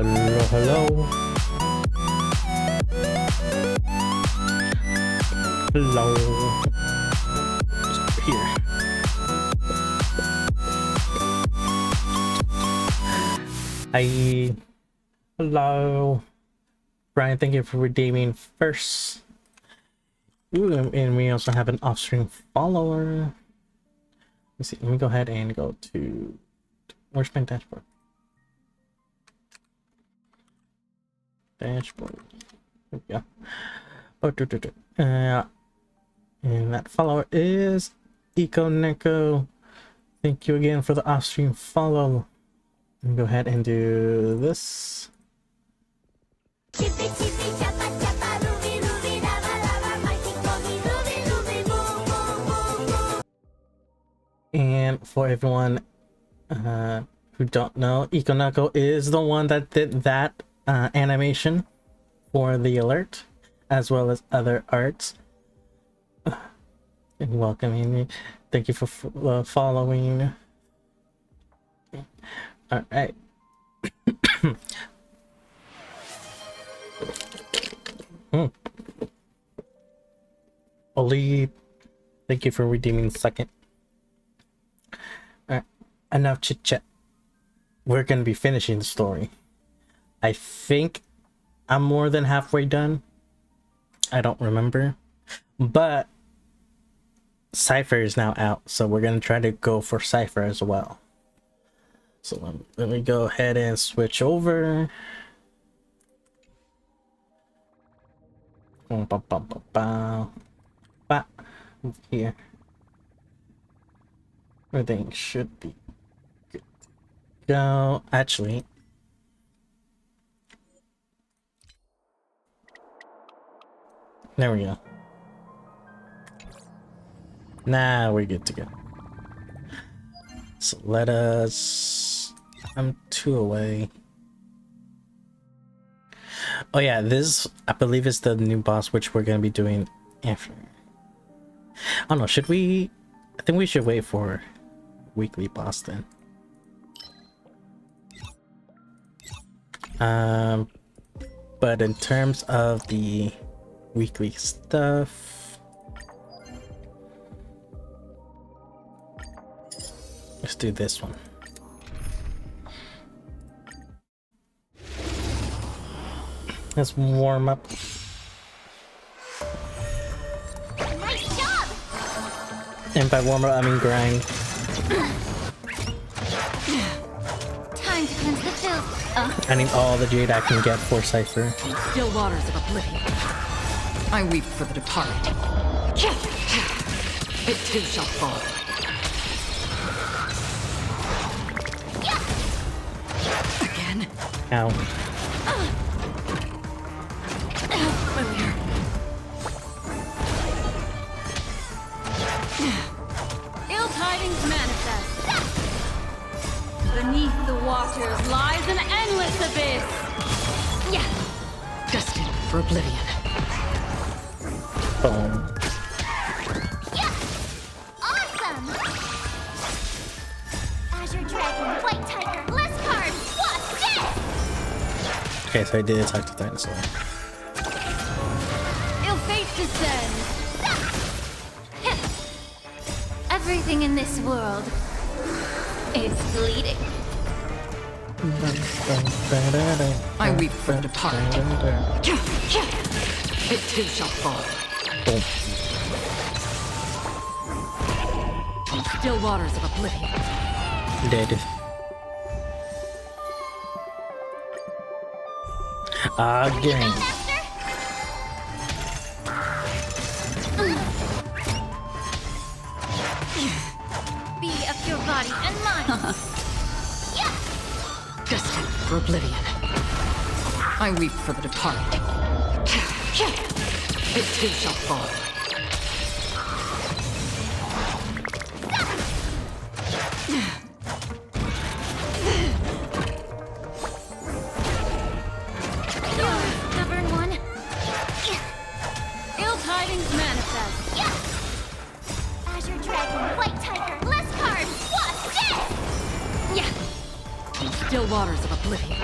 Hello, hello. Hello. Just here. Hi. Hello. Brian, thank you for redeeming first. Ooh, and we also have an off-stream follower. Let's see. Let me go ahead and go to... Where's my dashboard? Dashboard. There we go. Oh, and that follower is Eco Neko. Thank you again for the off-stream follow. Let me go ahead and do this. And for everyone who don't know, Eco Neko is the one that did that animation for the alert, as well as other arts. And welcoming me. Thank you for following. All right. Oli, thank you for redeeming second. All right. Enough chit chat. We're gonna be finishing the story. I think I'm more than halfway done. I don't remember, but Cypher is now out, so we're gonna try to go for Cypher as well. So let me go ahead and switch over. Here, everything should be good to go. Actually, there we go. Now we're good to go. So let us... I'm 2 away. Oh yeah, this I believe is the new boss, which we're gonna be doing after. Oh no, should we... I think we should wait for weekly boss then. But in terms of the weekly stuff, let's do this one. Let's warm up. Nice job! And by warm up, I mean grind. Time to cleanse the filth. I need all the jade I can get for Cypher. Still waters of oblivion. I weep for the departed. It too shall fall. Again. Ow. Familiar. Ill tidings manifest. Beneath the waters lies an endless abyss. Yeah. Destined for oblivion. Boom. Yeah. Awesome. Azure Dragon, White Tiger, List Card. What's this? Okay, so I did attack the dinosaur. Ill fate descends. Everything in this world is bleeding. I weep for the departed. It too shall fall. Boom. Still waters of oblivion. Dead. Again. Be of your body and mind. Yeah. Destined for oblivion. I weep for the departed. It too shall fall. Stubborn one. Ill tidings manifest. Yeah. Azure Dragon, White Tiger, List Card. What's this? Yeah. Still waters of oblivion.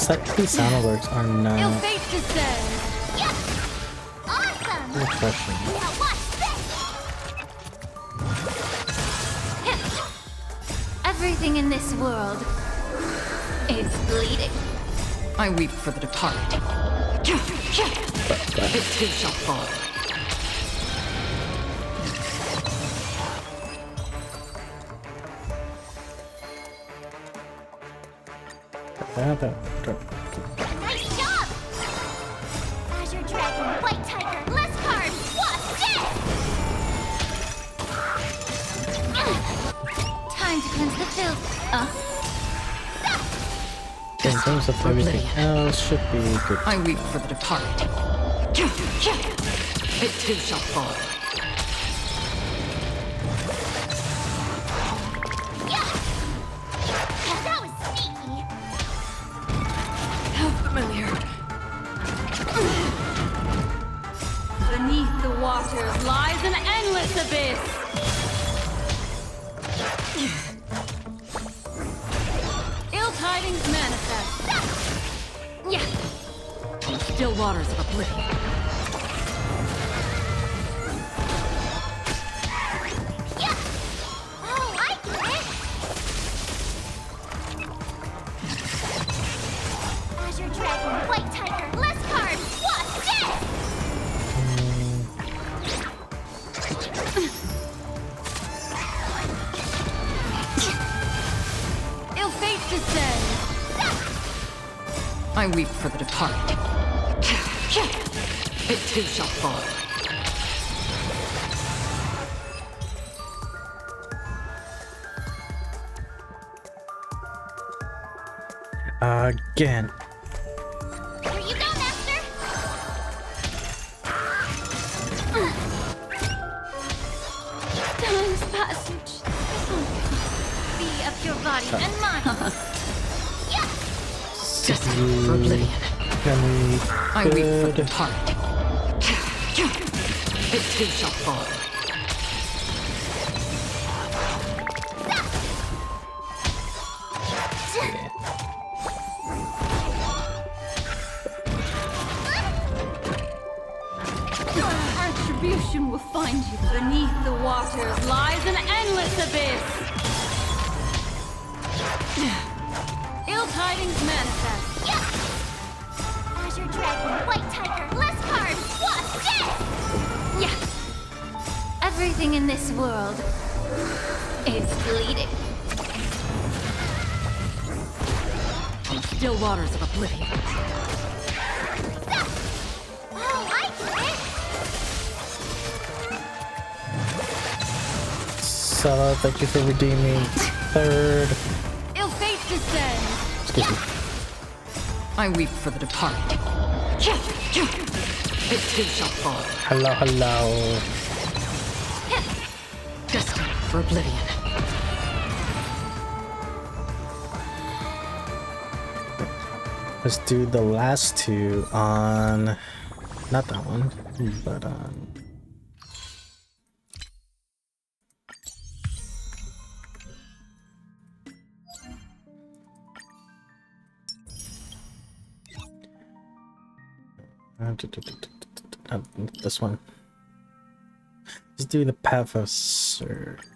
These sound alerts are Ill not fate descends. Yeah. Awesome. refreshing. Now watch this. Everything in this world is bleeding. I weep for the departed. It too shall fall. Nice job! Azure Dragon, White Tiger, less cards, what's this? Time to cleanse the filth. In terms of everything else, should be good. I weep for the departed. It too shall fall. Yeah! That was sneaky. How familiar. Beneath the waters lies an endless abyss. Ill tidings manifest. Yeah. Still waters of oblivion. Yeah. Oh, I get it. Azure Dragon, White Tiger, less cards. What's this? Ill fate descends. I weep for the departed. It too shall fall. Again. Here you go, Master. Time's passage. Be of your body and mind. Yeah. Destined for oblivion. I weep for the Good. departed. It too shall fall. Retribution will find you. Beneath the waters lies an endless abyss. Ill tidings manifest. Yeah. Azure Dragon, White Tiger, less cards. What's this? Yeah. Everything in this world is bleeding. Still waters of oblivion. Oh, I get it. Sala, thank you for redeeming. Third. Ill fate descends. Excuse me. I weep for the departed. It too shall fall. Hello, hello. Destined for oblivion. Let's do the last two on, not that one, but on. Not this one. Let's do the path of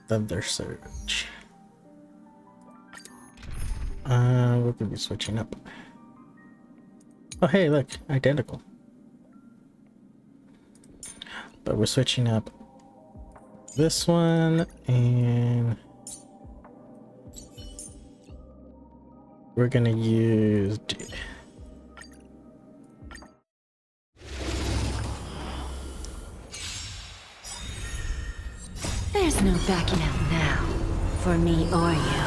thunder surge. We're gonna be switching up. Oh hey, look, identical. But we're switching up this one, and we're gonna use. There's no backing out now, for me or you.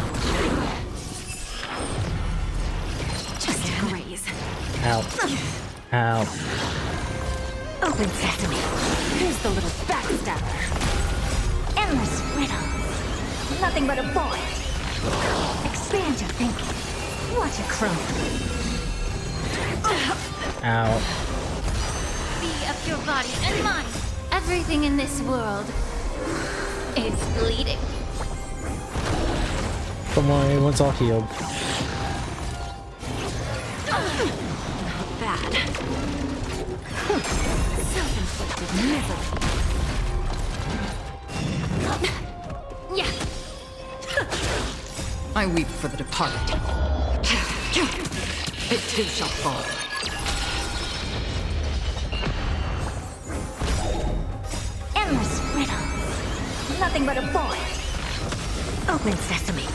Just a graze. Ow. Ow. Open sesame. Who's the little backstabber? Endless riddles. Nothing but a boy. Expand your thinking. Watch it crumble. Ow. Be of your body and mind. Everything in this world is bleeding. Don't worry, everyone's all healed. bad. Self-inflicted misery. Yeah. I weep for the departed. It too shall fall. Endless riddles. Nothing but a void. Open sesame.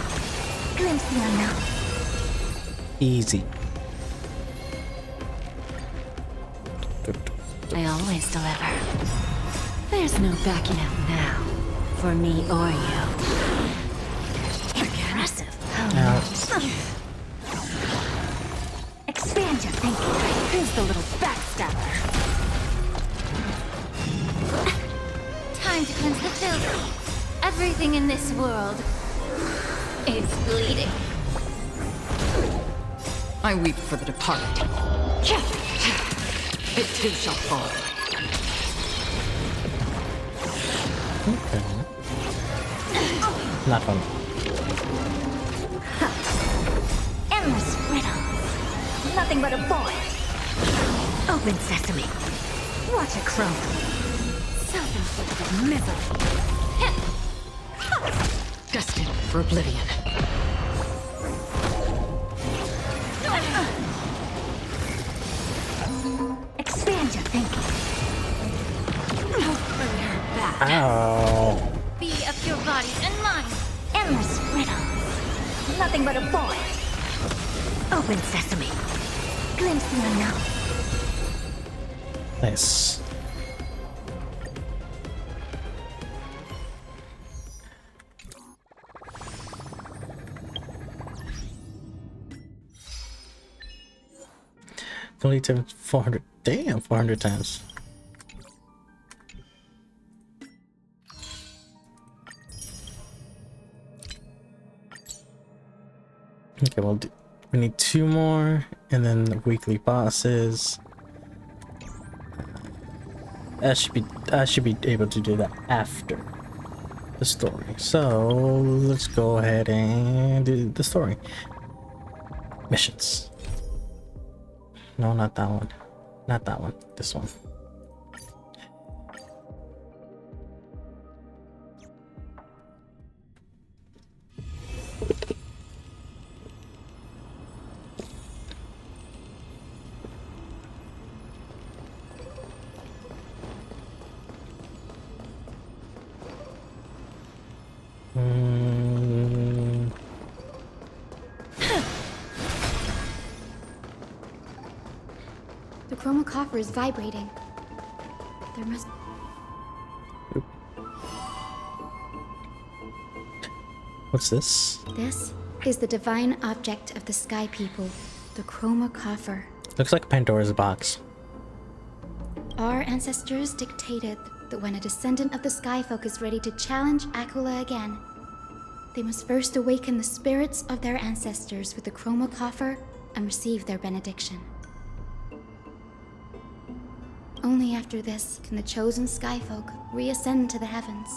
Glimpse the unknown. Easy. I always deliver. There's no backing out now. For me or you. Impressive. Expand your thinking. Who's the little backstabber? Time to cleanse the filthy. Everything in this world is bleeding. I weep for the departed. It too shall fall. Okay. Not fun. Endless riddles. Nothing but a void. Open sesame. Watch it crumble. Self-inflicted misery. Destined for oblivion. Expand your thinking. Ow. Be of your body and mind. Endless riddles. Nothing but a void. Open sesame. Glimpse the unknown. Nice. Delete 400. Damn, 400 times. Okay, we need 2 more, and then the weekly bosses. I should be able to do that after the story. So let's go ahead and do the story missions. No, not that one. Not that one. This one. The chroma coffer is vibrating. There must... What's this? This is the divine object of the Sky People, the chroma coffer. Looks like Pandora's box. Our ancestors dictated that when a descendant of the Skyfolk is ready to challenge Aquila again, they must first awaken the spirits of their ancestors with the chroma coffer and receive their benediction. Only after this can the chosen Skyfolk reascend to the heavens.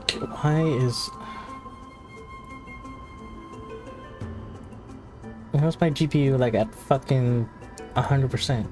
Okay, why is my GPU like at fucking 100%?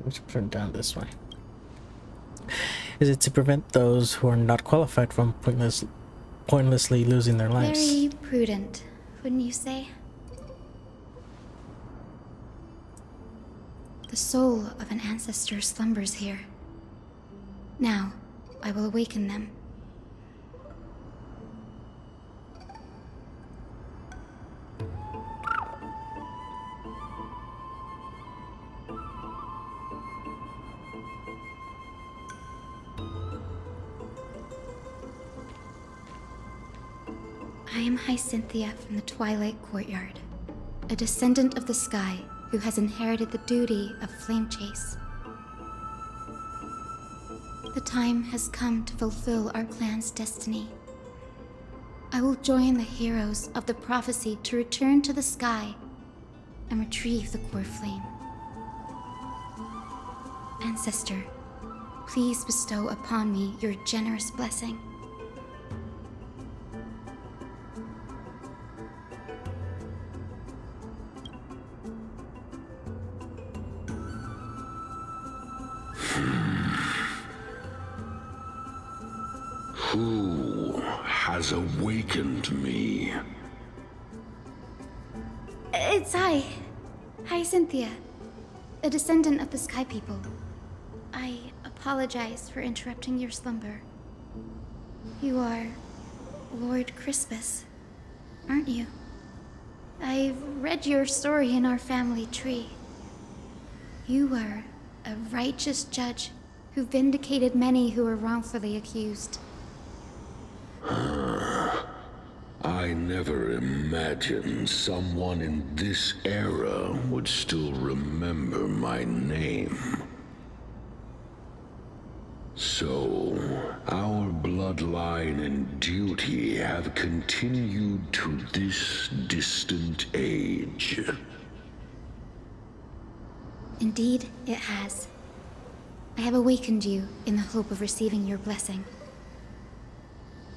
Let's turn down this way. Is it to prevent those who are not qualified from pointlessly losing their lives? Very prudent wouldn't you say? The soul of an ancestor slumbers here. Now, I will awaken them. I am Hyacinthia from the Twilight Courtyard, a descendant of the sky who has inherited the duty of flame chase. The time has come to fulfill our clan's destiny. I will join the heroes of the prophecy to return to the sky and retrieve the core flame. Ancestor, please bestow upon me your generous blessing. Who has awakened me? It's I, Hyacinthia, a descendant of the Sky People. I apologize for interrupting your slumber. You are Lord Crispus, aren't you? I've read your story in our family tree. You were a righteous judge who vindicated many who were wrongfully accused. I never imagined someone in this era would still remember my name. So, our bloodline and duty have continued to this distant age. Indeed, it has. I have awakened you in the hope of receiving your blessing.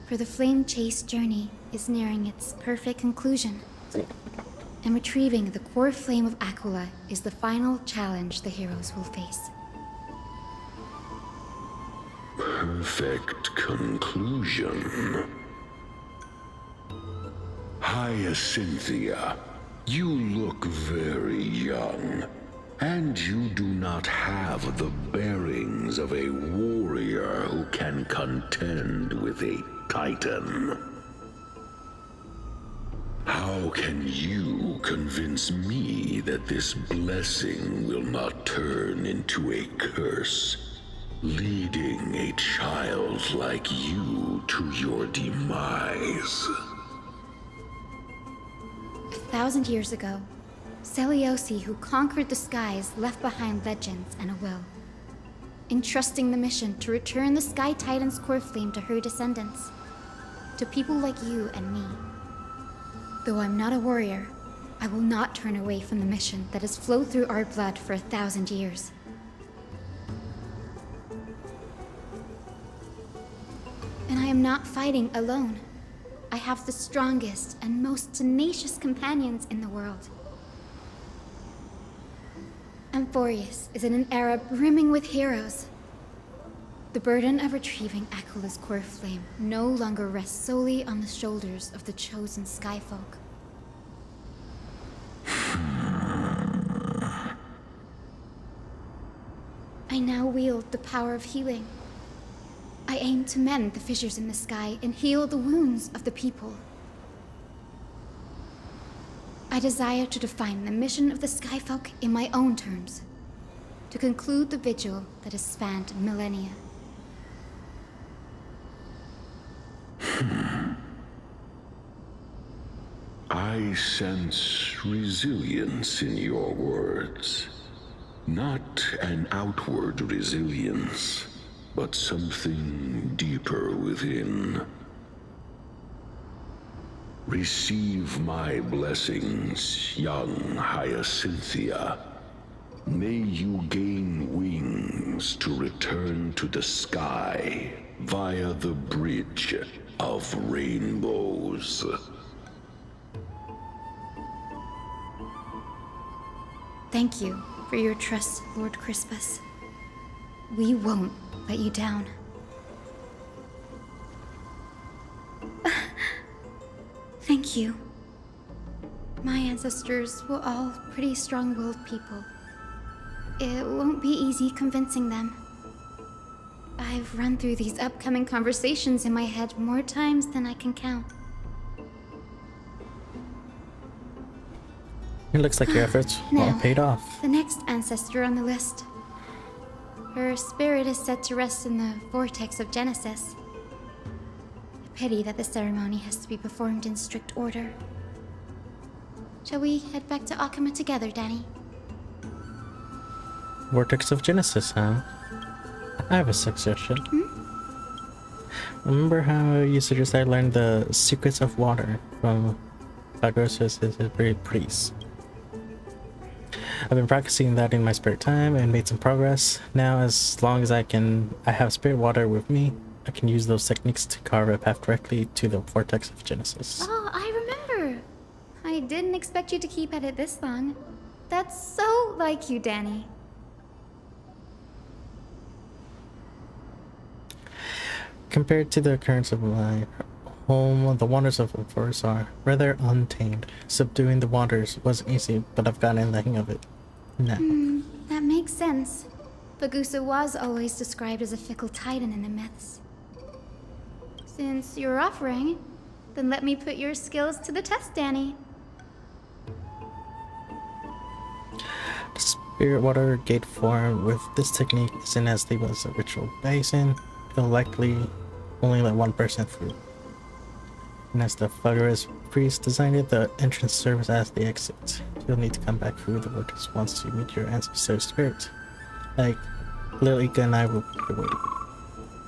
For the flame chase journey is nearing its perfect conclusion, and retrieving the core flame of Aquila is the final challenge the heroes will face. Perfect conclusion. Hyacinthia, you look very young, and you do not have the bearings of a warrior who can contend with a titan. How can you convince me that this blessing will not turn into a curse, leading a child like you to your demise? 1,000 years ago, Seliosi, who conquered the skies, left behind legends and a will, entrusting the mission to return the Sky Titan's core flame to her descendants, to people like you and me. Though I'm not a warrior, I will not turn away from the mission that has flowed through our blood for 1,000 years. And I am not fighting alone. I have the strongest and most tenacious companions in the world. Amphorius is in an era brimming with heroes. The burden of retrieving Aquila's core flame no longer rests solely on the shoulders of the chosen Skyfolk. I now wield the power of healing. I aim to mend the fissures in the sky and heal the wounds of the people. I desire to define the mission of the Skyfolk in my own terms, to conclude the vigil that has spanned millennia. I sense resilience in your words. Not an outward resilience, but something deeper within. Receive my blessings, young Hyacinthia. May you gain wings to return to the sky via the bridge of rainbows. Thank you for your trust, Lord Crispus. We won't let you down. Thank you. My ancestors were all pretty strong-willed people. It won't be easy convincing them. I've run through these upcoming conversations in my head more times than I can count. It looks like your efforts all Now, paid off. the next ancestor on the list. Her spirit is said to rest in the vortex of Genesis. A pity that the ceremony has to be performed in strict order. Shall we head back to Akama together, Danny? Vortex of Genesis, huh? I have a suggestion. Remember how you suggested I learned the secrets of water from Fagrosis' brave priest? I've been practicing that in my spare time and made some progress. Now, as long as I have spirit water with me, I can use those techniques to carve a path directly to the vortex of Genesis. Oh, I remember. I didn't expect you to keep at it this long. That's so like you, Danny. Compared to the currents of my home, the waters of the forest are rather untamed. Subduing the waters wasn't easy, but I've gotten the hang of it now. That makes sense. Bagusa was always described as a fickle titan in the myths. Since you're offering, then let me put your skills to the test, Danny. The spirit water gate form with this technique isn't as deep as a ritual basin. It'll likely only let one person through. And as the Fuggerous priest designed it, the entrance serves as the exit. You'll need to come back through the vortex once you meet your ancestor spirit. Like, Lil Ika and I will be waiting.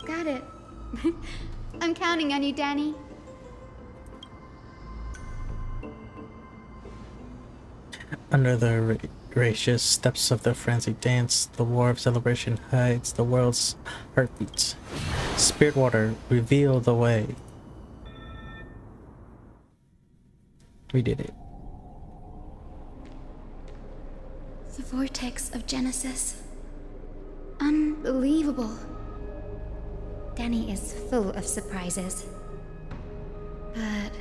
Got it. I'm counting on you, Danny. Under the gracious steps of the frenzied dance, the war of celebration hides the world's heartbeats. Spirit water, reveal the way. We did it. The vortex of Genesis. Unbelievable. Danny is full of surprises. But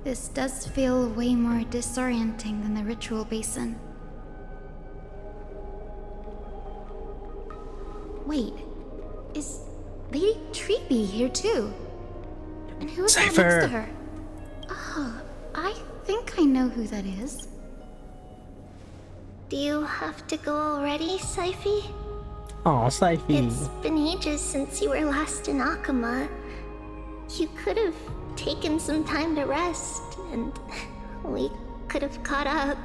this does feel way more disorienting than the ritual basin. Wait, is Lady Treeby here too? And who is that next Cypher! to her? Oh, I think I know who that is. Do you have to go already, Syphy? Aw, Syphy. It's been ages since you were last in Akama. You could have taken some time to rest, and we could have caught up.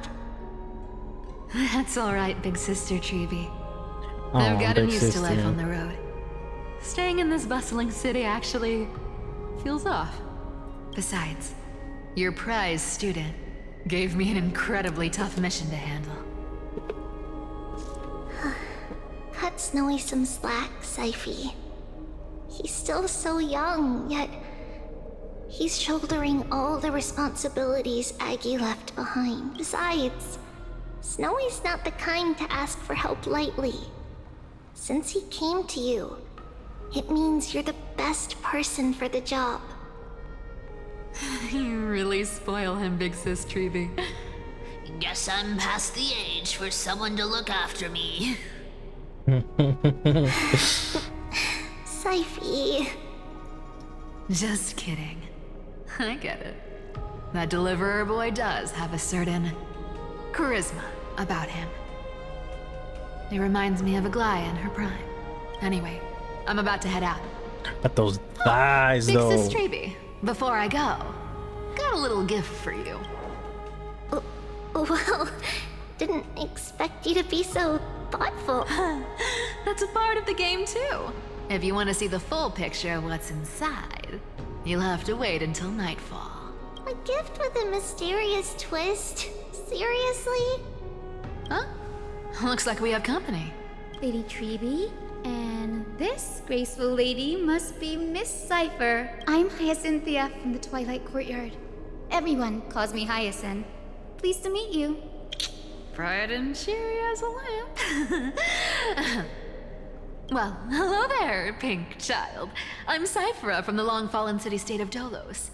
That's alright, big sister Treeby. Aw, I've gotten big used to life sister. on the road. Staying in this bustling city actually feels off. Besides, your prize student gave me an incredibly tough mission to handle. Cut Snowy some slack, Syphy. He's still so young, yet he's shouldering all the responsibilities Aggie left behind. Besides, Snowy's not the kind to ask for help lightly. Since he came to you, it means you're the best person for the job. You really spoil him, big sis Treeby. Guess I'm past the age for someone to look after me. Syphy. Just kidding. I get it. That deliverer boy does have a certain charisma about him. It reminds me of Aglaya in her prime. Anyway, I'm about to head out. But those thighs, Big though. sis Treeby, before I go, got a little gift for you. Well, didn't expect you to be so thoughtful. That's a part of the game too. If you want to see the full picture of what's inside, you'll have to wait until nightfall. A gift with a mysterious twist? Seriously? Huh? Looks like we have company. Lady Treeby, and this graceful lady must be Miss Cypher. I'm Hyacinthia from the Twilight Courtyard. Everyone calls me Hyacinth. Pleased to meet you. Bright and cheery as a lamp. Well, hello there, pink child. I'm Cyphera from the long-fallen city-state of Dolos.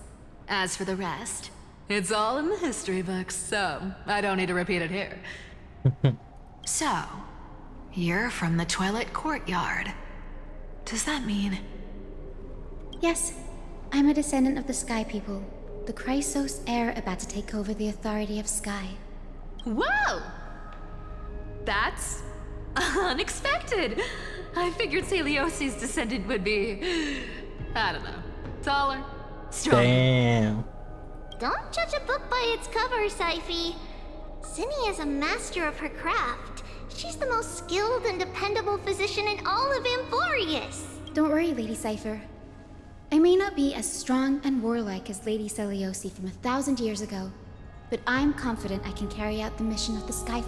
As for the rest, It's all in the history books, so I don't need to repeat it here. So, you're from the Twilight Courtyard. Does that mean... Yes, I'm a descendant of the Sky People, the Chrysos heir about to take over the authority of Sky. Whoa! That's unexpected. I figured Celiosi's descendant would be, I don't know, taller, stronger. Damn. Don't judge a book by its cover, Syphe. Zinni is a master of her craft. She's the most skilled and dependable physician in all of Amphorius. Don't worry, Lady Cypher. I may not be as strong and warlike as Lady Celiosi from 1,000 years ago, but I'm confident I can carry out the mission of the Sky.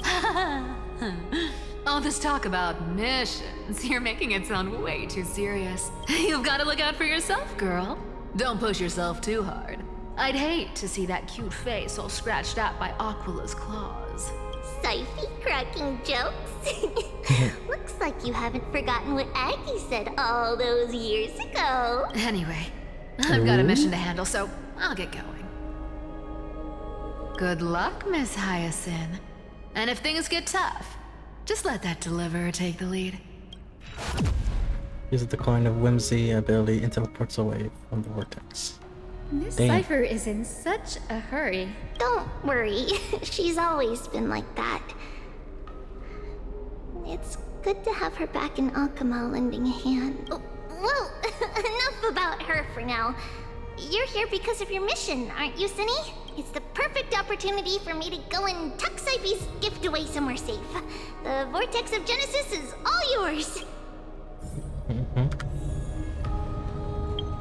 All this talk about missions, you're making it sound way too serious. You've got to look out for yourself, girl. Don't push yourself too hard. I'd hate to see that cute face all scratched out by Aquila's claws. Syphe cracking jokes? Looks like you haven't forgotten what Aggie said all those years ago. Anyway, I've got a mission to handle, so I'll get going. Good luck, Miss Hyacinth. And if things get tough, just let that deliverer take the lead. Uses the coin of whimsy ability and teleports away from the vortex. Miss Damn. Cypher is in such a hurry. Don't worry, she's always been like that. It's good to have her back in Akama lending a hand. Oh, well, enough about her for now. You're here because of your mission, aren't you, Zinni? It's the perfect opportunity for me to go and tuck Syphe's gift away somewhere safe. The Vortex of Genesis is all yours.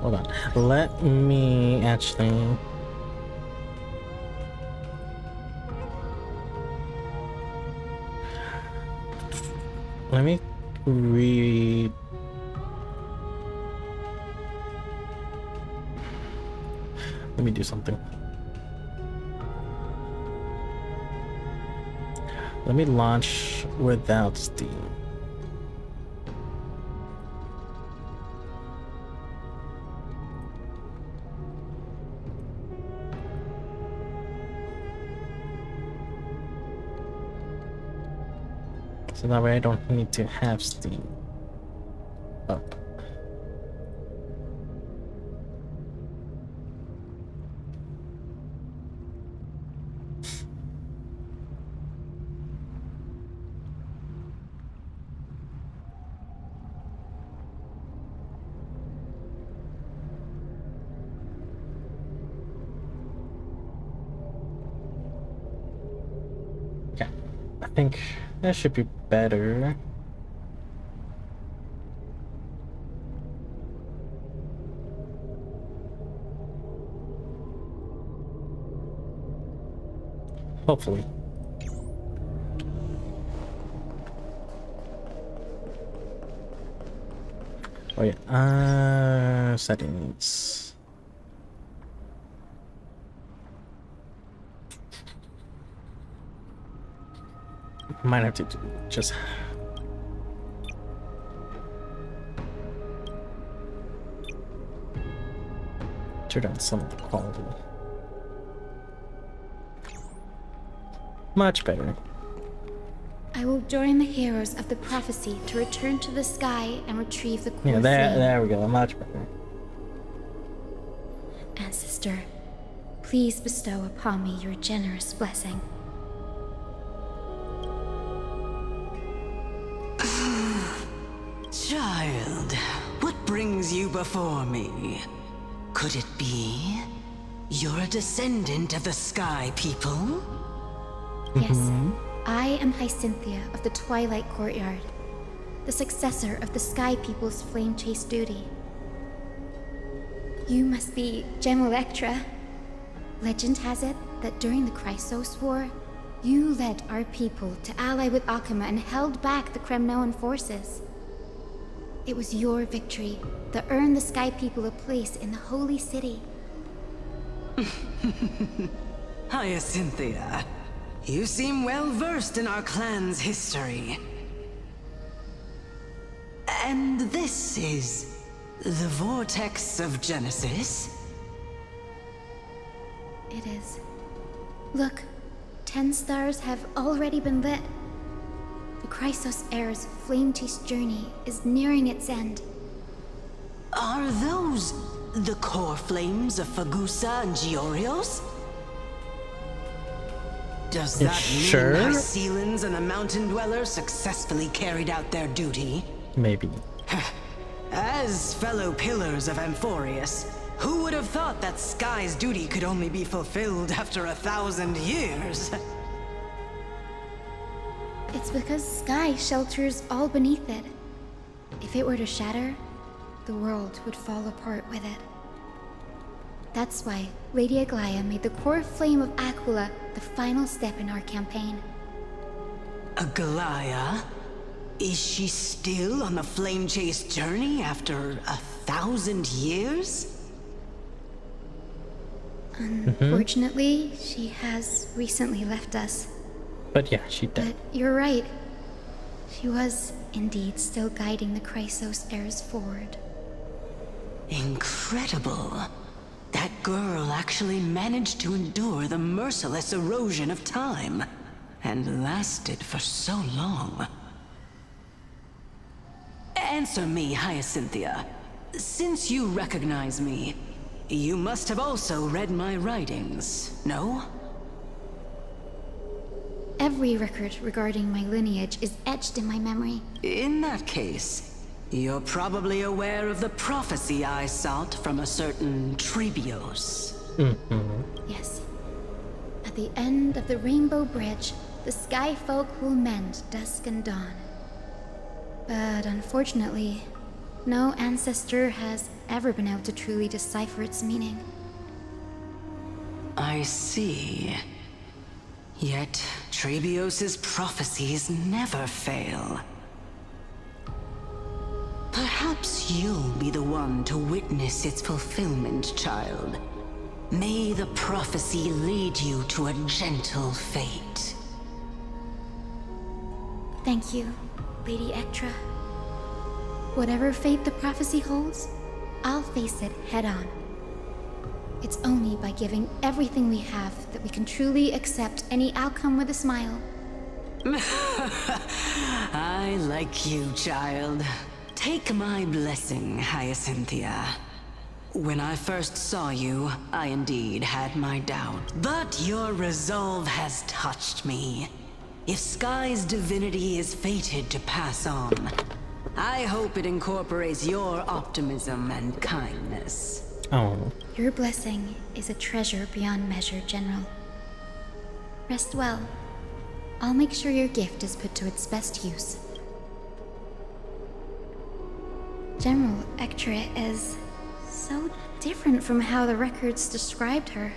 Hold on. Let me actually... Let me read... Let me do something. Let me launch without Steam. So that way I don't need to have Steam up. Okay, I think that should be better. Hopefully. Oh yeah, settings. Might have to just turn down some of the quality. Much better. I will join the heroes of the prophecy to return to the sky and retrieve the core Yeah, there we go. Much better. Ancestor, please bestow upon me your generous blessing. Child, what brings you before me? Could it be you're a descendant of the Sky People? Yes, I am Hyacinthia of the Twilight Courtyard, the successor of the Sky People's flame chase duty. You must be Gem Electra. Legend has it that during the Chrysos War, you led our people to ally with Akama and held back the Kremnoan forces. It was your victory that earned the Sky People a place in the Holy City. Hyacinthia, you seem well versed in our clan's history. And this is the Vortex of Genesis? It is. Look, 10 stars have already been lit. The Chrysos heir's flame-chased journey is nearing its end. Are those the core flames of Fagusa and Giorios? Does that Sure. mean Hycelans and the Mountain Dwellers successfully carried out their duty? Maybe. As fellow pillars of Amphorius, who would have thought that Sky's duty could only be fulfilled after 1,000 years? It's because Sky shelters all beneath it. If it were to shatter, the world would fall apart with it. That's why Lady Aglaia made the core flame of Aquila the final step in our campaign. Aglaia? Is she still on the flame chase journey after 1,000 years? Unfortunately, she has recently left us. But yeah, she did. But you're right. She was indeed still guiding the Chrysos heirs forward. Incredible. That girl actually managed to endure the merciless erosion of time, and lasted for so long. Answer me, Hyacinthia. Since you recognize me, you must have also read my writings, no? Every record regarding my lineage is etched in my memory. In that case, you're probably aware of the prophecy I sought from a certain Trebios. Yes. At the end of the Rainbow Bridge, the Sky Folk will mend dusk and dawn. But unfortunately, no ancestor has ever been able to truly decipher its meaning. I see. Yet, Trebios's prophecies never fail. Perhaps you'll be the one to witness its fulfillment, child. May the prophecy lead you to a gentle fate. Thank you, Lady Ectra. Whatever fate the prophecy holds, I'll face it head-on. It's only by giving everything we have that we can truly accept any outcome with a smile. I like you, child. Take my blessing, Hyacinthia. When I first saw you, I indeed had my doubt. But your resolve has touched me. If Sky's divinity is fated to pass on, I hope it incorporates your optimism and kindness. Oh. Your blessing is a treasure beyond measure, General. Rest well. I'll make sure your gift is put to its best use. General Ectra is so different from how the records described her.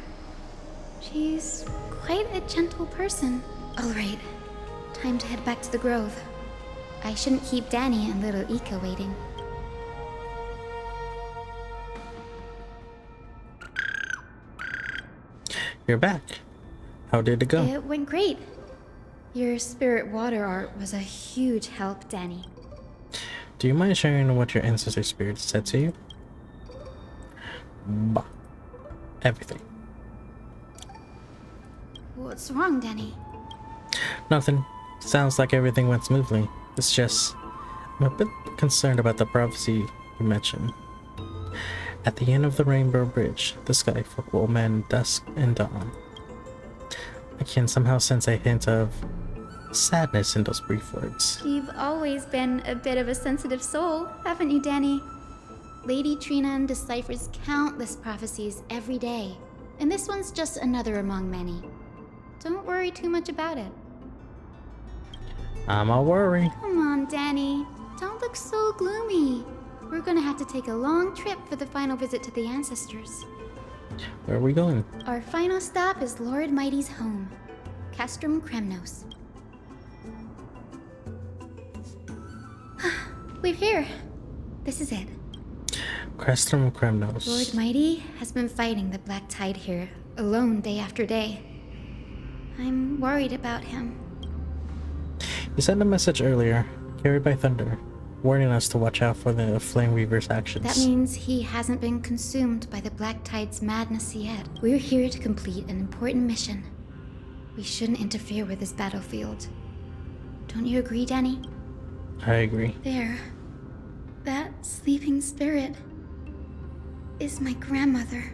She's quite a gentle person. All right, time to head back to the Grove. I shouldn't keep Danny and little Ika waiting. You're back. How did it go? It went great. Your spirit water art was a huge help, Danny. Do you mind sharing what your ancestor spirit said to you? Bah. Everything. What's wrong, Danny? Nothing. Sounds like everything went smoothly. It's just, I'm a bit concerned about the prophecy you mentioned. At the end of the Rainbow Bridge, the Sky Folk will mend dusk and dawn. I can somehow sense a hint of sadness in those brief words. You've always been a bit of a sensitive soul, haven't you, Danny? Lady Trinan deciphers countless prophecies every day, and this one's just another among many. Don't worry too much about it. I'm all worried. Come on, Danny. Don't look so gloomy. We're gonna have to take a long trip for the final visit to the ancestors. Where are we going? Our final stop is Lord Mighty's home, Castrum Kremnos. We're here. This is it. Crestrum Kremnos. Lord Mighty has been fighting the Black Tide here, alone day after day. I'm worried about him. You sent a message earlier, carried by thunder. warning us to watch out for the Flame Weaver's actions. That means he hasn't been consumed by the Black Tide's madness yet. We're here to complete an important mission. We shouldn't interfere with this battlefield. Don't you agree, Danny? I agree. There. That sleeping spirit is my grandmother.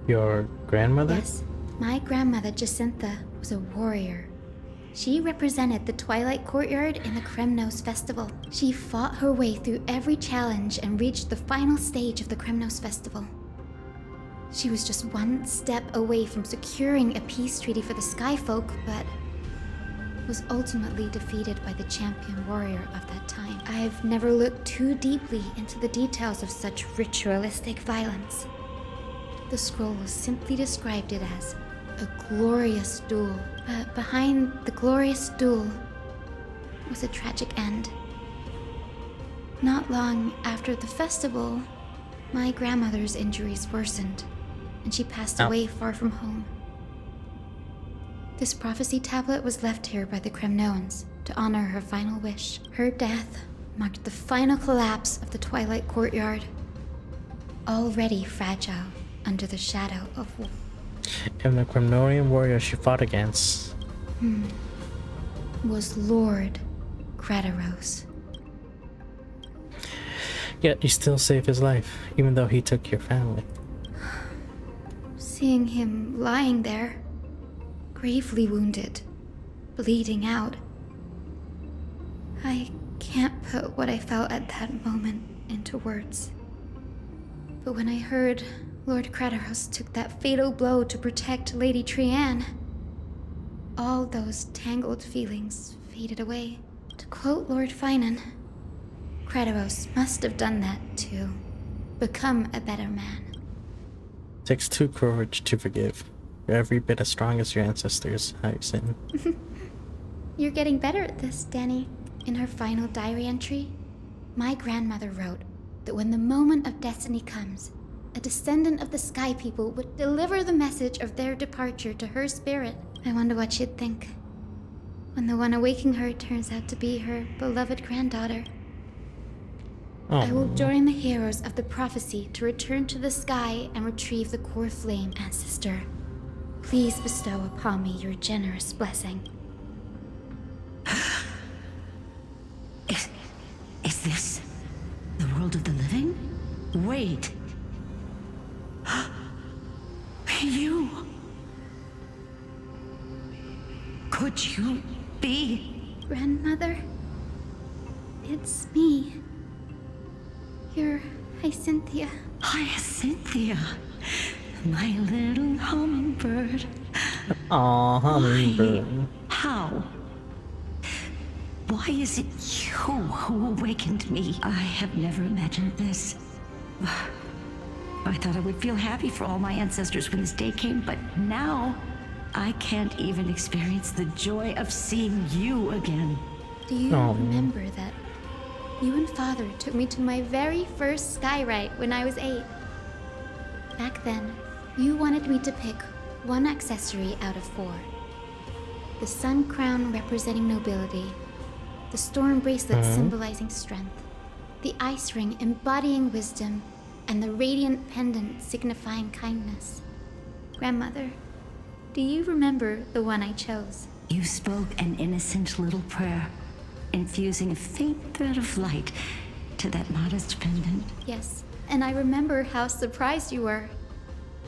Your grandmother? Yes. My grandmother, Jacintha, was a warrior. She represented the Twilight Courtyard in the Kremnos Festival. She fought her way through every challenge and reached the final stage of the Kremnos Festival. She was just one step away from securing a peace treaty for the Skyfolk, but was ultimately defeated by the champion warrior of that time. I've never looked too deeply into the details of such ritualistic violence. The scroll simply described it as a glorious duel. But behind the glorious duel was a tragic end. Not long after the festival, my grandmother's injuries worsened, and she passed away far from home. This prophecy tablet was left here by the Kremnoans to honor her final wish. Her death marked the final collapse of the Twilight Courtyard, already fragile under the shadow of war. And the Kremnorian warrior she fought against Was Lord Kratos. Yet you still saved his life, even though he took your family. Seeing him lying there, gravely wounded, bleeding out, I can't put what I felt at that moment into words. But when I heard Lord Kratos took that fatal blow to protect Lady Trianne, all those tangled feelings faded away. To quote Lord Finan, Kratos must have done that to become a better man. Takes two courage to forgive. You're every bit as strong as your ancestors, Hyacinth. You're getting better at this, Danny. In her final diary entry, my grandmother wrote that when the moment of destiny comes, a descendant of the Sky People would deliver the message of their departure to her spirit. I wonder what she'd think when the one awaking her turns out to be her beloved granddaughter. I will join the heroes of the prophecy to return to the sky and retrieve the core flame, ancestor. Please bestow upon me your generous blessing. Is this the world of the living? Wait. You... Could you be... Grandmother? It's me. You're Hyacinthia. Hyacinthia, my little hummingbird. Aw, hummingbird. How? Why is it you who awakened me? I have never imagined this. I thought I would feel happy for all my ancestors when this day came, but now I can't even experience the joy of seeing you again. Do you remember that you and Father took me to my very first sky rite when I was 8? Back then, you wanted me to pick one accessory out of 4. The sun crown representing nobility, the storm bracelet symbolizing strength, the ice ring embodying wisdom, and the radiant pendant signifying kindness. Grandmother, do you remember the one I chose? You spoke an innocent little prayer, infusing a faint thread of light to that modest pendant. Yes, and I remember how surprised you were.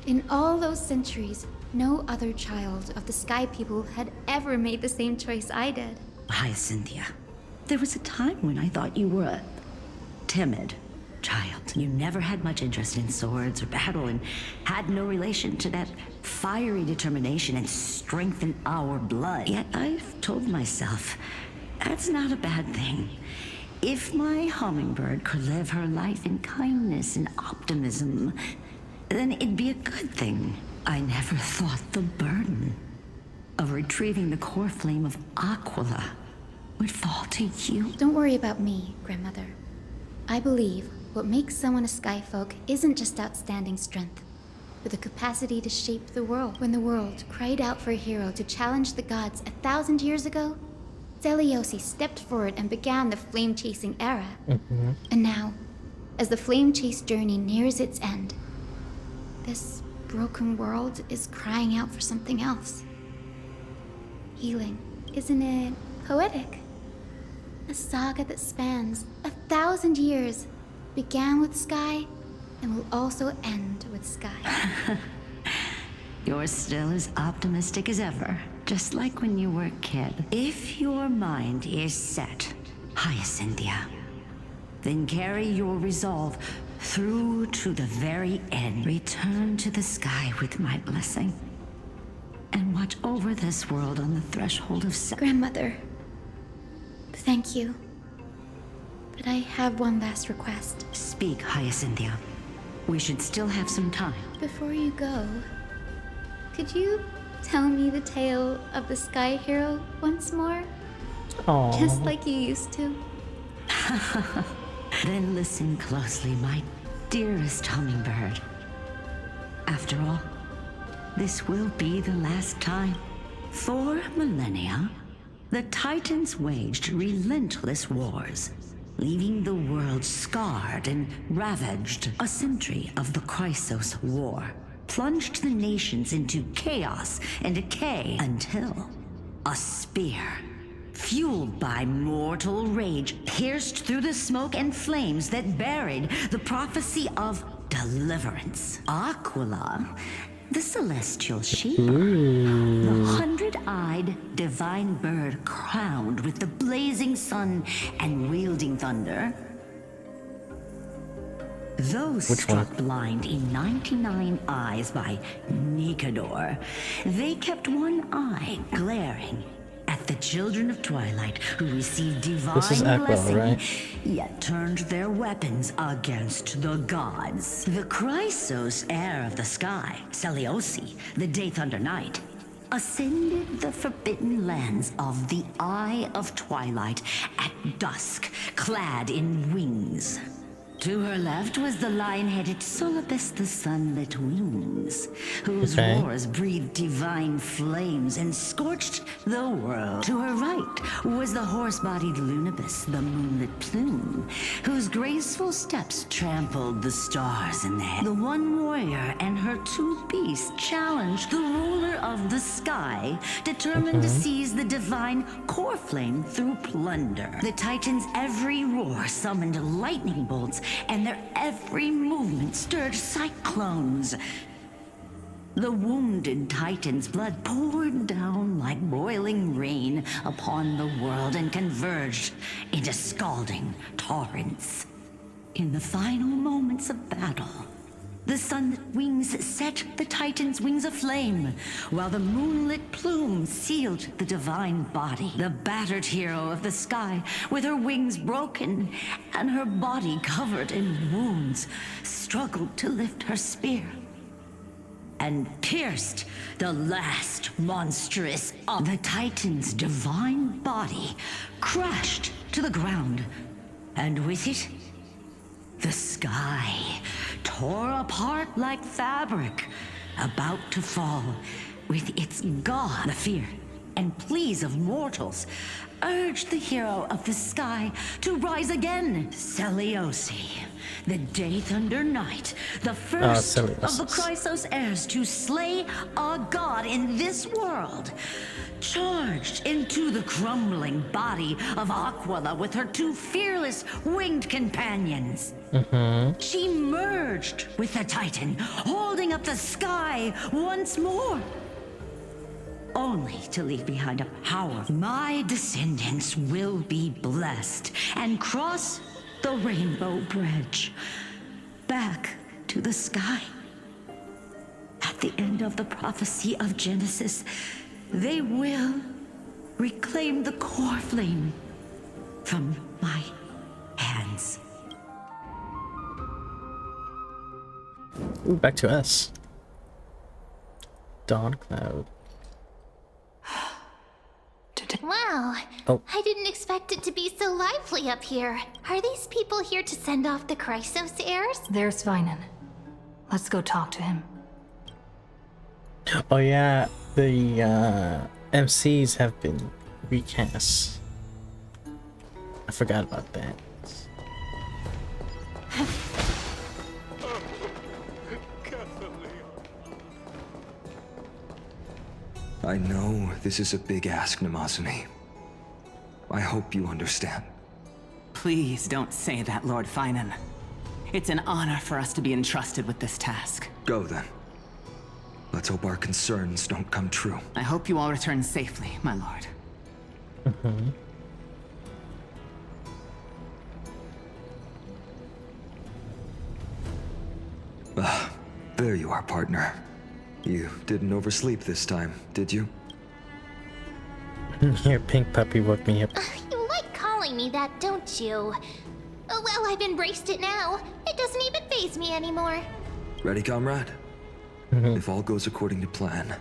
In all those centuries, no other child of the Sky People had ever made the same choice I did. Hyacinthia, there was a time when I thought you were a timid child. You never had much interest in swords or battle and had no relation to that fiery determination and strength in our blood. Yet I've told myself, that's not a bad thing. If my hummingbird could live her life in kindness and optimism, then it'd be a good thing. I never thought the burden of retrieving the core flame of Aquila would fall to you. Don't worry about me, Grandmother. I believe what makes someone a Skyfolk isn't just outstanding strength, but the capacity to shape the world. When the world cried out for a hero to challenge the gods 1,000 years ago, Zeliosi stepped forward and began the flame-chasing era. Mm-hmm. And now, as the flame chase journey nears its end, this broken world is crying out for something else. Healing, isn't it poetic? A saga that spans 1,000 years, began with Sky, and will also end with Sky. You're still as optimistic as ever, just like when you were a kid. If your mind is set, Hyacinthia, then carry your resolve through to the very end. Return to the sky with my blessing, and watch over this world on the threshold of Grandmother, thank you. But I have one last request. Speak, Hyacinthia. We should still have some time. Before you go, could you tell me the tale of the Sky Hero once more? Aww. Just like you used to. Then listen closely, my dearest hummingbird. After all, this will be the last time. For millennia, the Titans waged relentless wars, leaving the world scarred and ravaged. A century of the Chrysos War plunged the nations into chaos and decay until a spear, fueled by mortal rage, pierced through the smoke and flames that buried the prophecy of deliverance. Aquila, the celestial sheep, the 100-eyed divine bird crowned with the blazing sun and wielding thunder. Those struck blind in 99 eyes by Nikador, they kept one eye glaring at the children of Twilight who received divine blessing, right? Yet turned their weapons against the gods. The Chrysos heir of the sky, Seliosi, the Day Thunder Knight, ascended the forbidden lands of the Eye of Twilight at dusk, clad in wings. To her left was the lion-headed Solibus the Sunlit Wings, whose roars breathed divine flames and scorched the world. To her right was the horse-bodied Lunibus, the Moonlit Plume, whose graceful steps trampled the stars in the head. The one warrior and her two beasts challenged the ruler of the sky, determined to seize the divine core flame through plunder. The Titans' every roar summoned lightning bolts, and their every movement stirred cyclones. The wounded Titan's blood poured down like boiling rain upon the world and converged into scalding torrents. In the final moments of battle, the sunlit wings set the Titan's wings aflame, while the moonlit plume sealed the divine body. The battered hero of the sky, with her wings broken and her body covered in wounds, struggled to lift her spear and pierced the last monstrous of the Titan's divine body, crashed to the ground, and with it, the sky tore apart like fabric, about to fall, with its god. The fear and pleas of mortals urged the hero of the sky to rise again. Seliosi, the Day Thunder Knight, the first of the Chrysos heirs to slay a god in this world, charged into the crumbling body of Aquila with her two fearless winged companions. She merged with the Titan, holding up the sky once more, only to leave behind a power. My descendants will be blessed and cross the rainbow bridge back to the sky. At the end of the prophecy of Genesis, they will reclaim the core flame from my hands. Ooh, back to us. Dawn Cloud. Wow, I didn't expect it to be so lively up here. Are these people here to send off the Chrysos heirs? There's Svinen. Let's go talk to him. Oh yeah, the MCs have been recast. I forgot about that. I know this is a big ask, Namazumi. I hope you understand. Please don't say that, Lord Finan. It's an honor for us to be entrusted with this task. Go then. Let's hope our concerns don't come true. I hope you all return safely, my lord. There you are, partner. You didn't oversleep this time, did you? Your pink puppy woke me up. You like calling me that, don't you? Oh, well, I've embraced it now. It doesn't even faze me anymore. Ready, comrade? If all goes according to plan,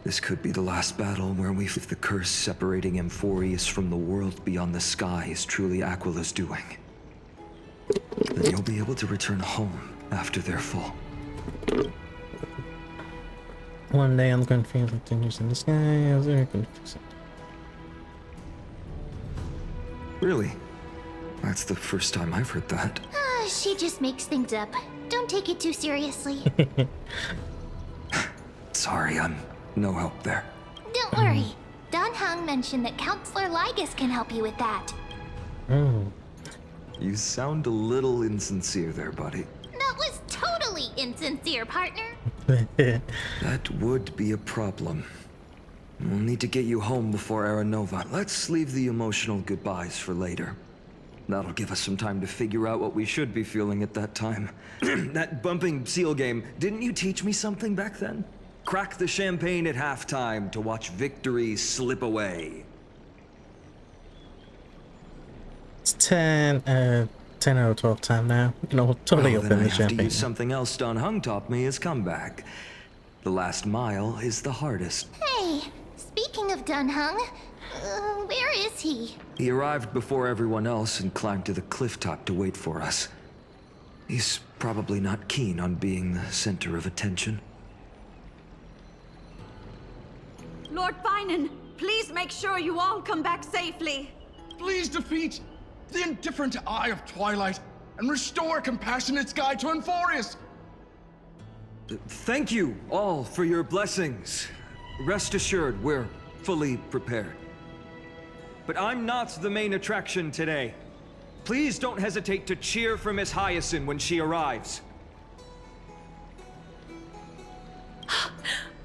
this could be the last battle where if the curse separating Amphorius from the world beyond the sky is truly Aquila's doing, then you'll be able to return home after their fall. One day I'm going to feel like things in the sky. I was very confused. Really? That's the first time I've heard that. She just makes things up. Don't take it too seriously. Sorry, I'm no help there. Don't worry. Don Hung mentioned that Counselor Ligus can help you with that. You sound a little insincere there, buddy. That was totally insincere, partner. That would be a problem. We'll need to get you home before Aranova. Let's leave the emotional goodbyes for later. That'll give us some time to figure out what we should be feeling at that time. That bumping seal game, didn't you teach me something back then? Crack the champagne at halftime to watch victory slip away. It's 10 out of 12 time now. You know, totally Then open I the have to champagne. use something else Don Hung taught me is comeback. The last mile is the hardest. Hey, speaking of Don Hung, where is he? He arrived before everyone else and climbed to the cliff top to wait for us. He's probably not keen on being the center of attention. Lord Finan, please make sure you all come back safely. Please defeat the indifferent Eye of Twilight and restore a compassionate sky to Amphorius. Thank you all for your blessings. Rest assured, we're fully prepared. But I'm not the main attraction today. Please don't hesitate to cheer for Miss Hyacinth when she arrives.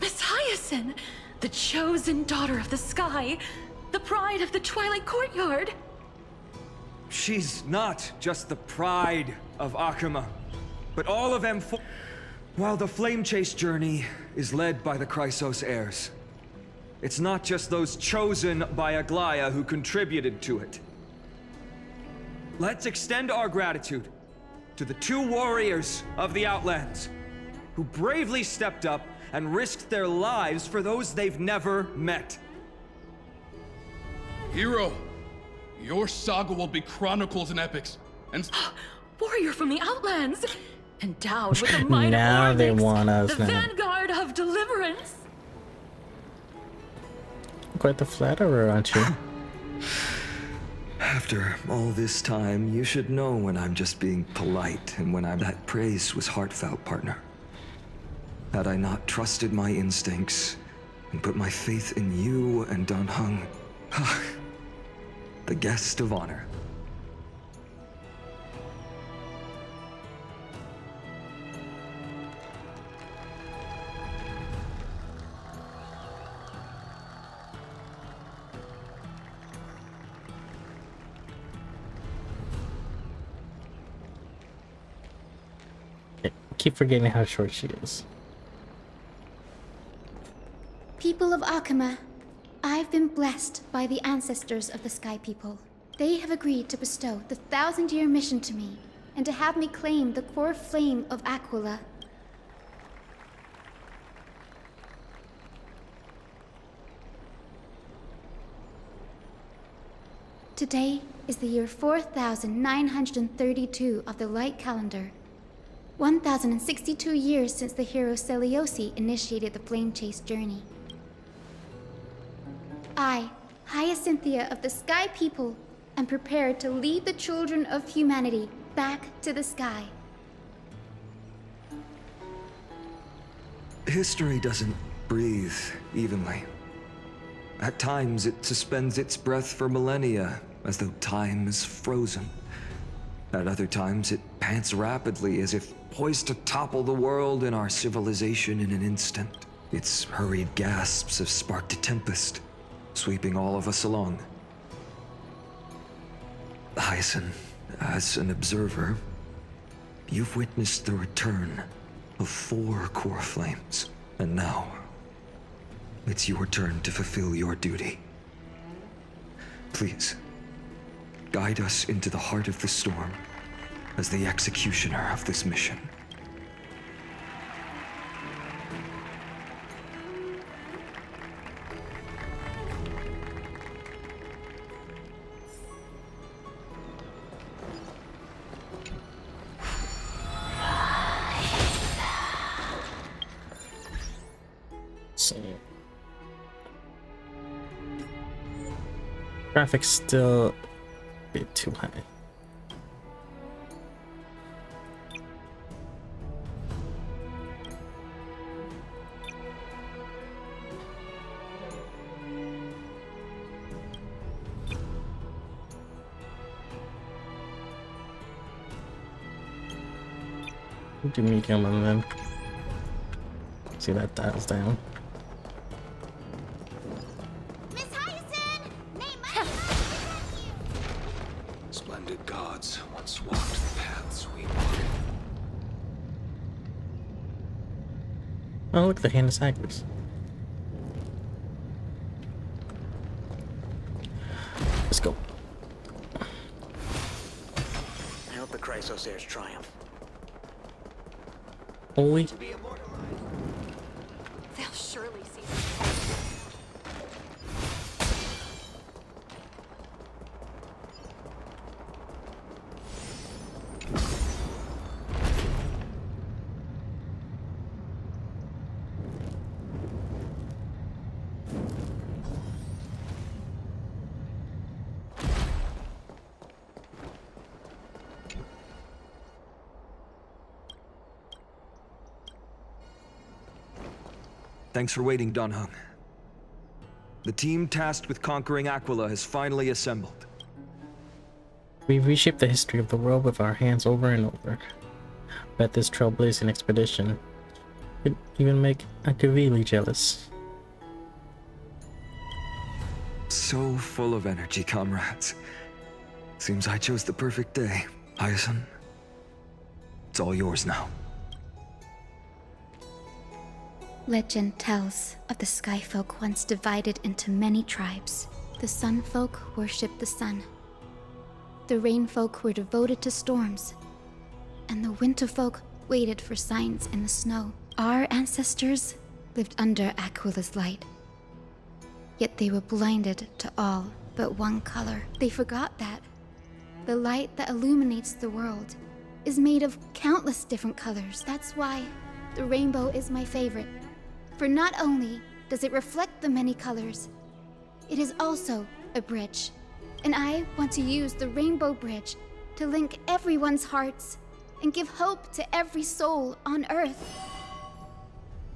Miss Hyacinth, the chosen daughter of the sky, the pride of the Twilight Courtyard. She's not just the pride of Akuma, but all of Ampho. While the Flame Chase journey is led by the Chrysos heirs, it's not just those chosen by Aglaya who contributed to it. Let's extend our gratitude to the 2 warriors of the Outlands who bravely stepped up and risked their lives for those they've never met. Hero, your saga will be chronicles and epics, and Warrior from the Outlands, endowed with the might Now of they Oryx, want us the now. vanguard of deliverance. Quite the flatterer, aren't you? After all this time, you should know when I'm just being polite and when that praise was heartfelt, partner. Had I not trusted my instincts and put my faith in you and Don Hung, the guest of honor. Keep forgetting how short she is. People of Akuma, I've been blessed by the ancestors of the Sky People. They have agreed to bestow the 1,000-year mission to me, and to have me claim the core flame of Aquila. Today is the year 4932 of the Light Calendar. 1,062 years since the hero Seliosi initiated the Flame Chase journey. I, Hyacinthia of the Sky People, and prepared to lead the children of humanity back to the sky. History doesn't breathe evenly. At times, it suspends its breath for millennia, as though time is frozen. At other times, it pants rapidly, as if poised to topple the world and our civilization in an instant. Its hurried gasps have sparked a tempest, sweeping all of us along. Hyacin, as an observer, you've witnessed the return of 4 core flames, and now it's your turn to fulfill your duty. Please, guide us into the heart of the storm as the executioner of this mission. Graphics still a bit too high. Do medium and then see that dials down. Splendid gods once walked the paths we walk. Oh look, the hand is Agnes. Let's go. I hope the Chrysosairs triumph. Holy. They'll surely see. Thanks for waiting, Donhung. The team tasked with conquering Aquila has finally assembled. We reshaped the history of the world with our hands over and over. Bet this trailblazing expedition could even make Akavili jealous. So full of energy, comrades. Seems I chose the perfect day. Hyacin, it's all yours now. Legend tells of the Sky Folk once divided into many tribes. The Sun Folk worshipped the sun. The Rain Folk were devoted to storms. And the Winter Folk waited for signs in the snow. Our ancestors lived under Aquila's light. Yet they were blinded to all but one color. They forgot that the light that illuminates the world is made of countless different colors. That's why the rainbow is my favorite. For not only does it reflect the many colors, it is also a bridge. And I want to use the Rainbow Bridge to link everyone's hearts and give hope to every soul on Earth.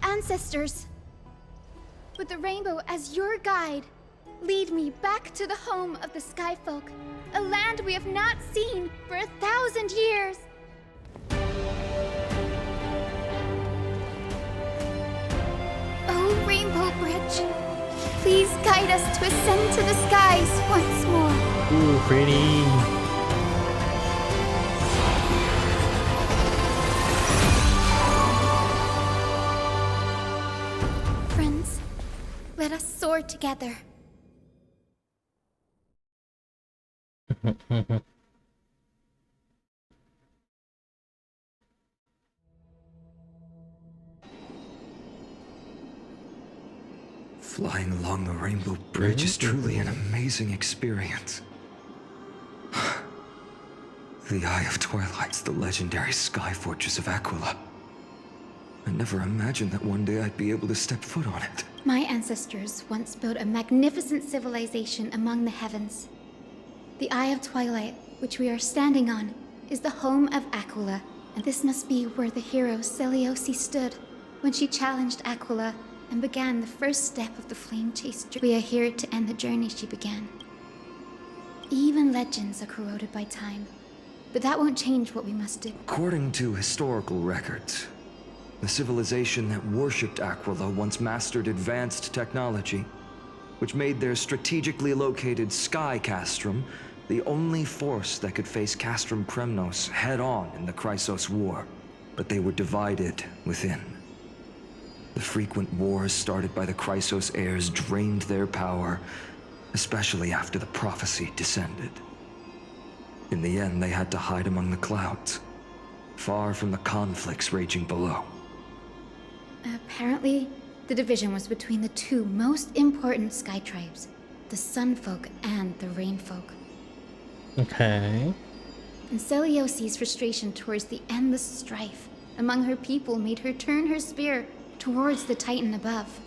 Ancestors, with the rainbow as your guide, lead me back to the home of the Sky Folk, a land we have not seen for 1,000 years. Oh, Rainbow Bridge, please guide us to ascend to the skies once more. Ooh, pretty. Friends, let us soar together. Flying along the Rainbow Bridge is truly an amazing experience. The Eye of Twilight's the legendary sky fortress of Aquila. I never imagined that one day I'd be able to step foot on it. My ancestors once built a magnificent civilization among the heavens. The Eye of Twilight, which we are standing on, is the home of Aquila, and this must be where the hero Seliosi stood when she challenged Aquila and began the first step of the flame chase. We are here to end the journey she began. Even legends are corroded by time, but that won't change what we must do. According to historical records, the civilization that worshipped Aquila once mastered advanced technology, which made their strategically located Sky Castrum the only force that could face Castrum Kremnos head-on in the Chrysos War. But they were divided within. The frequent wars started by the Chrysos heirs drained their power, especially after the prophecy descended. In the end, they had to hide among the clouds, far from the conflicts raging below. Apparently, the division was between the two most important sky tribes, the Sun Folk and the Rain Folk. Okay. And Seliosi's frustration towards the endless strife among her people made her turn her spear towards the Titan above.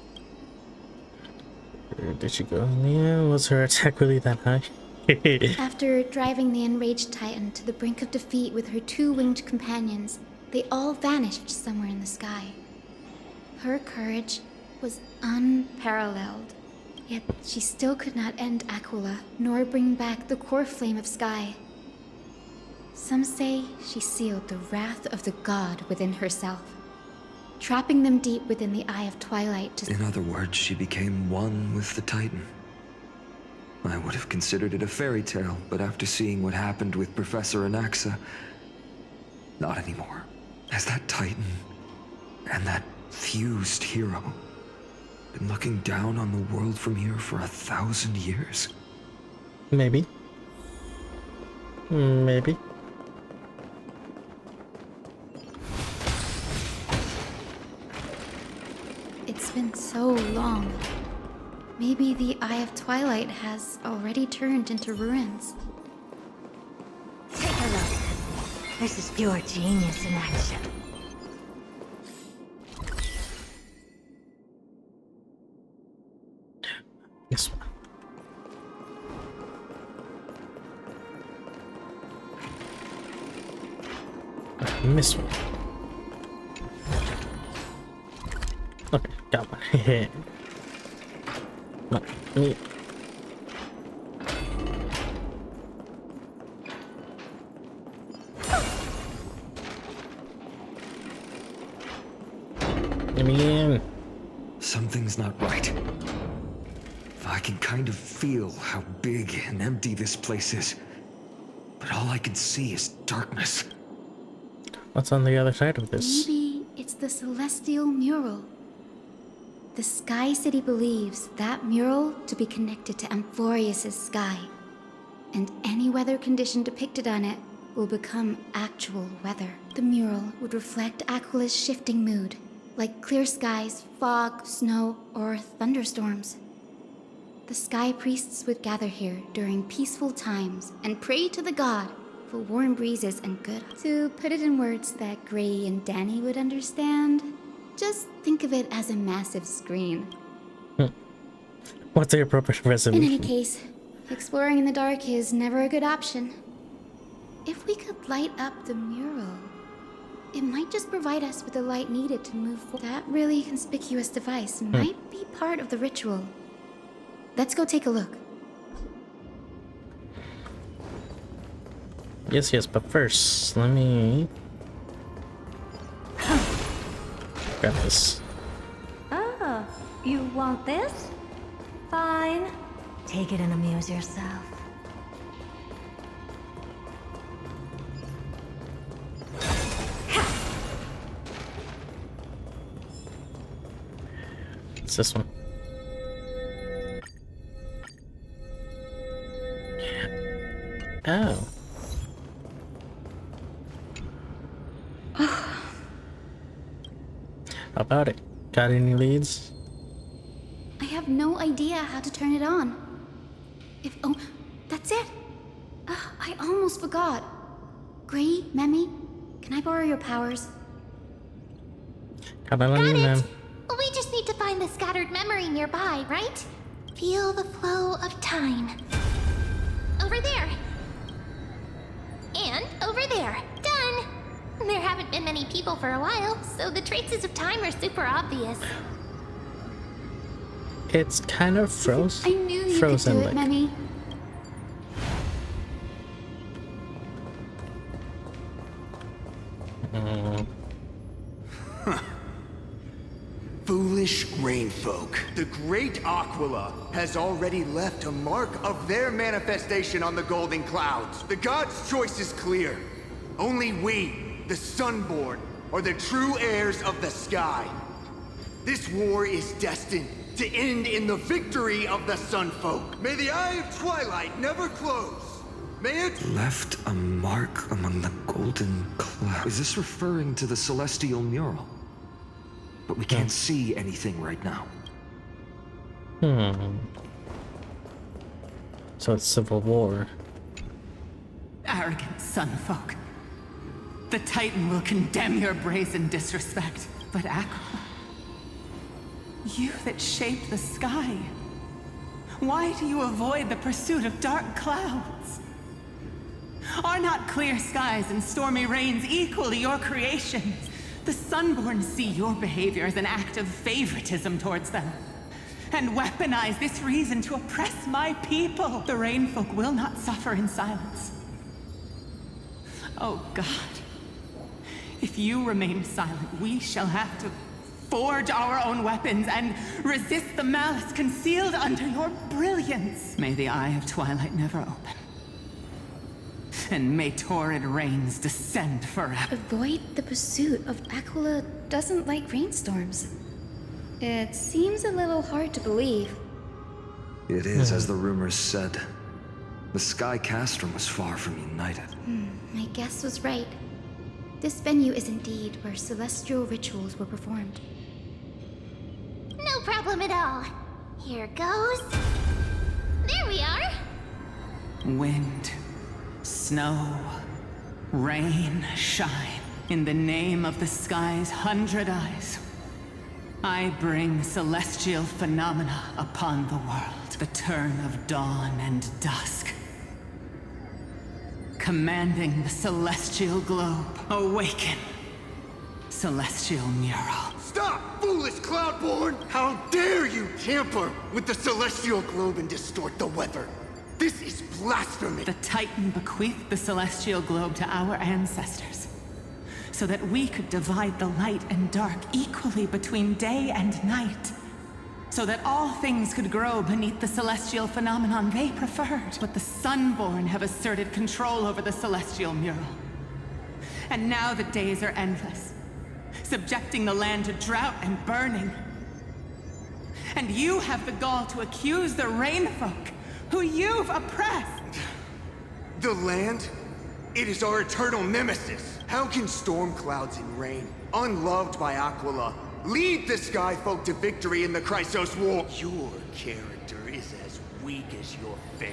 Where did she go in the end? Was her attack really that high? After driving the enraged Titan to the brink of defeat with her two-winged companions, they all vanished somewhere in the sky. Her courage was unparalleled, yet she still could not end Aquila, nor bring back the core flame of Sky. Some say she sealed the wrath of the god within herself, trapping them deep within the Eye of Twilight to— In other words, she became one with the Titan. I would have considered it a fairy tale, but after seeing what happened with Professor Anaxa, not anymore. As that Titan and that fused hero been looking down on the world from here for 1,000 years? Maybe. Maybe. It's been so long. Maybe the Eye of Twilight has already turned into ruins. Take a look. This is pure genius in action. This one. Miss one. Okay, got one. Let me. Let me in. Something's not right. I can kind of feel how big and empty this place is, but all I can see is darkness. What's on the other side of this? Maybe it's the celestial mural. The Sky City believes that mural to be connected to Amphorius' sky, and any weather condition depicted on it will become actual weather. The mural would reflect Aquila's shifting mood, like clear skies, fog, snow, or thunderstorms. The sky priests would gather here during peaceful times and pray to the god for warm breezes and good. To put it in words that Gray and Danny would understand, just think of it as a massive screen. What's the appropriate resolution? In any case, exploring in the dark is never a good option. If we could light up the mural, it might just provide us with the light needed to move forward. That really conspicuous device might be part of the ritual. Let's go take a look. Yes, but first, let me grab this. Oh, you want this? Fine. Take it and amuse yourself. It's this one. Oh. How about it? Got any leads? I have no idea how to turn it on. Oh, that's it. I almost forgot. Gray, Memi, can I borrow your powers? Got it. We just need to find the scattered memory nearby, right? Feel the flow of time. Over there. that many people for a while, so the traces of time are super obvious. It's kind of I knew you could do it, Memi. Foolish rain folk. The great Aquila has already left a mark of their manifestation on the golden clouds. The gods' choice is clear. Only we, the Sunborn, are the true heirs of the sky. This war is destined to end in the victory of the Sunfolk. May the Eye of Twilight never close. May it... Left a mark among the golden clouds. Is this referring to the celestial mural? But we can't see anything right now. So it's civil war. Arrogant Sunfolk. The Titan will condemn your brazen disrespect. But Aquila, you that shaped the sky, why do you avoid the pursuit of dark clouds? Are not clear skies and stormy rains equally your creations? The Sunborn see your behavior as an act of favoritism towards them, and weaponize this reason to oppress my people. The Rainfolk will not suffer in silence. Oh God, if you remain silent, we shall have to forge our own weapons and resist the malice concealed under your brilliance. May the Eye of Twilight never open. And may torrid rains descend forever. Avoid the pursuit of Aquila doesn't like rainstorms. It seems a little hard to believe. It is, as the rumors said. The Sky Castrum was far from united. My guess was right. This venue is indeed where celestial rituals were performed. No problem at all. Here goes. There we are. Wind, snow, rain, shine. In the name of the sky's 100 eyes, I bring celestial phenomena upon the world. The turn of dawn and dusk. Commanding the celestial globe. Awaken, celestial mural. Stop, foolish Cloudborn! How dare you tamper with the celestial globe and distort the weather? This is blasphemy! The Titan bequeathed the celestial globe to our ancestors, so that we could divide the light and dark equally between day and night. So that all things could grow beneath the celestial phenomenon they preferred. But the Sunborn have asserted control over the celestial mural. And now the days are endless, subjecting the land to drought and burning. And you have the gall to accuse the Rainfolk, who you've oppressed. The land? It is our eternal nemesis. How can storm clouds and rain, unloved by Aquila, lead the Skyfolk to victory in the Chrysos War? Your character is as weak as your faith.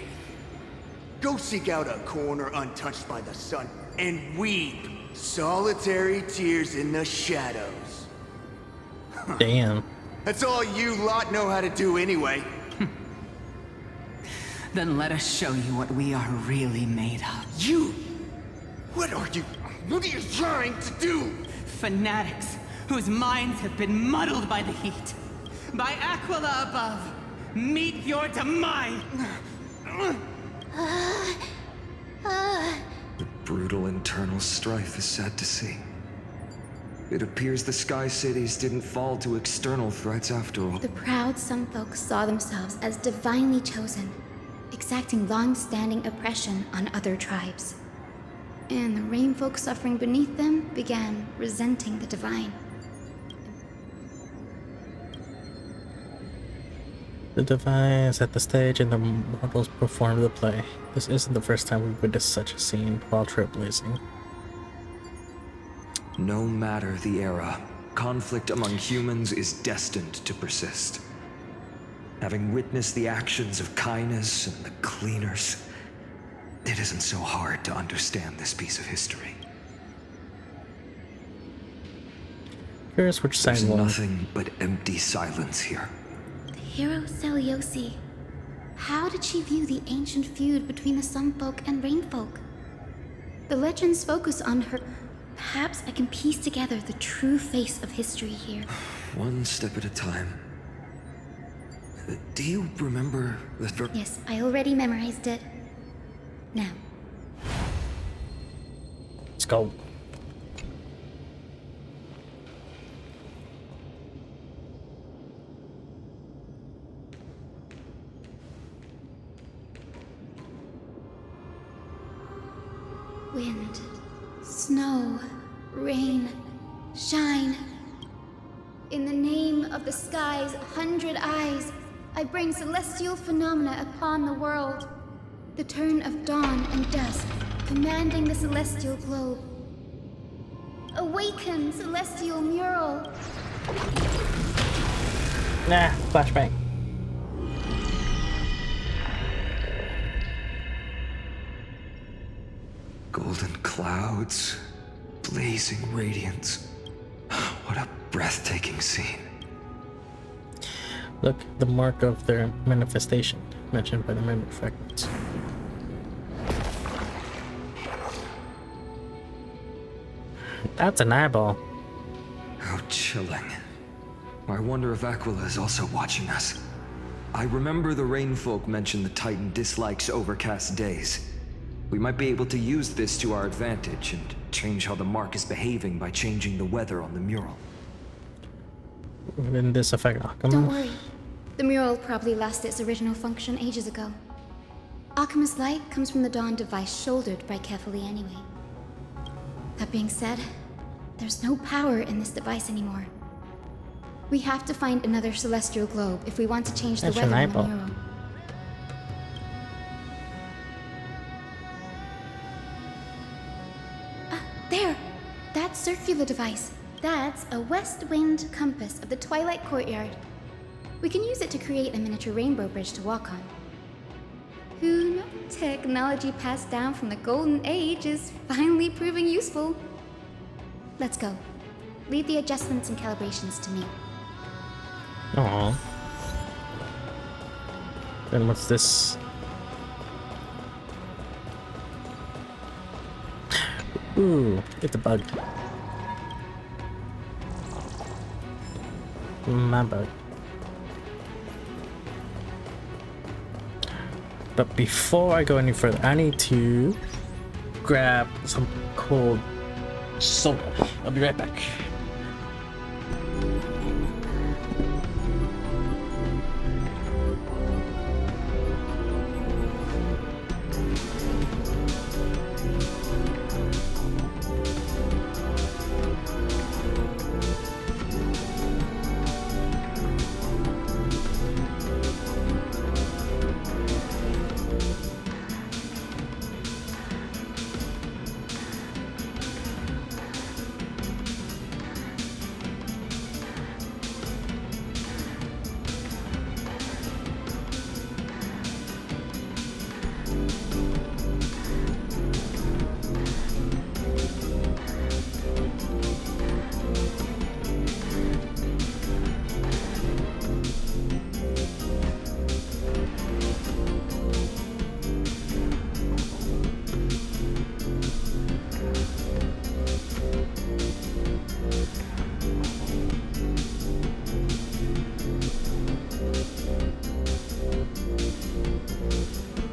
Go seek out a corner untouched by the sun and weep solitary tears in the shadows. Damn. That's all you lot know how to do anyway. Then let us show you what we are really made of. You? What are you trying to do? Fanatics whose minds have been muddled by the heat. By Aquila above, meet your demise! The brutal internal strife is sad to see. It appears the Sky Cities didn't fall to external threats after all. The proud Sunfolk saw themselves as divinely chosen, exacting long-standing oppression on other tribes. And the Rainfolk suffering beneath them began resenting the divine. The divine set the stage and the mortals performed the play. This isn't the first time we've witnessed such a scene while trailblazing. No matter the era, conflict among humans is destined to persist. Having witnessed the actions of Kindness and the Cleaners, it isn't so hard to understand this piece of history. Curious which side There's won. nothing but empty silence here. The hero Celiosi. How did she view the ancient feud between the Sunfolk and Rainfolk? The legends focus on her Perhaps I can piece together the true face of history here. One step at a time. Do you remember the Yes, I already memorized it. Now. Let's go. Wind, snow, rain, shine. In the name of the sky's 100 eyes, I bring celestial phenomena upon the world. The turn of dawn and dusk, commanding the celestial globe. Awaken, celestial mural. Nah, flashbang. golden clouds, blazing radiance? What a breathtaking scene. Look, the mark of their manifestation, mentioned by the memory fragments. That's an eyeball. How chilling. I wonder if Aquila is also watching us. I remember the Rainfolk mentioned the Titan dislikes overcast days. We might be able to use this to our advantage and change how the mark is behaving by changing the weather on the mural. Didn't this affect Akuma? Don't worry. The mural probably lost its original function ages ago. Akuma's light comes from the dawn device shouldered by Kefali anyway. That being said, there's no power in this device anymore. We have to find another celestial globe if we want to change the That's weather an on the eyeball. mural. There! That circular device. That's a west wind compass of the Twilight Courtyard. We can use it to create a miniature rainbow bridge to walk on. Who knew technology passed down from the Golden Age is finally proving useful? Let's go. Leave the adjustments and calibrations to me. Aww. Then what's this? Ooh, it's a bug. My bug. But before I go any further, I need to grab some cold soda. I'll be right back.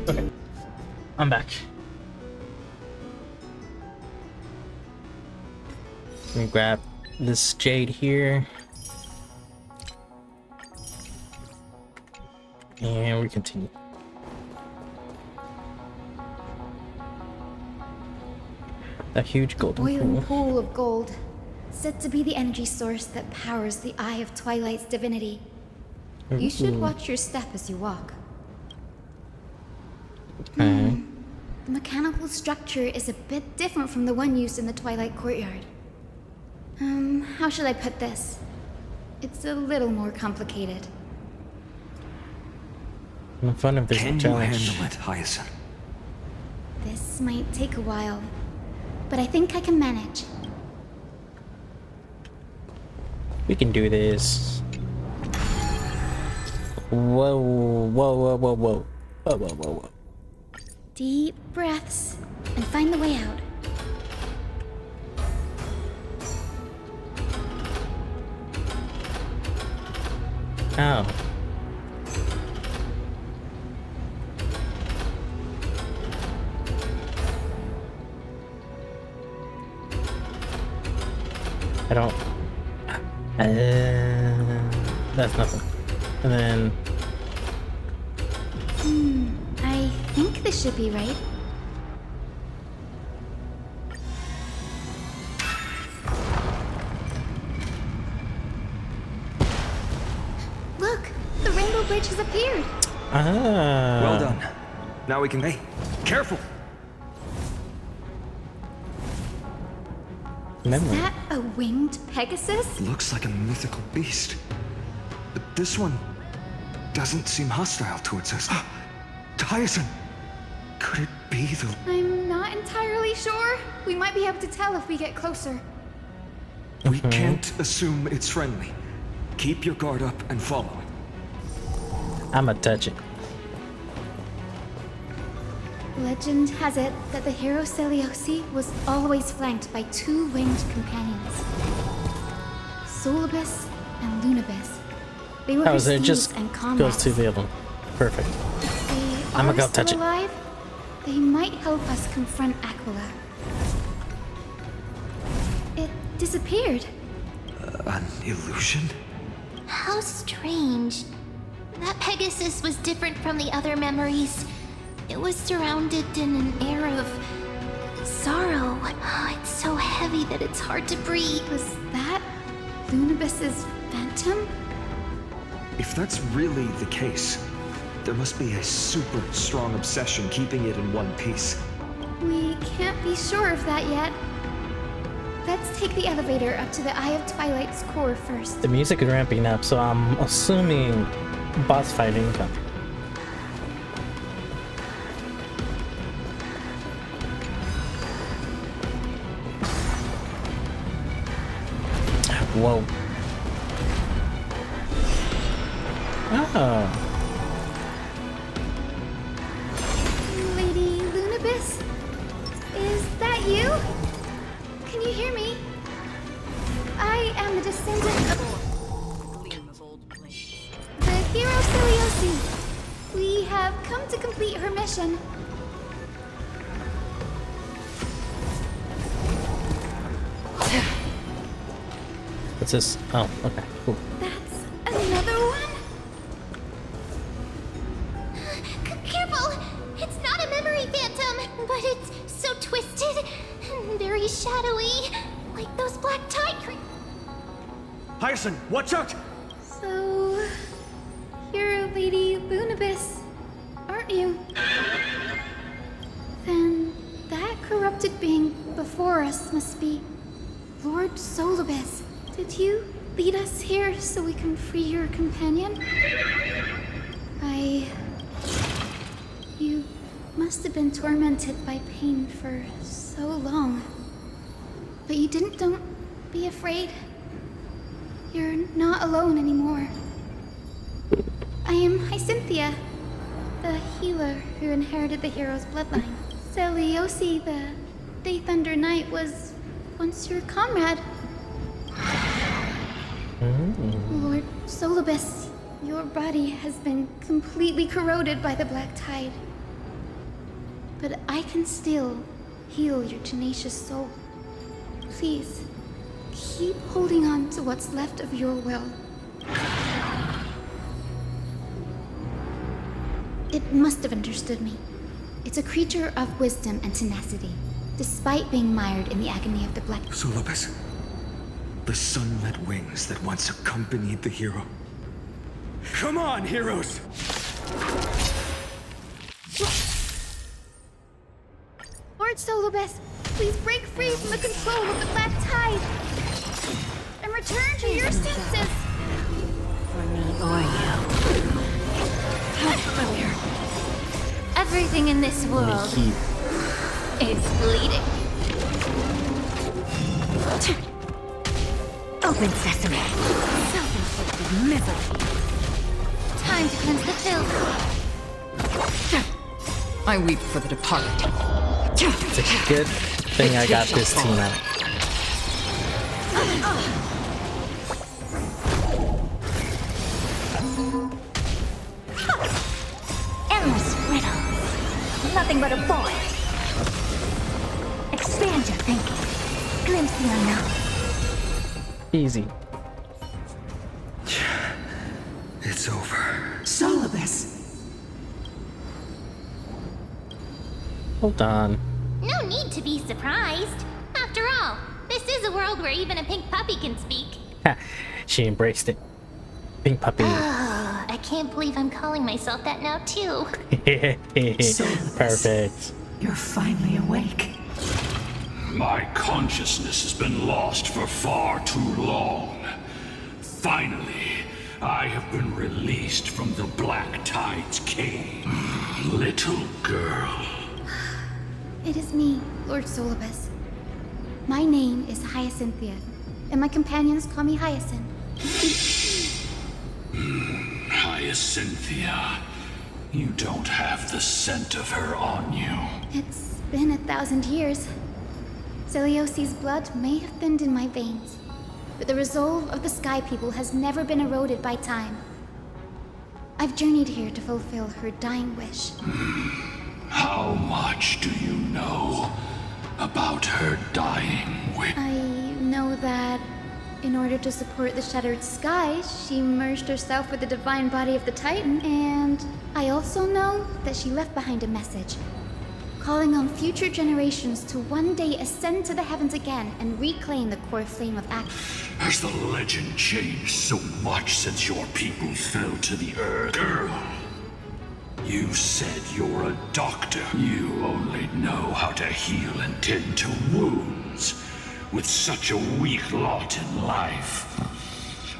Okay, I'm back. Let me grab this jade here. And we continue. A huge golden Boiling pool. pool of gold, said to be the energy source that powers the Eye of Twilight's divinity. You should Ooh. watch your step as you walk. Okay. The mechanical structure is a bit different from the one used in the Twilight Courtyard. How should I put this? It's a little more complicated. I'm fun of this Can you challenge. handle it, Hyacinth? This might take a while, but I think I can manage. We can do this. Whoa, whoa, whoa, whoa, whoa. Whoa, whoa, whoa, whoa. Deep breaths, and find the way out. Oh. I don't. That's nothing. And then. I think this should be right. Look, the rainbow bridge has appeared. Ah. Well done. Now we can. Hey, careful! Memory. Is that a winged Pegasus? Looks like a mythical beast. But this one doesn't seem hostile towards us. Tyson! Could it be the... I'm not entirely sure. We might be able to tell if we get closer. We can't assume it's friendly. Keep your guard up and follow it. I'ma touch it. Legend has it that the hero Celiosi was always flanked by two winged companions, Solibus and Lunibus. They were Oh, his so it steeds just and goes comrades. to the other one. Perfect. If they I'ma are go still touch it. alive, they might help us confront Aquila. It disappeared. An illusion? How strange. That Pegasus was different from the other memories. It was surrounded in an air of sorrow. Oh, it's so heavy that it's hard to breathe. Was that Lunibus's phantom? If that's really the case, there must be a super strong obsession keeping it in one piece. We can't be sure of that yet. Let's take the elevator up to the Eye of Twilight's core first. The music is ramping up, so I'm assuming boss fighting come. Whoa. Oh. Lady Lunibus? Is that you? Can you hear me? I am the descendant of the hero Celiosi. We have come to complete her mission. What's this? Oh, okay, cool. That's another one? Careful! It's not a memory phantom, but it's so twisted and very shadowy, like those black tide creatures. Hyacin, watch out! So, you're Lady Lunibus, aren't you? Then that corrupted being before us must be Lord Solibus. Did you lead us here so we can free your companion? You must have been tormented by pain for so long. But you didn't. Don't be afraid. You're not alone anymore. I am Hyacinthia, the healer who inherited the hero's bloodline. Celiosi, the Day Thunder Knight, was once your comrade. Lord Solibus, your body has been completely corroded by the black tide. But I can still heal your tenacious soul. Please, keep holding on to what's left of your will. It must have understood me. It's a creature of wisdom and tenacity, despite being mired in the agony of the black... Solibus, the sunlit wings that once accompanied the hero. Come on, heroes! Lord Solibus, please break free from the control of the black tide and return to your senses. For me or you. How familiar. Everything in this world is bleeding. Open sesame. Self-inflicted misery. Time to cleanse the filth. I weep for the departed. It's a good thing I got this team out. Nothing but a void. Expand your thinking. Glimpse the unknown. Easy. It's over. Solibus. Hold on. No need to be surprised. After all, this is a world where even a pink puppy can speak. Ha, she embraced it. Pink puppy. Oh, I can't believe I'm calling myself that now too. Perfect. You're finally awake. My consciousness has been lost for far too long. Finally, I have been released from the Black Tide's cave. Little girl. It is me, Lord Solibus. My name is Hyacinthia, and my companions call me Hyacinth. Hyacinthia, you don't have the scent of her on you. It's been 1,000 years. Celiosi's blood may have thinned in my veins, but the resolve of the Sky People has never been eroded by time. I've journeyed here to fulfill her dying wish. How much do you know about her dying wish? I know that in order to support the shattered sky, she merged herself with the divine body of the Titan, and I also know that she left behind a message, calling on future generations to one day ascend to the heavens again and reclaim the core flame of act. Has the legend changed so much since your people fell to the earth? Girl, you said you're a doctor. You only know how to heal and tend to wounds. With such a weak lot in life,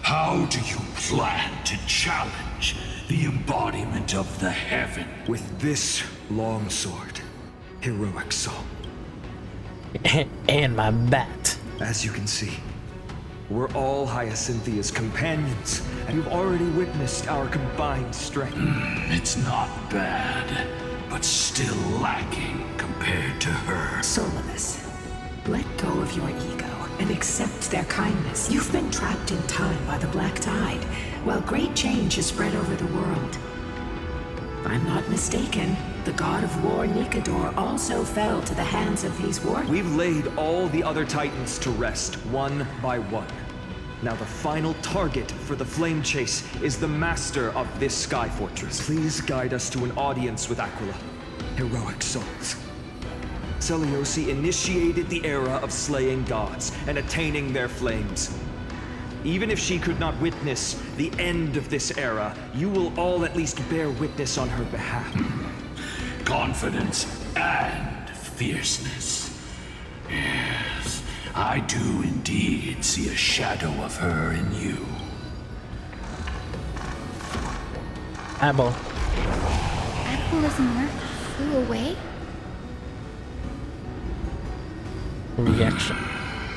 how do you plan to challenge the embodiment of the heaven? With this long sword, heroic soul. And my bat. As you can see, we're all Hyacinthia's companions, and you've already witnessed our combined strength. It's not bad, but still lacking compared to her. Solibus, let go of your ego and accept their kindness. You've been trapped in time by the Black Tide, while great change has spread over the world. If I'm not mistaken, the god of war Nikador also fell to the hands of these warriors. We've laid all the other Titans to rest, one by one. Now the final target for the flame chase is the master of this sky fortress. Please guide us to an audience with Aquila. Heroic souls. Celiosi initiated the era of slaying gods and attaining their flames. Even if she could not witness the end of this era, you will all at least bear witness on her behalf. Confidence and fierceness. Yes, I do indeed see a shadow of her in you. Eyeball. Aquila's mark flew away? Reaction.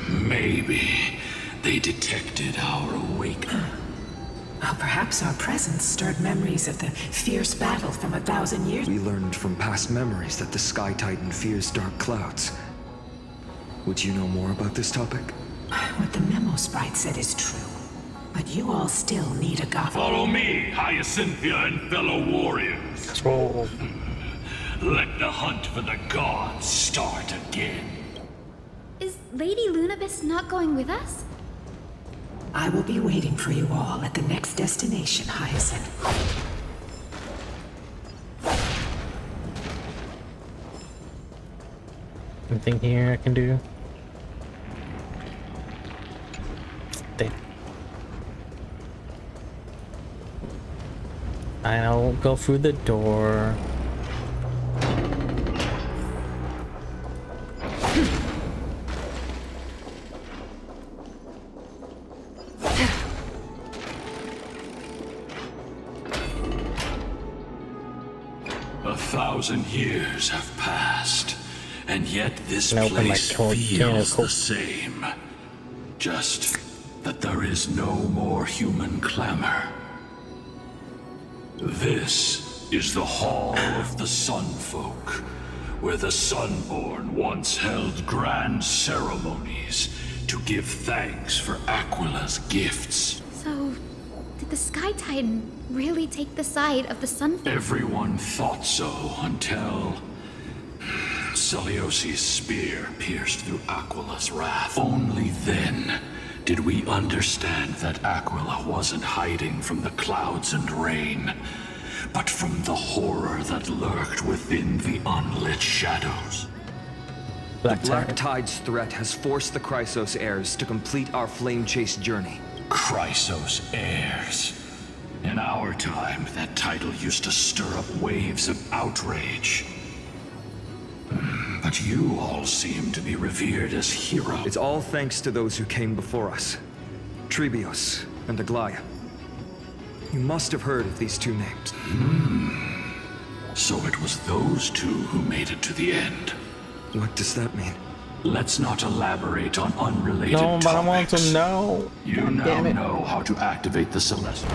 Maybe they detected our awakening. Well, perhaps our presence stirred memories of the fierce battle from 1,000 years. We learned from past memories that the Sky Titan fears dark clouds. Would you know more about this topic? What the memo sprite said is true. But you all still need a god. Follow me, Hyacinthia and fellow warriors. Let the hunt for the gods start again. Is Lady Lunabis not going with us? I will be waiting for you all at the next destination, Hyacinth. Anything here I can do? Stay. I'll go through the door. A 1,000 years have passed, and yet this Now open my place can of feels Coke. the same. Just that there is no more human clamor. This is the Hall of the Sun Folk, where the Sunborn once held grand ceremonies to give thanks for Aquila's gifts. So, did the Sky Titan really take the side of the Sun? Everyone thought so until Celiosi's spear pierced through Aquila's wrath. Only then did we understand that Aquila wasn't hiding from the clouds and rain, but from the horror that lurked within the unlit shadows. The Black Tide's threat has forced the Chrysos heirs to complete our flame chase journey. Chrysos heirs. In our time, that title used to stir up waves of outrage. But you all seem to be revered as heroes. It's all thanks to those who came before us. Trebios and Aglaya. You must have heard of these two names. So it was those two who made it to the end. What does that mean? Let's not elaborate on unrelated topics. No, but I want to know. You now know how to activate the Celestial.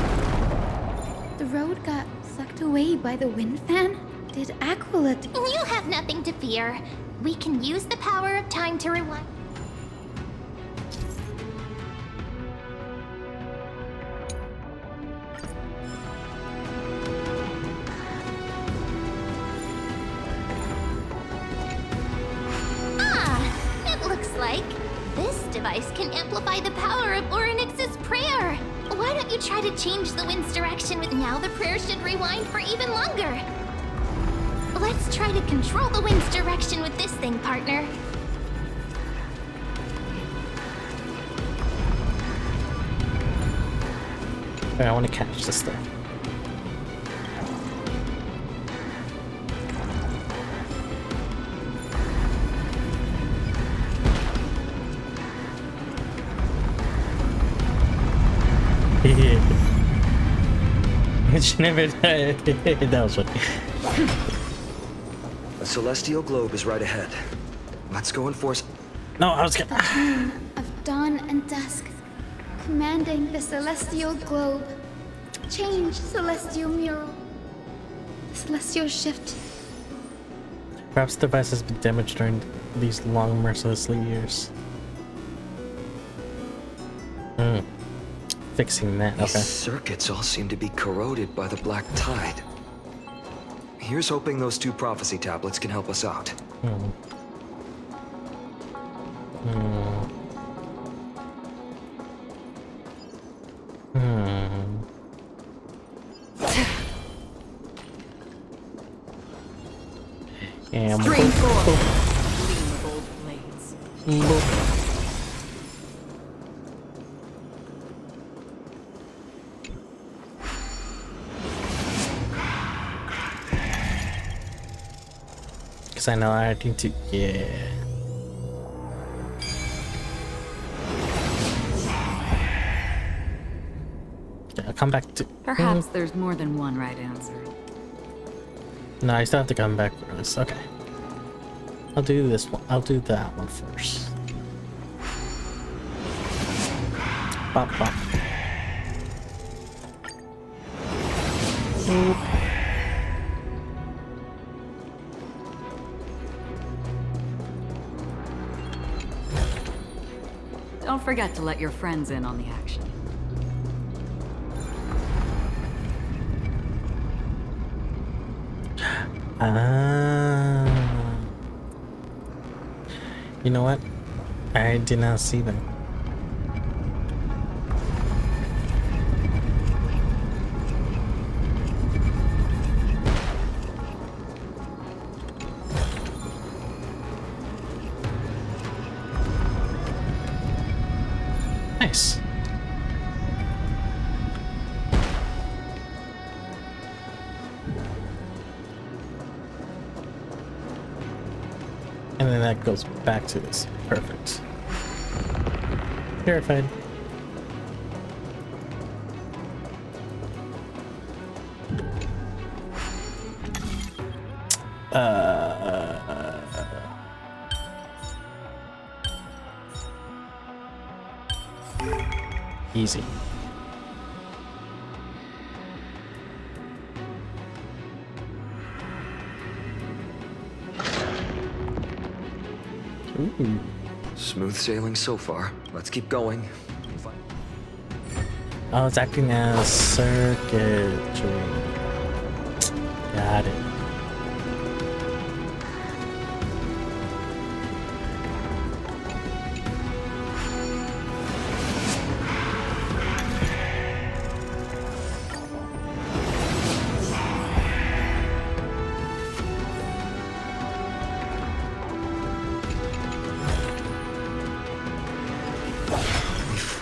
The road got sucked away by the wind fan? Did Aquila... You have nothing to fear. We can use the power of time to rewind. It looks like this device can amplify the power of Orynyx's prayer. Why don't you try to change the wind's direction with now the prayer should rewind for even longer. Let's try to control the wind's direction with this thing, partner. I want to catch this thing. That was funny. A celestial globe is right ahead. Let's go enforce. No, I was gonna. The time of dawn and dusk, commanding the celestial globe. Change, celestial mural. The celestial shift. Perhaps the device has been damaged during these long, mercilessly years. Fixing that, okay. These circuits all seem to be corroded by the Black Tide. Here's hoping those two prophecy tablets can help us out. And Stream 4. Gleam of old blades. I know I need to, yeah. I'll come back to. Perhaps there's more than one right answer. No, I still have to come back for this. Okay. I'll do this one. I'll do that one first. Bop, bop. Oop. Don't forget to let your friends in on the action. You know what? I did not see them. Nice. And then that goes back to this. Perfect. Purified. Easy. Ooh. Smooth sailing so far. Let's keep going. Oh, it's acting as circuitry. Got it.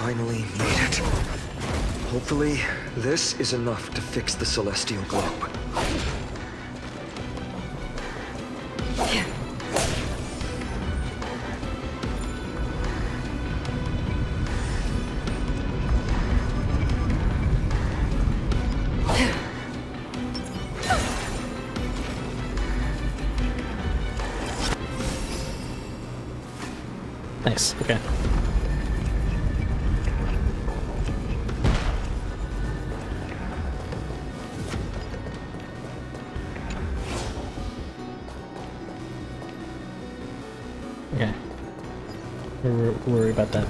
finally made it. Hopefully, this is enough to fix the celestial globe. Nice, okay. Okay. We're worried about that.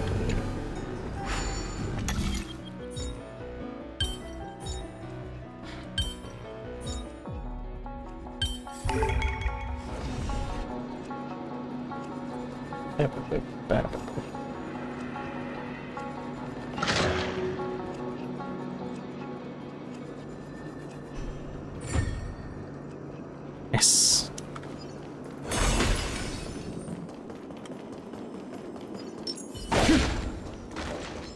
Yes.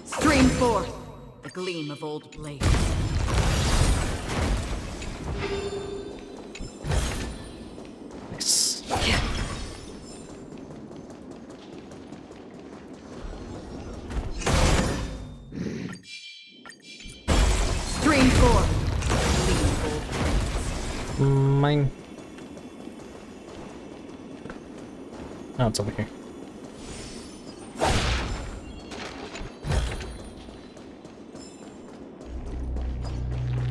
Stream forth the gleam of old blades. Nice. Stream forth the gleam of old blades. Mine. Oh, it's over here.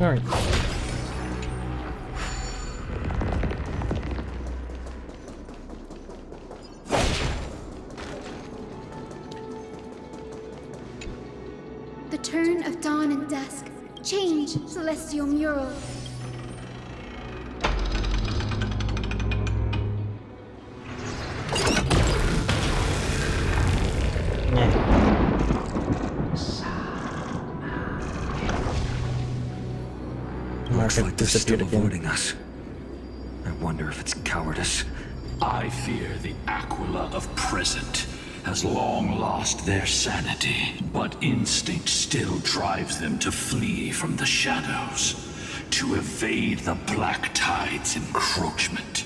All right. The turn of dawn and dusk. Change, celestial mural. Looks like they're still avoiding us. I wonder if it's cowardice. I fear the Aquila of present has long lost their sanity, but instinct still drives them to flee from the shadows, to evade the Black Tide's encroachment.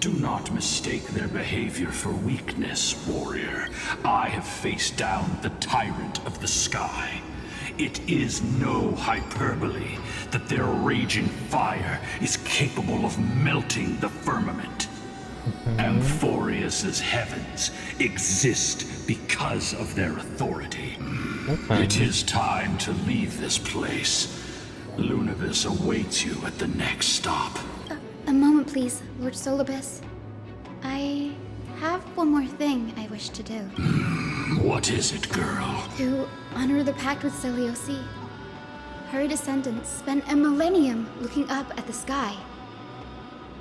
Do not mistake their behavior for weakness, warrior. I have faced down the tyrant of the sky. It is no hyperbole that their raging fire is capable of melting the firmament. Amphorius's heavens exist because of their authority. It is time to leave this place. Lunavis awaits you at the next stop. A moment, please, Lord Solibus. I have one more thing I wish to do. What is it, girl? To honor the pact with Celiosi. Her descendants spent a millennium looking up at the sky.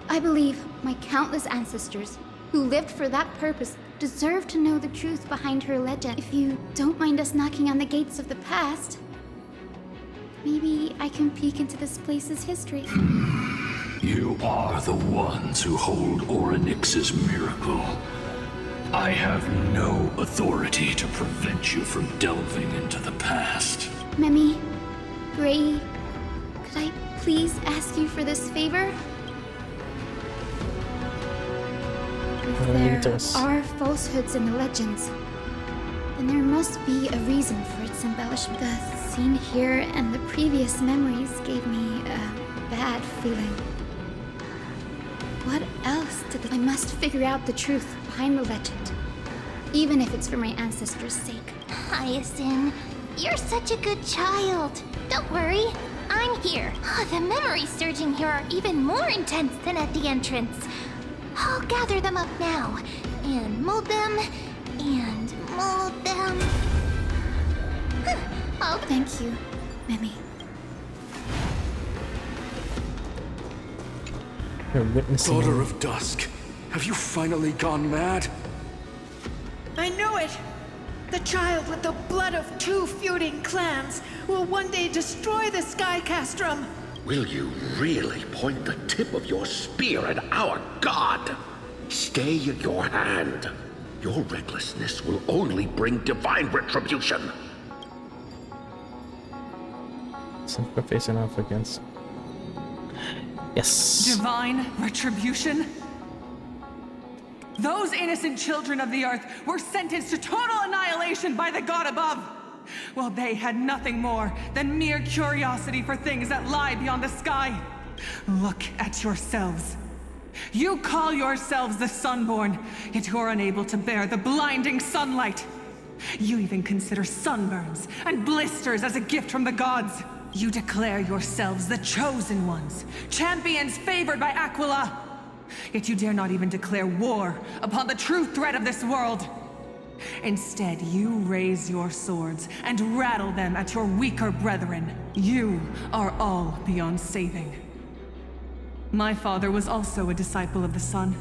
I believe my countless ancestors who lived for that purpose deserve to know the truth behind her legend. If you don't mind us knocking on the gates of the past, maybe I can peek into this place's history. You are the ones who hold Orynyx's miracle. I have no authority to prevent you from delving into the past. Memi, Gray, could I please ask you for this favor? If there are falsehoods in the legends, then there must be a reason for its embellishment. The scene here and the previous memories gave me a bad feeling. What else I must figure out the truth behind the legend, even if it's for my ancestors' sake. Hyacinth, you're such a good child. Don't worry, I'm here. The memories surging here are even more intense than at the entrance. I'll gather them up now, and mold them, and mold them. Thank you, Memi. You're witnessing. Daughter of Dusk, have you finally gone mad? I knew it! The child with the blood of two feuding clans will one day destroy the Sky Castrum. Will you really point the tip of your spear at our god? Stay your hand. Your recklessness will only bring divine retribution. Since we're facing off against... Yes. Divine retribution? Those innocent children of the earth were sentenced to total annihilation by the god above. Well, they had nothing more than mere curiosity for things that lie beyond the sky. Look at yourselves. You call yourselves the Sunborn, yet you're unable to bear the blinding sunlight. You even consider sunburns and blisters as a gift from the gods. You declare yourselves the chosen ones, champions favored by Aquila. Yet you dare not even declare war upon the true threat of this world. Instead, you raise your swords and rattle them at your weaker brethren. You are all beyond saving. My father was also a disciple of the sun,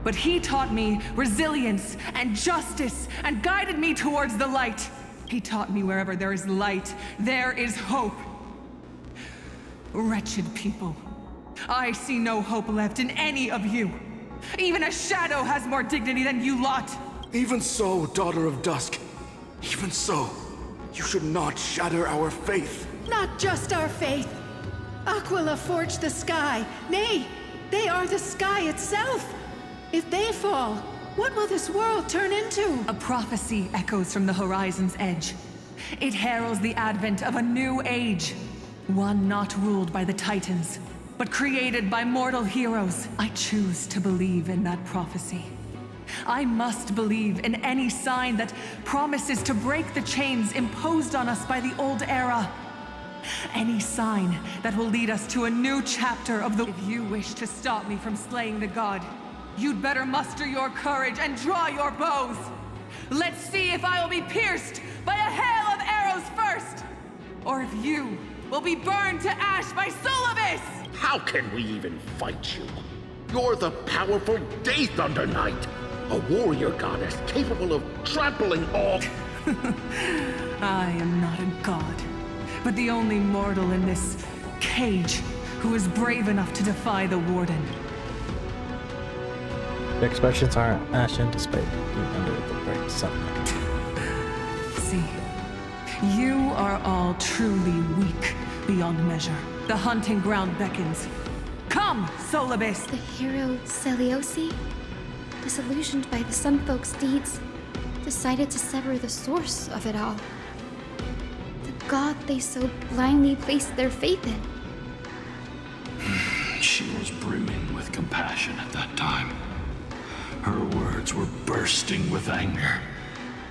but he taught me resilience and justice and guided me towards the light. He taught me wherever there is light, there is hope. Wretched people, I see no hope left in any of you. Even a shadow has more dignity than you lot. Even so, Daughter of Dusk, even so, you should not shatter our faith. Not just our faith. Aquila forged the sky. Nay, they are the sky itself. If they fall, what will this world turn into? A prophecy echoes from the horizon's edge. It heralds the advent of a new age. One not ruled by the Titans, but created by mortal heroes. I choose to believe in that prophecy. I must believe in any sign that promises to break the chains imposed on us by the old era. Any sign that will lead us to a new chapter of the... If you wish to stop me from slaying the god, you'd better muster your courage and draw your bows. Let's see if I will be pierced by a hail of arrows first, or if you will be burned to ash by Solibus! How can we even fight you? You're the powerful Day Thunder Knight, a warrior goddess capable of trampling all... I am not a god, but the only mortal in this cage who is brave enough to defy the Warden. The expressions are ashen despite being under the bright sunlight. See, you are all truly weak beyond measure. The hunting ground beckons. Come, Solibus! The hero Celiosi, disillusioned by the Sun Folk's deeds, decided to sever the source of it all. The god they so blindly placed their faith in. She was brimming with compassion at that time. Her words were bursting with anger,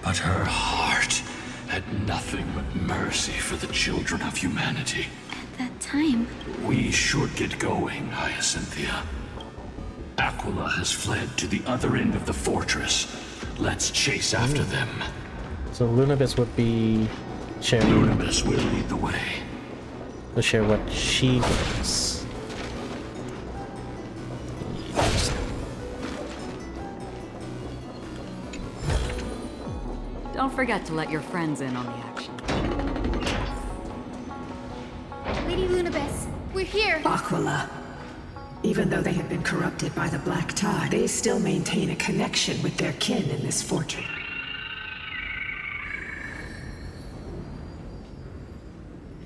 but her heart had nothing but mercy for the children of humanity. At that time... We should get going, Hyacinthia. Aquila has fled to the other end of the fortress. Let's chase after them. So Lunabis would be sharing... Lunabis will lead the way. To share what she thinks. Don't forget to let your friends in on the action. Lady Lunabis, we're here! Aquila. Even though they have been corrupted by the Black Tide, they still maintain a connection with their kin in this fortress.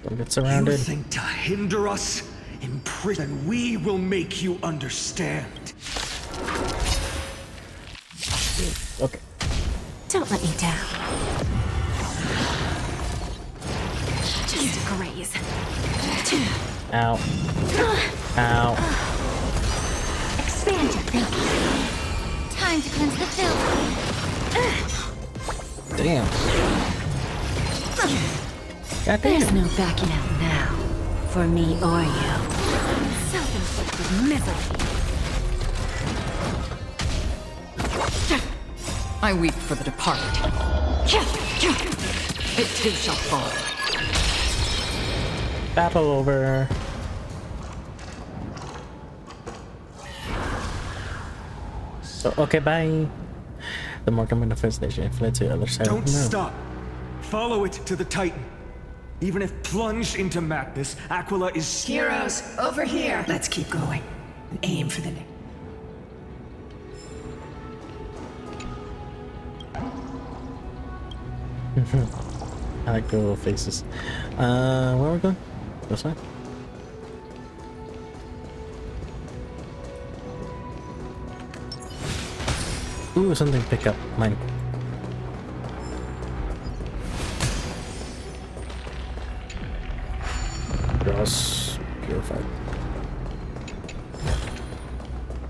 Don't get surrounded. You think to hinder us? In prison, we will make you understand. Okay. Don't let me down. Just a graze. Ow. Ow. Expand your thinking. Time to cleanse the filth. Damn. God damn. There's no backing out now, for me or you. Self-inflicted misery. I weep for the departed. It too shall fall. Battle over. So, okay, bye. The more coming to first station fled to the other side. Don't stop. Follow it to the Titan. Even if plunged into madness, Aquila is... Heroes, over here! Let's keep going. And aim for the neck. I like the little faces. Where are we going? This way? Ooh, something pick up. Mine. Gross. Purified.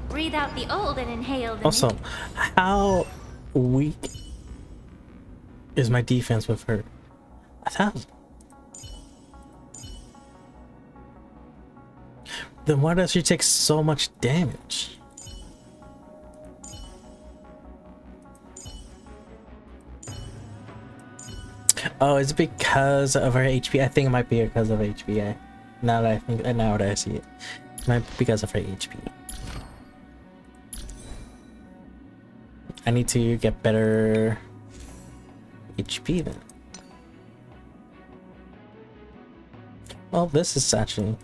Breathe out the old and inhale the Also, new. how weak is my defense with her? 1,000. Then why does she take so much damage? Oh, it's because of her HP. I think it might be because of HP. Now that I see it, it might be because of her HP. I need to get better HP then. Well, this is actually.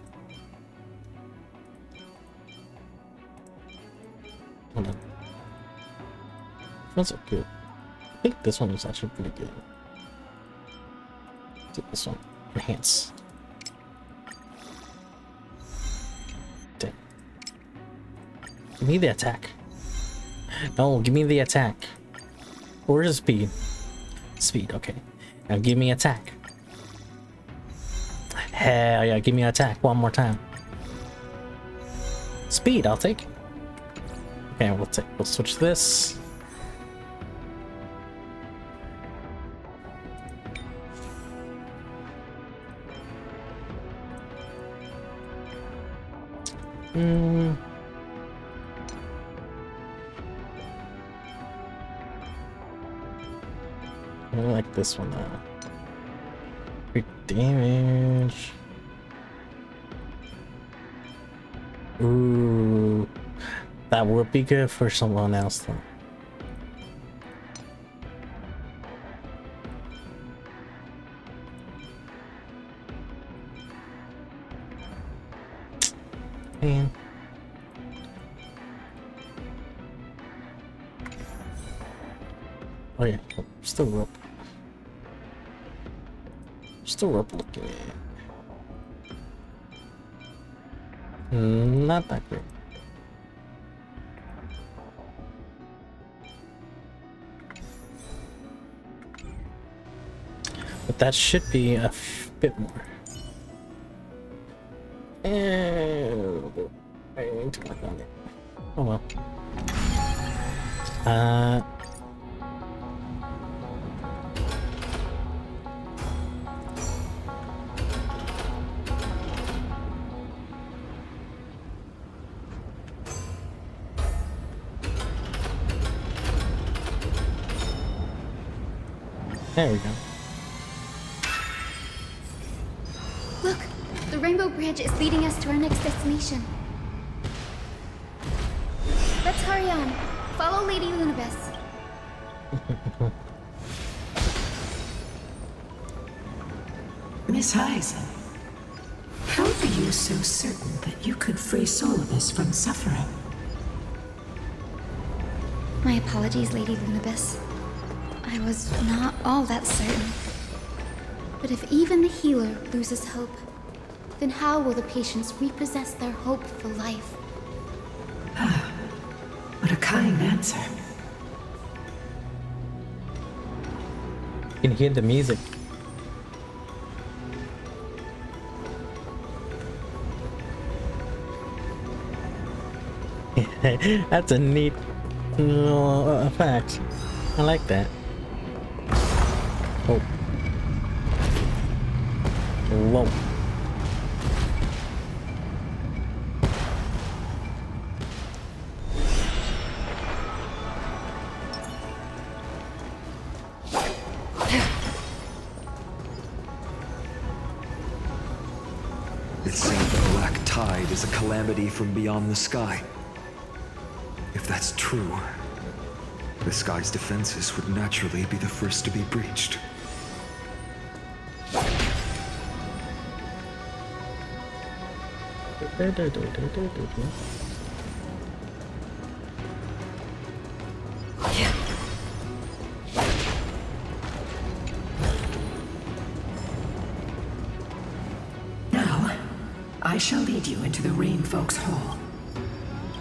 Hold on. Feels so good. I think this one is actually pretty good. Take this one. Enhance. Damn. Give me the attack. No, give me the attack. Where's the speed? Speed, okay. Now give me attack. Hell yeah, give me attack one more time. Speed, I'll take. Okay, we'll switch this. I like this one now. Great damage. Ooh, that would be good for someone else though. Man. Oh yeah, still rope. Still rope looking at it. Not that great. But that should be a bit more. And I need to work on it. Oh well. There we go. Look, the Rainbow Bridge is leading us to our next destination. Let's hurry on. Follow Lady Lunabis. Miss Hyson, how are you so certain that you could free Solibus from suffering? My apologies, Lady Lunabis. I was not all that certain. But if even the healer loses hope, then how will the patients repossess their hope for life? What a kind answer. You can hear the music. That's a neat little fact. I like that. Oh. Whoa. It seems the black tide is a calamity from beyond the sky. If that's true, the sky's defenses would naturally be the first to be breached. I shall lead you into the Rain Folk's Hall.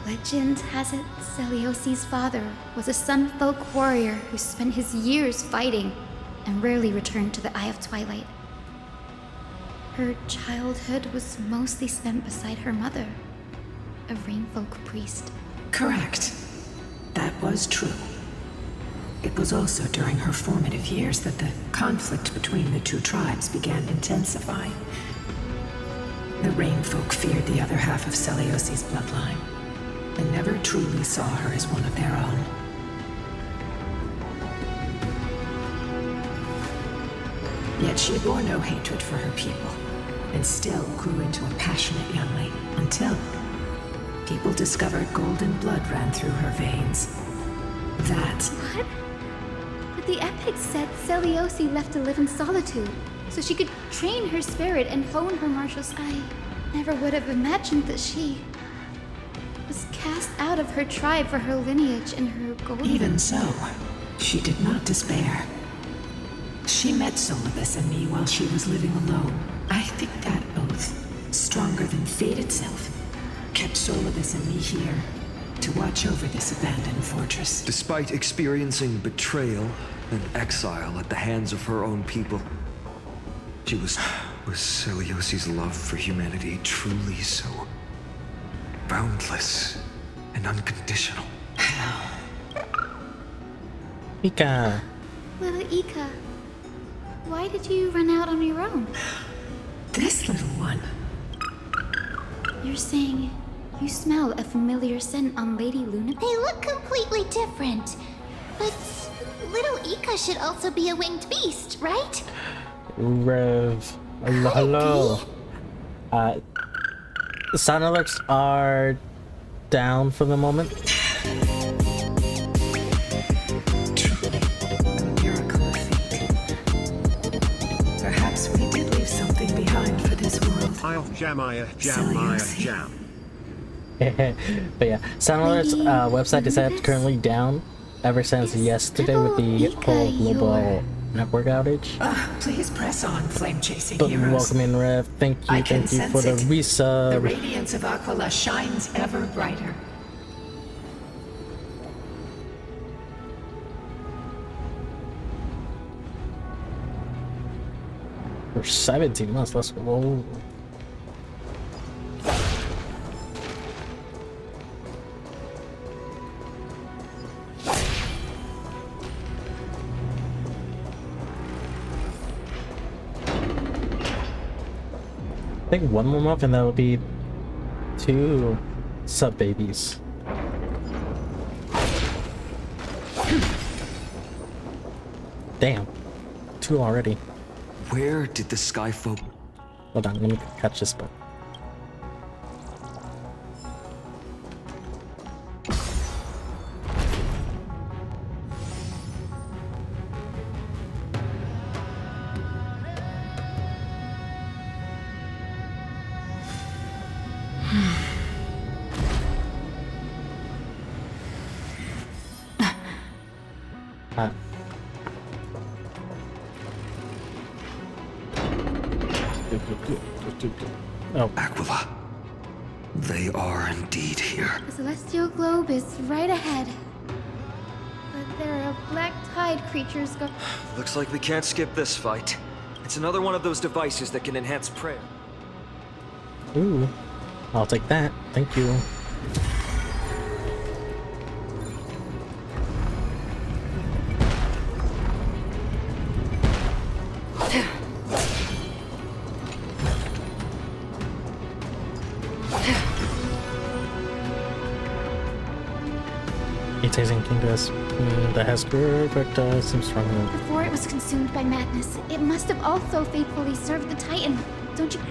Legend has it Celiosi's father was a Sun Folk warrior who spent his years fighting and rarely returned to the Eye of Twilight. Her childhood was mostly spent beside her mother, a Rainfolk priest. Correct. That was true. It was also during her formative years that the conflict between the two tribes began intensifying. The Rainfolk feared the other half of Celiosi's bloodline, and never truly saw her as one of their own. Yet she bore no hatred for her people, and still grew into a passionate young lady, until people discovered golden blood ran through her veins. That... What? But the epics said Celiosi left to live in solitude, so she could train her spirit and hone her martial skills. I never would have imagined that she was cast out of her tribe for her lineage and her golden... Even so, she did not despair. She met Solibus and me while she was living alone. I think that oath, stronger than fate itself, kept Solibus and me here to watch over this abandoned fortress. Despite experiencing betrayal and exile at the hands of her own people, was Celiosi's love for humanity truly so boundless and unconditional? Ika. Little Ika, why did you run out on your own? This little one. You're saying you smell a familiar scent on Lady Luna? They look completely different. But little Ika should also be a winged beast, right? Rev. Hello. Sound alerts are down for the moment. Perhaps we did leave something behind for this world. Jam. But yeah, Sound Alert's website is currently down ever since yesterday with the whole global network outage. Please press on, flame-chasing But heroes. welcome in, Rev. Thank you for the resub. The radiance of Aquila shines ever brighter. For 17 months, let's go. I think one more month and that'll be 2 sub babies. Damn, 2 already. Where did the Skyfolk... Hold on, let me catch this book. Oh. Aquila. They are indeed here. The celestial globe is right ahead. But there are black tide creatures go... Looks like we can't skip this fight. It's another one of those devices that can enhance prayer. Ooh, I'll take that. Thank you. Tasing King does that has perfect seems stronger. Before it was consumed by madness, it must have also faithfully served the Titan. Don't you?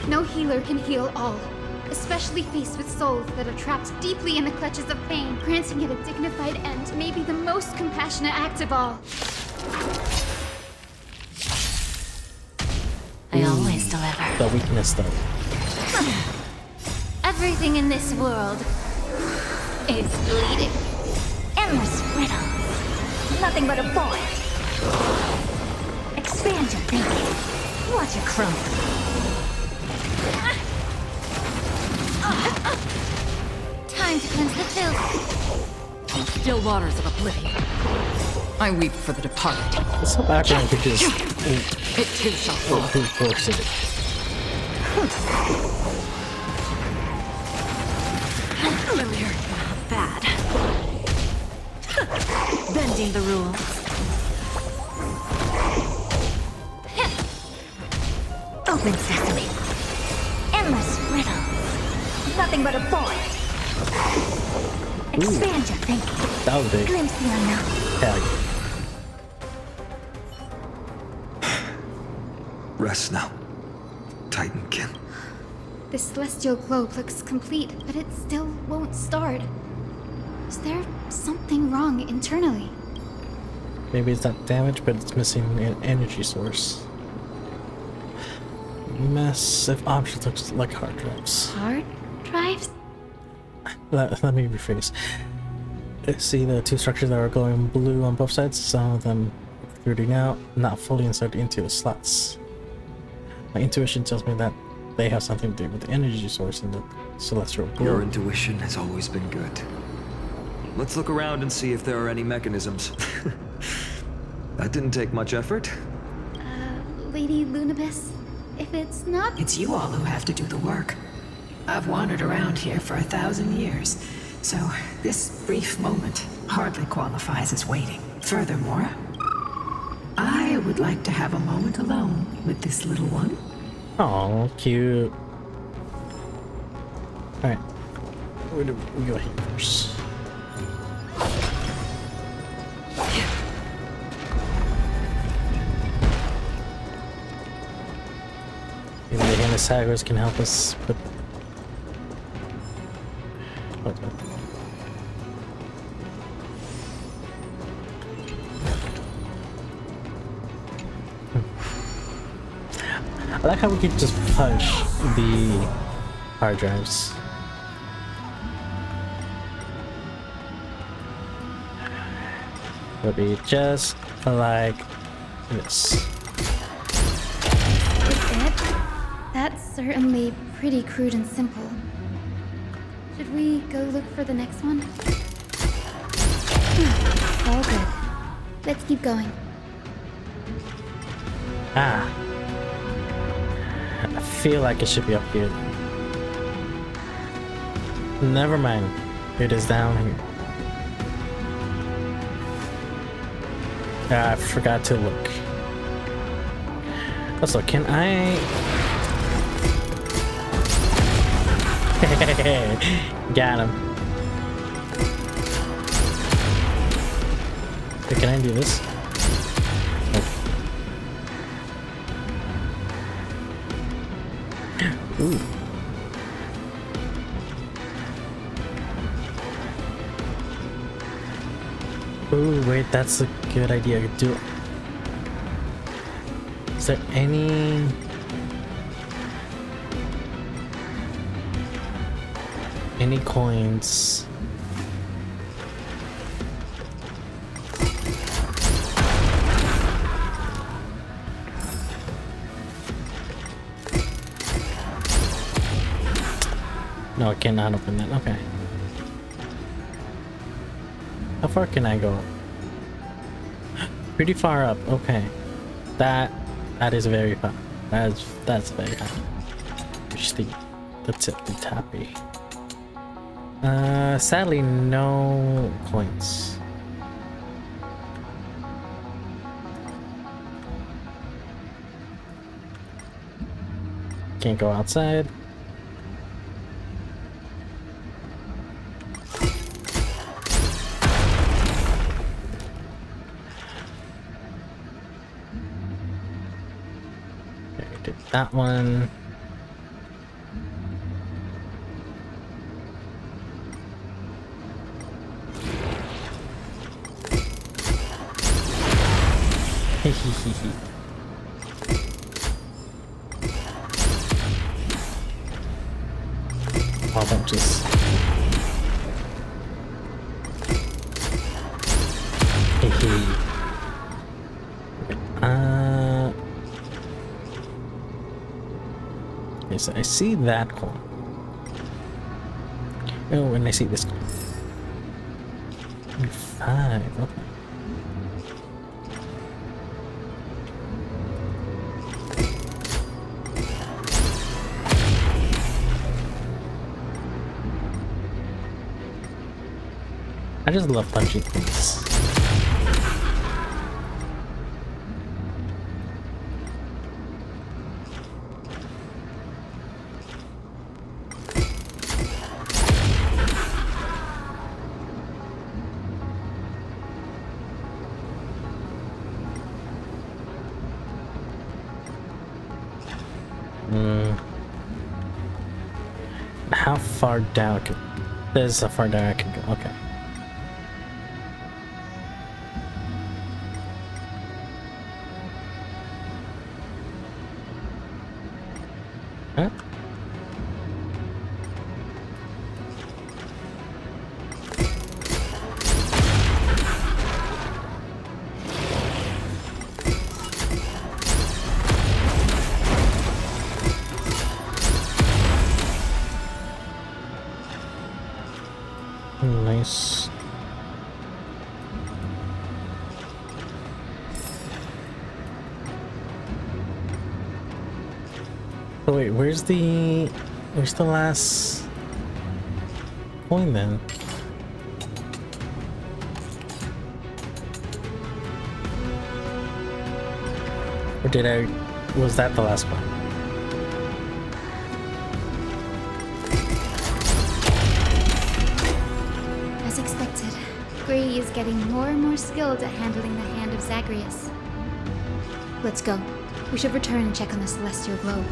No healer can heal all, especially faced with souls that are trapped deeply in the clutches of pain. Granting it a dignified end may be the most compassionate act of all. I always deliver. The weakness, though. Everything in this world is bleeding. Endless riddles. Nothing but a void. Expand your thinking. Watch it crumble. Time to cleanse the filth. In still waters of oblivion, I weep for the departed. Some background could just It too shall fall. force it. Familiar, bad. Bending the rules. Open sesame. Endless riddles. Nothing but a void. Expand your thinking. That was big. Glimpse the unknown. Yeah. Rest now, Titankin. The celestial globe looks complete, but it still won't start. Is there something wrong internally? Maybe it's not damaged, but it's missing an energy source. Massive object looks like hard drives. Hard drives? Let me rephrase. See the two structures that are glowing blue on both sides? Some of them protruding out, not fully inserted into the slots. My intuition tells me that they have something to do with the energy source in the celestial globe. Your intuition has always been good. Let's look around and see if there are any mechanisms. That didn't take much effort. Lady Lunabis, if it's not... It's you all who have to do the work. I've wandered around here for 1,000 years, so this brief moment hardly qualifies as waiting. Furthermore, I would like to have a moment alone with this little one. Oh, cute. Alright. Where do we go here first? Maybe the Hanasaggers can help us put... I like how we could just punch the hard drives. It'll be just like this. Is it? That's certainly pretty crude and simple. Should we go look for the next one? All good. Let's keep going. Ah. I feel like it should be up here. Never mind. It is down here. I forgot to look. Also, can I... Got him. Wait, can I do this? Ooh. Ooh, wait, that's a good idea. Do... Is there any... coins? No, I cannot open that. Okay. How far can I go? Pretty far up. Okay. That is very far. That's very high. Which the tip the tappy. Sadly no coins. Can't go outside. Did that one. Hehehe. Oh, don't just. Hehe. Okay, so I see that coin. Oh, and I see this. 5. Okay. I just love punching things. How far down can... There's how far down I can go. Okay. Huh? Nice. Oh wait, where's the last coin then? Or was that the last one? As expected, Grady is getting more and more skilled at handling the hand of Zagreus. Let's go. We should return and check on the celestial globe.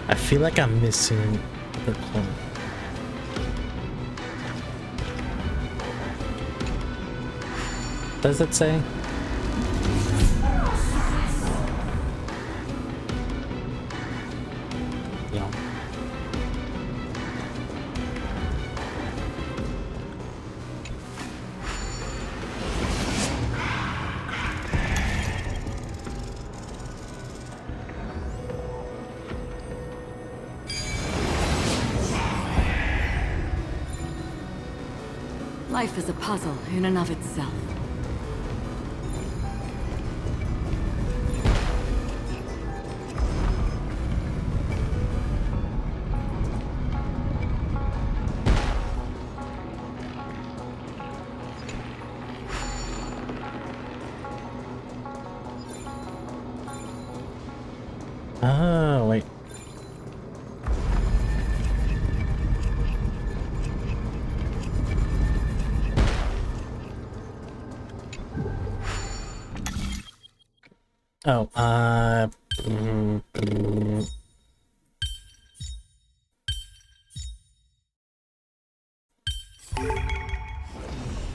I feel like I'm missing the coin. Does it say? No. Life is a puzzle in and of itself. Oh, wait. Oh,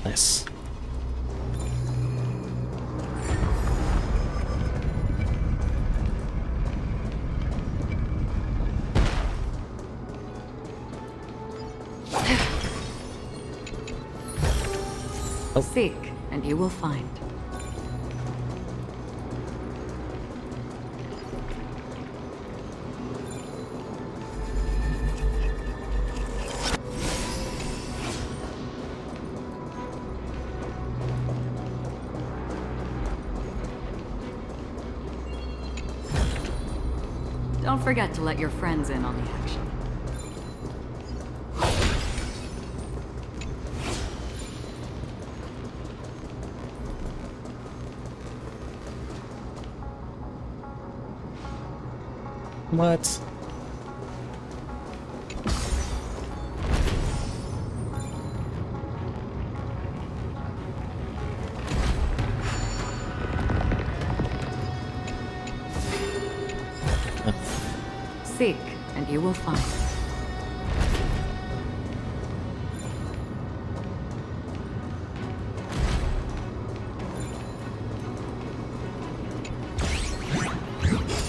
nice. Seek, and you will find. Don't forget to let your friends in on the action. What? Seek, and you will find.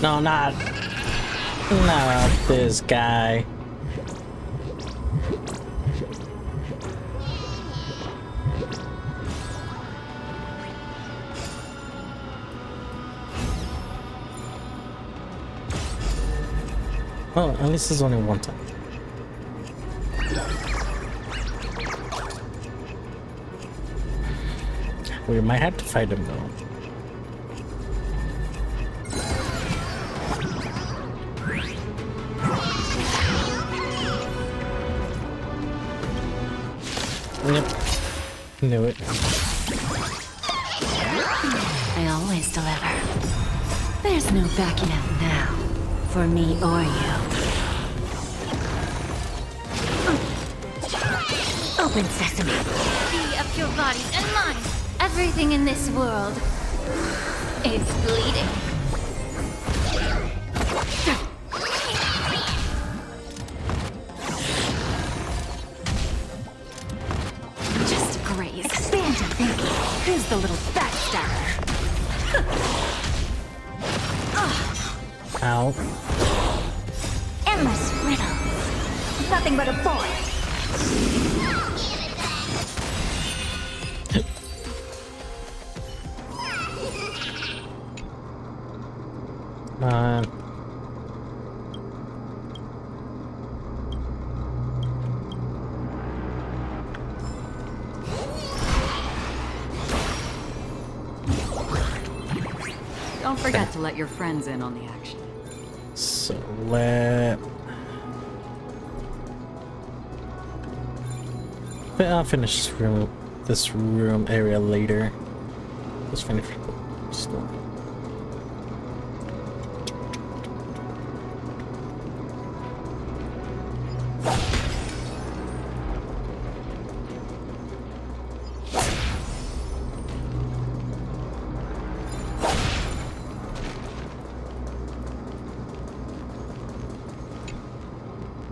No, not this guy. Oh, at least it's only one time. We might have to fight him though. Yep. Knew it. I always deliver. There's no backing out now, for me or you. Open sesame. Free up your body and mind. Everything in this world is bleeding. Just graze. Expand your thinking. Who's the little backstabber? Ow. Endless riddles. Nothing but a void. Don't forget to let your friends in on the action. So I'll finish this room area later. Let's finish the story.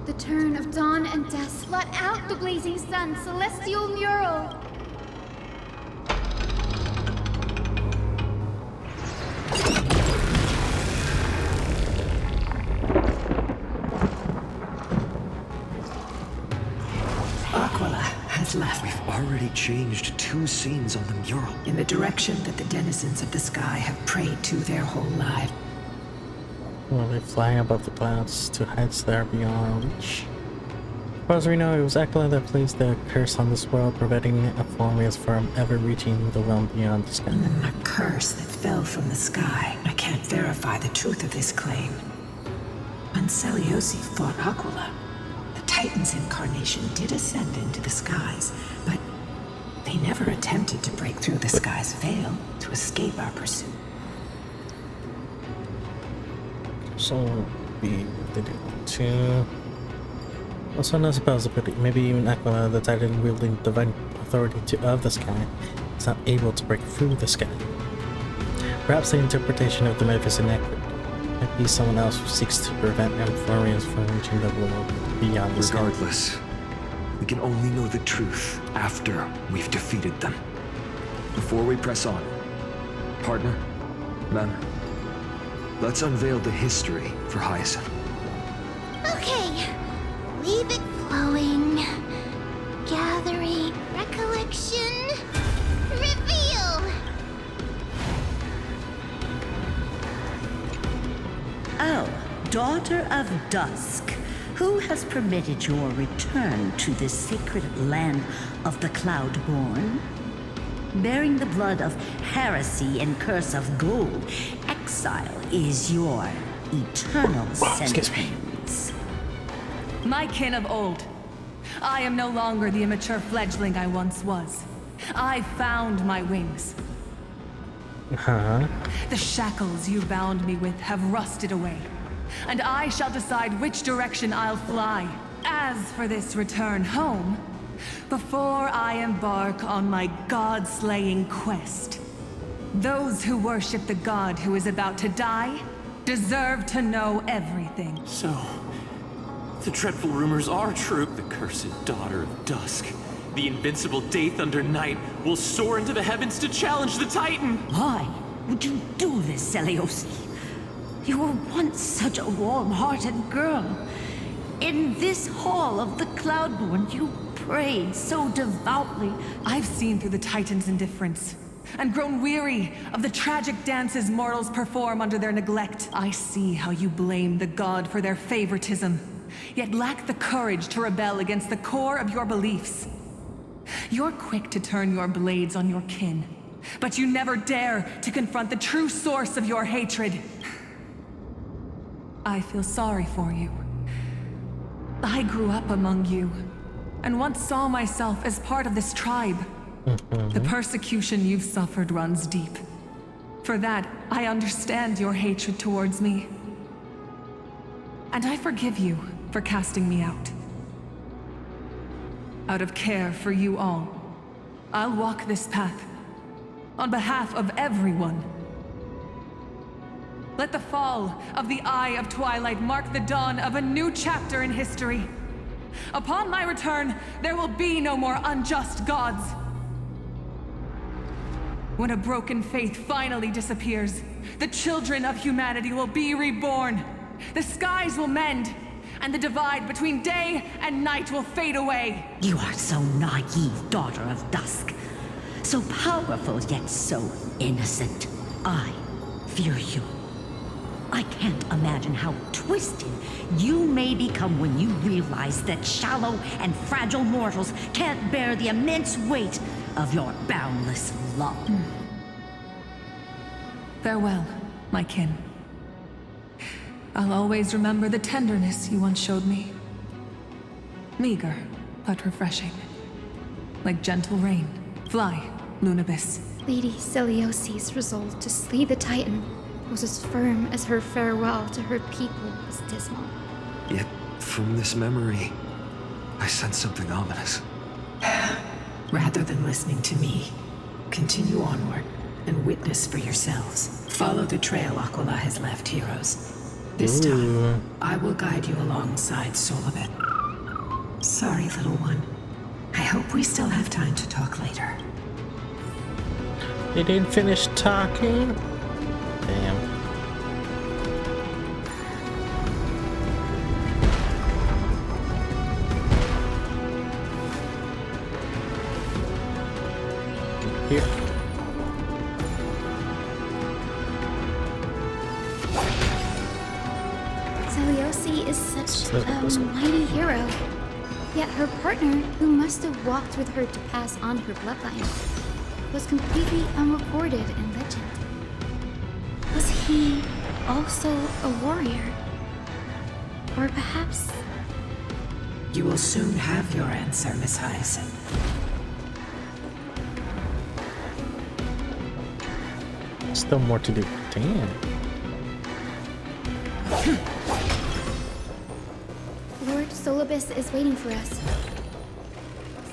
The turn of dawn and dusk. Blot out the blazing sun, celestial mural. Aquila has left. We've already changed 2 scenes on the mural. In the direction that the denizens of the sky have prayed to their whole life. Well, they're flying above the clouds to heights that are beyond our reach. As far as we know, it was Aquila that placed the curse on this world, preventing Euphorius from ever reaching the realm beyond the sky. A curse that fell from the sky. I can't verify the truth of this claim. When Seliosi fought Aquila, the Titan's incarnation did ascend into the skies, but they never attempted to break through the sky's veil to escape our pursuit. So they did too. Also not supposed to maybe even Aquila, the Titan wielding divine authority of the sky, is not able to break through the sky. Perhaps the interpretation of the myth is inaccurate. Might be someone else who seeks to prevent Euphorius from reaching the world beyond the sky. Regardless, we can only know the truth after we've defeated them. Before we press on, partner, man, let's unveil the history for Hyacinth. Okay. Leave it flowing. Gathering recollection. Reveal! Oh, daughter of dusk. Who has permitted your return to this sacred land of the Cloudborn? Bearing the blood of heresy and curse of gold, exile is your eternal sentence. My kin of old. I am no longer the immature fledgling I once was. I found my wings. The shackles you bound me with have rusted away, and I shall decide which direction I'll fly. As for this return home, before I embark on my god-slaying quest, those who worship the god who is about to die deserve to know everything. So, the dreadful rumors are true. The cursed daughter of dusk, the invincible day thunder knight, will soar into the heavens to challenge the Titan. Why would you do this, Seliosi? You were once such a warm-hearted girl. In this hall of the Cloudborn, you prayed so devoutly. I've seen through the Titan's indifference. and grown weary of the tragic dances mortals perform under their neglect. I see how you blame the god for their favoritism, yet lack the courage to rebel against the core of your beliefs. You're quick to turn your blades on your kin, but you never dare to confront the true source of your hatred. I feel sorry for you. I grew up among you, and once saw myself as part of this tribe. The persecution you've suffered runs deep. For that, I understand your hatred towards me. And I forgive you for casting me out. Out of care for you all, I'll walk this path on behalf of everyone. Let the fall of the Eye of Twilight mark the dawn of a new chapter in history. Upon my return, there will be no more unjust gods. When a broken faith finally disappears, the children of humanity will be reborn. The skies will mend, and the divide between day and night will fade away. You are so naive, daughter of dusk. So powerful, yet so innocent. I fear you. I can't imagine how twisted you may become when you realize that shallow and fragile mortals can't bear the immense weight of your boundless love. Farewell, my kin. I'll always remember the tenderness you once showed me. Meager, but refreshing. Like gentle rain. Fly, Lunabis. Lady Celiosi's resolve to slay the Titan was as firm as her farewell to her people was dismal. Yet, from this memory, I sense something ominous. Rather than listening to me, continue onward and witness for yourselves. Follow the trail Aquila has left, heroes. This time, I will guide you alongside Solomon. Sorry, little one. I hope we still have time to talk later. They didn't finish talking? Damn. Here. Celiosi is such a mighty hero. Yet her partner, who must have walked with her to pass on her bloodline, was completely unrecorded in legend. Was he also a warrior? Or perhaps... You will soon have your answer, Miss Hyacinth. Still more to do. Damn. Lord Solobis is waiting for us.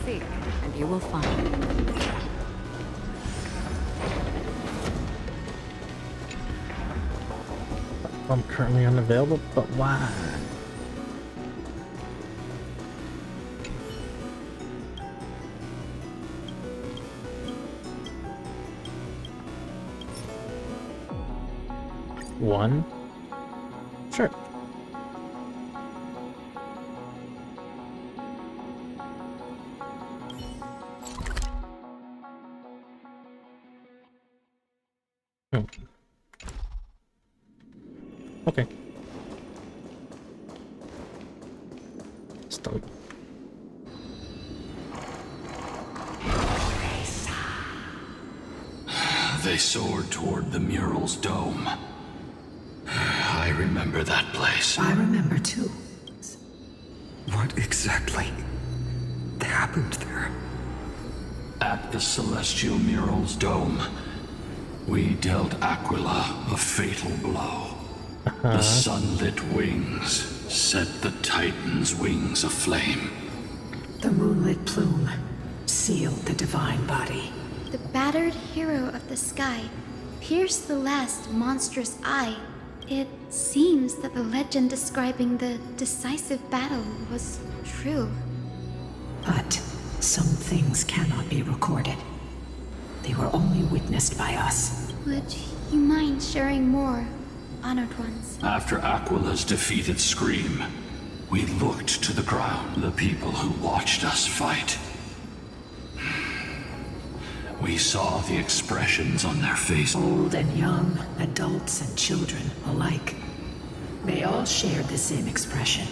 Seek, and you will find. I'm currently unavailable, but why? One? Sure. Okay. Stop. They soared toward the mural's dome. I remember that place. I remember too. What exactly happened there? At the celestial mural's dome, we dealt Aquila a fatal blow. The sunlit wings set the Titan's wings aflame. The moonlit plume sealed the divine body. The battered hero of the sky pierced the last monstrous eye. It seems that the legend describing the decisive battle was true. But some things cannot be recorded. They were only witnessed by us. Would you mind sharing more, honored ones? After Aquila's defeated scream, we looked to the ground, the people who watched us fight. We saw the expressions on their faces. Old and young, adults and children alike. They all shared the same expression.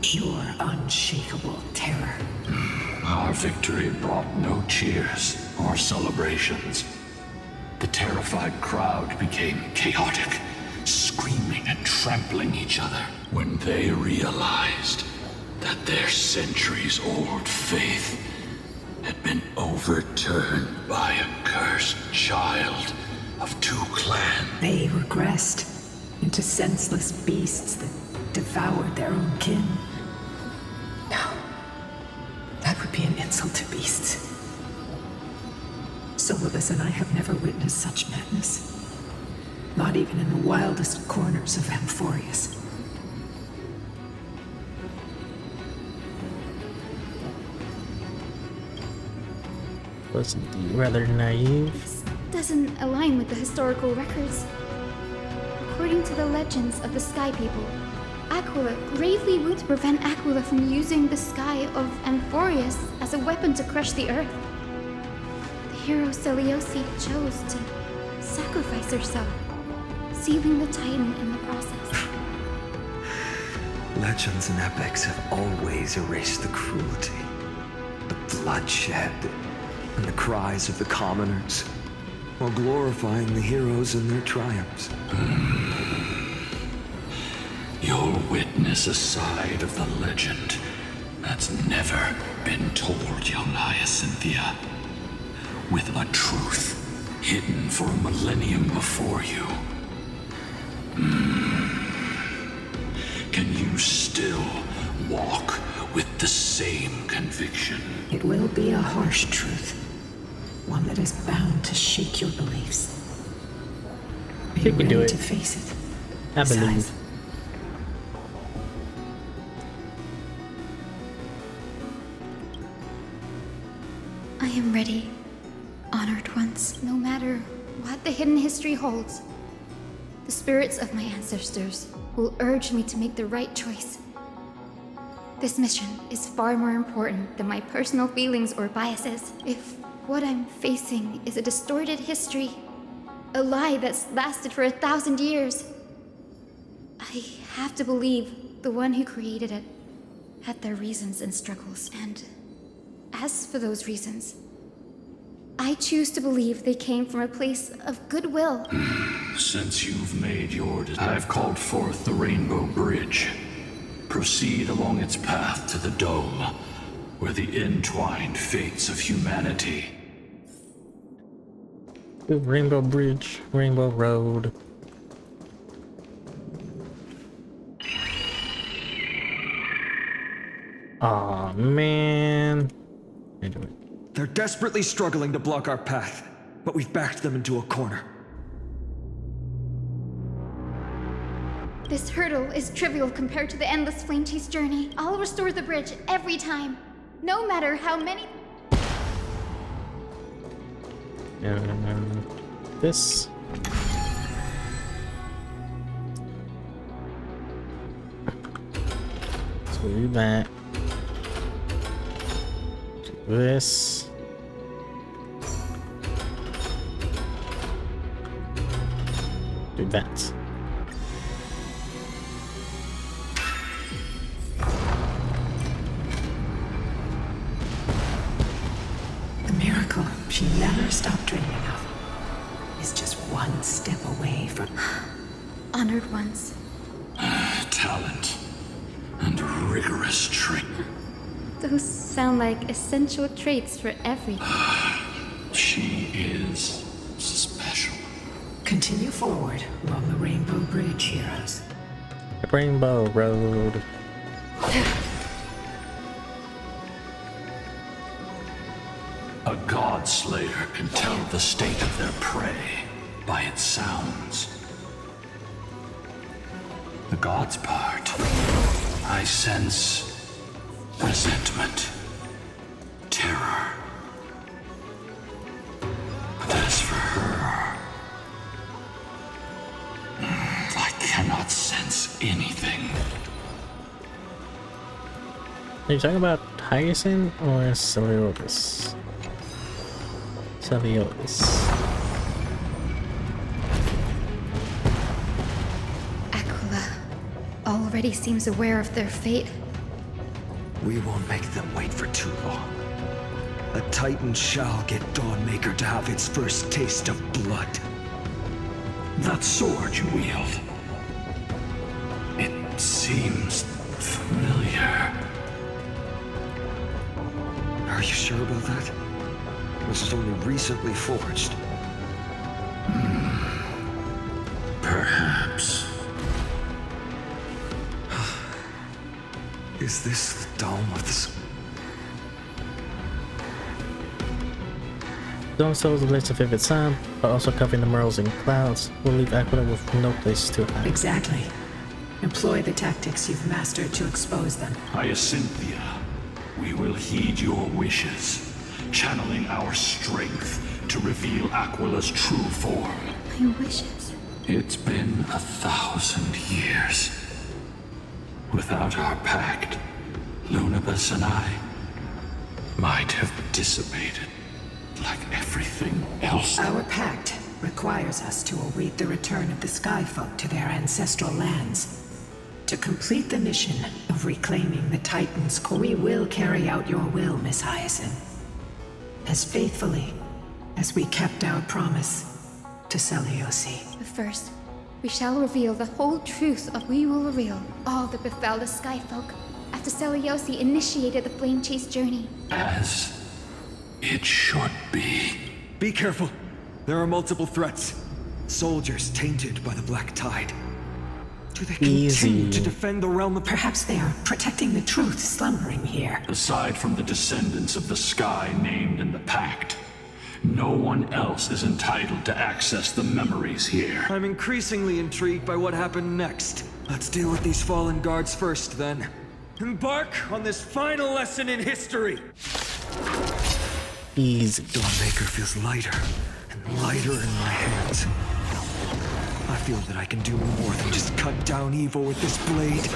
Pure, unshakable terror. Our victory brought no cheers or celebrations. The terrified crowd became chaotic, screaming and trampling each other when they realized that their centuries-old faith had been overturned by a cursed child of two clans. They regressed into senseless beasts that devoured their own kin. No, that would be an insult to beasts. Solus and I have never witnessed such madness. Not even in the wildest corners of Amphorius. Was rather naive. This doesn't align with the historical records. According to the legends of the Sky People, Aquila gravely would prevent Aquila from using the sky of Amphorius as a weapon to crush the earth. The hero Seliosi chose to sacrifice herself, sealing the Titan in the process. Legends and epics have always erased the cruelty, the bloodshed, and the cries of the commoners, while glorifying the heroes and their triumphs. You'll witness a side of the legend that's never been told, young Hyacinthia, with a truth hidden for a millennium before you. Can you still walk with the same conviction? It will be a harsh truth. One that is bound to shake your beliefs. Are you can do ready it. to face it? I believe. I am ready, honored ones. No matter what the hidden history holds, the spirits of my ancestors will urge me to make the right choice. This mission is far more important than my personal feelings or biases. If what I'm facing is a distorted history, a lie that's lasted for 1,000 years, I have to believe the one who created it had their reasons and struggles. And as for those reasons, I choose to believe they came from a place of goodwill. Since you've made your decision, I've called forth the Rainbow Bridge. Proceed along its path to the dome, where the entwined fates of humanity. Rainbow Bridge, Rainbow Road. Aw, man. They're desperately struggling to block our path, but we've backed them into a corner. This hurdle is trivial compared to the endless flame chase journey. I'll restore the bridge every time, no matter how many... This. So do that. Do this. Do that. The miracle she never stopped dreaming of is just one step away from... Honored ones. Talent and rigorous training. Those sound like essential traits for everything. She is special. Continue forward along the Rainbow Bridge, heroes. Rainbow Road. A god slayer can tell the state of their prey by its sounds. The god's part, I sense resentment, terror. But as for her, I cannot sense anything. Are you talking about Hyacinth or Celiotis? Celios. Aquila already seems aware of their fate. We won't make them wait for too long. A Titan shall get Dawnmaker to have its first taste of blood. That sword you wield. It seems familiar. Are you sure about that? This is only recently forged. Perhaps. Is this the dome of the... Dome souls ablaze a vivid sun, but also covering the murals in clouds will leave Aquila with no place to hide. Exactly. Employ the tactics you've mastered to expose them. Hyacinthia, we will heed your wishes, channeling our strength to reveal Aquila's true form. My wishes? It's been 1,000 years. Without our pact, Lunabus and I might have dissipated like everything else. Our pact requires us to await the return of the Skyfolk to their ancestral lands. To complete the mission of reclaiming the Titans, we will carry out your will, Miss Hyacinth. As faithfully as we kept our promise to Celiosi. But first, we shall reveal the whole truth of we will reveal all that befell the Skyfolk after Celiosi initiated the Flame Chase journey. As it should be. Be careful. There are multiple threats. Soldiers tainted by the Black Tide. Do they continue to defend the realm of... Perhaps they are protecting the truth slumbering here. Aside from the descendants of the sky named in the pact, no one else is entitled to access the memories here. I'm increasingly intrigued by what happened next. Let's deal with these fallen guards first, then. Embark on this final lesson in history! Easy. Dawnmaker feels lighter and lighter in my hands. I feel that I can do more than just cut down evil with this blade.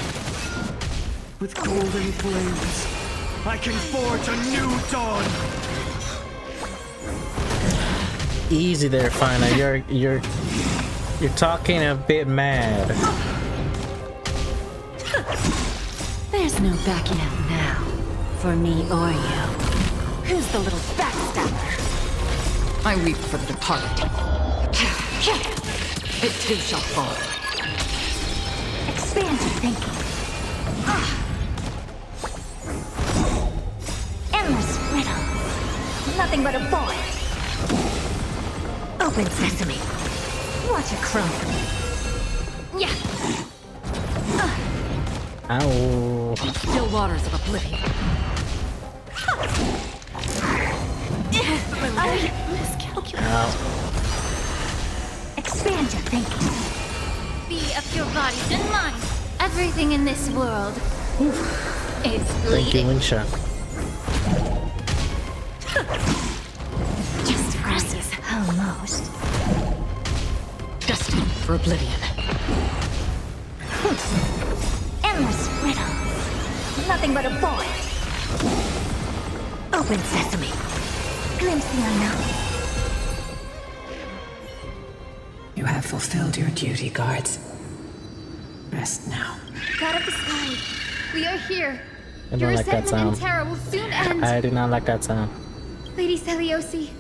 With golden flames, I can forge a new dawn! Easy there, Fina. You're talking a bit mad. There's no backing out now, for me or you. Who's the little backstabber? I weep for the departed. It too shall fall. Expand your thinking. Endless riddle. Nothing but a void. Open sesame. Watch it crumble. Yeah. Ow. Still waters of oblivion. I miscalculated. Expand your thinking. Be of your bodies and minds. Everything in this world is Thank you, bleeding. Winsha. Just crosses almost. Destined for oblivion. Endless riddle. Nothing but a void. Open sesame. Glimpse the unknown. You have fulfilled your duty, guards. Rest now. God of the sky, we are here. I don't Your like that resentment and sound. terror will soon end. I do not like that sound. Lady Celiosi,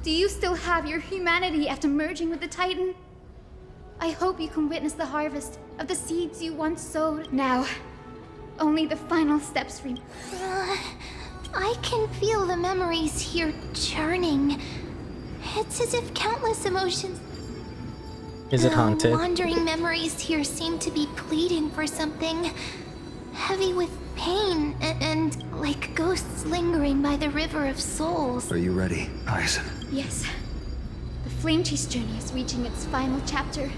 do you still have your humanity after merging with the Titan? I hope you can witness the harvest of the seeds you once sowed. Now, only the final steps remain. I can feel the memories here churning. It's as if countless emotions... Is it haunted? Wandering memories here seem to be pleading for something. Heavy with pain and like ghosts lingering by the river of souls. Are you ready, Hyacinth? Yes. The Flame Chase journey is reaching its final chapter.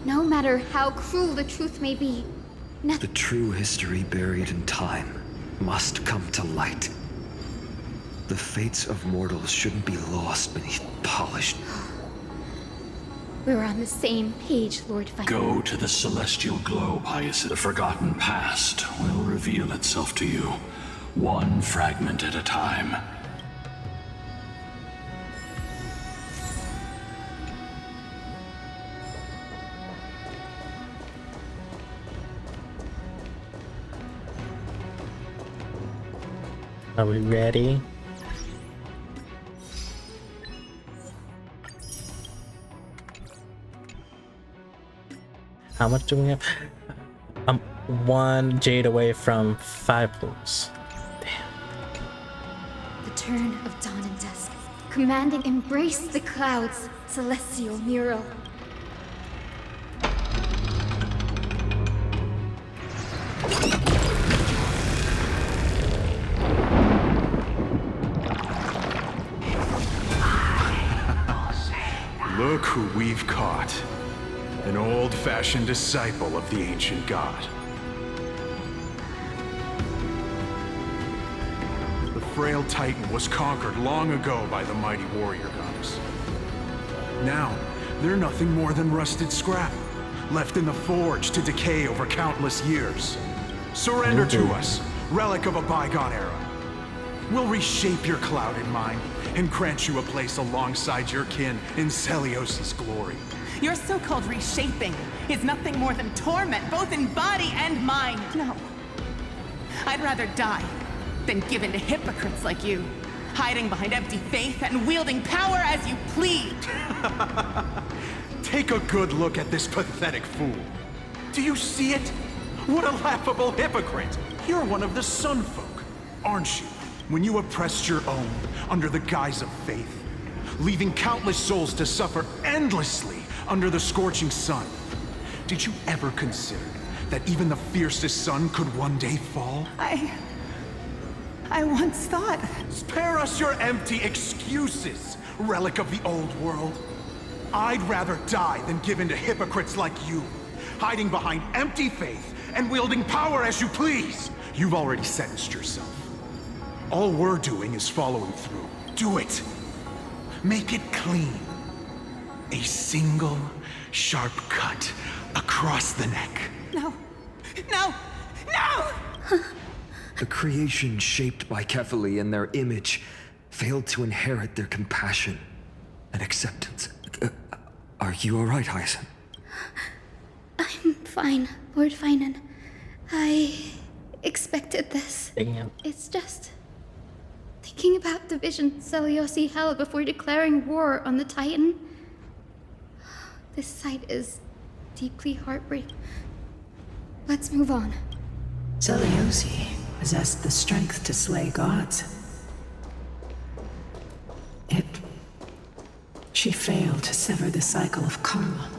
No matter how cruel the truth may be, The true history buried in time must come to light. The fates of mortals shouldn't be lost beneath polished... we're on the same page, Lord Fire. Go to the celestial globe, Hyacinth. The forgotten past will reveal itself to you, one fragment at a time. Are we ready? How much do we have? I'm 1 jade away from 5 pools. The turn of dawn and dusk, commanding embrace the clouds, celestial mural. Look who we've caught. An old-fashioned disciple of the ancient god. The frail titan was conquered long ago by the mighty warrior goddess. Now, they're nothing more than rusted scrap, left in the forge to decay over countless years. Surrender to us, relic of a bygone era. We'll reshape your clouded mind and grant you a place alongside your kin in Celios' glory. Your so-called reshaping is nothing more than torment, both in body and mind. No. I'd rather die than give in to hypocrites like you, hiding behind empty faith and wielding power as you please. Take a good look at this pathetic fool. Do you see it? What a laughable hypocrite! You're one of the Sun Folk, aren't you? When you oppressed your own under the guise of faith, leaving countless souls to suffer endlessly under the scorching sun. Did you ever consider that even the fiercest sun could one day fall? I once thought... Spare us your empty excuses, relic of the old world. I'd rather die than give in to hypocrites like you, hiding behind empty faith and wielding power as you please. You've already sentenced yourself. All we're doing is following through. Do it. Make it clean. A single, sharp cut across the neck. No. No! No! The creation shaped by Kefali in their image failed to inherit their compassion and acceptance. Are you alright, Hyacin? I'm fine, Lord Finan. I expected this. Damn. It's just... thinking about the vision Celiosi held before declaring war on the Titan. This sight is deeply heartbreaking. Let's move on. Celiosi possessed the strength to slay gods. Yet, she failed to sever the cycle of karma,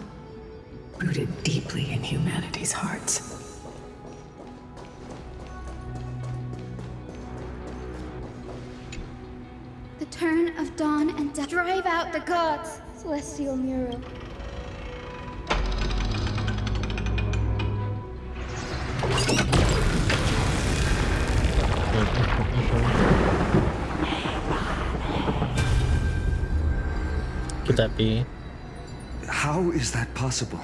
rooted deeply in humanity's hearts. The turn of dawn and death. Drive out the gods, celestial mural. Could that be? How is that possible?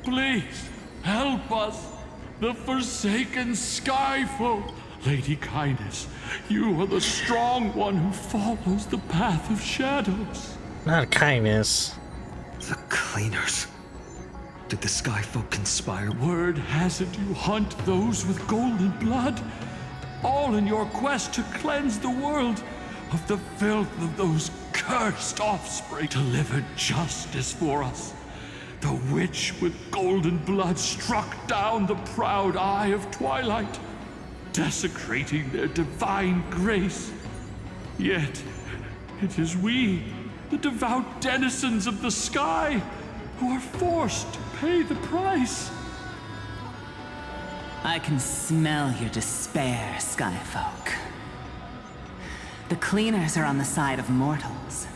Please, help us! The Forsaken Skyfolk! Lady Kindness, you are the strong one who follows the path of shadows. Not kindness. The Cleaners. Did the Skyfolk conspire? Word has it you hunt those with golden blood, all in your quest to cleanse the world of the filth of those cursed offspring. Delivered justice for us. The witch with golden blood struck down the proud eye of twilight, desecrating their divine grace. Yet, it is we, the devout denizens of the sky, who are forced to pay the price. I can smell your despair, Skyfolk. The Cleaners are on the side of mortals.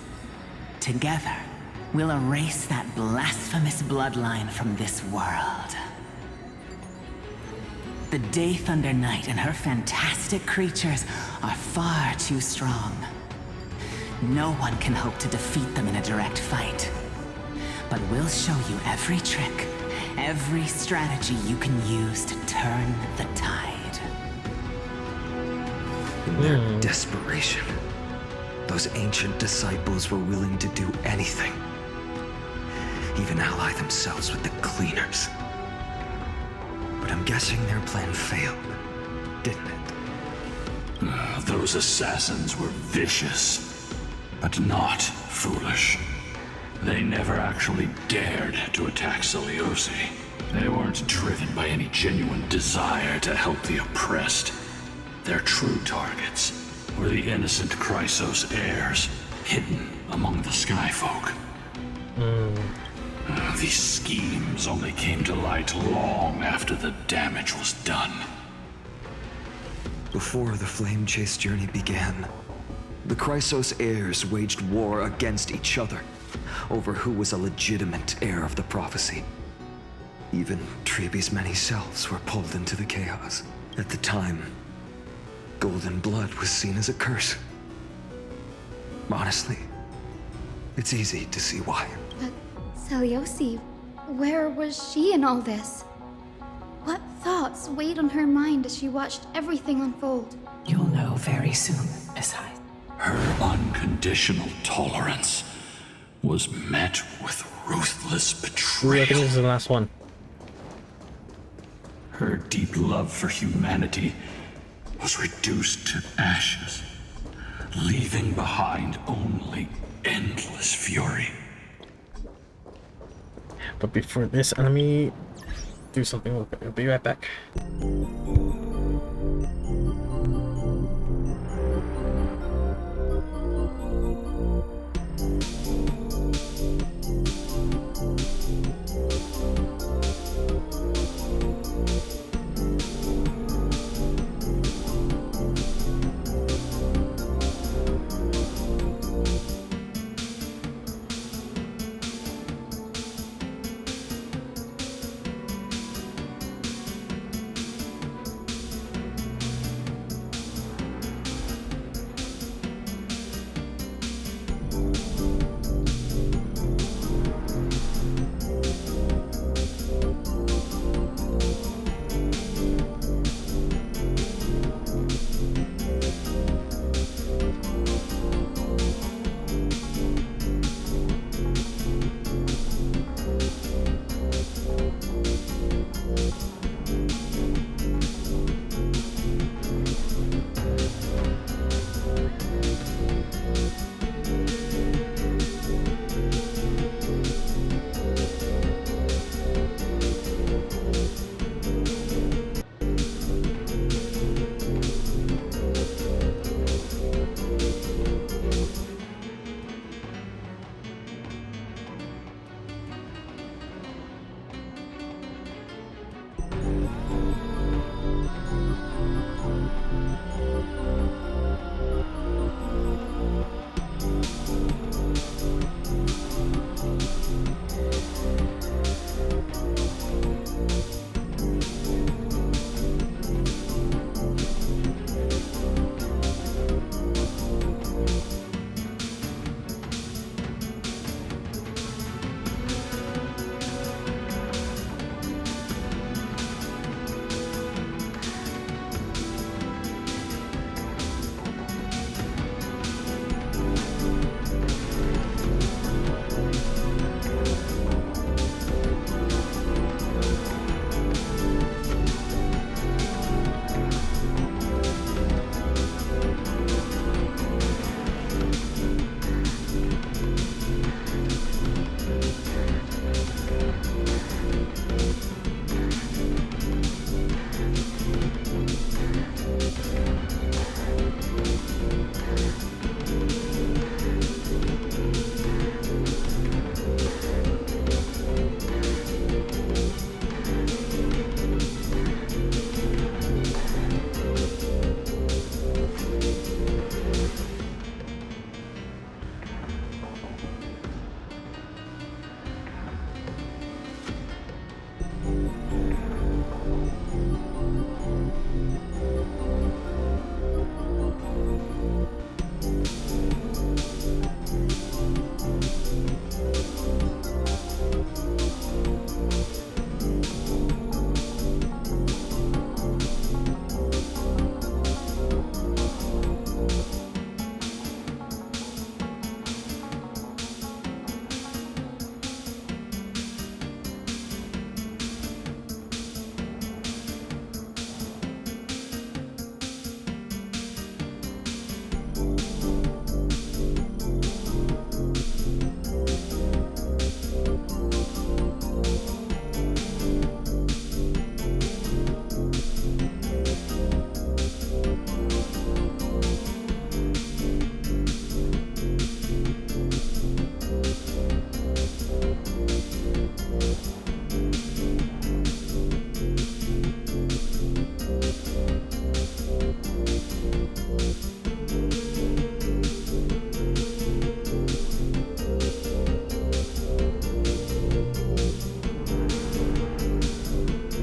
Together, we'll erase that blasphemous bloodline from this world. The Day Thunder Knight and her fantastic creatures are far too strong. No one can hope to defeat them in a direct fight. But we'll show you every trick, every strategy you can use to turn the tide. In their desperation, those ancient disciples were willing to do anything. Even ally themselves with the Cleaners. But I'm guessing their plan failed, didn't it? Those assassins were vicious, but not foolish. They never actually dared to attack Celiosi. They weren't driven by any genuine desire to help the oppressed. Their true targets were the innocent Chrysos heirs, hidden among the Skyfolk. These schemes only came to light long after the damage was done. Before the Flame Chase journey began, the Chrysos heirs waged war against each other over who was a legitimate heir of the prophecy. Even Trebi's many selves were pulled into the chaos. At the time, golden blood was seen as a curse. Honestly, it's easy to see why. But Celiosi, where was she in all this? What thoughts weighed on her mind as she watched everything unfold? You'll know very soon, Miss Hyde. Her unconditional tolerance was met with ruthless betrayal. I think this is the last one. Her deep love for humanity was reduced to ashes, leaving behind only endless fury. But before this, let me do something real quick. I'll be right back.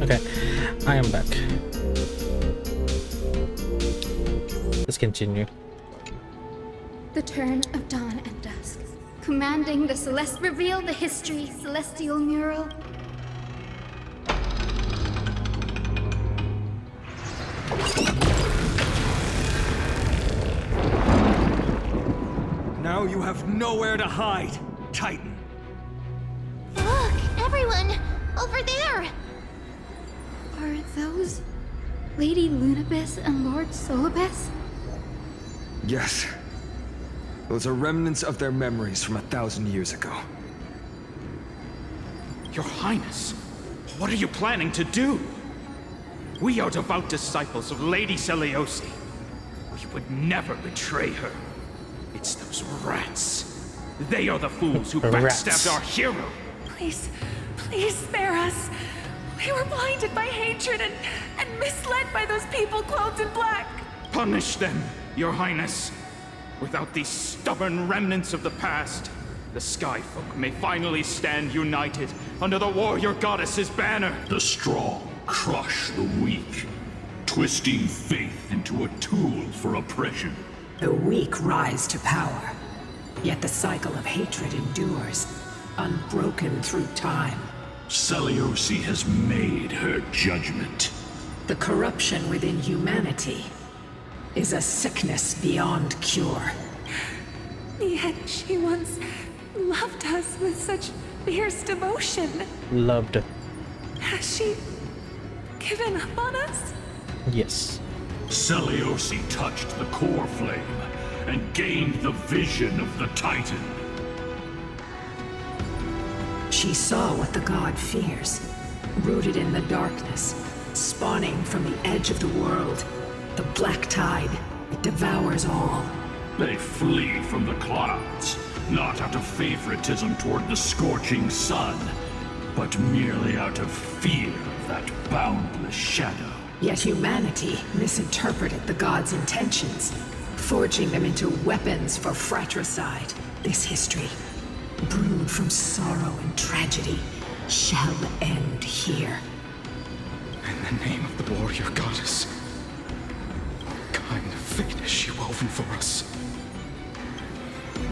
Okay, I am back. Let's continue. The turn of dawn and dusk. Commanding the Celeste, reveal the history, celestial mural. Now you have nowhere to hide, Titan. Look, everyone! Over there! Are those Lady Lunabis and Lord Solibus? Yes. Those are remnants of their memories from 1,000 years ago. Your Highness, what are you planning to do? We are devout disciples of Lady Seliosi. We would never betray her. It's those rats. They are the fools who backstabbed our hero. Please, please spare us. We were blinded by hatred and misled by those people clothed in black. Punish them, Your Highness. Without these stubborn remnants of the past, the Skyfolk may finally stand united under the warrior goddess's banner. The strong crush the weak, twisting faith into a tool for oppression. The weak rise to power, yet the cycle of hatred endures, unbroken through time. Seliosi has made her judgment. The corruption within humanity is a sickness beyond cure. Yet she once loved us with such fierce devotion. Loved. Has she given up on us? Yes. Seliosi touched the core flame and gained the vision of the Titan. She saw what the god fears, rooted in the darkness, spawning from the edge of the world. The black tide, it devours all. They flee from the clouds, not out of favoritism toward the scorching sun, but merely out of fear of that boundless shadow. Yet humanity misinterpreted the gods' intentions, forging them into weapons for fratricide. This history, brewed from sorrow and tragedy, shall end here. In the name of the warrior goddess, what kind of fate has she woven for us?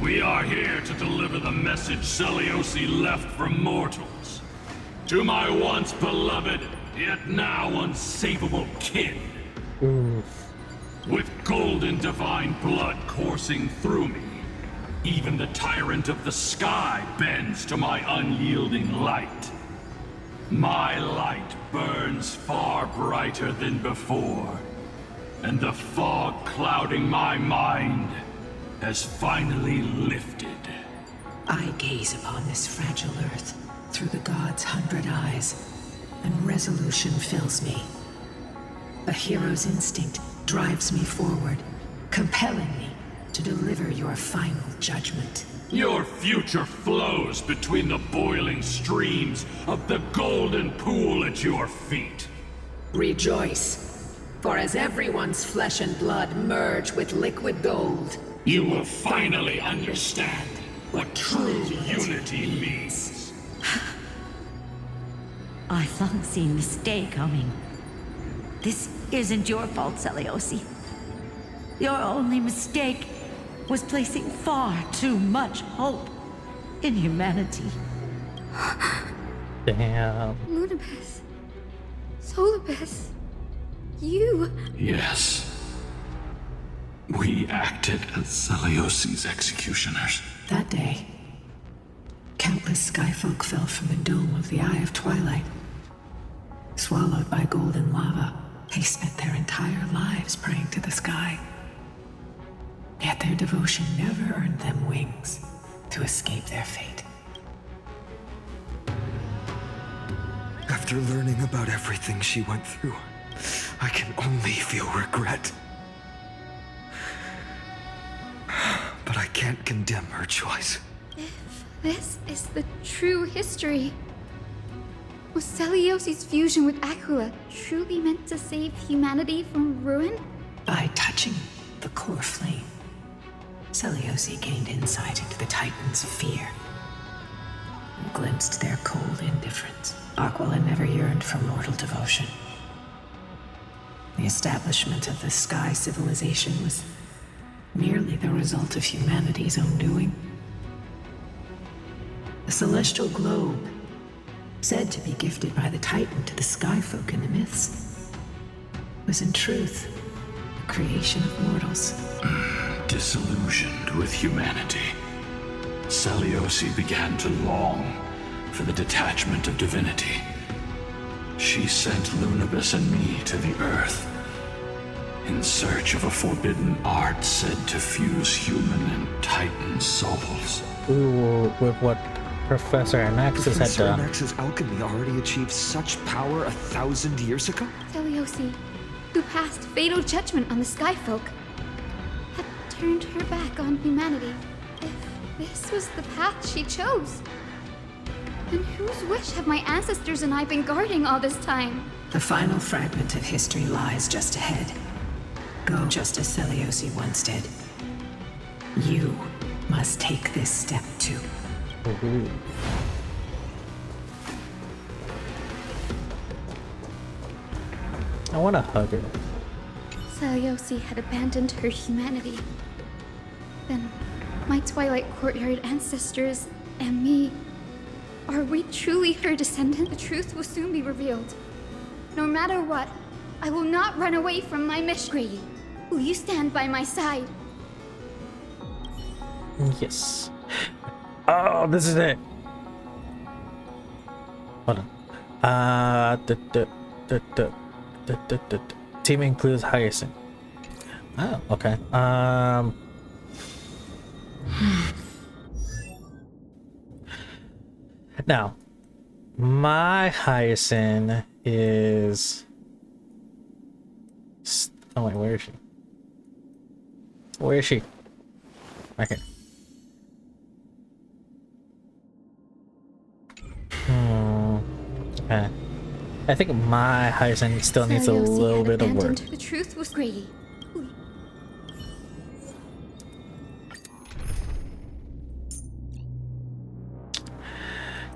We are here to deliver the message Seliosi left for mortals. To my once beloved, yet now unsavable kin. With golden divine blood coursing through me, even the tyrant of the sky bends to my unyielding light. My light burns far brighter than before, and the fog clouding my mind has finally lifted. I gaze upon this fragile earth through the god's 100 eyes, and resolution fills me. A hero's instinct drives me forward, compelling me to deliver your final judgment. Your future flows between the boiling streams of the golden pool at your feet. Rejoice, for as everyone's flesh and blood merge with liquid gold, you will finally understand what true unity means. I've long seen this day coming. This isn't your fault, Seliosi. Your only mistake was placing far too much hope in humanity. Damn. Lunabis. Solibus. You. Yes. We acted as Seliosi's executioners. That day, countless skyfolk fell from the dome of the Eye of Twilight. Swallowed by golden lava, they spent their entire lives praying to the sky. Yet their devotion never earned them wings to escape their fate. After learning about everything she went through, I can only feel regret. But I can't condemn her choice. If this is the true history, was Seliosi's fusion with Aquila truly meant to save humanity from ruin? By touching the core flame, Seliosi gained insight into the Titans' fear and glimpsed their cold indifference. Aquila never yearned for mortal devotion. The establishment of the Sky Civilization was merely the result of humanity's own doing. The celestial globe, said to be gifted by the Titan to the Skyfolk in the myths, was in truth a creation of mortals. Disillusioned with humanity, Seliosi began to long for the detachment of divinity. She sent Lunabus and me to the Earth in search of a forbidden art said to fuse human and Titan souls. Ooh, with what Professor Anaxis had done. Anaxis' alchemy already achieved such power 1,000 years ago? Seliosi, who passed fatal judgment on the Skyfolk, had turned her back on humanity. If this was the path she chose, then whose wish have my ancestors and I been guarding all this time? The final fragment of history lies just ahead. Go just as Seliosi once did. You must take this step too. I want to hug her. Seliosi had abandoned her humanity. Then, my Twilight Courtyard ancestors and me, are we truly her descendant? The truth will soon be revealed. No matter what, I will not run away from my mission. Grady, will you stand by my side? Yes. Oh, this is it. Hold on. Team includes Hyacinth. Oh, okay. Now, my Hyacinth is. Oh wait, where is she? Where is she? Okay. Okay. I think my Hyacinth still needs a little bit of work. The truth was Grady.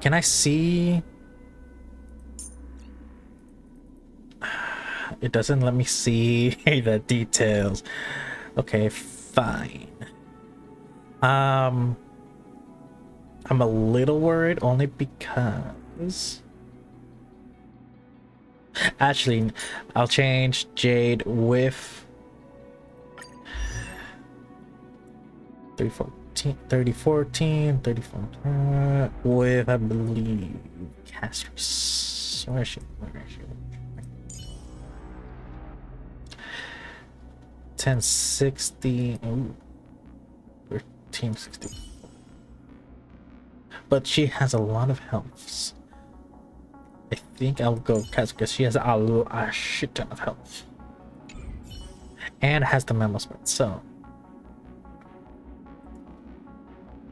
Can I see? It doesn't let me see the details. Okay, fine. I'm a little worried only because actually I'll change Jade with 3014 with I believe Castris. Where is she? 1060. Ooh. 1360. But she has a lot of health. I think I'll go Kaz because she has a shit ton of health. And has the memo spread, so.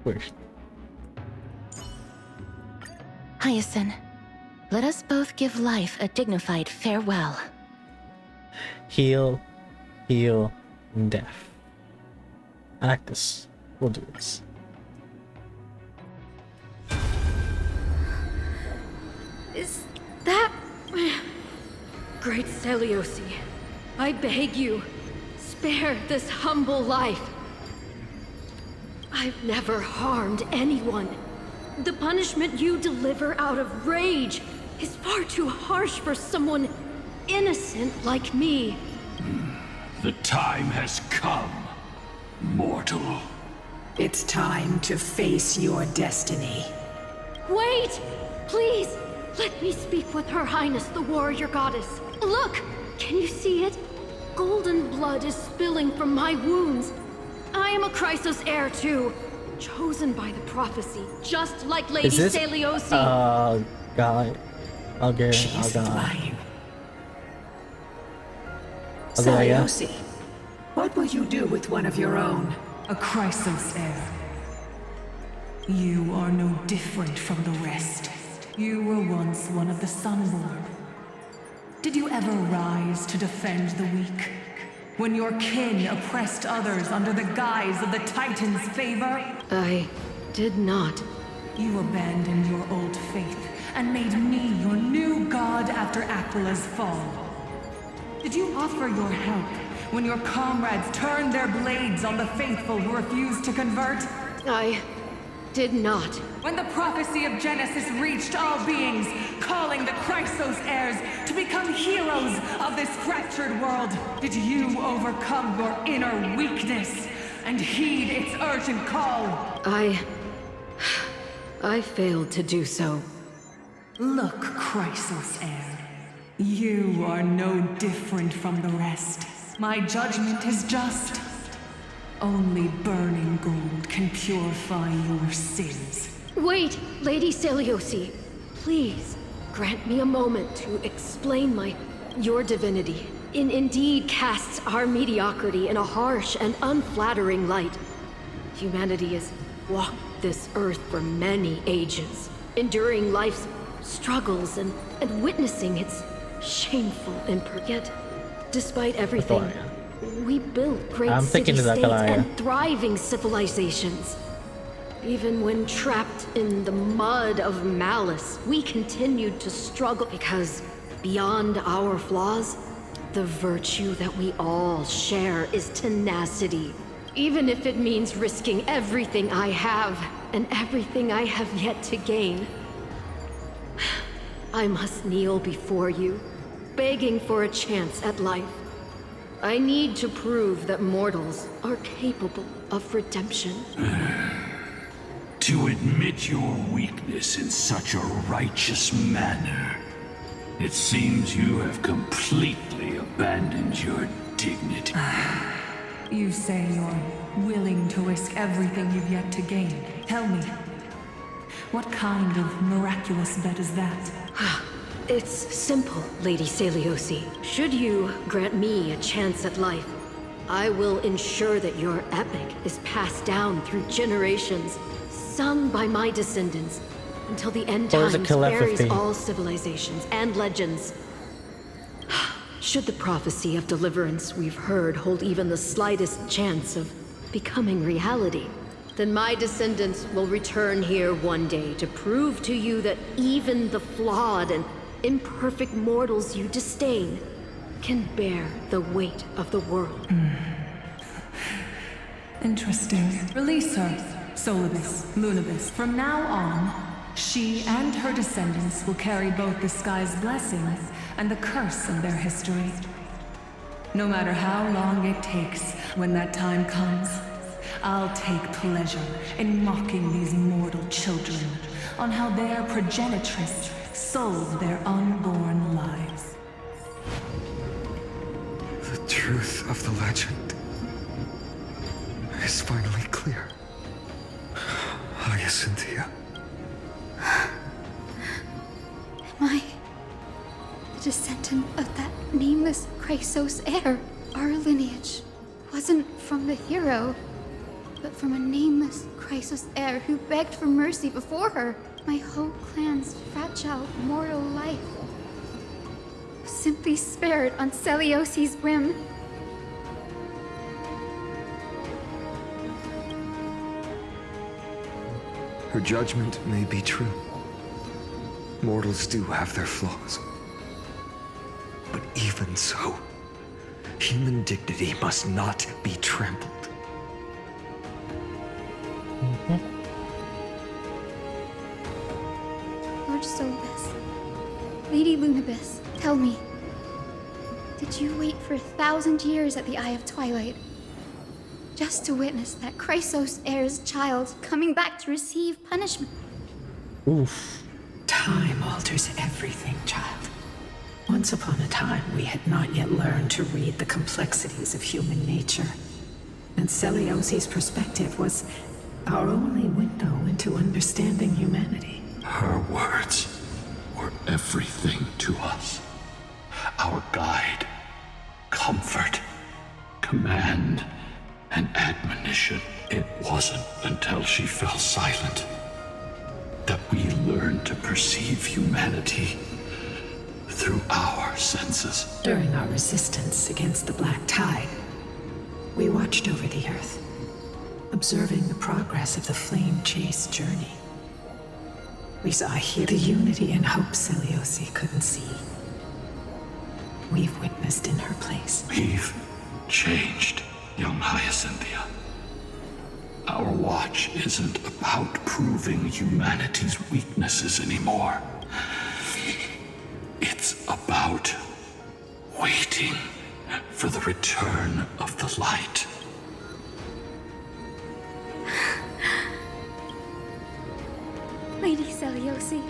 Where's she? Hyacinth, let us both give life a dignified farewell. Heal, death. I like this. We'll do this. Is that... Great Seliosi, I beg you, spare this humble life. I've never harmed anyone. The punishment you deliver out of rage is far too harsh for someone innocent like me. The time has come, mortal. It's time to face your destiny. Wait! Please! Let me speak with Her Highness, the warrior goddess. Look! Can you see it? Golden blood is spilling from my wounds. I am a Chrysos heir too, chosen by the prophecy, just like Lady Seliosi. God. Okay, She's lying. Seliosi, what will you do with one of your own? A Chrysos heir. You are no different from the rest. You were once one of the Sunborn. Did you ever rise to defend the weak? When your kin oppressed others under the guise of the Titan's favor? I did not. You abandoned your old faith and made me your new god after Aquila's fall? Did you offer your help when your comrades turned their blades on the faithful who refused to convert? I did not. When the prophecy of Genesis reached all beings, calling the Chrysos heirs to become heroes of this fractured world, did you overcome your inner weakness and heed its urgent call? I failed to do so. Look, Chrysos heir. You are no different from the rest. My judgment is just. Only burning gold can purify your sins. Wait, Lady Celiosi. Please, grant me a moment to explain your divinity. Indeed casts our mediocrity in a harsh and unflattering light. Humanity has walked this earth for many ages, enduring life's struggles and witnessing its shameful yet, despite everything, we built great city-states and thriving civilizations. Even when trapped in the mud of malice, we continued to struggle because beyond our flaws, the virtue that we all share is tenacity. Even if it means risking everything I have and everything I have yet to gain. I must kneel before you, begging for a chance at life. I need to prove that mortals are capable of redemption. To admit your weakness in such a righteous manner, it seems you have completely abandoned your dignity. You say you're willing to risk everything you've yet to gain. Tell me, what kind of miraculous bet is that? It's simple, Lady Celiosi. Should you grant me a chance at life, I will ensure that your epic is passed down through generations, sung by my descendants, until the end times buries all civilizations and legends. Should the prophecy of deliverance we've heard hold even the slightest chance of becoming reality, then my descendants will return here one day to prove to you that even the flawed and imperfect mortals you disdain can bear the weight of the world. Interesting. Release her, Solibus, Lunibus. From now on, she and her descendants will carry both the sky's blessings and the curse of their history. No matter how long it takes, when that time comes, I'll take pleasure in mocking these mortal children on how their progenitress sold their unborn lives. The truth of the legend is finally clear. Hyacinthia. Am I the descendant of that nameless Chrysos heir? Our lineage wasn't from the hero, but from a nameless Chrysos heir who begged for mercy before her. My whole clan's fragile mortal life was simply spared on Celiosi's whim. Her judgment may be true. Mortals do have their flaws. But even so, human dignity must not be trampled. Lord Solibus, Lady Lunibus, tell me, did you wait for 1,000 years at the Eye of Twilight just to witness that Chrysos heir's child coming back to receive punishment? Oof. Time alters everything, child. Once upon a time, we had not yet learned to read the complexities of human nature. And Celiosi's perspective was our only window into understanding humanity. Her words were everything to us. Our guide, comfort, command, and admonition. It wasn't until she fell silent that we learned to perceive humanity through our senses. During our resistance against the Black Tide, we watched over the Earth, observing the progress of the Flame Chase journey. We saw here the unity and hope Seliosi couldn't see. We've witnessed in her place. We've changed, young Hyacinthia. Our watch isn't about proving humanity's weaknesses anymore. It's about waiting for the return of the light. Lady Seliosi,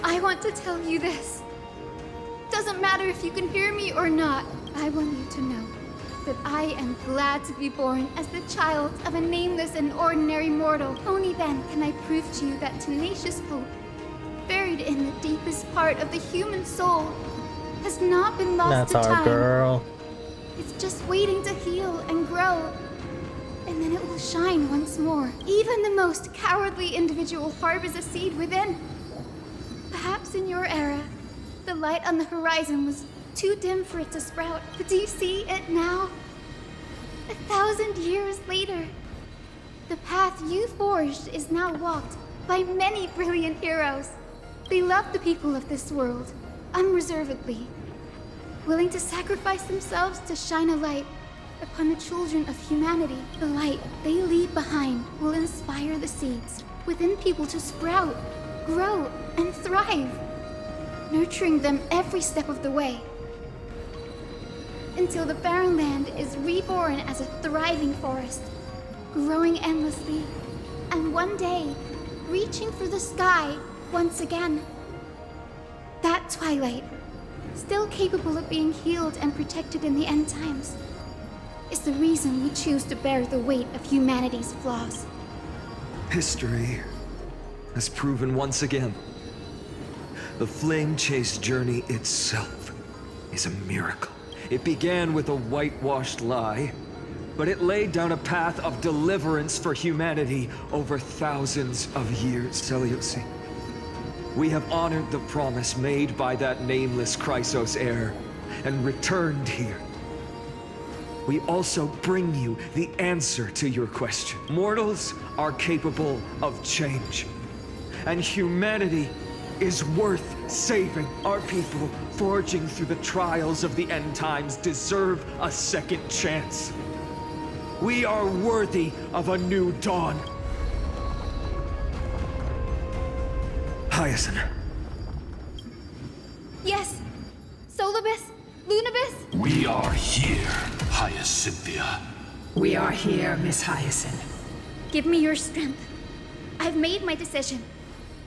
I want to tell you this. Doesn't matter if you can hear me or not, I want you to know that I am glad to be born as the child of a nameless and ordinary mortal. Only then can I prove to you that tenacious hope, buried in the deepest part of the human soul, has not been lost to time. That's our girl. It's just waiting to heal and grow, and then it will shine once more. Even the most cowardly individual harbors a seed within. Perhaps in your era, the light on the horizon was too dim for it to sprout, but do you see it now? 1,000 years later, the path you forged is now walked by many brilliant heroes. They love the people of this world, unreservedly, willing to sacrifice themselves to shine a light upon the children of humanity. The light they leave behind will inspire the seeds within people to sprout, grow, and thrive, nurturing them every step of the way, until the barren land is reborn as a thriving forest, growing endlessly, and one day, reaching for the sky once again. That twilight, still capable of being healed and protected in the end times, is the reason we choose to bear the weight of humanity's flaws. History has proven once again, the flame chase journey itself is a miracle. It began with a whitewashed lie, but it laid down a path of deliverance for humanity over thousands of years. Seleucid, we have honored the promise made by that nameless Chrysos heir and returned here. We also bring you the answer to your question. Mortals are capable of change, and humanity is worth saving. Our people, forging through the trials of the end times, deserve a second chance. We are worthy of a new dawn. Hyacinth. Yes, Solibus, Lunibus. We are here, Hyacinthia. We are here, Miss Hyacinth. Give me your strength. I've made my decision,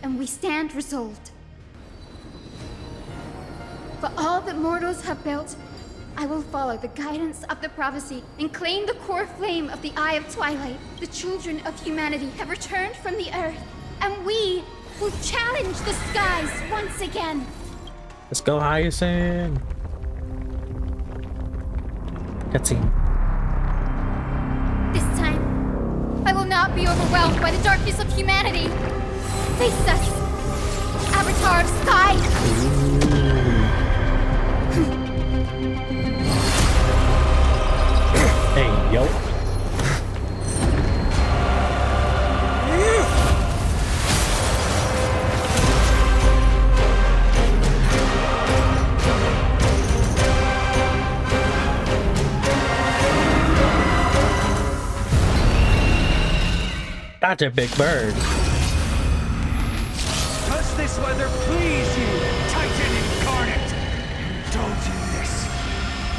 and we stand resolved. For all that mortals have built, I will follow the guidance of the prophecy and claim the core flame of the Eye of Twilight. The children of humanity have returned from the earth, and we will challenge the skies once again. Let's go, Hyacinth. Cutscene. This time, I will not be overwhelmed by the darkness of humanity. Face us, Avatar of Sky. Hey, yo. That's a big bird. Does this weather please you, Titan incarnate? Indulge in this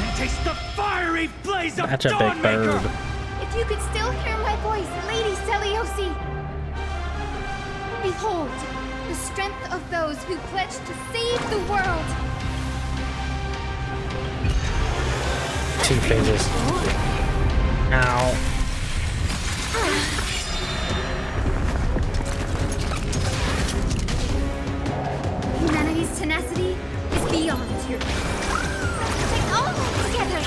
and taste the fiery blaze of That's a big bird. If you could still hear my voice, Lady Seliosi. Behold, the strength of those who pledge to save the world. 2 phases. Ow. Humanity's tenacity is beyond your. Take all together.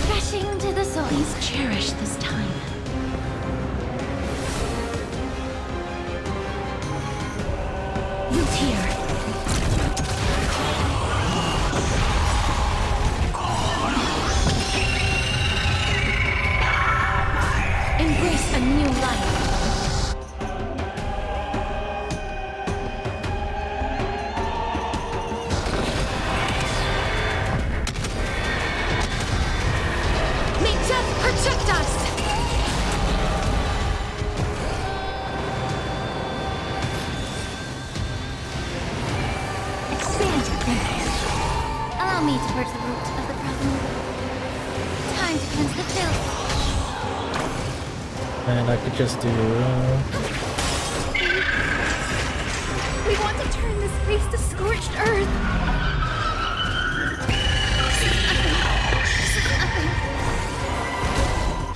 Rushing to the soul. Please cherish this time. You'll hear. Embrace a new life. Allow me to purge the root of the problem. Time to cleanse the filth. And I could just do... We want to turn this place to scorched earth.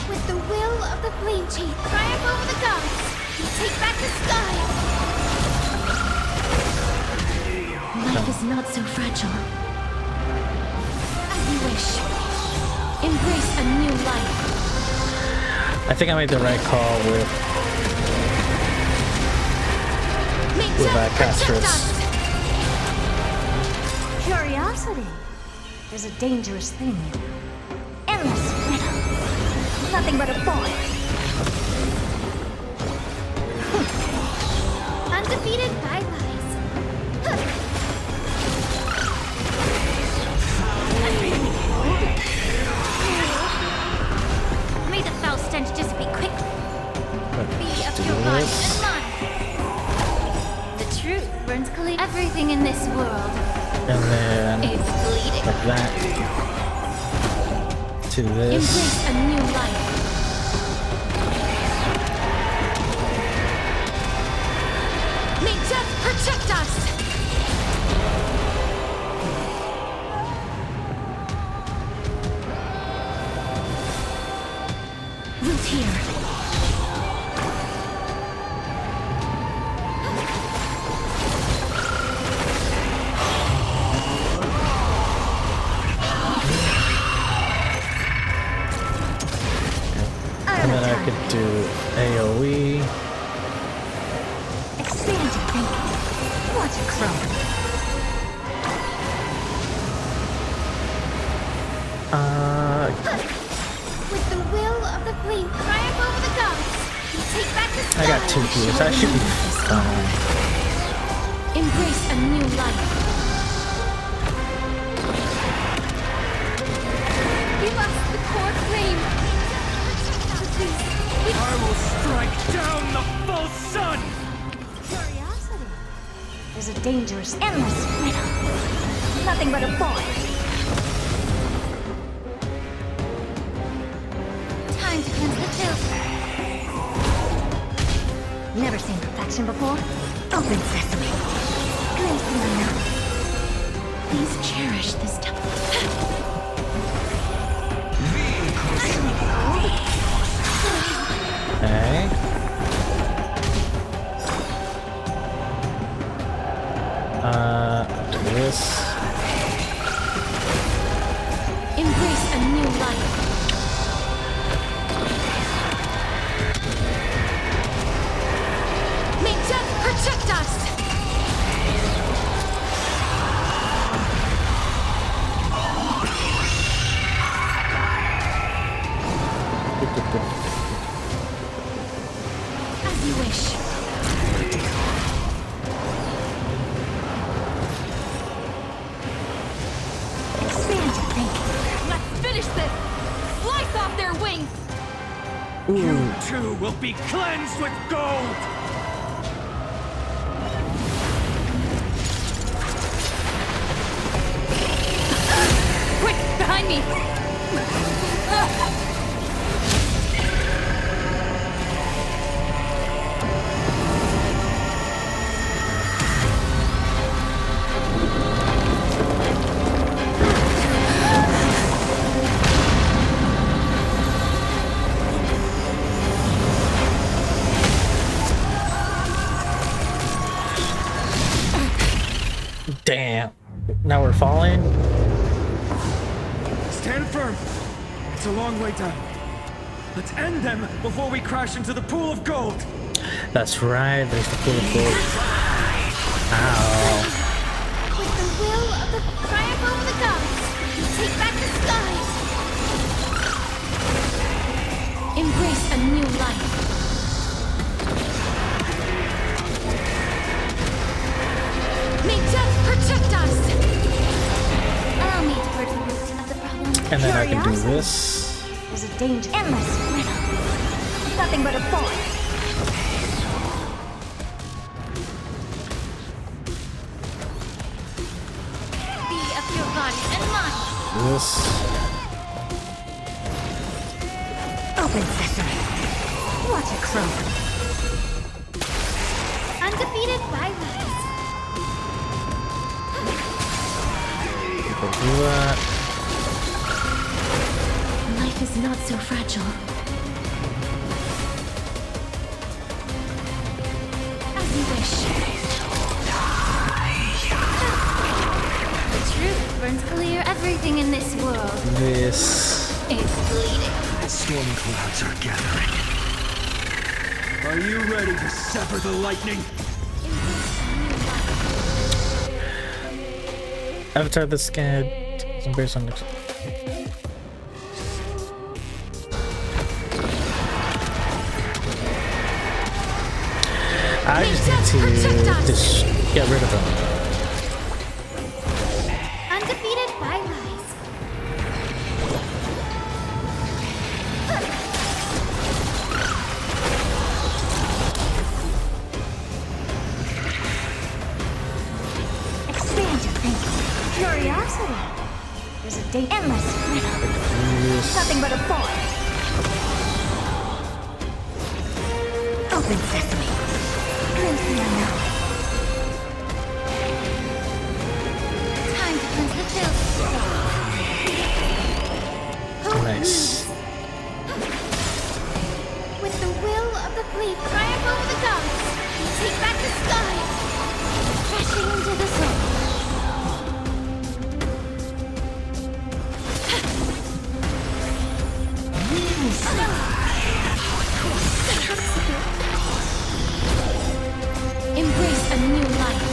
With the will of the flame chief, triumph over the gods, we take back the sky. Life is not so fragile. As you wish. Embrace a new life. I think I made the right call with Castris. Curiosity is a dangerous thing. Endless riddle. Nothing but a boy. Undefeated by lies. May the foul stench dissipate quickly. Be of your body and mind. The truth burns clean. Everything in this world. And then It's bleeding. like that to this. Embrace a new life. May death protect us. Root here. And then I could do AoE. Expand your thinking. Watch it grow. With the will of the flame, triumph over the gods. We take back the sky. I got 2 gears. I should be fine. Embrace a new life. Give us the core flame. I will strike down the false sun! Curiosity is a dangerous, endless riddle. Nothing but a boy. Time to cleanse the filth. Never seen perfection before? Open sesame. Grace in my mouth. Please cherish this time. Okay. Do this. Embrace a new life. May death protect us. As you wish. Expand your thinking. Let's finish this. Slice off their wings. You too will be cleansed with gold! Quick, behind me. Damn. Now we're falling. Stand firm! It's a long way down. Let's end them before we crash into the pool of gold! That's right. There's the pool of gold. Ow. With the will of the triumph over the gods, we take back the skies. Embrace a new life. May death protect us. Allow me to purge the root of the problem. And then I can do Curiosity this. is a danger. Endless riddle. Nothing but a boy. Be of your body and mind. This. Open sesame. Watch it croak. Undefeated violence. Do that. Life is not so fragile. As you wish. The truth burns clear everything in this world. This. It's bleeding. Storm clouds are gathering. Are you ready to sever the lightning? Avatar the Scad. Some based on next. I just need to just get rid of them. Undefeated violence. Expand your thinking. Curiosity. There's a date. Endless riddle. Nothing but a boy. Open sesame. Glimpse the unknown. Time to cleanse the filth. Nice. With the will of the fleet triumph over the gods, we take back the sky, crashing into the soul. Embrace a new life.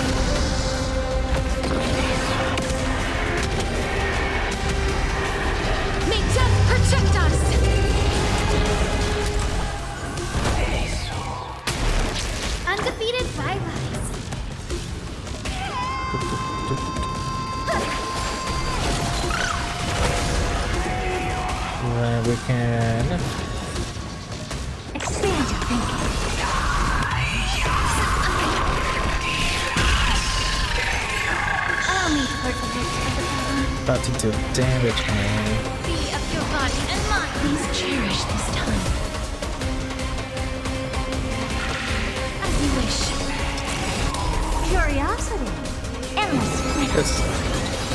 May death protect us. Undefeated violence. Then we can Expand your thinking. Allow me to put the bit of the power. about to do damage, man. Be of your body and mind. Please cherish this time. As you wish. Curiosity. Endless riddles.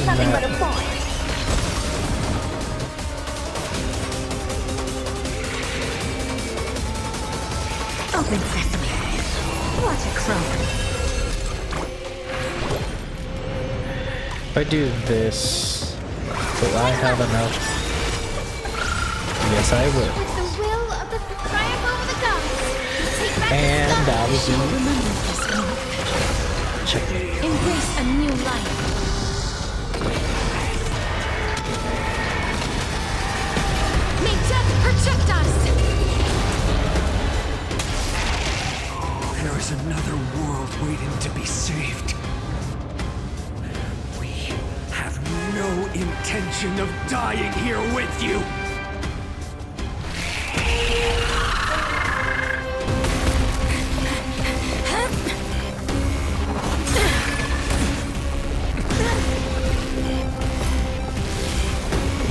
Nothing but a boy. Open sesame. Watch it croak. If I do this, will I have enough? Yes, I will. With the will of the triumph over the gods, take back And the sky. that was Shall it. remember this moment. Check. Embrace a new life. May death protect us. There is another world waiting to be saved. We have no intention of dying here with you.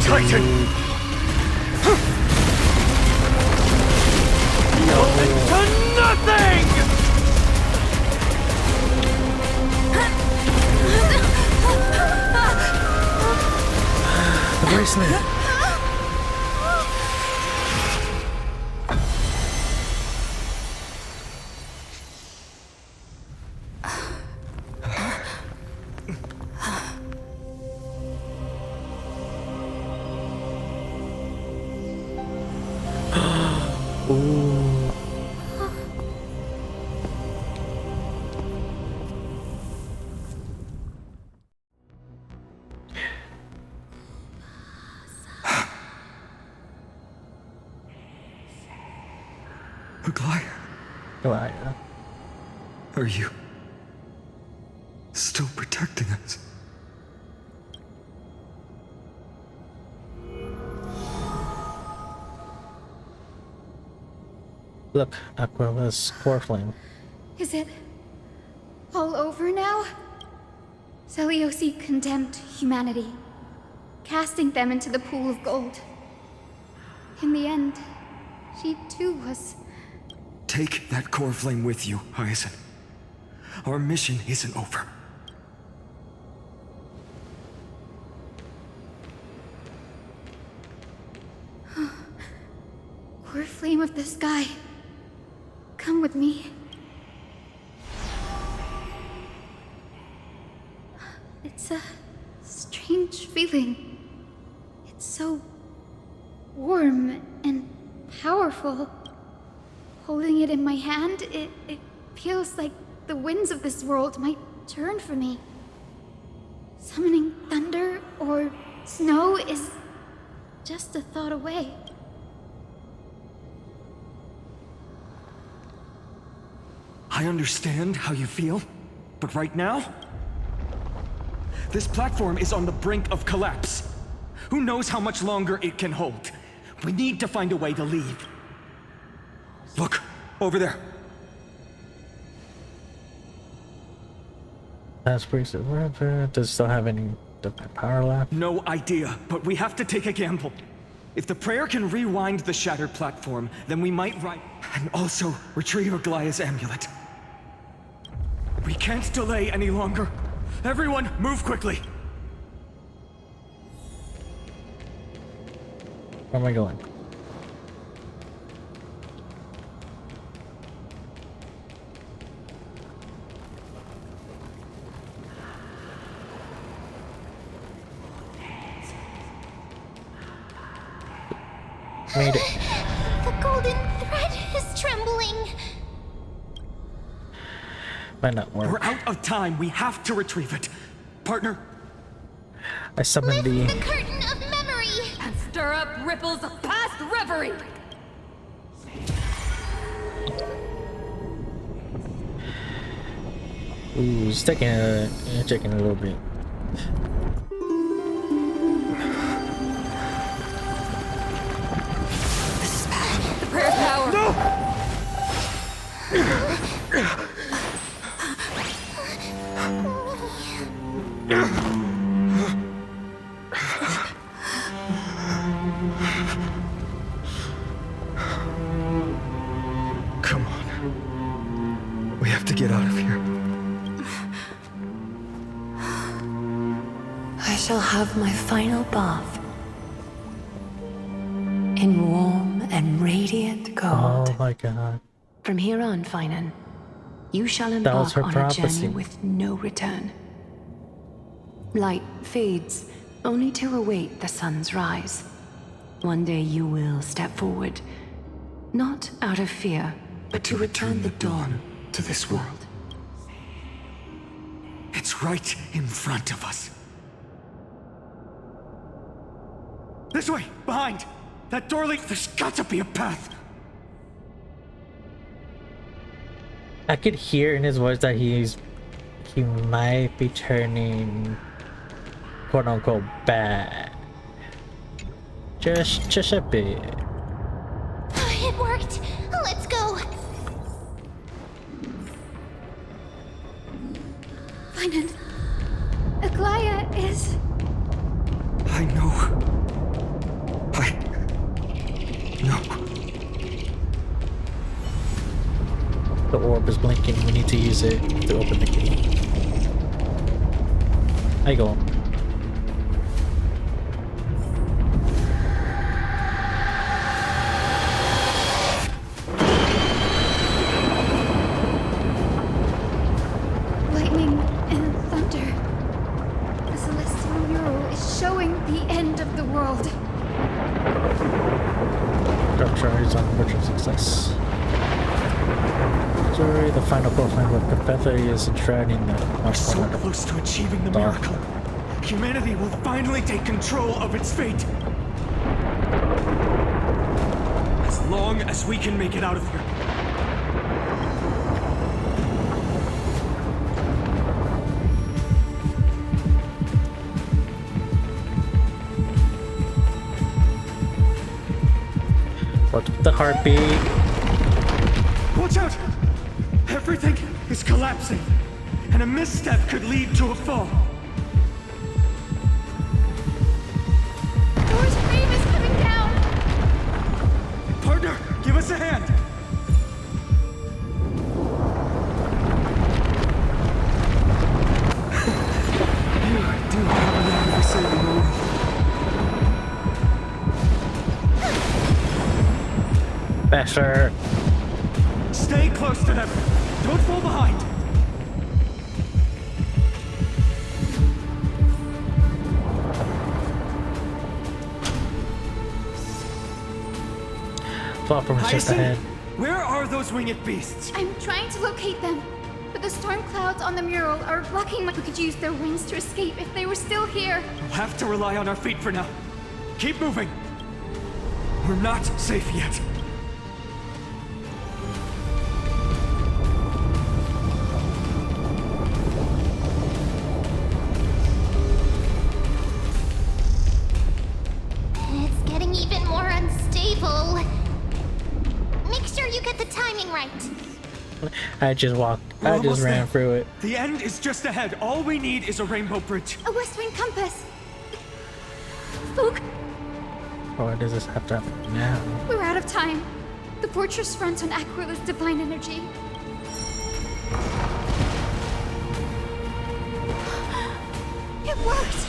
Titan! Nothing to nothing! The bracelet. Ooh. Aglaya, Aglaya. are you still protecting us? Look, Aquila's core flame. Is it all over now? Seliosi condemned humanity, casting them into the pool of gold. In the end, she too was... Take that core flame with you, Hyacinth. Our mission isn't over. Core flame of the sky, come with me. It's a strange feeling. It's so warm and powerful. Holding it in my hand, it feels like the winds of this world might turn for me. Summoning thunder or snow is just a thought away. I understand how you feel, but right now, this platform is on the brink of collapse. Who knows how much longer it can hold? We need to find a way to leave. Look, over there. That's pretty good. Does it still have any power left? No idea, but we have to take a gamble. If the prayer can rewind the shattered platform, then we might and also retrieve Aglaya's amulet. We can't delay any longer. Everyone, move quickly. Where am I going? Made it. The golden thread is trembling. Might not work. We're out of time. We have to retrieve it. Partner? I summoned the curtain of memory and stir up ripples of past reverie. Ooh, it's taking a little bit. This is bad. The prayer's power. Come on. We have to get out of here. I shall have my final bath in warm and radiant gold. Oh my god. From here on, Finan, you shall That was embark her on a prophecy. journey with no return. Light fades, only to await the sun's rise. One day you will step forward, not out of fear, but to return the dawn to this world. It's right in front of us. This way! Behind! That door leads. There's got to be a path! I could hear in his voice that he might be turning quote unquote bad. Just a bit. It worked. Let's go. Finan, Aglaya is... I know. No. The orb is blinking. We need to use it to open the gate. I go. lightning and thunder. The celestial mural is showing the end of the world. Dark Shard on the verge of success. Sorry, the final profile with Cathedral is enshrouding the We're so close to achieving the dark. miracle. Humanity will finally take control of its fate. As long as we can make it out of here. What the heartbeat? Watch out! Everything is collapsing, and a misstep could lead to a fall. Professor. Stay close to them. Don't fall behind. Platform is just Hyacinth, ahead. where are those winged beasts? I'm trying to locate them, but the storm clouds on the mural are blocking my... We could use their wings to escape if they were still here. We'll have to rely on our feet for now. Keep moving. We're not safe yet. It's getting even more unstable. Make sure you get the timing right. I just walked. We're I just almost ran there. through it. The end is just ahead. All we need is a rainbow bridge. A west wind compass. Folk, Or does this have to happen now? we're out of time. The fortress runs on Aquila's divine energy. It worked!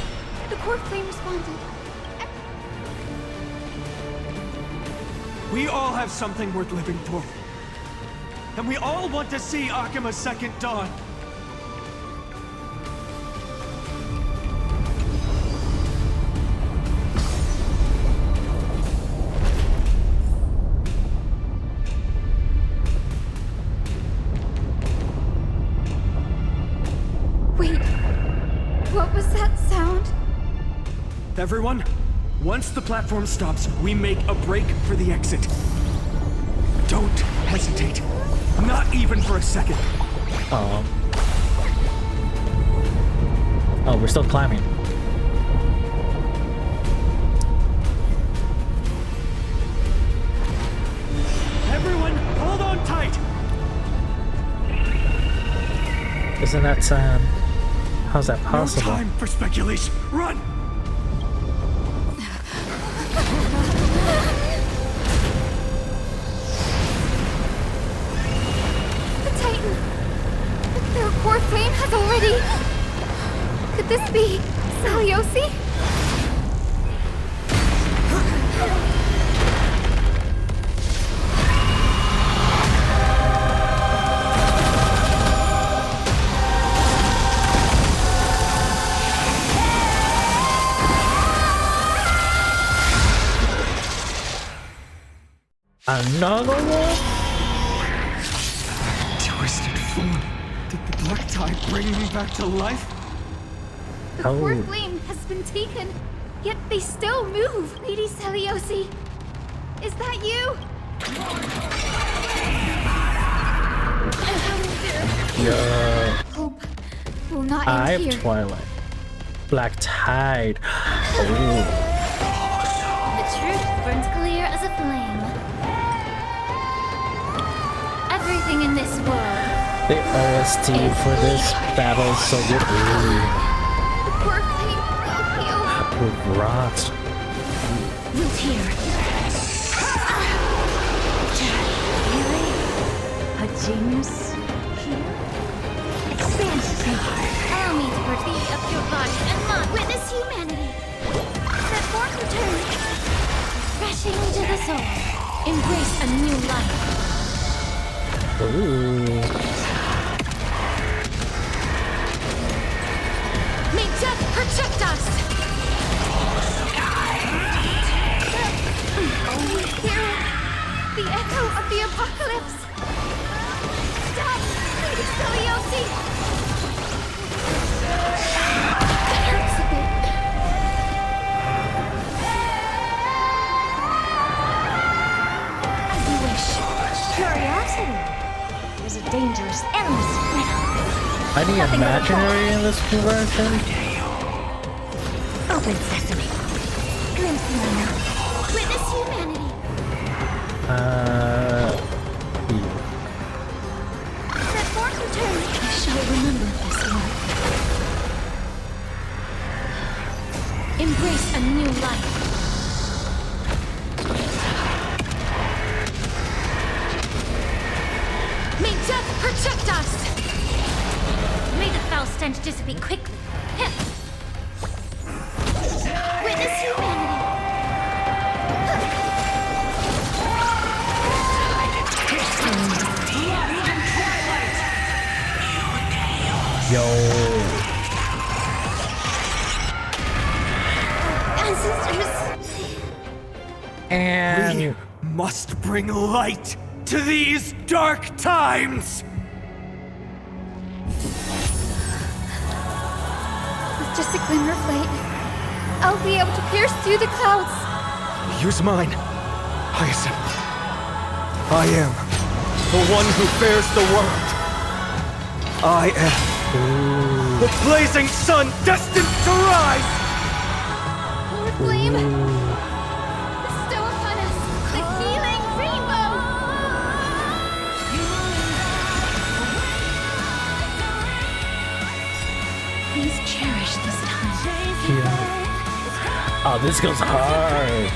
The core flame responded. We all have something worth living for. And we all want to see Akima's second dawn. Wait, what was that sound? Everyone, once the platform stops, we make a break for the exit. Don't hesitate. Not even for a second. Oh. Oh, we're still climbing. Everyone, hold on tight. Isn't that sound? How's that possible? No time for speculation. Run! The Titan! Their core flame has already... Could this be Saliosi? Another one? Twisted form. Did the black tide bring me back to life? The core flame has been taken, yet they still move. Lady Saliosi, is that you? Yeah. Hope will not Eye end of here. Twilight. Black Tide. Oh. The truth burns clear as a flame. Everything in this world. The OST for this battle is so good. The core flame will heal. Rot. Root here. Really? A genius here? Expansion. Allow me to partake of your body and mind. Witness humanity. That forth return. Crashing into the soul. Embrace a new life. Ooh. May death protect us! Only hear the echo of the apocalypse. Stop, Lady Saliosi! That hurts a bit. As you wish. Curiosity is a dangerous, endless riddle. Any imaginary in this version? Open sesame. Glimpse me now. Witness humanity. That forth return. I shall remember this one. Embrace a new life. May death protect us! May the foul stench dissipate quickly. Hip. Witness humanity. ancestors. And we must bring light to these dark times! With just a glimmer of light, I'll be able to pierce through the clouds. Use mine, Hyacinth. I am the one who bears the world. I am the blazing sun destined to rise! Lord Flame, bestow upon us the healing rainbow! Please cherish this time. Oh, this goes hard.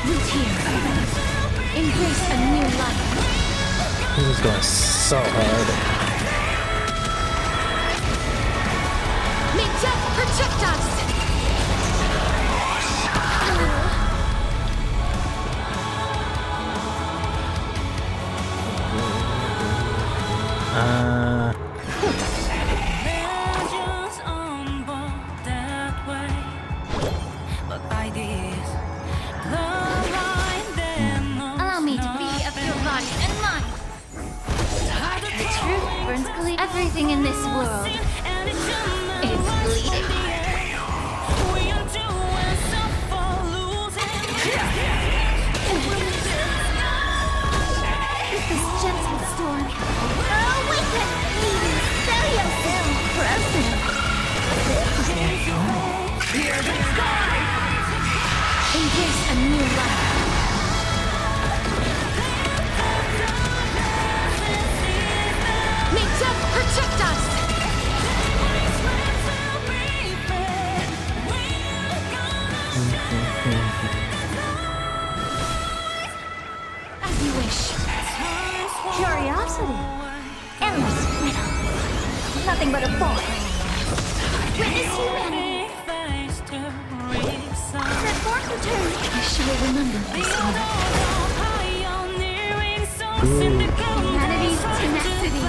Root here. Embrace a new life. This is going so hard. May death protect us! Allow me to be of your body and mind. The truth burns clean. Everything in this world is bleeding. With this gentle storm, awaken! Embrace a new life. May death protect us! As you wish. Curiosity. Endless riddle. Nothing but a void. Witness humanity. Transform return. I shall remember this moment. Humanity's tenacity.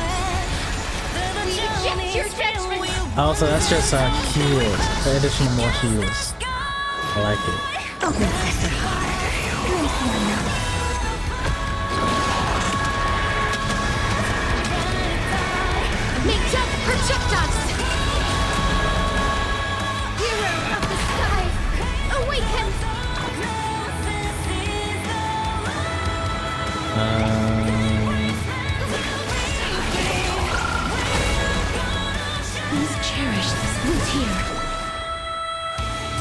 Reject your judgment! Also, that's just heals. The additional more heals. I like it. Open sesame. Grace one another. May death protect us! Hero of the sky, awaken! Please cherish this root here.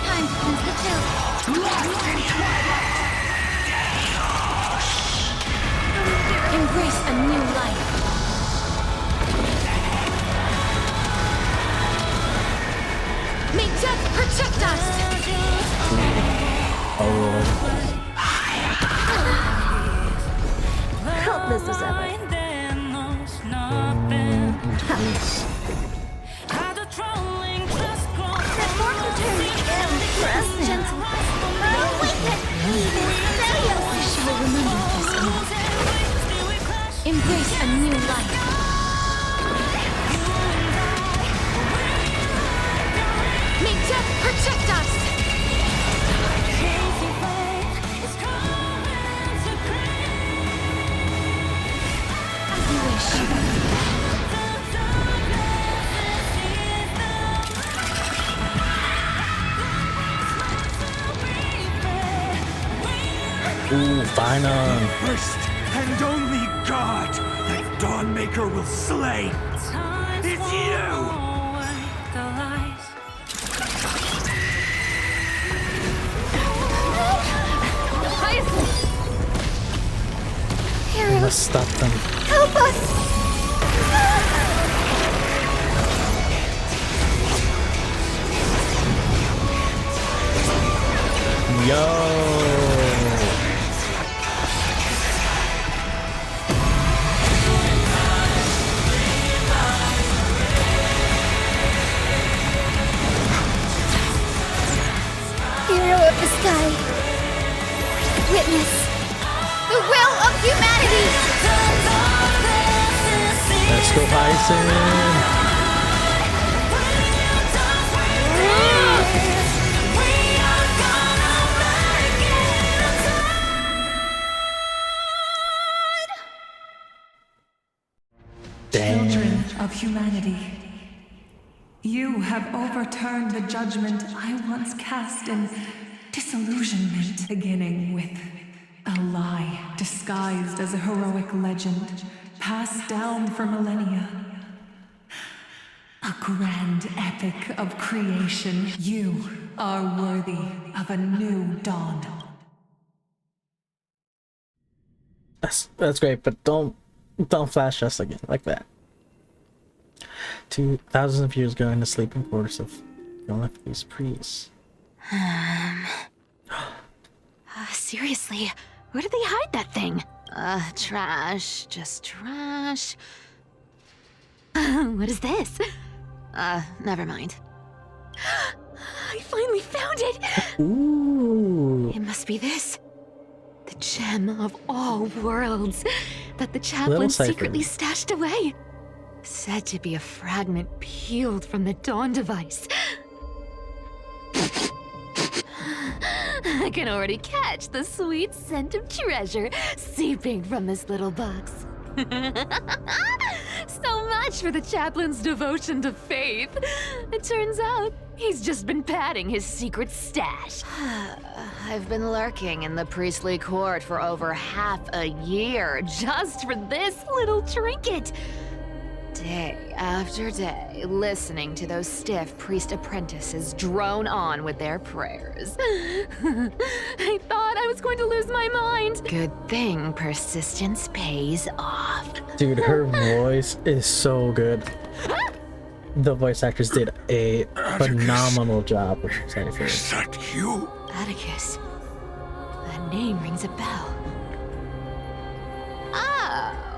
Time to cleanse the filth. Embrace a new life. May death protect us! Helpless as ever. Transform return. Press gentle. Awaken! I shall remember this moment. Embrace a new life. May death protect us! As you wish. Ooh, final. First and only god that Dawnmaker will slay is you! We must stop them. Help us! Yo! Hero of the sky, witness the will of humanity! Let's go, Bison. Children of humanity, you have overturned the judgment I once cast in disillusionment, beginning with a lie disguised as a heroic legend, passed down for millennia. A grand epic of creation. You are worthy of a new dawn. That's great, but don't flash us again like that. 2,000 of years ago in the sleeping quarters of these priests. Seriously, where did they hide that thing? Trash. Just trash. What is this? Never mind. I finally found it! Ooh. It must be this. The gem of all worlds that the chaplain secretly stashed away. Said to be a fragment peeled from the Dawn device. I can already catch the sweet scent of treasure seeping from this little box. So much for the chaplain's devotion to faith. It turns out he's just been padding his secret stash. I've been lurking in the priestly court for over half a year just for this little trinket. Day after day, listening to those stiff priest apprentices drone on with their prayers. I thought I was going to lose my mind. Good thing persistence pays off. Dude, her voice is so good. The voice actors did a phenomenal job with Cypher. Is that you? Atticus. That name rings a bell.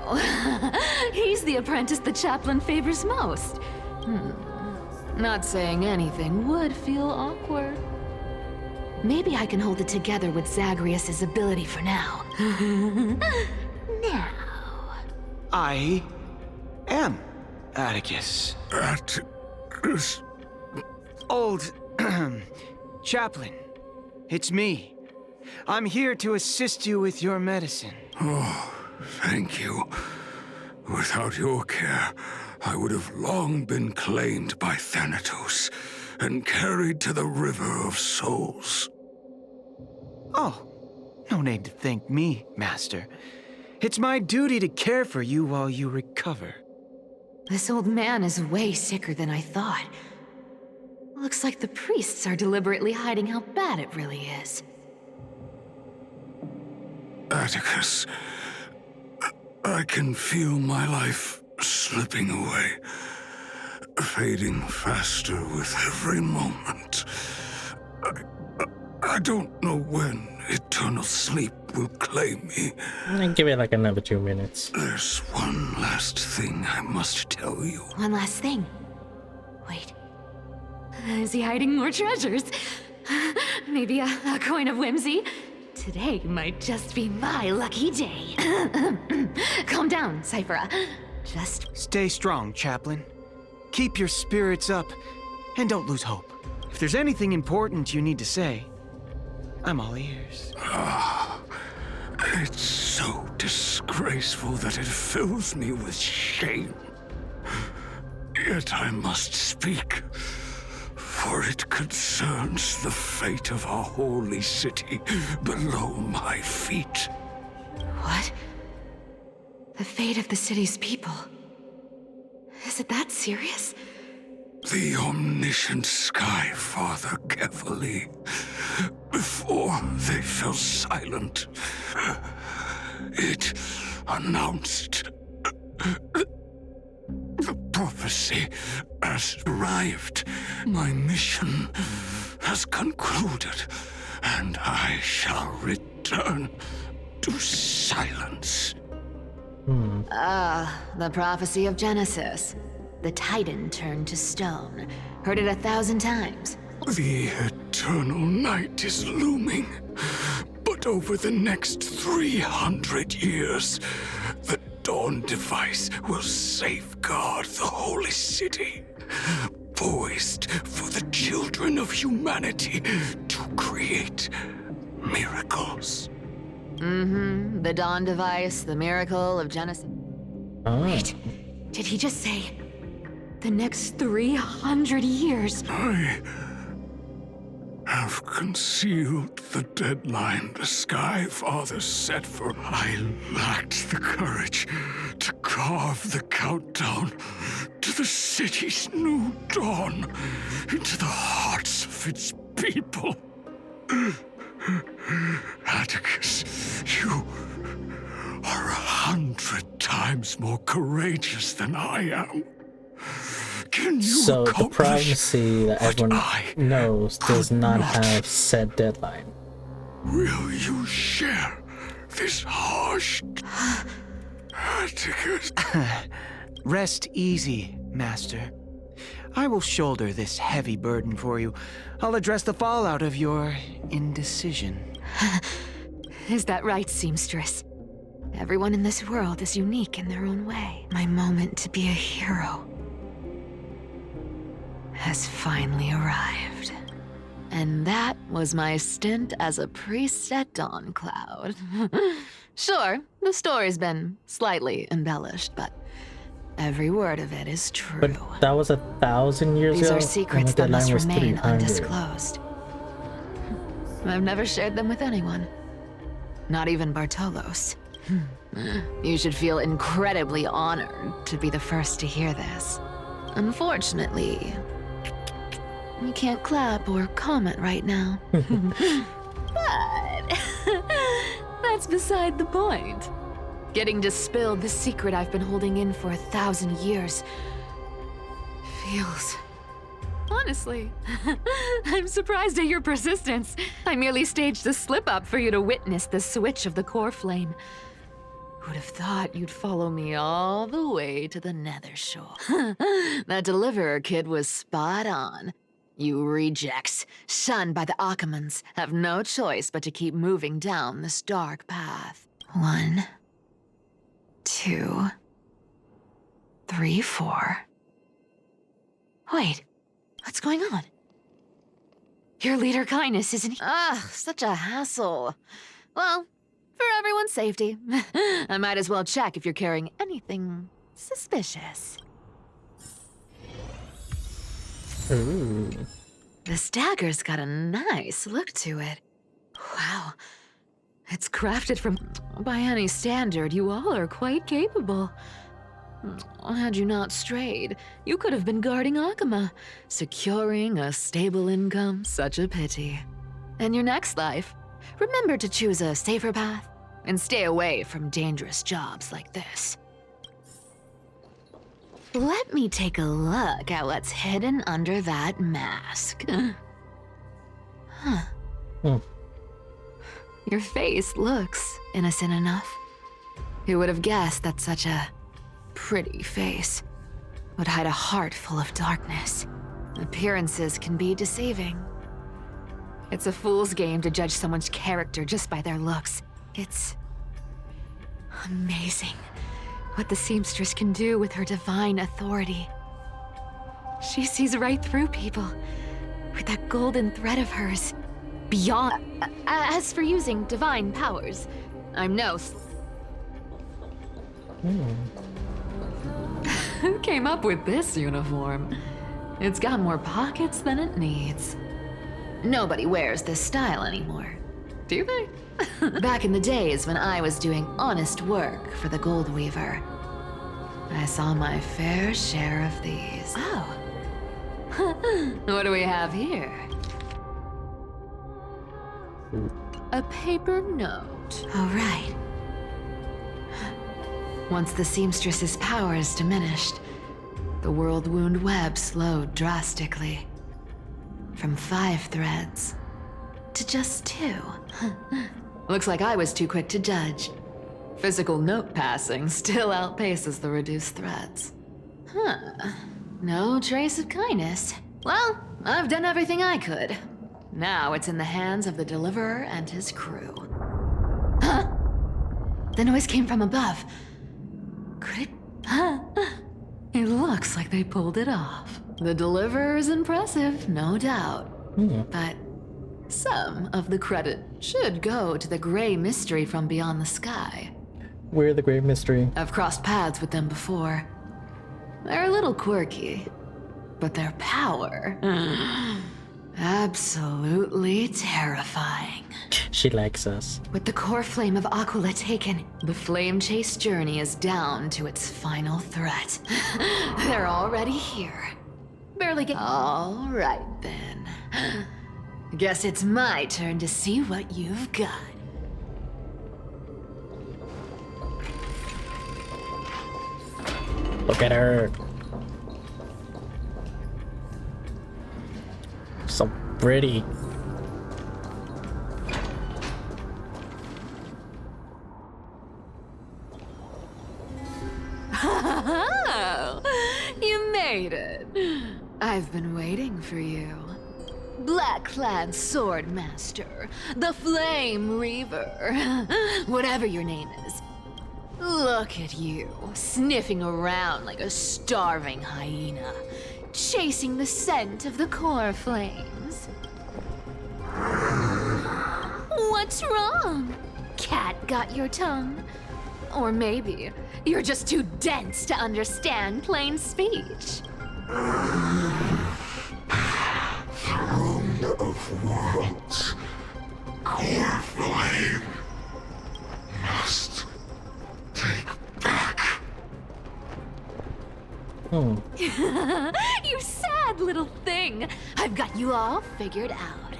Oh, he's the apprentice the chaplain favors most. Not saying anything would feel awkward. Maybe I can hold it together with Zagreus's ability for now. Now. I am Atticus. Atticus? Old chaplain, it's me. I'm here to assist you with your medicine. Oh, thank you. Without your care, I would have long been claimed by Thanatos and carried to the River of Souls. Oh, no need to thank me, Master. It's my duty to care for you while you recover. This old man is way sicker than I thought. Looks like the priests are deliberately hiding how bad it really is. Atticus, I can feel my life slipping away, fading faster with every moment. I don't know when eternal sleep will claim me. Give it like another 2 minutes. There's one last thing I must tell you. One last thing. Wait. Is he hiding more treasures? Maybe a coin of whimsy? Today might just be my lucky day. Calm down, Cypher. Just stay strong, Chaplain. Keep your spirits up, and don't lose hope. If there's anything important you need to say, I'm all ears. It's so disgraceful that it fills me with shame. Yet I must speak, for it concerns the fate of our holy city below my feet. What? The fate of the city's people? Is it that serious? The omniscient Sky Father Kefali, before they fell silent, it announced the prophecy has arrived. My mission has concluded, and I shall return to silence. The prophecy of Genesis. The Titan turned to stone. Heard it 1,000 times. The eternal night is looming, but over the next 300 years, the Dawn device will safeguard the holy city, poised for the children of humanity to create miracles. Mm-hmm. The Dawn device, the miracle of Genesis. Oh. Wait, did he just say the next 300 years? I have concealed the deadline the Sky Father set for. I lacked the courage to carve the countdown to the city's new dawn into the hearts of its people. Atticus, you are 100 times more courageous than I am. Can you So the accomplish prophecy that everyone knows does not have set deadline. Will you share this harsh Atticus? Rest easy, Master. I will shoulder this heavy burden for you. I'll address the fallout of your indecision. Is that right, seamstress? Everyone in this world is unique in their own way. My moment to be a hero has finally arrived. And that was my stint as a priest at Dawn Cloud. Sure, the story's been slightly embellished, but every word of it is true. But that was 1,000 years These ago. are secrets and the that must deadline was remain 300. undisclosed. I've never shared them with anyone. Not even Bartolos. You should feel incredibly honored to be the first to hear this. Unfortunately, you can't clap or comment right now. But that's beside the point. Getting to spill the secret I've been holding in for 1,000 years feels... Honestly, I'm surprised at your persistence. I merely staged a slip-up for you to witness the switch of the core flame. Who'd have thought you'd follow me all the way to the Nether Shore? That Deliverer kid was spot on. You rejects, shunned by the Akamans, have no choice but to keep moving down this dark path. 1, 2, 3, 4. Wait, what's going on? Your leader Kindness, isn't he? Ah, such a hassle. Well, for everyone's safety, I might as well check if you're carrying anything suspicious. Ooh. This dagger's got a nice look to it. Wow. It's crafted from... By any standard, you all are quite capable. Had you not strayed, you could have been guarding Akama, securing a stable income. Such a pity. In your next life, remember to choose a safer path and stay away from dangerous jobs like this. Let me take a look at what's hidden under that mask. Huh. Your face looks innocent enough. Who would have guessed that such a pretty face would hide a heart full of darkness? Appearances can be deceiving. It's a fool's game to judge someone's character just by their looks. It's amazing what the seamstress can do with her divine authority. She sees right through people with that golden thread of hers. Beyond... As for using divine powers, I'm no... Who came up with this uniform? It's got more pockets than it needs. Nobody wears this style anymore, do they? Back in the days when I was doing honest work for the Gold Weaver, I saw my fair share of these. Oh. What do we have here? A paper note. All right. Once the seamstress's powers diminished, the world wound web slowed drastically. From 5 threads to just 2. Looks like I was too quick to judge. Physical note passing still outpaces the reduced threads. No trace of Kindness. Well, I've done everything I could. Now it's in the hands of the Deliverer and his crew. Huh? The noise came from above. It looks like they pulled it off. The deliverer is impressive, no doubt. But some of the credit should go to the gray mystery from beyond the sky. We're the Great Mystery. I've crossed paths with them before. They're a little quirky, but their power, absolutely terrifying. She likes us. With the core flame of Aquila taken, the flame chase journey is down to its final threat. They're already here. Barely get. All right then. Guess it's my turn to see what you've got. Look at her. So pretty. You made it. I've been waiting for you. Black-clad sword master, the Flame Reaver, whatever your name is. Look at you, sniffing around like a starving hyena, chasing the scent of the core flames. What's wrong? Cat got your tongue? Or maybe you're just too dense to understand plain speech. Throne of worlds, core flame must take back. You sad little thing. I've got you all figured out.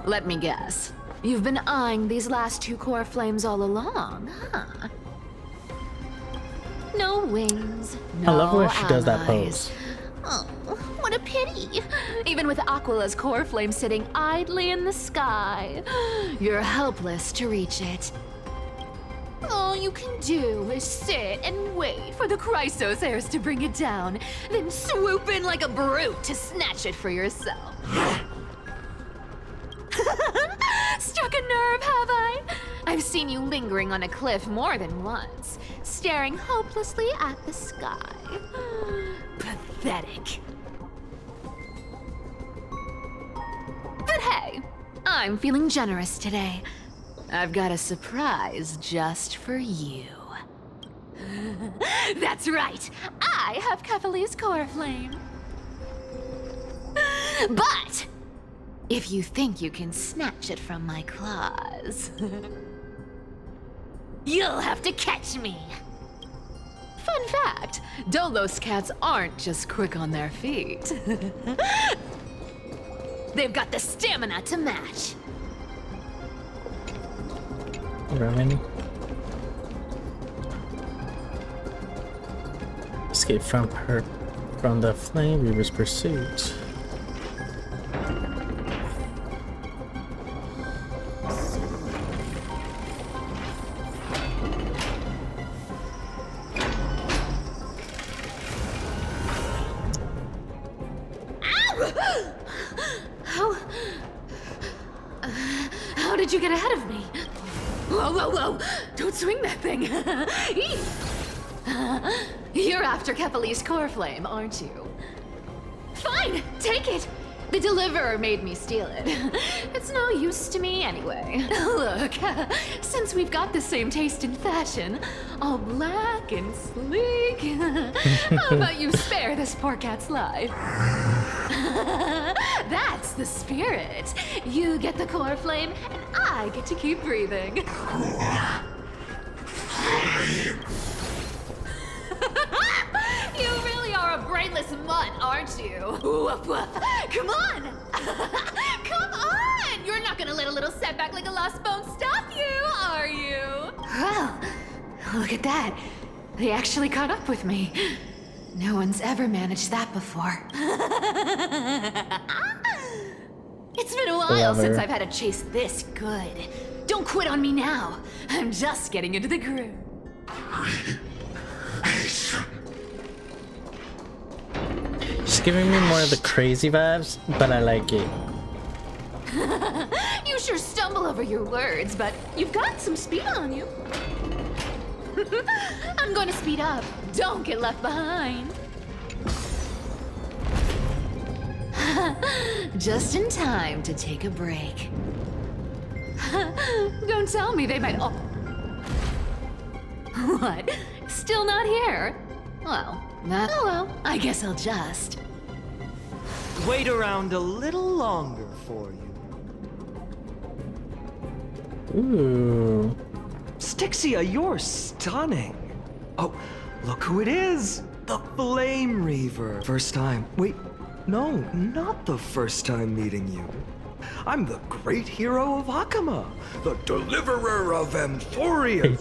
Let me guess. You've been eyeing these last two core flames all along, huh? No wings, no I love when she does that allies. pose. Oh, what a pity. Even with Aquila's core flame sitting idly in the sky, you're helpless to reach it. All you can do is sit and wait for the Chrysos heirs to bring it down, then swoop in like a brute to snatch it for yourself. Struck a nerve, have I? I've seen you lingering on a cliff more than once, staring hopelessly at the sky. Pathetic. But hey, I'm feeling generous today. I've got a surprise just for you. That's right, I have Kefali's core flame. But if you think you can snatch it from my claws, you'll have to catch me. Fun fact, Dolos cats aren't just quick on their feet. They've got the stamina to match. Roman. Escape from the Flame Reaver's pursuit. How did you get ahead of me? Whoa, whoa, whoa! Don't swing that thing! You're after Kefali's core flame, aren't you? Fine, take it! The deliverer made me steal it. It's no use to me anyway. Look, since we've got the same taste in fashion, all black and sleek, how about you spare this poor cat's life? That's the spirit. You get the core flame, and I get to keep breathing. You really are a brainless mutt, aren't you? Woof, woof. Come on! Come on! You're not gonna let a little setback like a lost bone stop you, are you? Well, look at that. They actually caught up with me. No one's ever managed that before. It's been a while since I've had a chase this good. Don't quit on me now. I'm just getting into the groove. She's giving me more of the crazy vibes, but I like it. You sure stumble over your words, but you've got some speed on you. I'm going to speed up. Don't get left behind. Just in time to take a break. Don't tell me they might. Oh. What? Still not here? Well, oh well. I guess I'll just wait around a little longer for you. Ooh. Stixia, you're stunning. Oh, look who it is. The Flame Reaver. First time. Wait, no, not the first time meeting you. I'm the great hero of Hakama, the deliverer of Amphoria.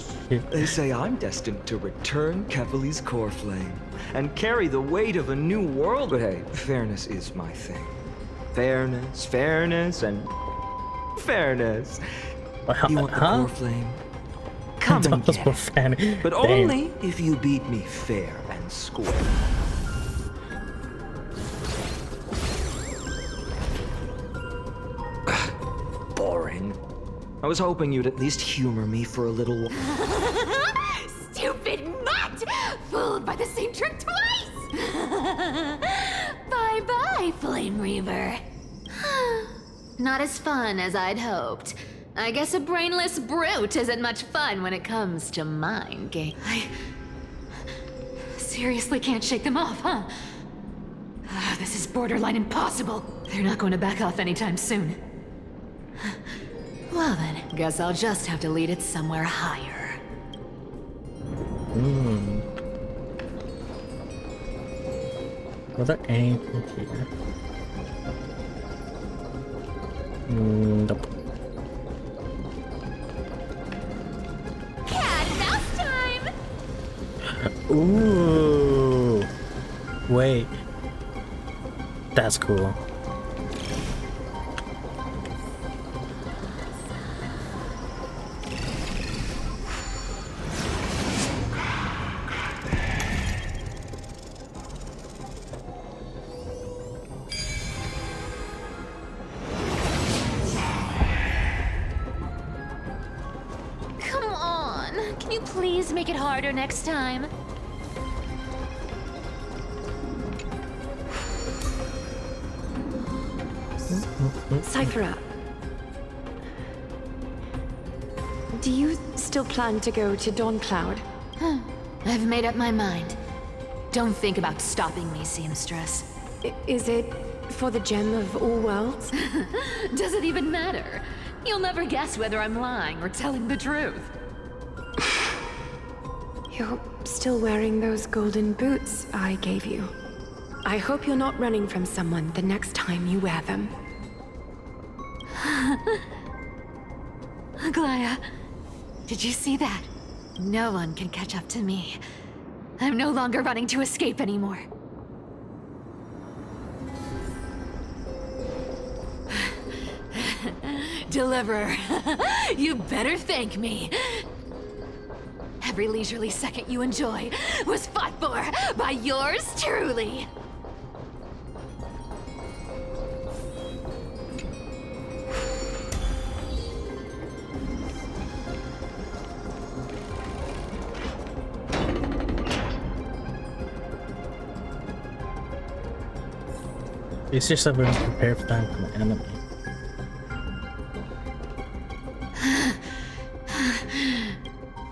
They say I'm destined to return Kevali's core flame and carry the weight of a new world. But hey, fairness is my thing. Fairness, and fairness. You want the core flame? Come and get it. But only if you beat me fair and square. Boring. I was hoping you'd at least humor me for a little while. Stupid mutt! Fooled by the same trick twice! Bye-bye, Flame Reaver. Not as fun as I'd hoped. I guess a brainless brute isn't much fun when it comes to mind games. I seriously can't shake them off, huh? This is borderline impossible. They're not going to back off anytime soon. Well then, guess I'll just have to lead it somewhere higher. Are there anything here? Nope. Cat mouse time! Ooh. Wait. That's cool. Please make it harder next time. Cipher up. Do you still plan to go to Dawn Cloud? I've made up my mind. Don't think about stopping me, seamstress. Is it for the gem of all worlds? Does it even matter? You'll never guess whether I'm lying or telling the truth. You're still wearing those golden boots I gave you. I hope you're not running from someone the next time you wear them. Aglaya, did you see that? No one can catch up to me. I'm no longer running to escape anymore. Deliverer, you better thank me. Every leisurely second you enjoy was fought for by yours truly. It's just that we're prepared for time from the enemy.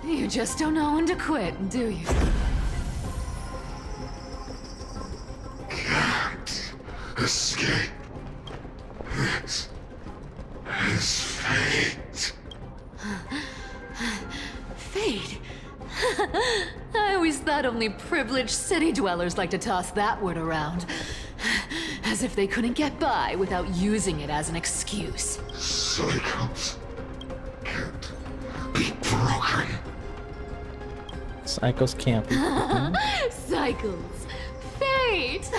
You just don't know when to quit, do you? Can't escape. This is fate. Fate? I always thought only privileged city dwellers like to toss that word around. As if they couldn't get by without using it as an excuse. Cycles can't be broken. Cycles can't be broken. Cycles. Fate!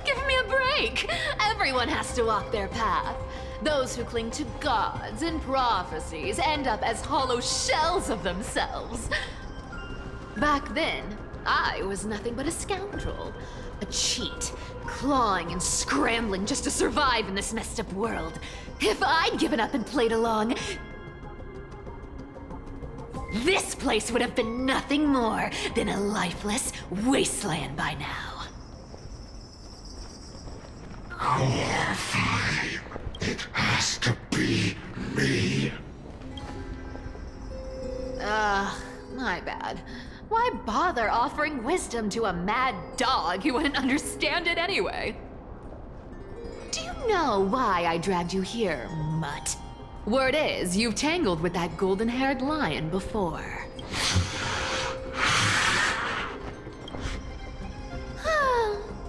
Give me a break! Everyone has to walk their path. Those who cling to gods and prophecies end up as hollow shells of themselves. Back then, I was nothing but a scoundrel. A cheat, clawing and scrambling just to survive in this messed up world. If I'd given up and played along... this place would have been nothing more than a lifeless wasteland by now. Fine. It has to be me. My bad. Why bother offering wisdom to a mad dog who wouldn't understand it anyway? Do you know why I dragged you here, mutt? Word is, you've tangled with that golden-haired lion before.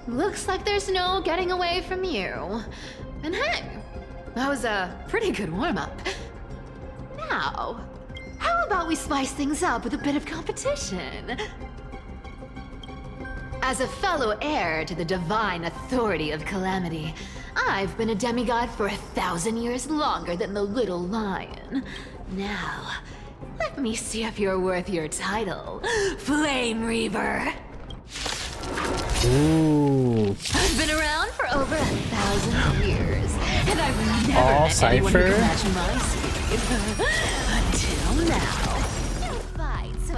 Looks like there's no getting away from you. And hey, that was a pretty good warm-up. Now, how about we spice things up with a bit of competition? As a fellow heir to the divine authority of Calamity, I've been a demigod for 1,000 years longer than the little lion. Now, let me see if you're worth your title, Flame Reaver. Ooh. I've been around for over 1,000 years, and I've never All met anyone who Cypher? can match my speed. Until now.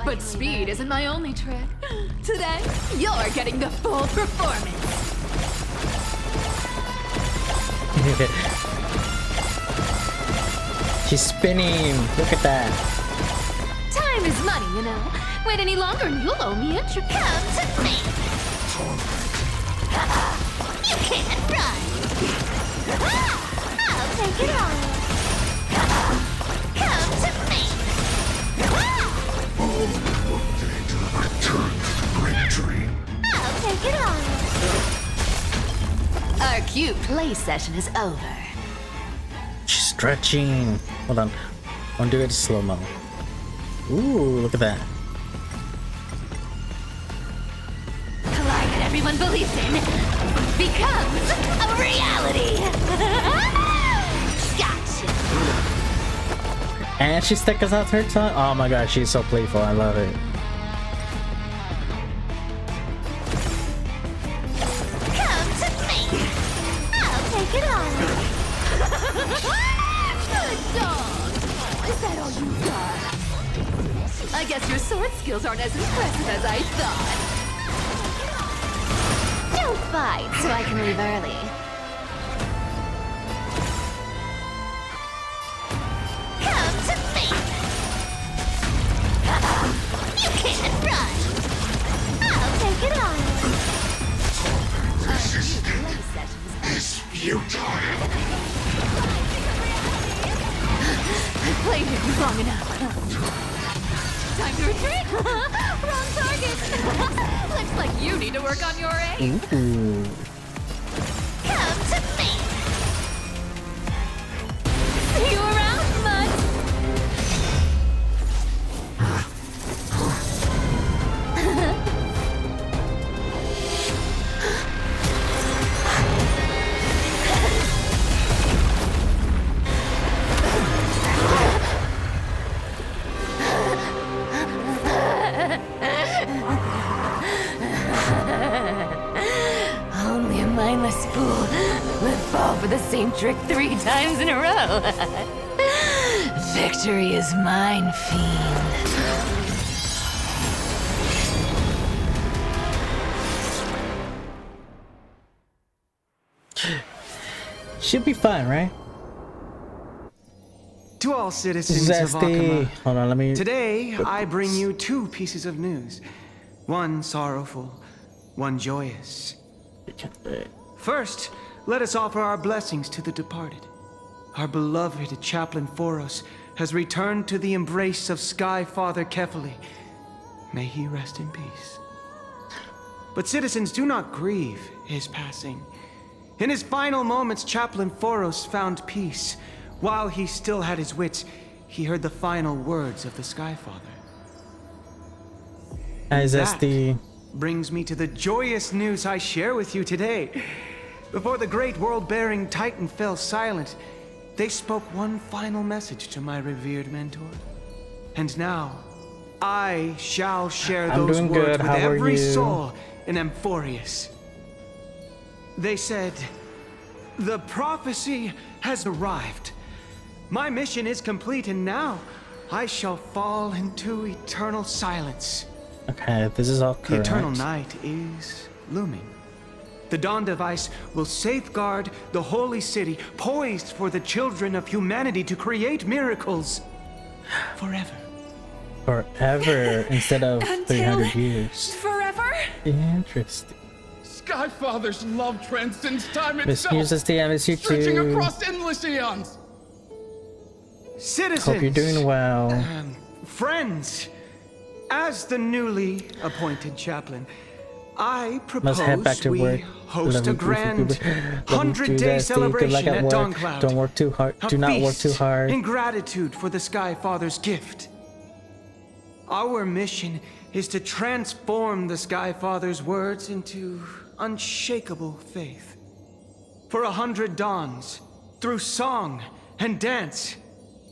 But speed isn't my only trick. Today, you're getting the full performance. She's spinning. Look at that. Time is money, you know. Wait any longer and you'll owe me a trip. Come to me. You can't run. I'll take it on. Come to me. I'll take it on. Our cute play session is over. She's stretching. Hold on. I want to do it slow-mo. Ooh, look at that. Collide that everyone believes in becomes a reality. Gotcha. And she stickers out her tongue. Oh my god, she's so playful. I love it. Come to me. I'll take it on. Good dog. Is that all you got? I guess your sword skills aren't as impressive as I thought. Don't fight so I can leave early. Come to me. You can't run. I'll take it on. Is futile. I've played with you long enough. Time to retreat! Wrong target! Looks like you need to work on your aim. Ooh. Come to me! See you around, bud! Only a mindless fool would fall for the same trick 3 times in a row. Victory is mine, fiend. She'll be fine, right? To all citizens of Zesty. Akama, Hold on, let me. today I bring you 2 pieces of news. One sorrowful, one joyous. First, let us offer our blessings to the departed. Our beloved Chaplain Foros has returned to the embrace of Sky Father Kefali. May he rest in peace. But citizens, do not grieve his passing. In his final moments, Chaplain Foros found peace. While he still had his wits, he heard the final words of the Sky Father. Hi, Zesty. Brings me to the joyous news I share with you today. Before the great world-bearing Titan fell silent, they spoke one final message to my revered mentor. And now, I shall share I'm those doing words good. with How are every you? soul in Amphorius. They said, "The prophecy has arrived. My mission is complete, and now I shall fall into eternal silence. Okay, this is all correct. The eternal night is looming. The Dawn Device will safeguard the holy city, poised for the children of humanity to create miracles forever. Forever instead of 300 years. Forever? Interesting. Skyfather's love transcends time Miss itself, Muse SD, I miss you stretching too. across endless eons. Citizens, hope you're doing well. Friends, as the newly appointed chaplain, I propose Must head back to we work. host a grand Good luck 100-day at celebration at work. Dawncloud. Don't work too hard. Do not work too hard. In gratitude for the Skyfather's gift. Our mission is to transform the Skyfather's words into unshakable faith. For 100 dawns, through song and dance,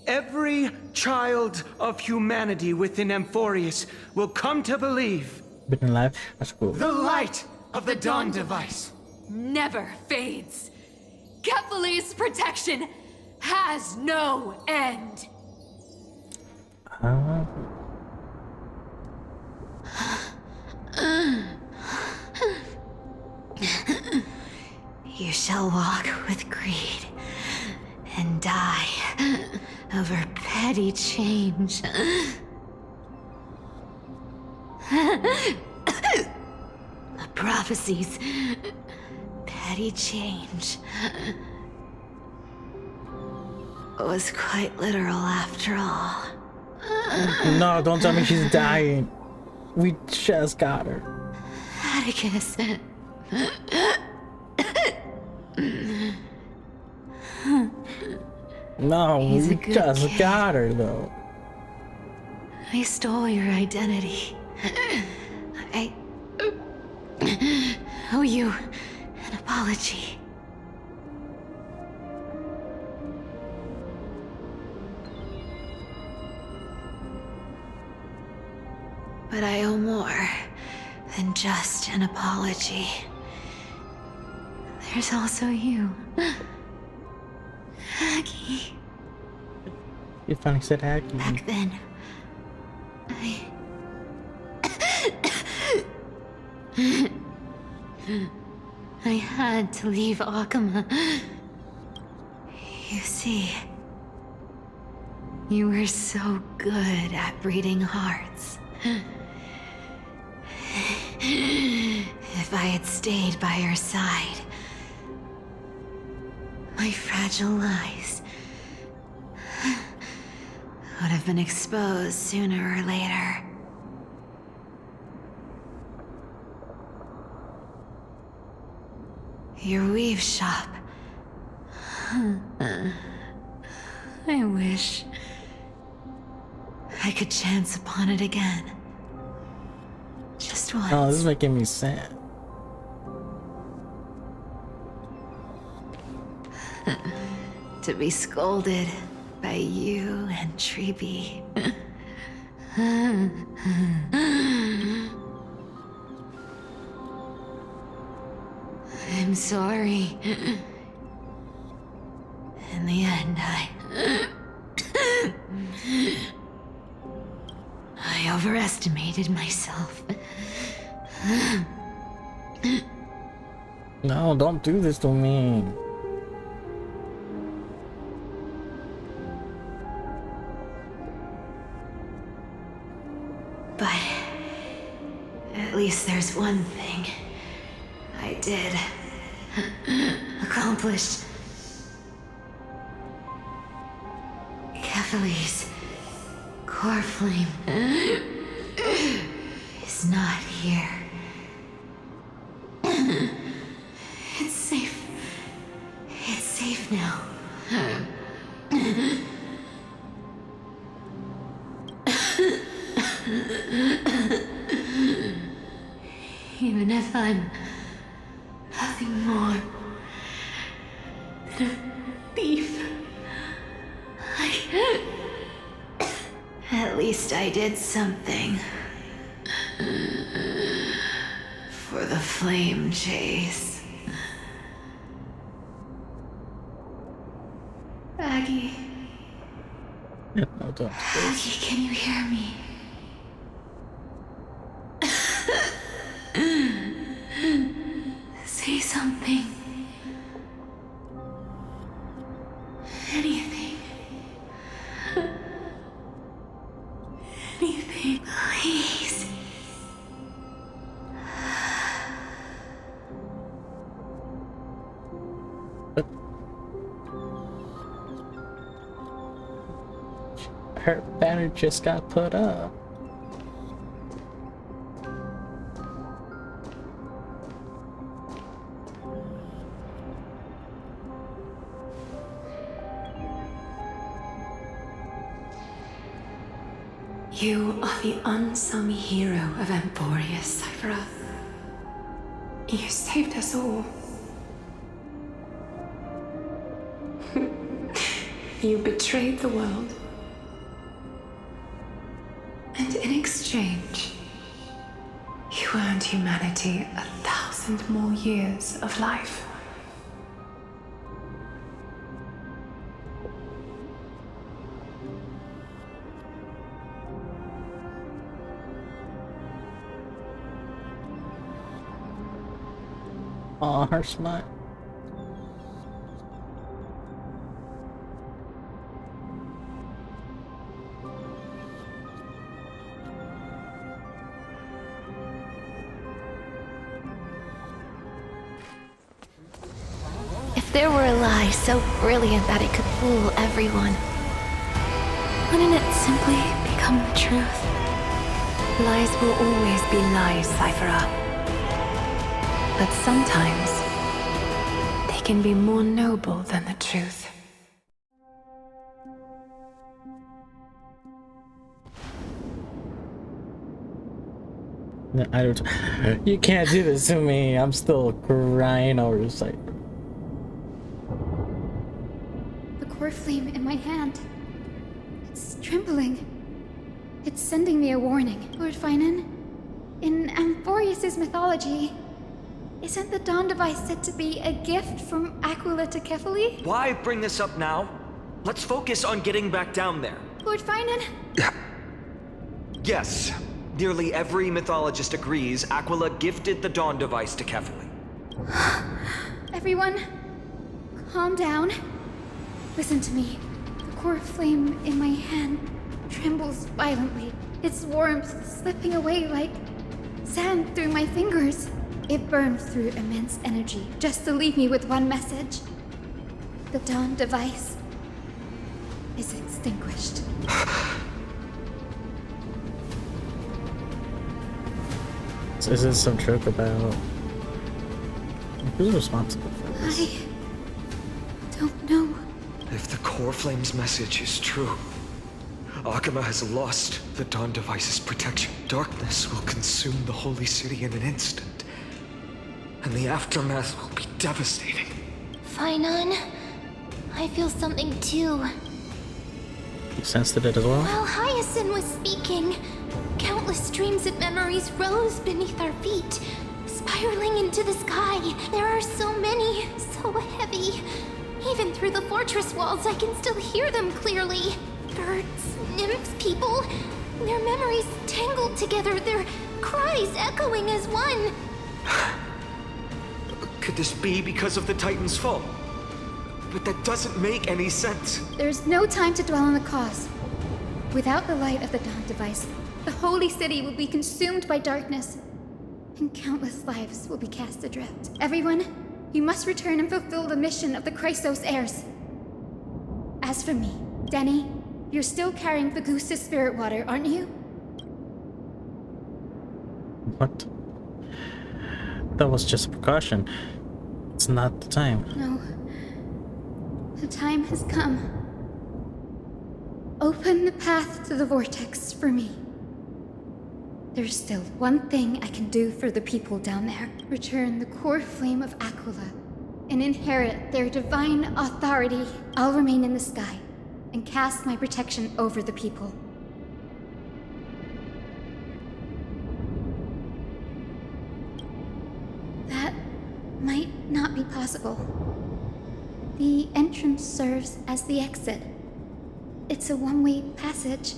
every child of humanity within Amphorius will come to believe Been alive. That's cool. the light of the Dawn Device never fades. Kephales's protection has no end. You shall walk with greed and die over petty change. The prophecies, petty change, was quite literal after all. No, don't tell me she's dying. We just got her. Atticus. No, He's a we good just kid. got her though. I stole your identity. I owe you an apology. But I owe more than just an apology. There's also you. Aggie. You finally said Aggie. Back then, I had to leave Akama. You see, you were so good at breeding hearts. If I had stayed by your side, my fragile lies would have been exposed sooner or later. Your weave shop. I wish I could chance upon it again. Just once. Oh, this is making me sad. To be scolded by you and Treeby. I'm sorry. In the end, I overestimated myself. No, don't do this to me. But at least there's one thing I did accomplish. Kephales's core flame is not here. It's safe. It's safe now. Even if I'm nothing more than a thief, at least I did something for the flame chase. Aggie, No, don't. Loki, can you hear me? Say something. Anything. Anything, please. Her banner just got put up. You are the unsung hero of Emporius, Cyphera. You saved us all. You betrayed the world. And in exchange, you earned humanity 1,000 more years of life. Aw, her smile. If there were a lie so brilliant that it could fool everyone, wouldn't it simply become the truth? Lies will always be lies, Cyphera. But sometimes, they can be more noble than the truth. No, I don't. You can't do this to me. I'm still crying over the site. The core flame in my hand. It's trembling. It's sending me a warning. Lord Finan, in Amphorius' mythology, isn't the Dawn device said to be a gift from Aquila to Kefali? Why bring this up now? Let's focus on getting back down there. Lord Finan? Yes. Nearly every mythologist agrees Aquila gifted the Dawn device to Kefali. Everyone, calm down. Listen to me. The core flame in my hand trembles violently. Its warmth slipping away like sand through my fingers. It burns through immense energy just to leave me with one message. The Dawn device is extinguished. Is this some joke about who's responsible for this? I don't know. If the core flame's message is true, Akama has lost the Dawn device's protection. Darkness will consume the holy city in an instant, and the aftermath will be devastating. Finan, I feel something too. You sensed it as well? While Hyacinth was speaking, countless streams of memories rose beneath our feet, spiraling into the sky. There are so many, so heavy. Even through the fortress walls, I can still hear them clearly. Birds, nymphs, people, their memories tangled together, their cries echoing as one. Could this be because of the Titan's fall? But that doesn't make any sense. There's no time to dwell on the cause. Without the light of the Dawn device, the holy city will be consumed by darkness, and countless lives will be cast adrift. Everyone, you must return and fulfill the mission of the Chrysos heirs. As for me, Denny, you're still carrying the Goose's spirit water, aren't you? What? That was just a precaution. It's not the time. No. The time has come. Open the path to the vortex for me. There's still one thing I can do for the people down there. Return the core flame of Aquila and inherit their divine authority. I'll remain in the sky and cast my protection over the people. That might not be possible. The entrance serves as the exit. it's a one-way passage.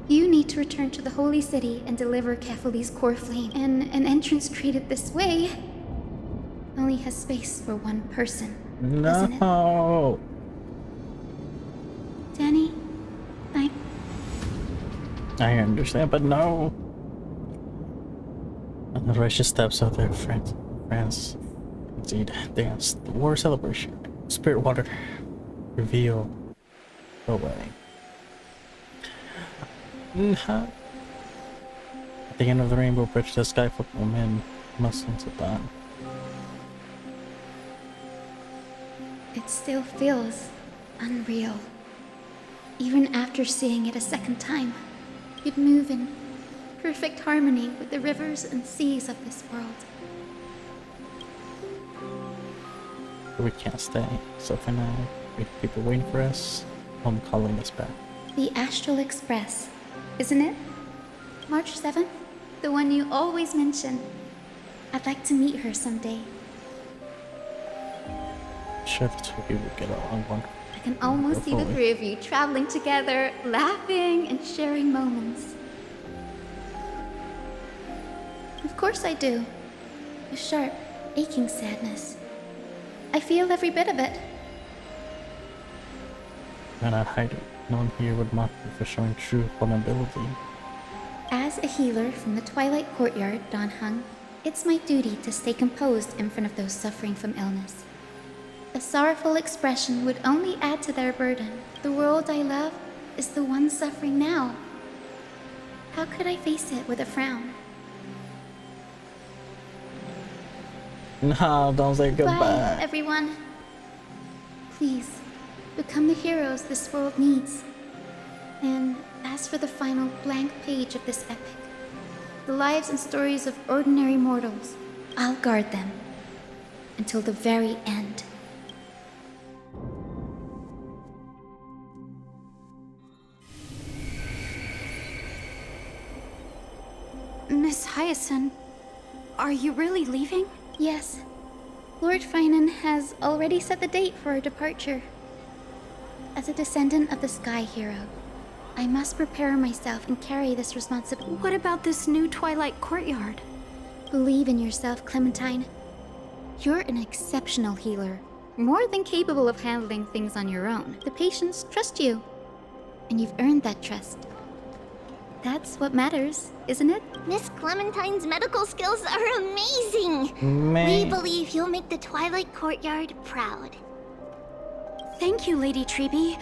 You need to return to the Holy City and deliver Kefali's core flame. And an entrance created this way only has space for one person. Doesn't it? No. Danny, I understand, but no. And the righteous steps of their friends. Indeed, dance the war celebration. Spirit water reveal the way. At the end of the rainbow bridge, the sky football men must into that. it still feels unreal. Even after seeing it a second time, you'd move in perfect harmony with the rivers and seas of this world. We can't stay, so for now, we have people waiting for us, home calling us back. The Astral Express, isn't it? March 7th? The one you always mention. I'd like to meet her someday. I'm sure the two of you will get along wonderful. I can almost see the three of you traveling together, laughing and sharing moments. Of course I do. A sharp, aching sadness. I feel every bit of it. Why not hide it? No one here would mock you for showing true vulnerability. As a healer from the Twilight Courtyard, Don Hung, it's my duty to stay composed in front of those suffering from illness. A sorrowful expression would only add to their burden. The world I love is the one suffering now. How could I face it with a frown? No, don't say goodbye. Bye, everyone. Please, become the heroes this world needs. And as for the final blank page of this epic, the lives and stories of ordinary mortals, I'll guard them until the very end. Miss Hyacinth, are you really leaving? Yes. Lord Finan has already set the date for our departure. As a descendant of the Sky Hero, I must prepare myself and carry this responsibility. What about this new Twilight Courtyard? Believe in yourself, Clementine. You're an exceptional healer, more than capable of handling things on your own. The patients trust you, and you've earned that trust. That's what matters, isn't it? Miss Clementine's medical skills are amazing! Man. We believe you'll make the Twilight Courtyard proud. Thank you, Lady Treby.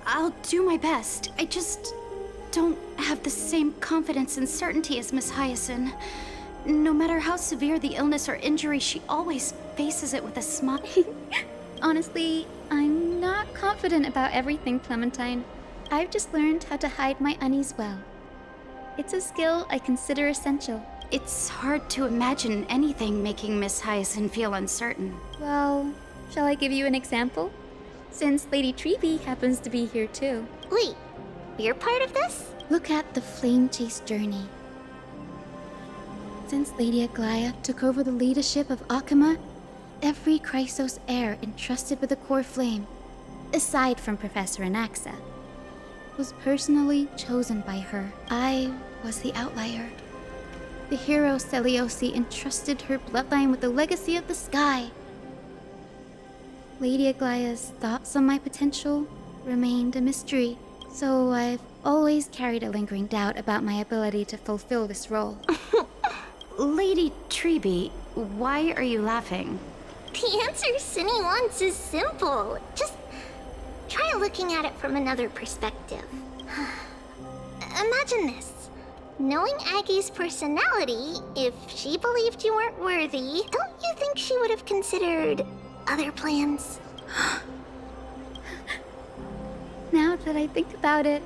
I'll do my best. I just don't have the same confidence and certainty as Miss Hyacinth. No matter how severe the illness or injury, she always faces it with a smile. Honestly, I'm not confident about everything, Clementine. I've just learned how to hide my unease well. It's a skill I consider essential. It's hard to imagine anything making Miss Hyacinth feel uncertain. Well, shall I give you an example? Since Lady Treby happens to be here too. Wait, you're part of this? Look at the Flame Chase journey. Since Lady Aglaya took over the leadership of Akama, every Chrysos heir entrusted with the core flame, aside from Professor Anaxa, was personally chosen by her. I was the outlier. The hero Celiosi entrusted her bloodline with the legacy of the sky. Lady Aglaya's thoughts on my potential remained a mystery, so I've always carried a lingering doubt about my ability to fulfill this role. Lady Treby, why are you laughing? The answer Cinny wants is simple. Just try looking at it from another perspective. Imagine this. Knowing Aggie's personality, if she believed you weren't worthy, don't you think she would have considered other plans? Now that I think about it,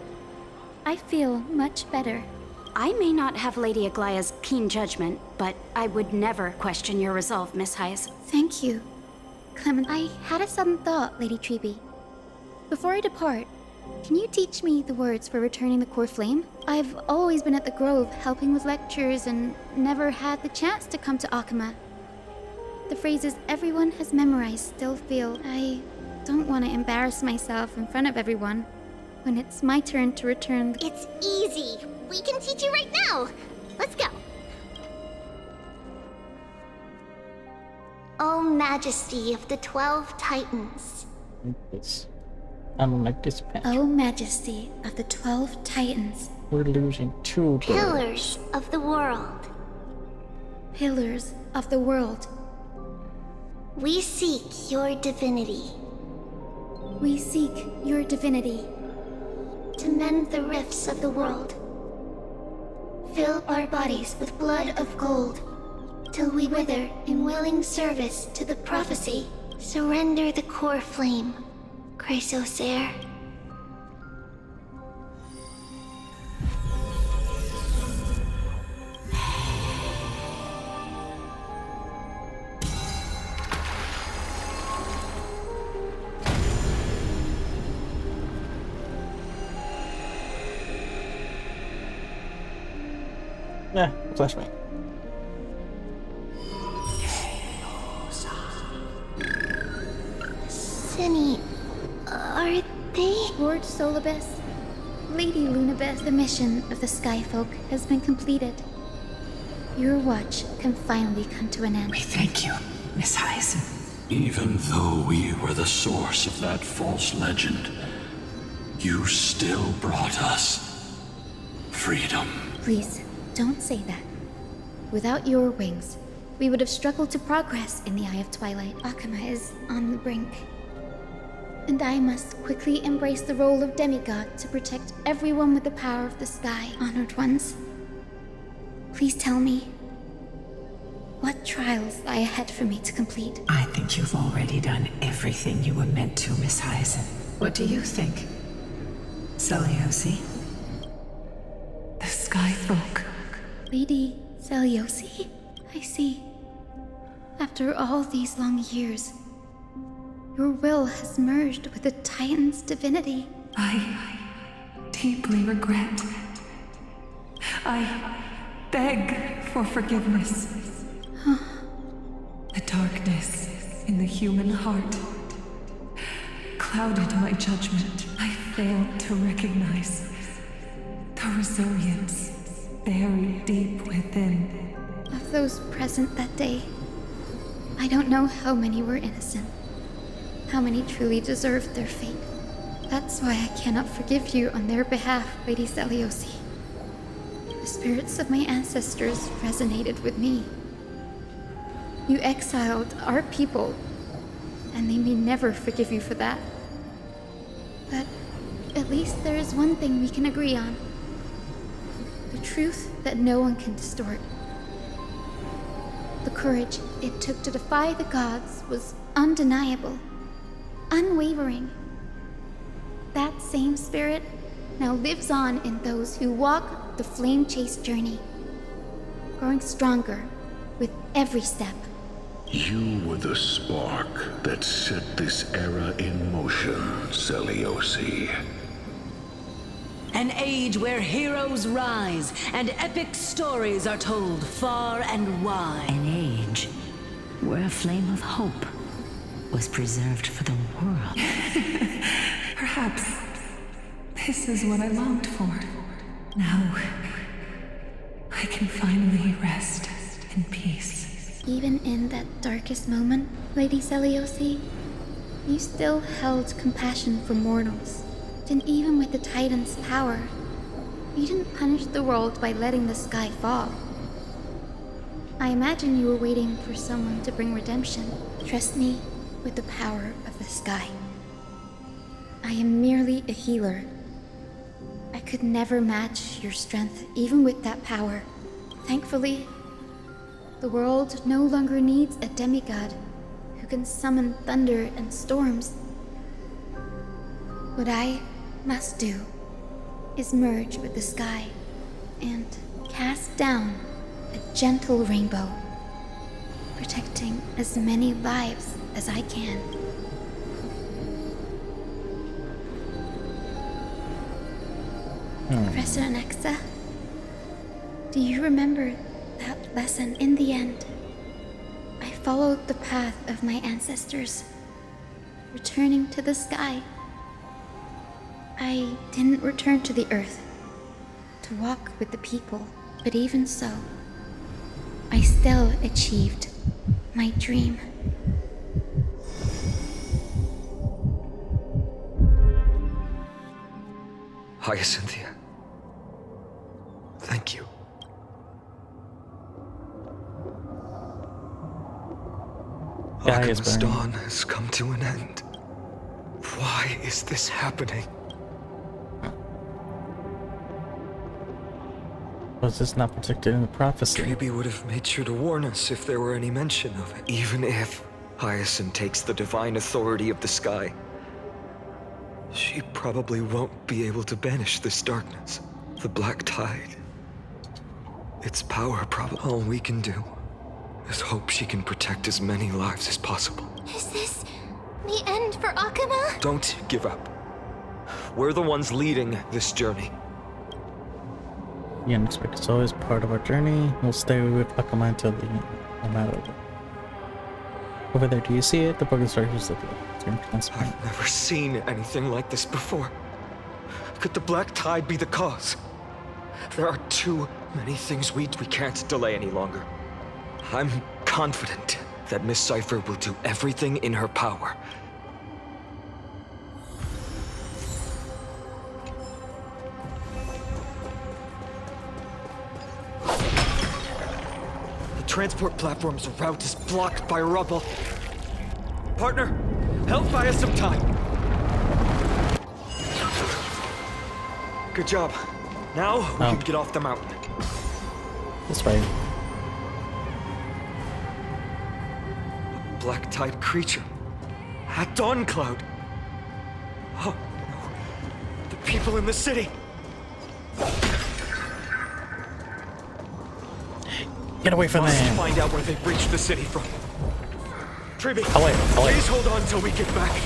I feel much better. I may not have Lady Aglaya's keen judgment, but I would never question your resolve, Miss Hyacinth. Thank you, Clement. I had a sudden thought, Lady Treby. Before I depart, can you teach me the words for returning the core flame? I've always been at the Grove helping with lectures and never had the chance to come to Akama. The phrases everyone has memorized still feel I don't want to embarrass myself in front of everyone when it's my turn to return. It's easy. We can teach you right now. Let's go. O Majesty of the 12 Titans. I'm like this patch. O Majesty of the 12 Titans. We're losing 2 Pillars of the world. Pillars of the world. We seek your divinity. We seek your divinity. To mend the rifts of the world. Fill our bodies with blood of gold, till we wither in willing service to the prophecy. Surrender the core flame, Chrysosair. Yeah, flashbang. Cinny, are they? Lord Solibus, Lady Lunabeth, the mission of the Skyfolk has been completed. Your watch can finally come to an end. We thank you, Miss Hyacinth. Even though we were the source of that false legend, you still brought us freedom. Please, don't say that. Without your wings, we would have struggled to progress in the Eye of Twilight. Akama is on the brink. And I must quickly embrace the role of demigod to protect everyone with the power of the sky. Honored ones, please tell me, what trials lie ahead for me to complete? I think you've already done everything you were meant to, Miss Hyacinth. What do you think, Seliosi? The Skyfolk. Lady Seliosi? I see. After all these long years, your will has merged with the Titan's divinity. I deeply regret. I beg for forgiveness. The darkness in the human heart clouded my judgment. I failed to recognize the resilience buried deep within. Of those present that day, I don't know how many were innocent, how many truly deserved their fate. That's why I cannot forgive you on their behalf, Lady Seliosi. The spirits of my ancestors resonated with me. You exiled our people, and they may never forgive you for that. But at least there is one thing we can agree on. The truth that no one can distort. The courage it took to defy the gods was undeniable, unwavering. That same spirit now lives on in those who walk the flame-chased journey, growing stronger with every step. You were the spark that set this era in motion, Seliosi. An age where heroes rise and epic stories are told far and wide. An age where a flame of hope was preserved for the world. Perhaps this is what I longed for. Now, I can finally rest in peace. Even in that darkest moment, Lady Seliosi, you still held compassion for mortals. And even with the Titan's power, you didn't punish the world by letting the sky fall. I imagine you were waiting for someone to bring redemption. Trust me with the power of the sky. I am merely a healer. I could never match your strength even with that power. Thankfully, the world no longer needs a demigod who can summon thunder and storms. What I must do is merge with the sky and cast down a gentle rainbow, protecting as many lives as I can. Professor Nexa, do you remember that lesson? In the end, I followed the path of my ancestors, returning to the sky. I didn't return to the earth to walk with the people, but even so, I still achieved my dream. Hyacinthia. Thank you. Alchemist's dawn has come to an end. Why is this happening? Was this not predicted in the prophecy? Kirby would have made sure to warn us if there were any mention of it. Even if Hyacinth takes the divine authority of the sky, she probably won't be able to banish this darkness. The Black Tide. Its power probably. All we can do is hope she can protect as many lives as possible. Is this the end for Akuma? Don't give up. We're the ones leading this journey. The unexpected is always part of our journey. We'll stay with Akuma until the end, no matter what. Over there, do you see it? The broken structures of the transparent. I've never seen anything like this before. Could the Black Tide be the cause? There are too many things we can't delay any longer. I'm confident that Miss Cipher will do everything in her power. The transport platform's route is blocked by rubble. Partner, help buy us some time. Good job. Now we can get off the mountain. This way. A Black Tide creature. At Dawn Cloud. Oh no. The people in the city. Get away from Must them. find out where they've reached the city from. Triby, away. Please hold on till we get back.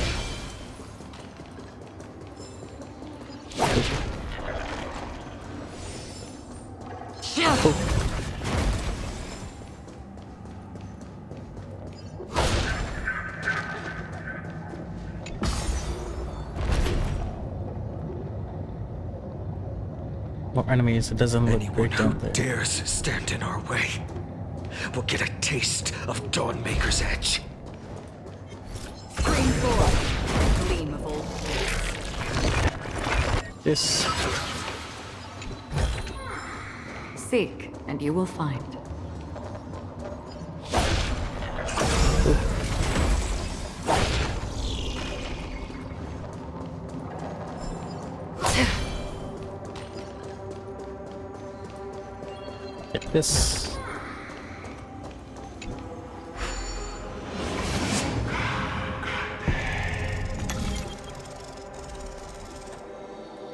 More enemies, it doesn't look great down there. Dares stand in our way will get a taste of Dawnmaker's edge. Bring forth the gleam of old This. Seek, and you will find. Get this.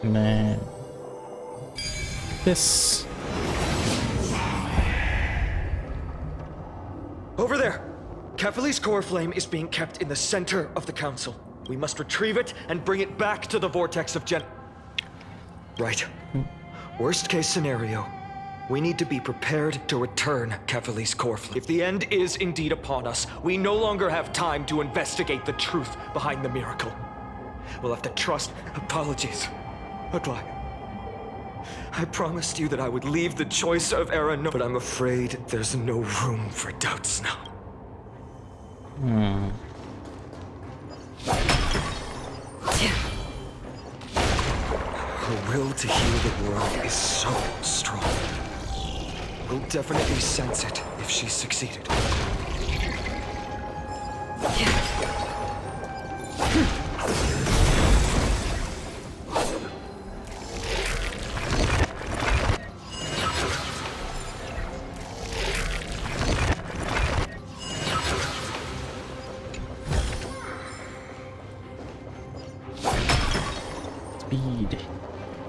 Man. This. Over there! Kefali's core flame is being kept in the center of the council. We must retrieve it and bring it back to the vortex of Right. Worst case scenario. We need to be prepared to return Kefali's core flame. If the end is indeed upon us, we no longer have time to investigate the truth behind the miracle. We'll have to trust. Apologies. Aglaia. I promised you that I would leave the choice of Arano, but I'm afraid there's no room for doubts now. Her will to heal the world is so strong. We'll definitely sense it if she's succeeded.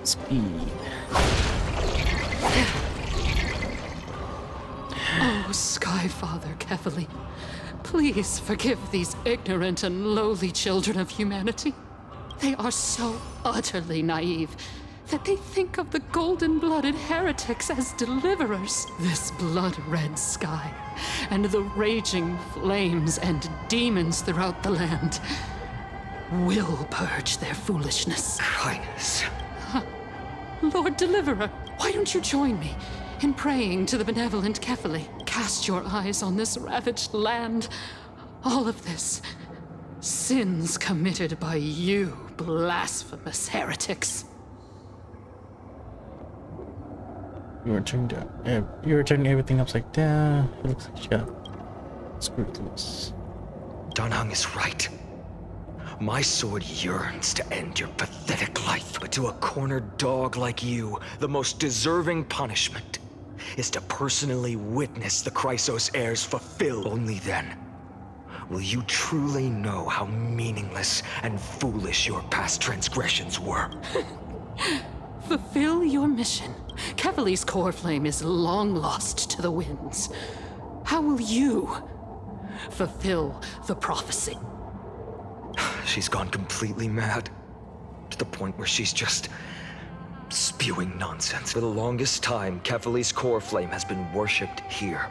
Speed. Oh, Skyfather Kefali, please forgive these ignorant and lowly children of humanity. They are so utterly naive that they think of the golden-blooded heretics as deliverers. This blood-red sky, and the raging flames and demons throughout the land. will purge their foolishness. Highness. Lord Deliverer, why don't you join me in praying to the benevolent Kefali? Cast your eyes on this ravaged land. All of this. Sins committed by you, blasphemous heretics. You were turning everything upside down. It looks like she got screwed loose. Danheng is right. My sword yearns to end your pathetic life, but to a cornered dog like you, the most deserving punishment is to personally witness the Chrysos heirs fulfill. Only then will you truly know how meaningless and foolish your past transgressions were. Fulfill your mission. Kefali's core flame is long lost to the winds. How will you fulfill the prophecy? She's gone completely mad, to the point where she's just spewing nonsense. For the longest time, Kefali's core flame has been worshipped here.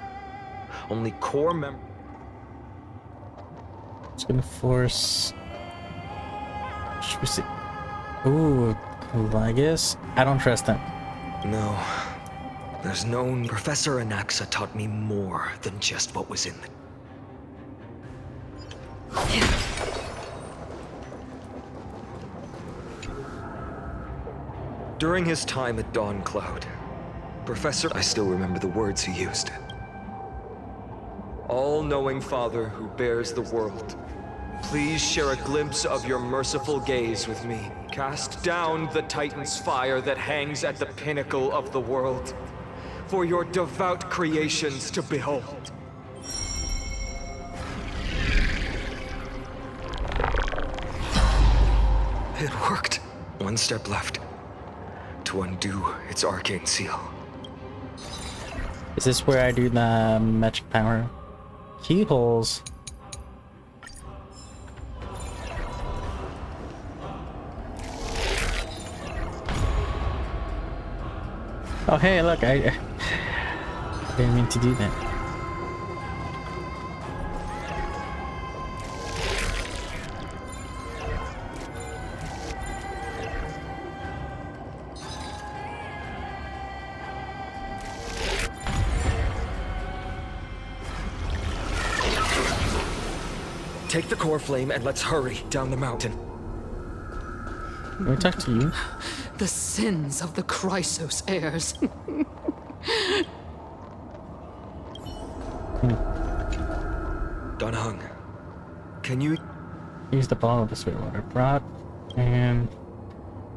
Only core members. It's gonna force. Should we see? Ooh, I guess I don't trust them. No, there's no. Professor Anaxa taught me more than just what was in the. During his time at Dawn Cloud, I still remember the words he used. All-knowing Father who bears the world, please share a glimpse of your merciful gaze with me. Cast down the Titan's fire that hangs at the pinnacle of the world, for your devout creations to behold. It worked. One step left. To undo its arcane seal. Is this where I do the magic power? Keyholes. Oh hey, look, I didn't mean to do that. Take the core flame and let's hurry down the mountain. Can we talk to you? The sins of the Chrysos heirs. Danheng, can you use the bottle of the sweet water brought, and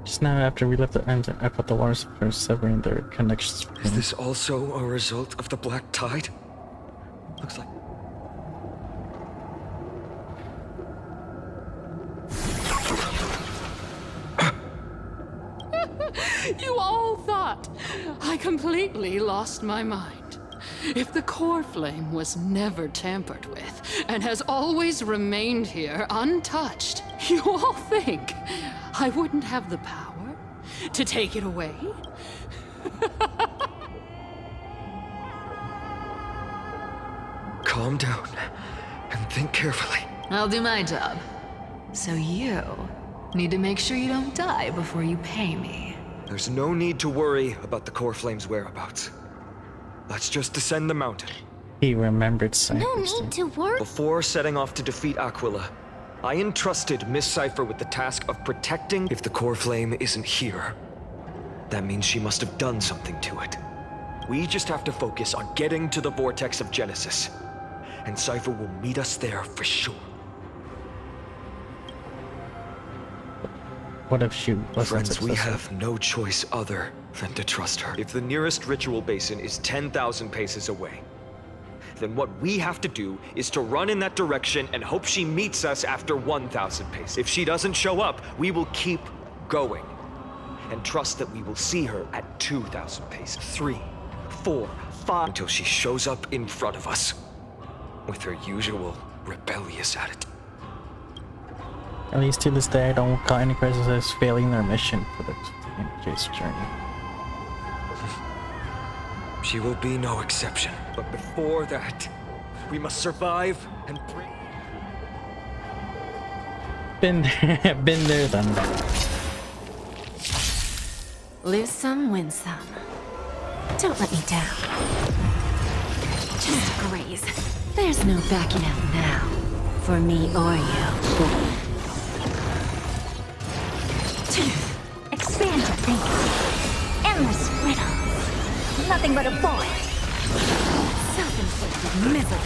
just now after we left the island, I put the water for severing their connections. Is this also a result of the Black Tide? Looks like. You all thought I completely lost my mind. If the core flame was never tampered with and has always remained here untouched, you all think I wouldn't have the power to take it away? Calm down and think carefully. I'll do my job. So you need to make sure you don't die before you pay me. There's no need to worry about the core flame's whereabouts. Let's just descend the mountain. He remembered Cypher. No need to worry. Before setting off to defeat Aquila, I entrusted Miss Cypher with the task of protecting. If the core flame isn't here, that means she must have done something to it. We just have to focus on getting to the vortex of Genesis, and Cypher will meet us there for sure. What if she wasn't Friends, we successful? have no choice other than to trust her. If the nearest ritual basin is 10,000 paces away, then what we have to do is to run in that direction and hope she meets us after 1,000 paces. If she doesn't show up, we will keep going and trust that we will see her at 2,000 paces. 3, 4, 5, until she shows up in front of us with her usual rebellious attitude. At least to this day, I don't call any crisis as failing their mission for the Chase journey. She will be no exception. But before that, we must survive and bring... Been there, done that. Lose some, win some. Don't let me down. Just graze. There's no backing out now. For me or you. Expand your thinking. Endless riddles. Nothing but a void. Self-inflicted misery.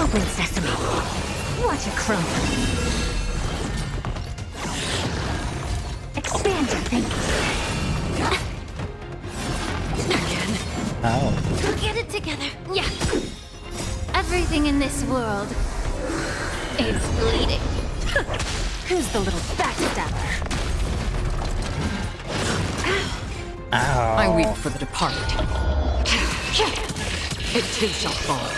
Open sesame. Watch it crumble. Expand your thinking. Ow. Get it together. Yeah. Everything in this world is bleeding. Who's the little backstabber? Ow. I weep for the departed. It too shall fall.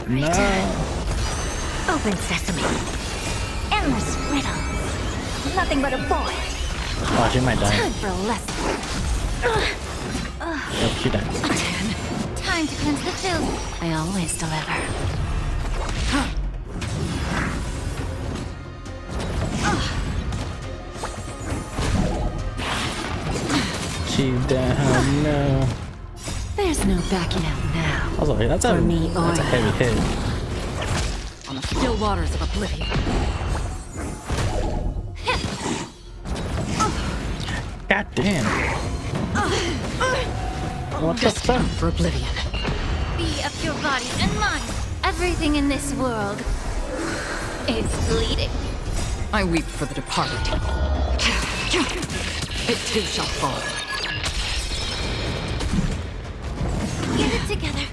No. Open sesame. Endless riddles. Nothing but a void. Oh, she might die. Time for a lesson. Oh, she died. Time to cleanse the filth. I always deliver. She down. No. There's no backing out now. Also, that's a heavy hit. On the still waters of oblivion. God damn. What the fuck? For oblivion. Be of your body and mind. Everything in this world is bleeding. I weep for the departed. It too shall fall. Get it together.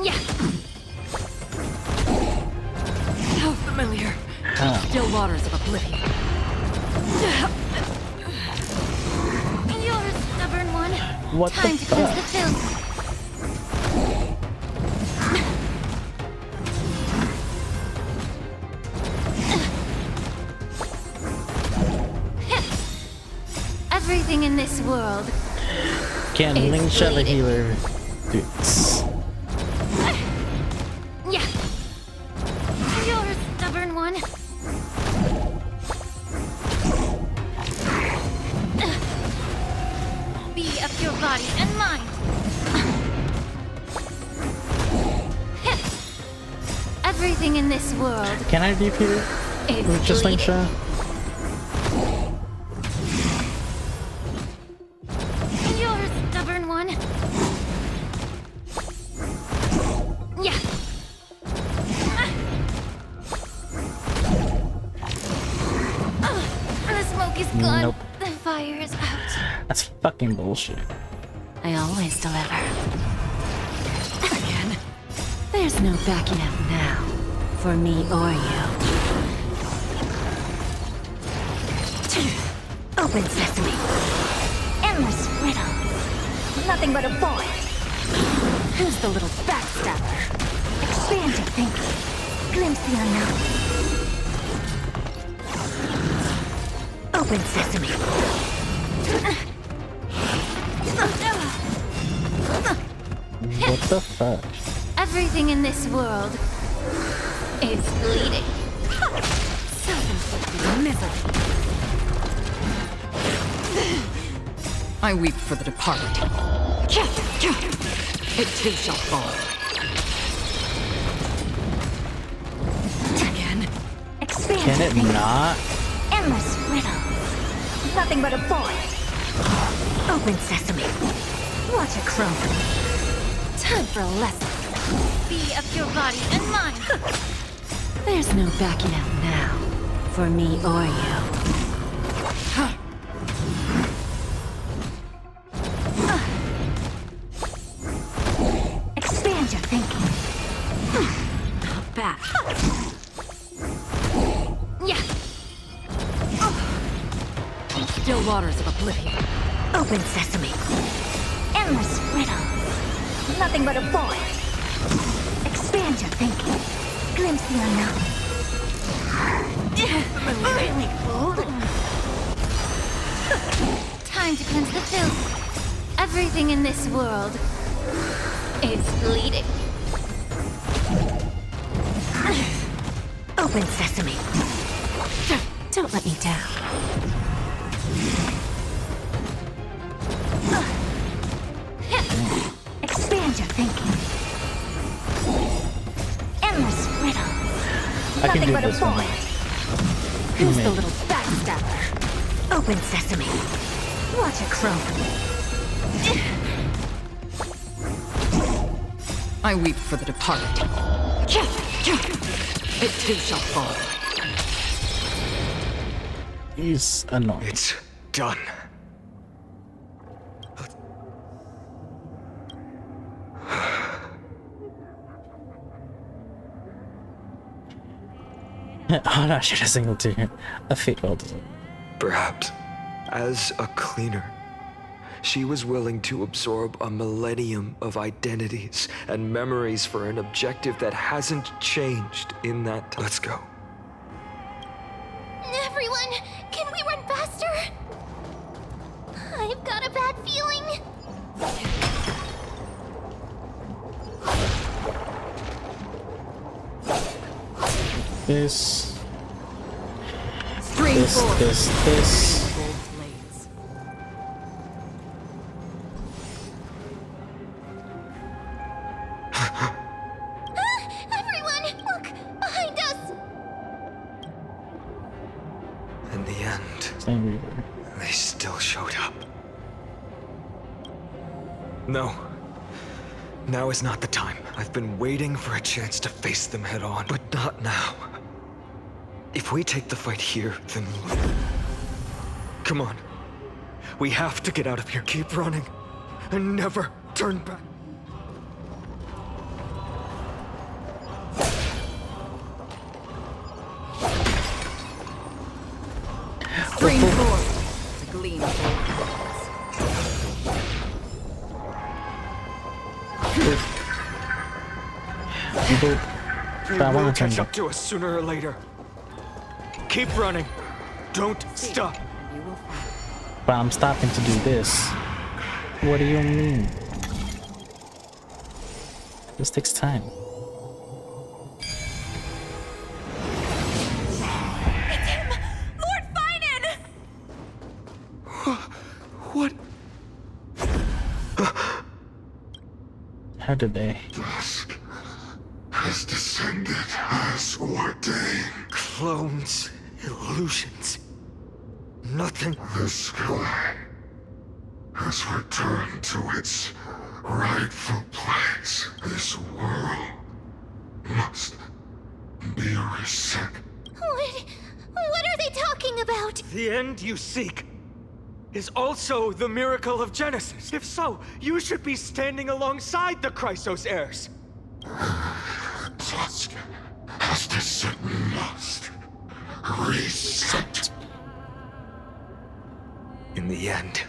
Yeah. How familiar. Still waters of oblivion. You're a stubborn one. What Time the to cleanse the fuck? filth. Everything in this world Candling shell healer. Dude. Yeah. You're a stubborn one. Be of your body and mind. Everything in this world Can I repeat it? is With just bleeding. slingshot? You're a stubborn one. Yeah. The smoke is gone. Nope. The fire is out. That's fucking bullshit. I always deliver. Again. There's no backing out now. For me or you. Open sesame. Endless riddles. Nothing but a void. Who's the little backstabber? Expand your thinking. Glimpse the unknown. Open sesame. What the fuck? Everything in this world is bleeding. Self-inflicted misery. I weep for the departed. It too shall fall. Again. Expand Can your it thinking. not? Endless riddles. Nothing but a void. Open sesame. Watch it crumble. Time for a lesson. Be of your body and mind. There's no backing out now. For me or you. Expand your thinking. Not bad. Yeah. Still waters of oblivion. Open sesame. Endless riddles. Nothing but a void. Expand your thinking. Glimpse the unknown. Time Time to cleanse the filth. Everything in this world is bleeding. Open sesame. Don't let me down. Expand your thinking. Endless riddles. I can Nothing do but a this one. void. Who's the little backstabber? Open sesame. Watch it croak. I weep for the departed. It too shall fall. He's annoying. It's done. Oh no, should have singled to here. A fate well deserved. Perhaps, as a cleaner, she was willing to absorb a millennium of identities and memories for an objective that hasn't changed in that time. Let's go. Everyone, can we run faster? I've got a bad feeling. This. Stream This. forth. This. Gold blades. Everyone, look behind us. In the end, Same reader. they still showed up. No. Now is not the time. I've been waiting for a chance to face them head on, but not now. If we take the fight here, then... Come on. We have to get out of here. Keep running. And never turn back. Stream forth to glean You will catch up to us sooner or later. Keep running. Don't stop. But I'm stopping to do this. What do you mean? This takes time. It's him! Lord Finan! What? How did they? Dusk has descended as ordained. Clones, illusions. Nothing. The sky has returned to its rightful place. This world must be reset. What are they talking about? The end you seek is also the miracle of Genesis. If so, you should be standing alongside the Chrysos heirs. Dusk has descended, must reset. In the end,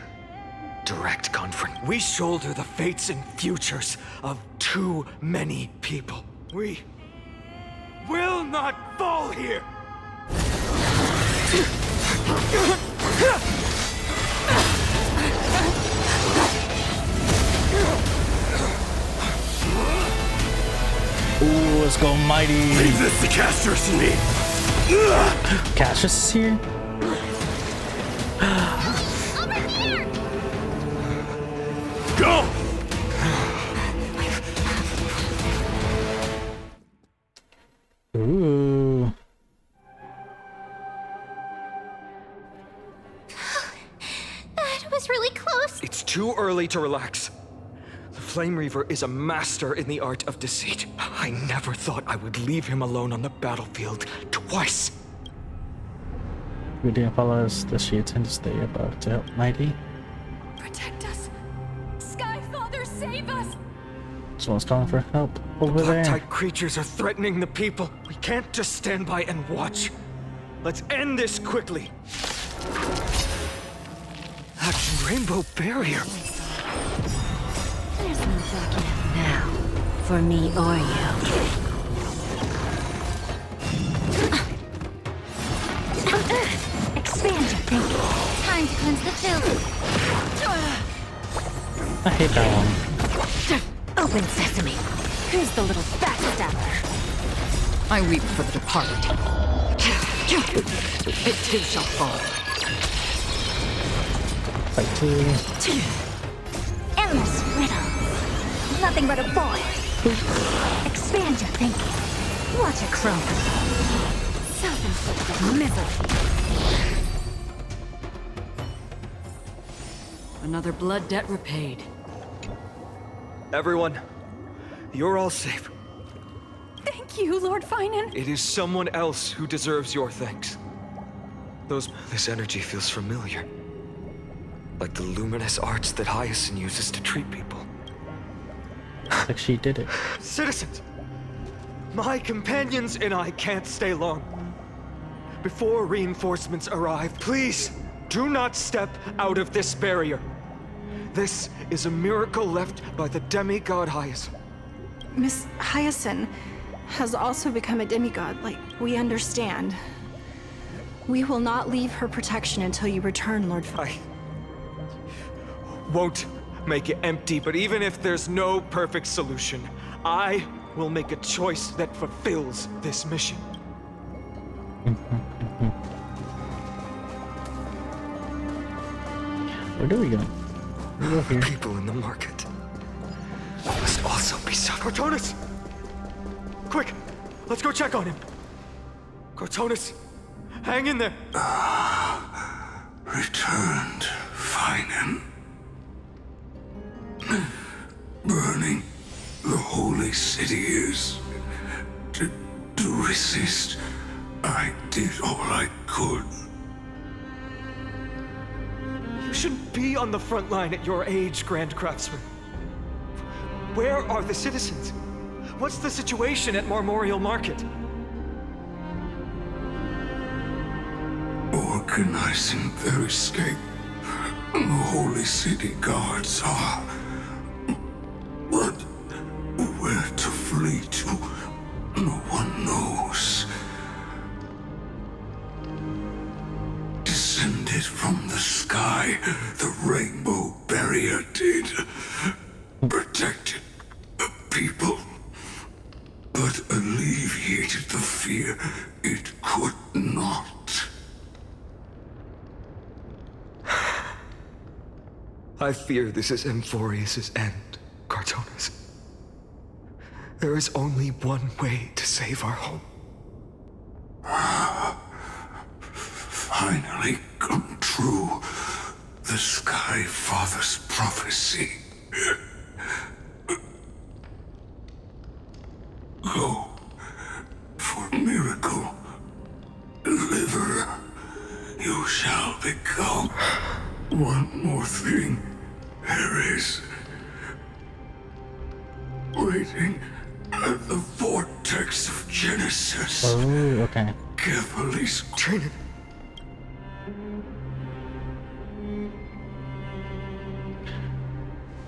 direct confront. We shoulder the fates and futures of too many people. We will not fall here! Ooh, let's go mighty. Leave this to Castrus and me. Cassius is here? Go! Ooh. That was really close. It's too early to relax. The Flame Reaver is a master in the art of deceit. I never thought I would leave him alone on the battlefield twice. We didn't follow us. Does she intend to stay above to help Mighty? Protect us. Sky Father, save us. Someone's calling for help over there. Black-type creatures are threatening the people. We can't just stand by and watch. Let's end this quickly. That rainbow barrier. There's no backing up now, for me or you. Expand your thinking. Time to cleanse the filth. I hate that one. Open sesame. Who's the little backstabber? I weep for the departed. It too shall fall. Fight 2. Endless riddles. Nothing but a boy. Expand your thinking. Watch it crumble. Self-inflicted misery. Another blood debt repaid. Everyone, you're all safe. Thank you, Lord Finan. It is someone else who deserves your thanks. This energy feels familiar. Like the luminous arts that Hyacinth uses to treat people. Like she did it. Citizens! My companions and I can't stay long. Before reinforcements arrive, please do not step out of this barrier. This is a miracle left by the demigod Hyacinth. Miss Hyacinth has also become a demigod, like, we understand. We will not leave her protection until you return, Lord I won't make it empty, but even if there's no perfect solution, I will make a choice that fulfills this mission. Where do we go? We go here. People in the market must also be suffering. Cortonus! Quick! Let's go check on him! Cortonus! Hang in there! Returned, Finan. Burning the holy city is... To resist, I did all I could. You shouldn't be on the front line at your age, Grand Craftsman. Where are the citizens? What's the situation at Marmorial Market? Organizing their escape. The holy city guards are... But where to flee to, no one knows. Descended from the sky, the rainbow barrier did. Protected people, but alleviated the fear it could not. I fear this is Amphorius' end, Cortonus. There is only one way to save our home. Finally come true. The Sky Father's prophecy. Go for miracle. Deliverer, you shall become. One more thing. There is... waiting at the vortex of Genesis. Oh, okay. Carefully training.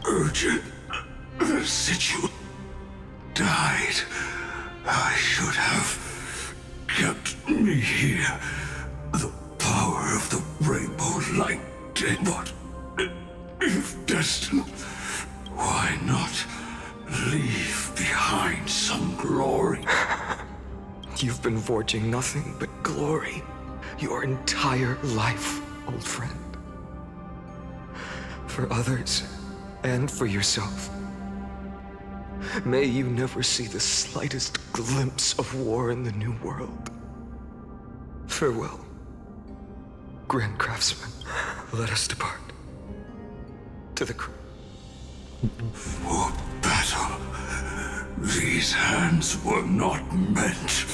Urgent. The situ died. I should have kept me here. The power of the rainbow light did, but if destined, why not leave behind some glory? You've been forging nothing but glory your entire life, old friend. For others, and for yourself. May you never see the slightest glimpse of war in the New World. Farewell, Grand Craftsman. Let us depart. To the crew. For battle, these hands were not meant.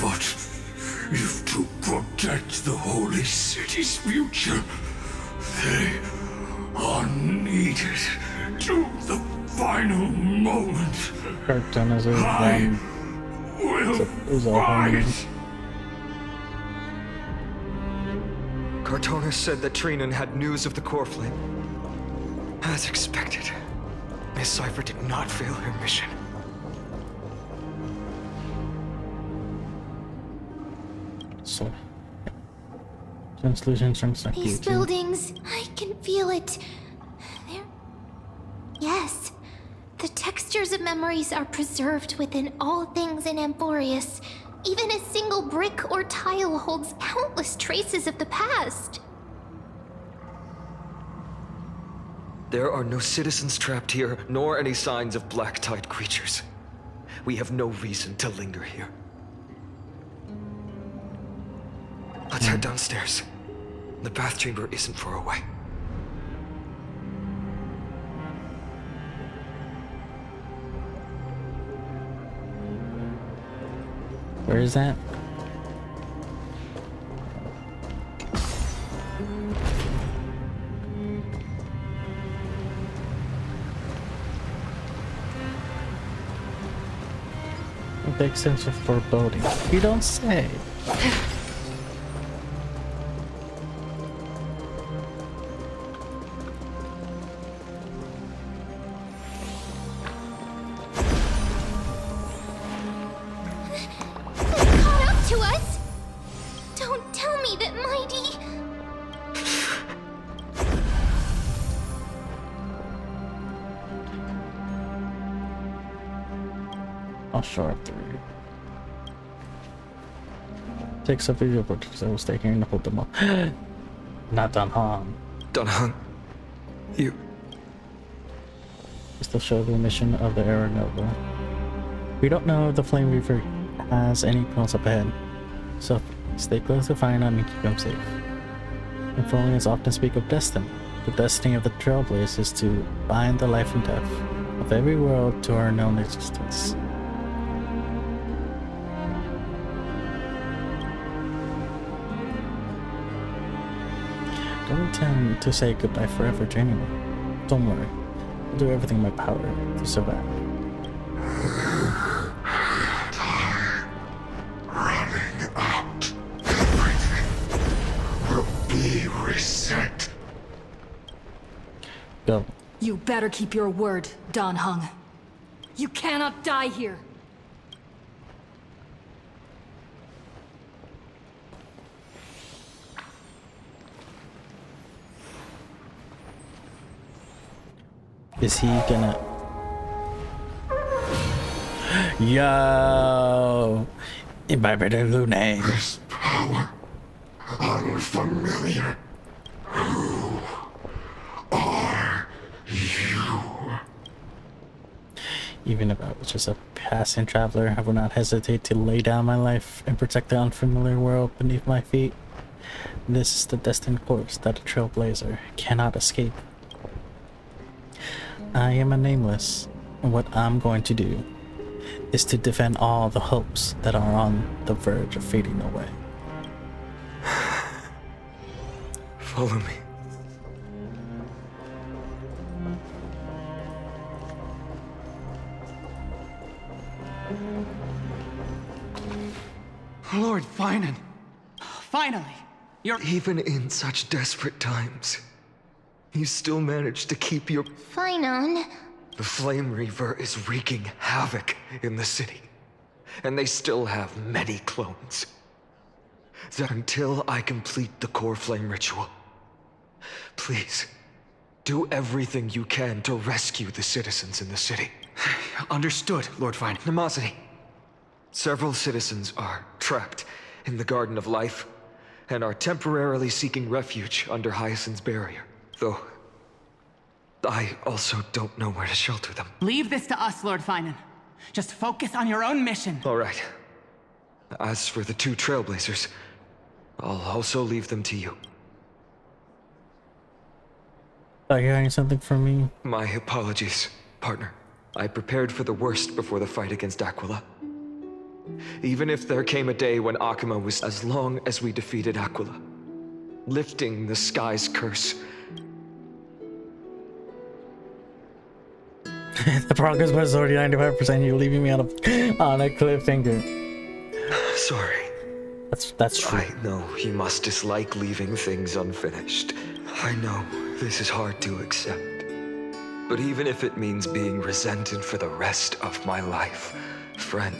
But if to protect the holy city's future, they are needed to the final moment. I will fight. Cortonus said that Trinan had news of the core flame. As expected, Miss Cipher did not fail her mission. So, Solution chunks like These buildings, I can feel it. They're... Yes. The textures of memories are preserved within all things in Amphorius. Even a single brick or tile holds countless traces of the past. There are no citizens trapped here, nor any signs of black-tide creatures. We have no reason to linger here. Let's head downstairs. The bath chamber isn't far away. Where is that? A big sense of foreboding. You don't say. I'll short through. Takes a video because I was taking to hold them up. Not Dan Hong. Dan Hong, you still show the mission of the Era Nova. We don't know if the Flame Reaver has any close up ahead, so stay close to find out and keep them safe. Infolians often speak of destiny. The destiny of the Trailblaze is to bind the life and death of every world to our known existence. Don't intend to say goodbye forever to anyone. Don't worry. I'll do everything in my power to survive. Running out. Everything will be reset. Go. You better keep your word, Dan Hong. You cannot die here. Is he gonna... Yo! Imbiber Lune. This power, unfamiliar. Who are you? Even if I was just a passing traveler, I would not hesitate to lay down my life and protect the unfamiliar world beneath my feet. This is the destined course that a trailblazer cannot escape. I am a nameless, and what I'm going to do is to defend all the hopes that are on the verge of fading away. Follow me. Lord Finan. Finally, you're... Even in such desperate times, you still managed to keep your... Finan. The Flame Reaver is wreaking havoc in the city, and they still have many clones. So until I complete the core flame ritual, please, do everything you can to rescue the citizens in the city. Understood, Lord Finan. Nemosity. Several citizens are trapped in the Garden of Life, and are temporarily seeking refuge under Hyacinth's barrier. Though, I also don't know where to shelter them. Leave this to us, Lord Finan. Just focus on your own mission. All right. As for the two Trailblazers, I'll also leave them to you. Are you hearing something from me? My apologies, partner. I prepared for the worst before the fight against Aquila. Even if there came a day when Akuma was as long as we defeated Aquila, lifting the sky's curse. The progress was already 95%. You're leaving me on a cliffhanger. Sorry. That's true. I know you must dislike leaving things unfinished. I know this is hard to accept. But even if it means being resented for the rest of my life, friend,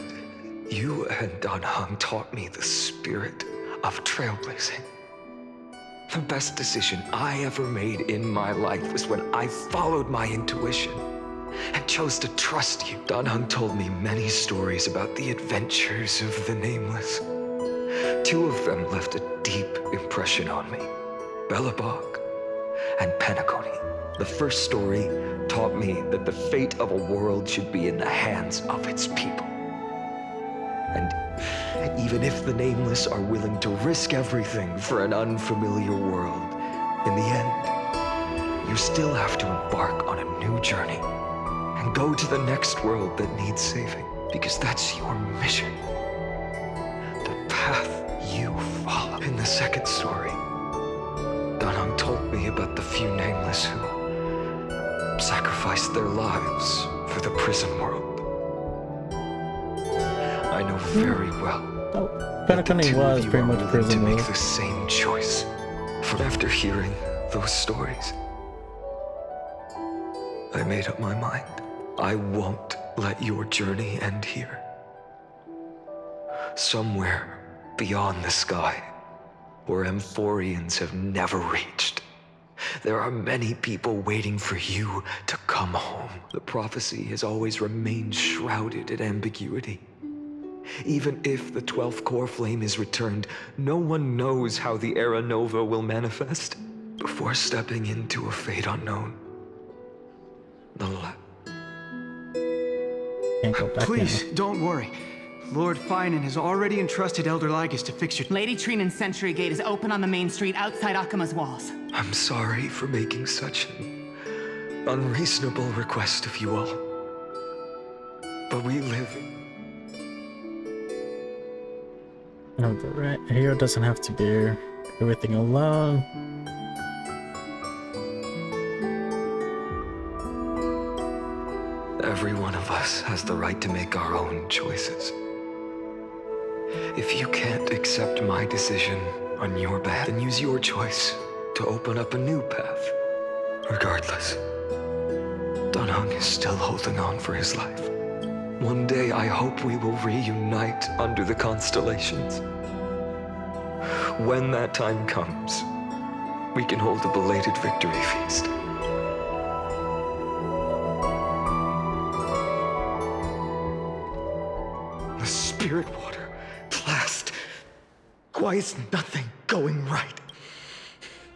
you and Dan Hong taught me the spirit of trailblazing. The best decision I ever made in my life was when I followed my intuition and chose to trust you. Dan Heng told me many stories about the adventures of the Nameless. 2 of them left a deep impression on me, Belobog and Penacony. The first story taught me that the fate of a world should be in the hands of its people. And even if the Nameless are willing to risk everything for an unfamiliar world, in the end, you still have to embark on a new journey and go to the next world that needs saving, because that's your mission. The path you follow. In the second story, Dan Heng told me about the few Nameless who sacrificed their lives for the prison world. I know very well that the 2 of you are willing to make the same choice. For after hearing those stories, I made up my mind. I won't let your journey end here. Somewhere beyond the sky, where Amphorians have never reached, there are many people waiting for you to come home. The prophecy has always remained shrouded in ambiguity. Even if the 12th core flame is returned, no one knows how the Era Nova will manifest. Before stepping into a fate unknown, Please, don't worry. Lord Finan has already entrusted Elder Lygus to fix your... Lady Trinan's Sentry Gate is open on the main street outside Akima's walls. I'm sorry for making such an unreasonable request of you all. But we live... No, but right, a hero doesn't have to do everything alone. Every one of us has the right to make our own choices. If you can't accept my decision on your behalf, then use your choice to open up a new path. Regardless, Dan Heng is still holding on for his life. One day I hope we will reunite under the constellations. When that time comes, we can hold a belated victory feast. The spirit water blast. Why is nothing going right?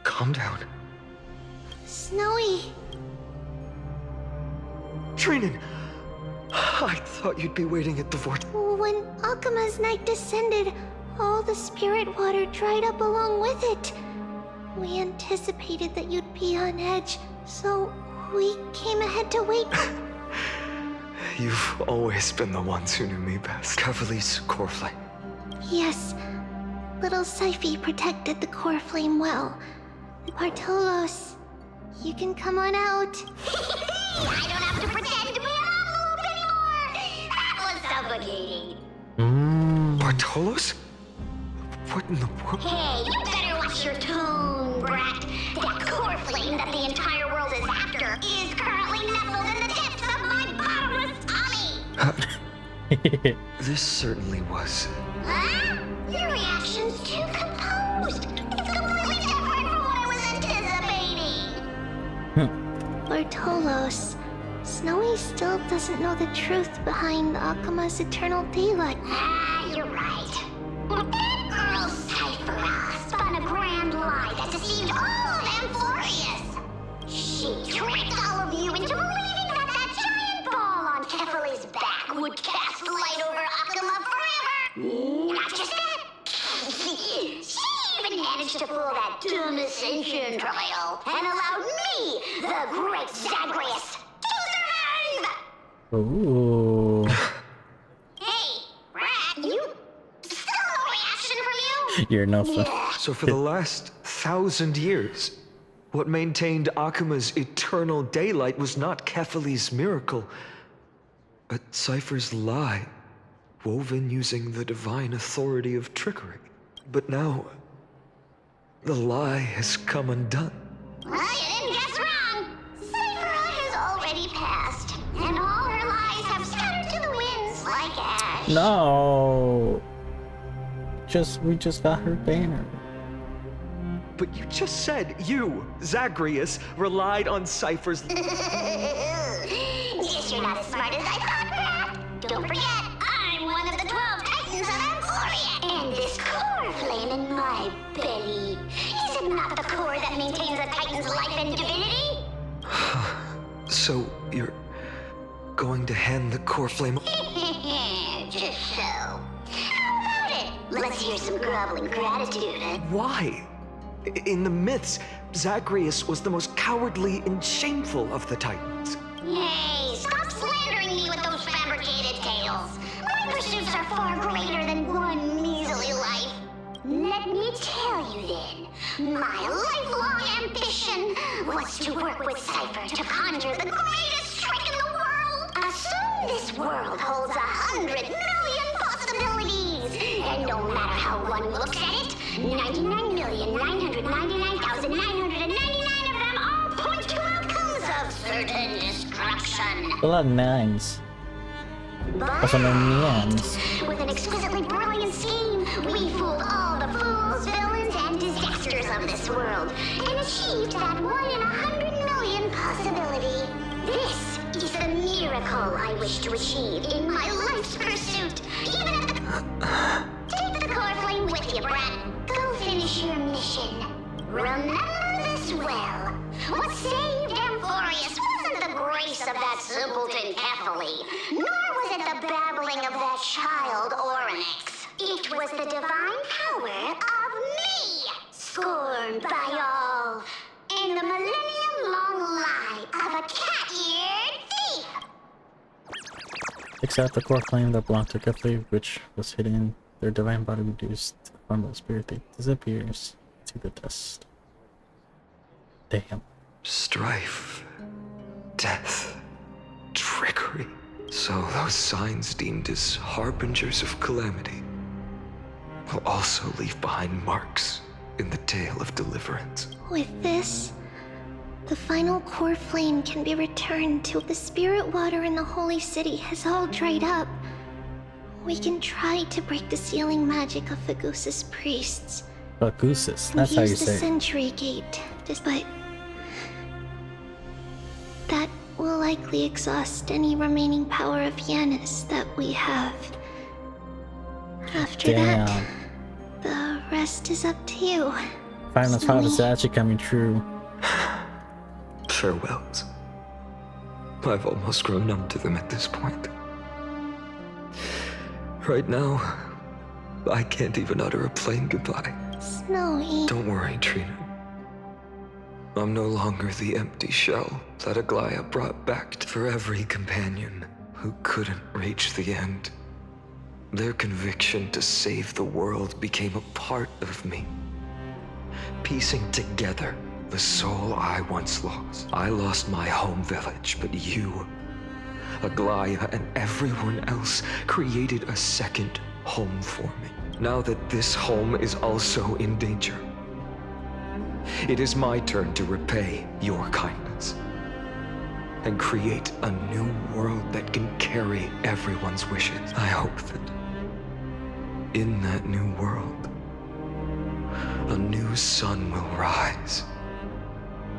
Calm down. Snowy. Trinan, I thought you'd be waiting at the vortex. When Akima's night descended, all the spirit water dried up along with it. We anticipated that you'd be on edge, so we came ahead to wait. You've always been the ones who knew me best. Cavali's core flame. Yes, little Siphy protected the core flame well. Bartolos, you can come on out. I don't have to pretend to be an envelope anymore! That was suffocating. Bartolos? What in the world? Hey, you better watch your tone, brat. That core flame that the entire world is after is currently nestled in the depths of my bottomless tummy! This certainly was. Huh? Your reaction's too composed. It's completely different from what I was anticipating. Bartolos, Snowy still doesn't know the truth behind Akima's eternal daylight. Ah, you're right. That girl Cypher spun a grand lie that deceived all of Amphorius. She tricked all of you into believing that that giant ball on Kefali's back would cast light over Akima forever. Not just that. She even managed to pull that dumb ascension trial and allowed me, the great Zagreus, to survive! Ooh. Hey, Rat, you... Still no reaction from you? You're no fun. So for the last 1,000 years, what maintained Akima's eternal daylight was not Kefali's miracle, but Cypher's lie, woven using the divine authority of trickery. But now, the lie has come undone. Well, you didn't guess wrong. Cypher has already passed, and all her lies have scattered to the winds like ash. No. We just got her banner. but you just said you, Zagreus, relied on Cypher's... Guess you're not as smart as I thought, perhaps. Don't forget, I'm one of the 12 Titans of Emphoria, and this core flame in my belly. Is it not the core that maintains a Titan's life and divinity? So, you're going to hand the core flame... Just so. How about it? Let's hear some groveling gratitude. Why? In the myths, Zagreus was the most cowardly and shameful of the Titans. Hey, stop slandering me with those fabricated tales. My pursuits are far greater than one measly life. Let me tell you then, my lifelong ambition was to work with Cypher to conjure the greatest trick in the world. Assume this world holds 100 million possibilities, and no matter how one looks at it, 99,999,999 of them all point to outcomes of certain destruction. A lot of nines. But Also no neons. with an exquisitely brilliant scheme, we fooled all the fools, villains, and disasters of this world, and achieved that 1 in 100 million possibility. This is the miracle I wish to achieve in my life's pursuit. Even at the... Take the core flame with you, brat. Go finish your mission. Remember this well. What saved Amphorius wasn't the grace of that simpleton Catherly, nor was it the babbling of that child Oryx. It was the divine power of me, scorned by all, and the millennium-long lie of a cat-eared thief. Except the core flame that belonged to Catherly, which was hidden, their divine body reduced to the form of spirit that disappears to the dust. Damn. Strife, death, trickery. So those signs deemed as harbingers of calamity will also leave behind marks in the tale of deliverance. With this, the final core flame can be returned to the spirit water in the holy city has all dried up. We can try to break the sealing magic of Fagusis priests. Fagusis, that's how you use the say it. Sentry Gate, but that will likely exhaust any remaining power of Yanis that we have. After that, the rest is up to you. Final thought is actually coming true. Farewells. I've almost grown numb to them at this point. Right now, I can't even utter a plain goodbye. Snowy. Don't worry, Trina. I'm no longer the empty shell that Aglaya brought back for every companion who couldn't reach the end. Their conviction to save the world became a part of me, piecing together the soul I once lost. I lost my home village, but you, Aglaya, and everyone else created a second home for me. Now that this home is also in danger, it is my turn to repay your kindness and create a new world that can carry everyone's wishes. I hope that in that new world, a new sun will rise,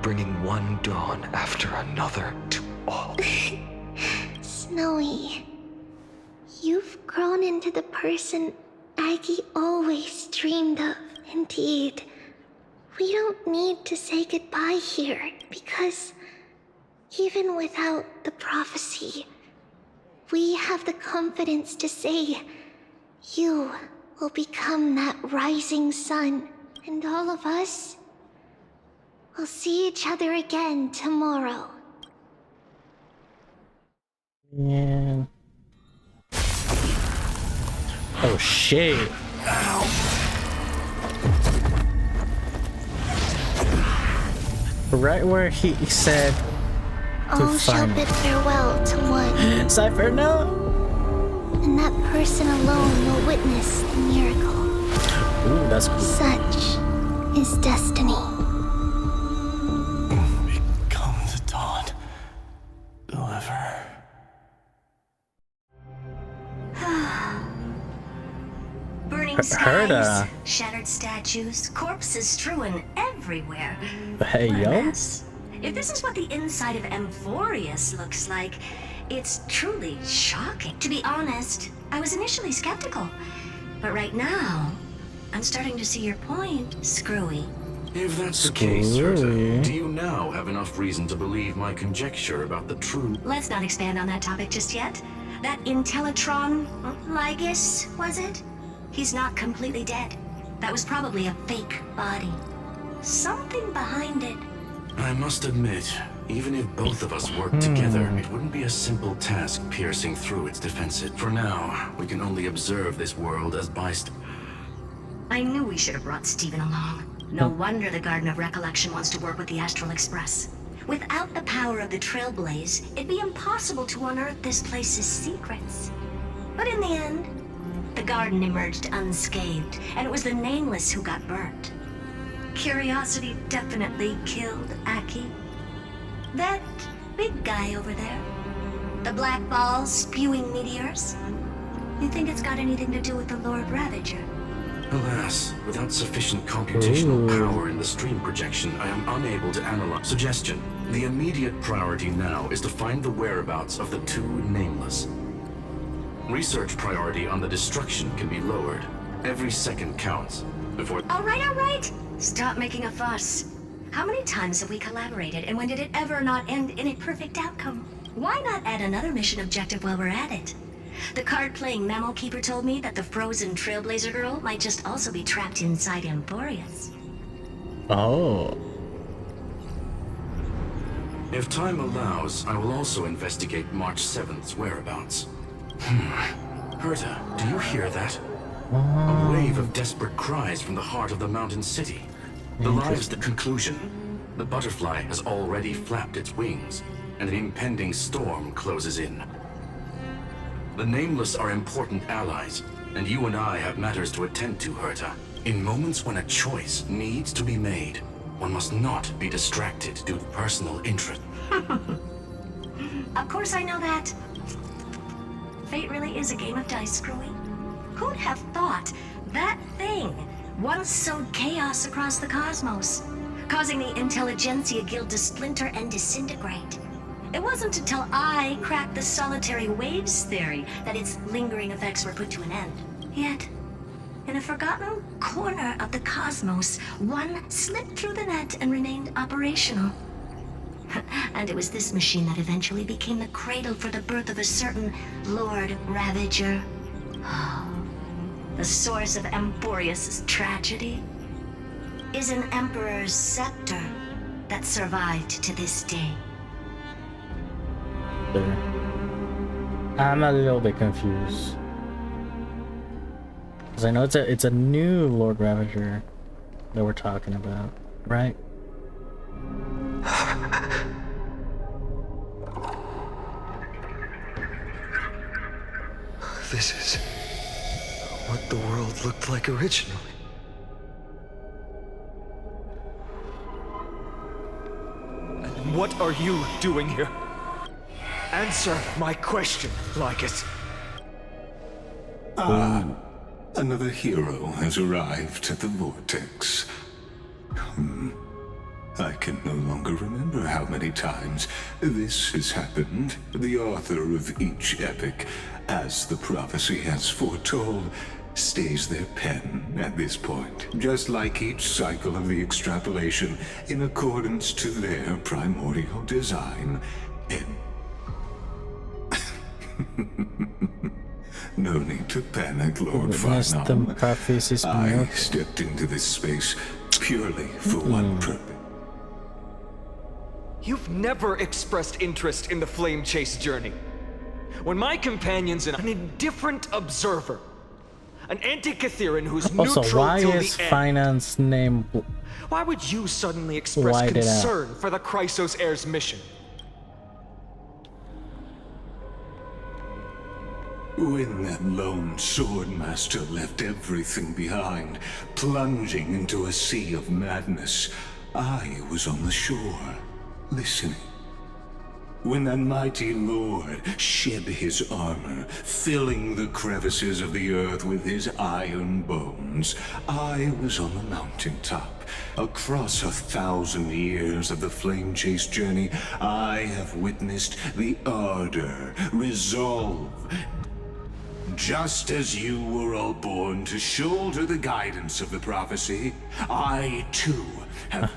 bringing one dawn after another to all. Snowy, you've grown into the person Aggie always dreamed of. Indeed, we don't need to say goodbye here, because even without the prophecy, we have the confidence to say you will become that rising sun, and all of us will see each other again tomorrow. Man. Oh shit. Right where he said to All shall find bid farewell to one. Cypher, no! And that person alone will witness the miracle. Ooh, that's cool. Such is destiny. Become the dawn. Deliver. Burning Heard, skies, shattered statues, corpses strewn everywhere. everywhere. Hey, What a yo. mess. If this is what the inside of Amphorius looks like, it's truly shocking. To be honest, I was initially skeptical. But right now, I'm starting to see your point, Screwy. If that's the case, Herta, do you now have enough reason to believe my conjecture about the true... Let's not expand on that topic just yet. That Intellitron, Lygus, was it? He's not completely dead. That was probably a fake body. Something behind it. I must admit, even if both of us worked together, it wouldn't be a simple task piercing through its defenses. For now, we can only observe this world as bystanders. I knew we should have brought Stephen along. No wonder the Garden of Recollection wants to work with the Astral Express. Without the power of the Trailblaze, it'd be impossible to unearth this place's secrets. But in the end, the garden emerged unscathed, and it was the Nameless who got burnt. Curiosity definitely killed Aki. That big guy over there, the black ball spewing meteors, you think it's got anything to do with the Lord Ravager? Alas, without sufficient computational power in the stream projection, I am unable to analyze. Suggestion. The immediate priority now is to find the whereabouts of the two Nameless. Research priority on the destruction can be lowered. Every second counts. Before... All right. Stop making a fuss. How many times have we collaborated, and when did it ever not end in a perfect outcome? Why not add another mission objective while we're at it? The card-playing memo keeper told me that the frozen Trailblazer girl might just also be trapped inside Amphorius. Oh. If time allows, I will also investigate March 7th's whereabouts. Herta, do you hear that? A wave of desperate cries from the heart of the mountain city. The lives the conclusion. The butterfly has already flapped its wings, and an impending storm closes in. The Nameless are important allies, and you and I have matters to attend to, Herta. In moments when a choice needs to be made, one must not be distracted due to personal interest. Of course I know that. Fate really is a game of dice, Screwy. Who'd have thought that thing once sowed chaos across the cosmos, causing the Intelligentsia Guild to splinter and disintegrate? It wasn't until I cracked the solitary waves theory that its lingering effects were put to an end. Yet, in a forgotten corner of the cosmos, one slipped through the net and remained operational. And it was this machine that eventually became the cradle for the birth of a certain Lord Ravager. The source of Amphorius' tragedy is an Emperor's scepter that survived to this day. I'm a little bit confused. Because I know it's a new Lord Ravager that we're talking about, right? This is what the world looked like originally. And what are you doing here? Answer my question, Lycus. Another hero has arrived at the Vortex. I can no longer remember how many times this has happened. The author of each epic, as the prophecy has foretold, stays their pen at this point, just like each cycle of the extrapolation in accordance to their primordial design. No need to panic, Lord Farnham. I stepped into this space purely for one purpose. You've never expressed interest in the Flame Chase journey. When my companion's an indifferent observer, an anti-Catheran who's Also, neutral why till is the end. finance name? Why would you suddenly express White it out. concern for the Chrysos heir's mission? When that lone swordmaster left everything behind, plunging into a sea of madness, I was on the shore, listening. When that mighty lord shed his armor, filling the crevices of the earth with his iron bones, I was on the mountaintop. Across 1,000 years of the flame chase journey, I have witnessed the ardor, resolve. Just as you were all born to shoulder the guidance of the prophecy, I too have...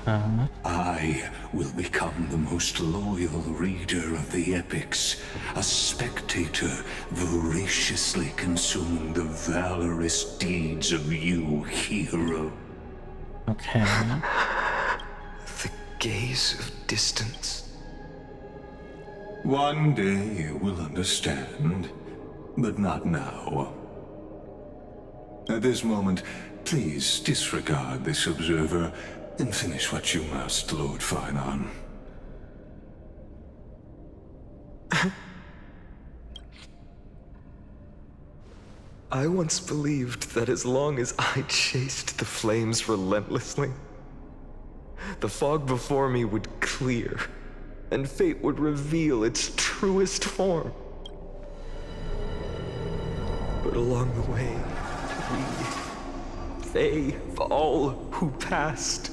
I will become the most loyal reader of the epics, a spectator voraciously consuming the valorous deeds of you, hero. Okay. The gaze of distance. One day you will understand, but not now. At this moment, please disregard this observer and finish what you must, Lord Finon. I once believed that as long as I chased the flames relentlessly, the fog before me would clear, and fate would reveal its truest form. But along the way, they, all who passed,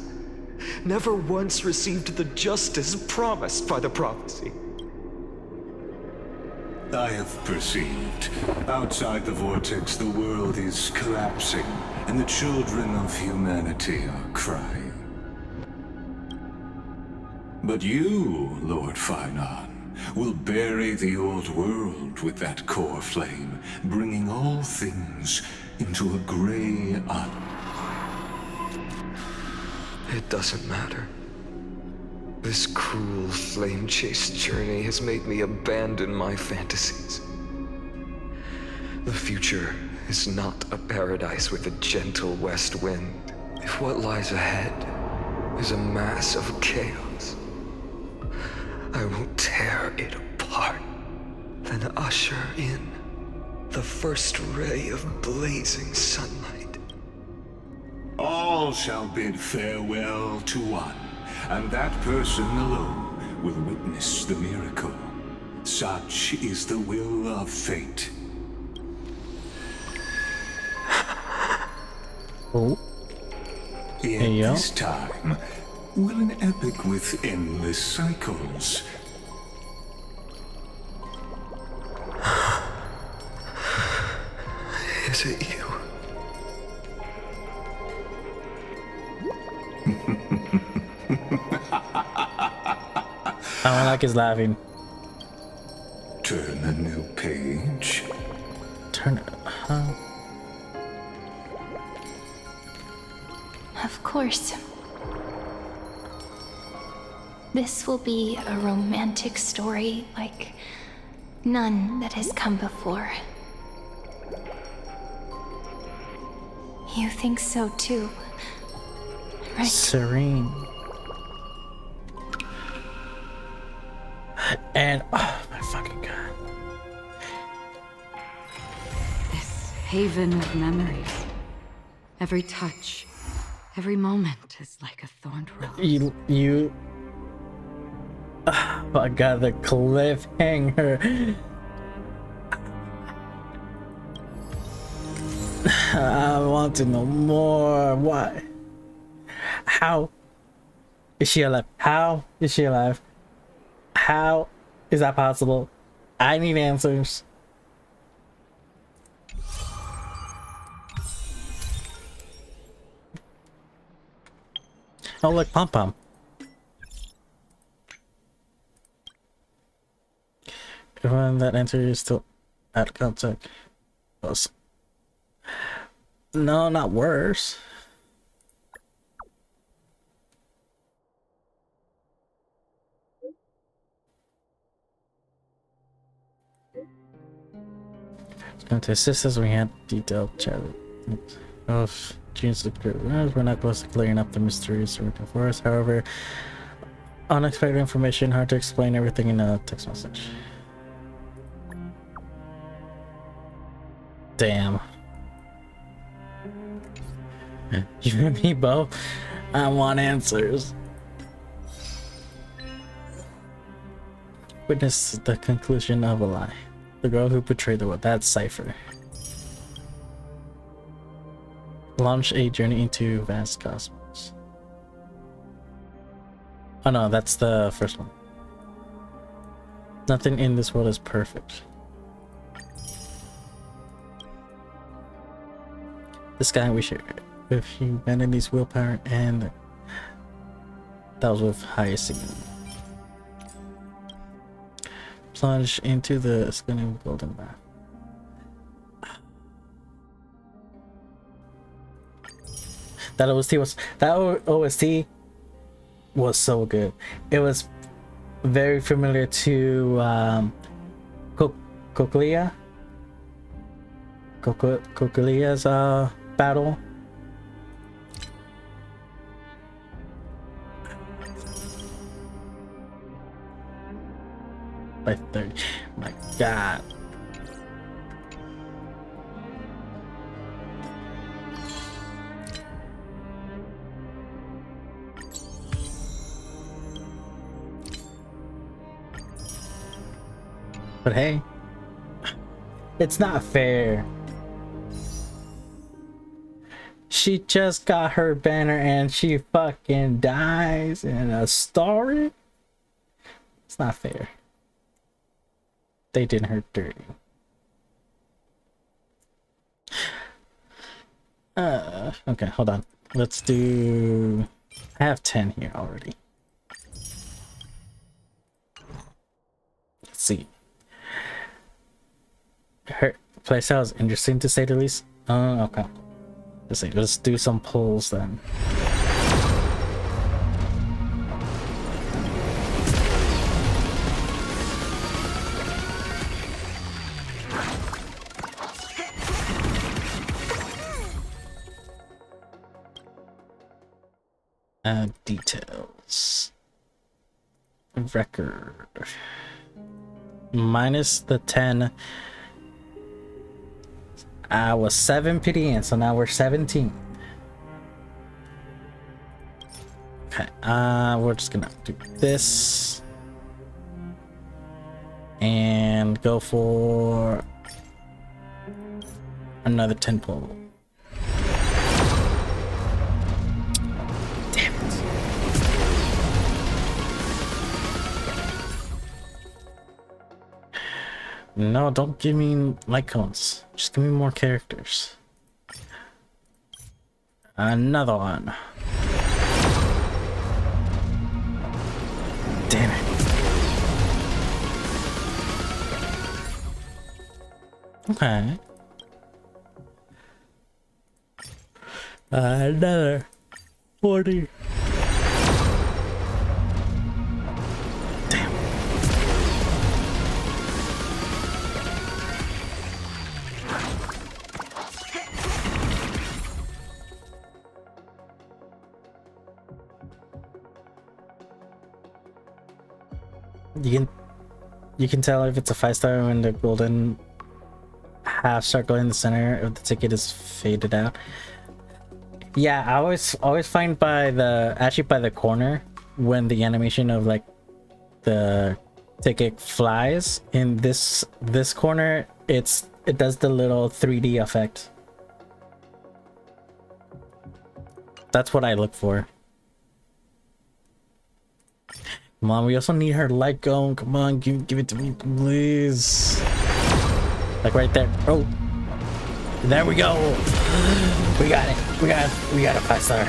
never once received the justice promised by the prophecy. I have perceived. Outside the vortex, the world is collapsing, and the children of humanity are crying. But you, Lord Finon, will bury the old world with that core flame, bringing all things into a gray It doesn't matter. This cruel flame chase journey has made me abandon my fantasies. The future is not a paradise with a gentle west wind. If what lies ahead is a mass of chaos, I will tear it apart, then usher in the first ray of blazing sunlight. All shall bid farewell to one, and that person alone will witness the miracle. Such is the will of fate. Oh. Yet this time, will an epic with endless cycles. Is it you? I don't like his laughing. Turn a new page. Turn it. Of course. This will be a romantic story like none that has come before. You think so too, right? Serene. And oh my fucking god. This haven of memories. Every touch, every moment is like a thorned rose. You oh my god, the cliffhanger. I want to know more. Why? How is she alive? How is she alive? How is that possible? I need answers. Oh look, Pom Pom. Everyone that answer is still at contact. No, not worse. It's going to assist us. We had detailed chat of Gene's secret. We're not close to clearing up the mysteries working for us. However, unexpected information, hard to explain everything in a text message. Damn. You and me both. I want answers. Witness the conclusion of a lie. The girl who betrayed the world. That's Cypher. Launch a journey into vast cosmos. Oh no, that's the first one. Nothing in this world is perfect. This guy we share with humanity's willpower, and that was with Hyacinth. Plunge into the spinning golden map. That OST was so good. It was very familiar to Kokolia's battle. By 30. My god. But hey, it's not fair. She just got her banner and she fucking dies in a story. It's not fair. They did her dirty. Okay, hold on. Let's do... I have 10 here already. Let's see. Her playstyle is interesting to say the least. Okay. Let's see. Let's do some polls then. Details. Record. Minus the 10. I was 7 PDN, so now we're 17. Okay, we're just gonna do this. And go for another 10 pull. Damn it. No, don't give me light cones. Just give me more characters. Another one. Damn it. Okay. Another 40. You can tell if it's a 5-star when the golden half start going in the center if the ticket is faded out. Yeah, I always find by the corner when the animation of like the ticket flies in this corner, it does the little 3D effect. That's what I look for. Come on, we also need her light going. Come on, give it to me, please. Like right there. Oh, there we go. We got it. We got a 5-star.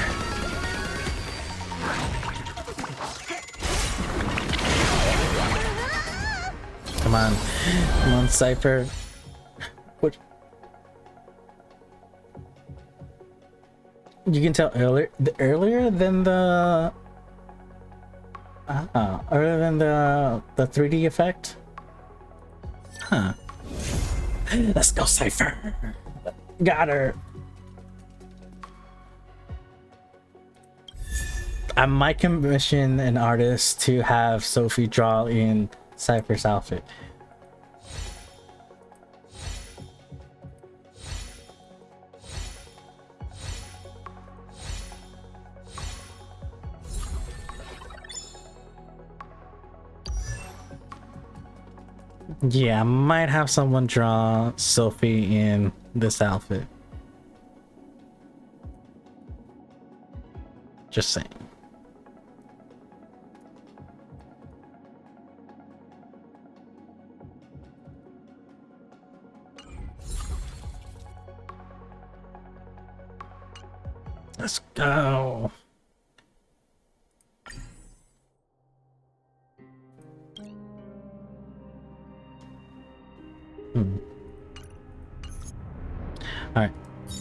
Come on, Cypher. What? You can tell earlier than the. Other than the 3D effect? Huh. Let's go, Cypher. Got her. I might commission an artist to have Sophie draw in Cypher's outfit. Yeah, I might have someone draw Sophie in this outfit. Just saying. Let's go. All right.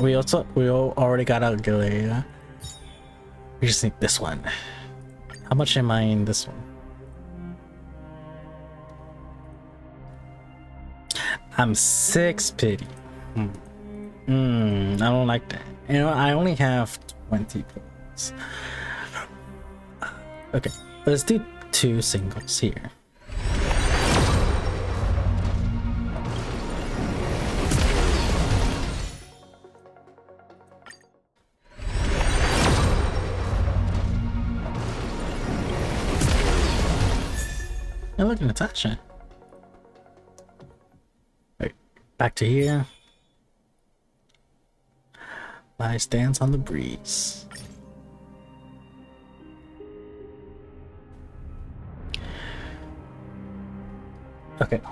We already got out Galea. We just need this one. How much am I in this one? I'm 6 pity. I don't like that. You know, I only have 20 points. Okay, let's do 2 singles here. And look at Natasha. Wait, back to here. Lies dance on the breeze. Okay,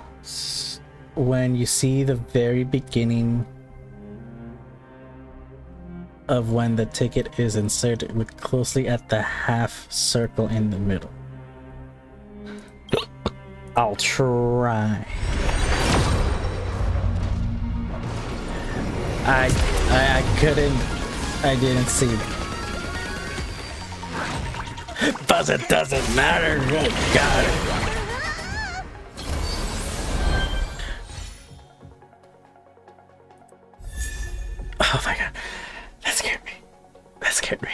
when you see the very beginning of when the ticket is inserted, look closely at the half circle in the middle. I'll try. I couldn't. I didn't see. But it doesn't matter. Got it. Oh my god. That scared me. That scared me.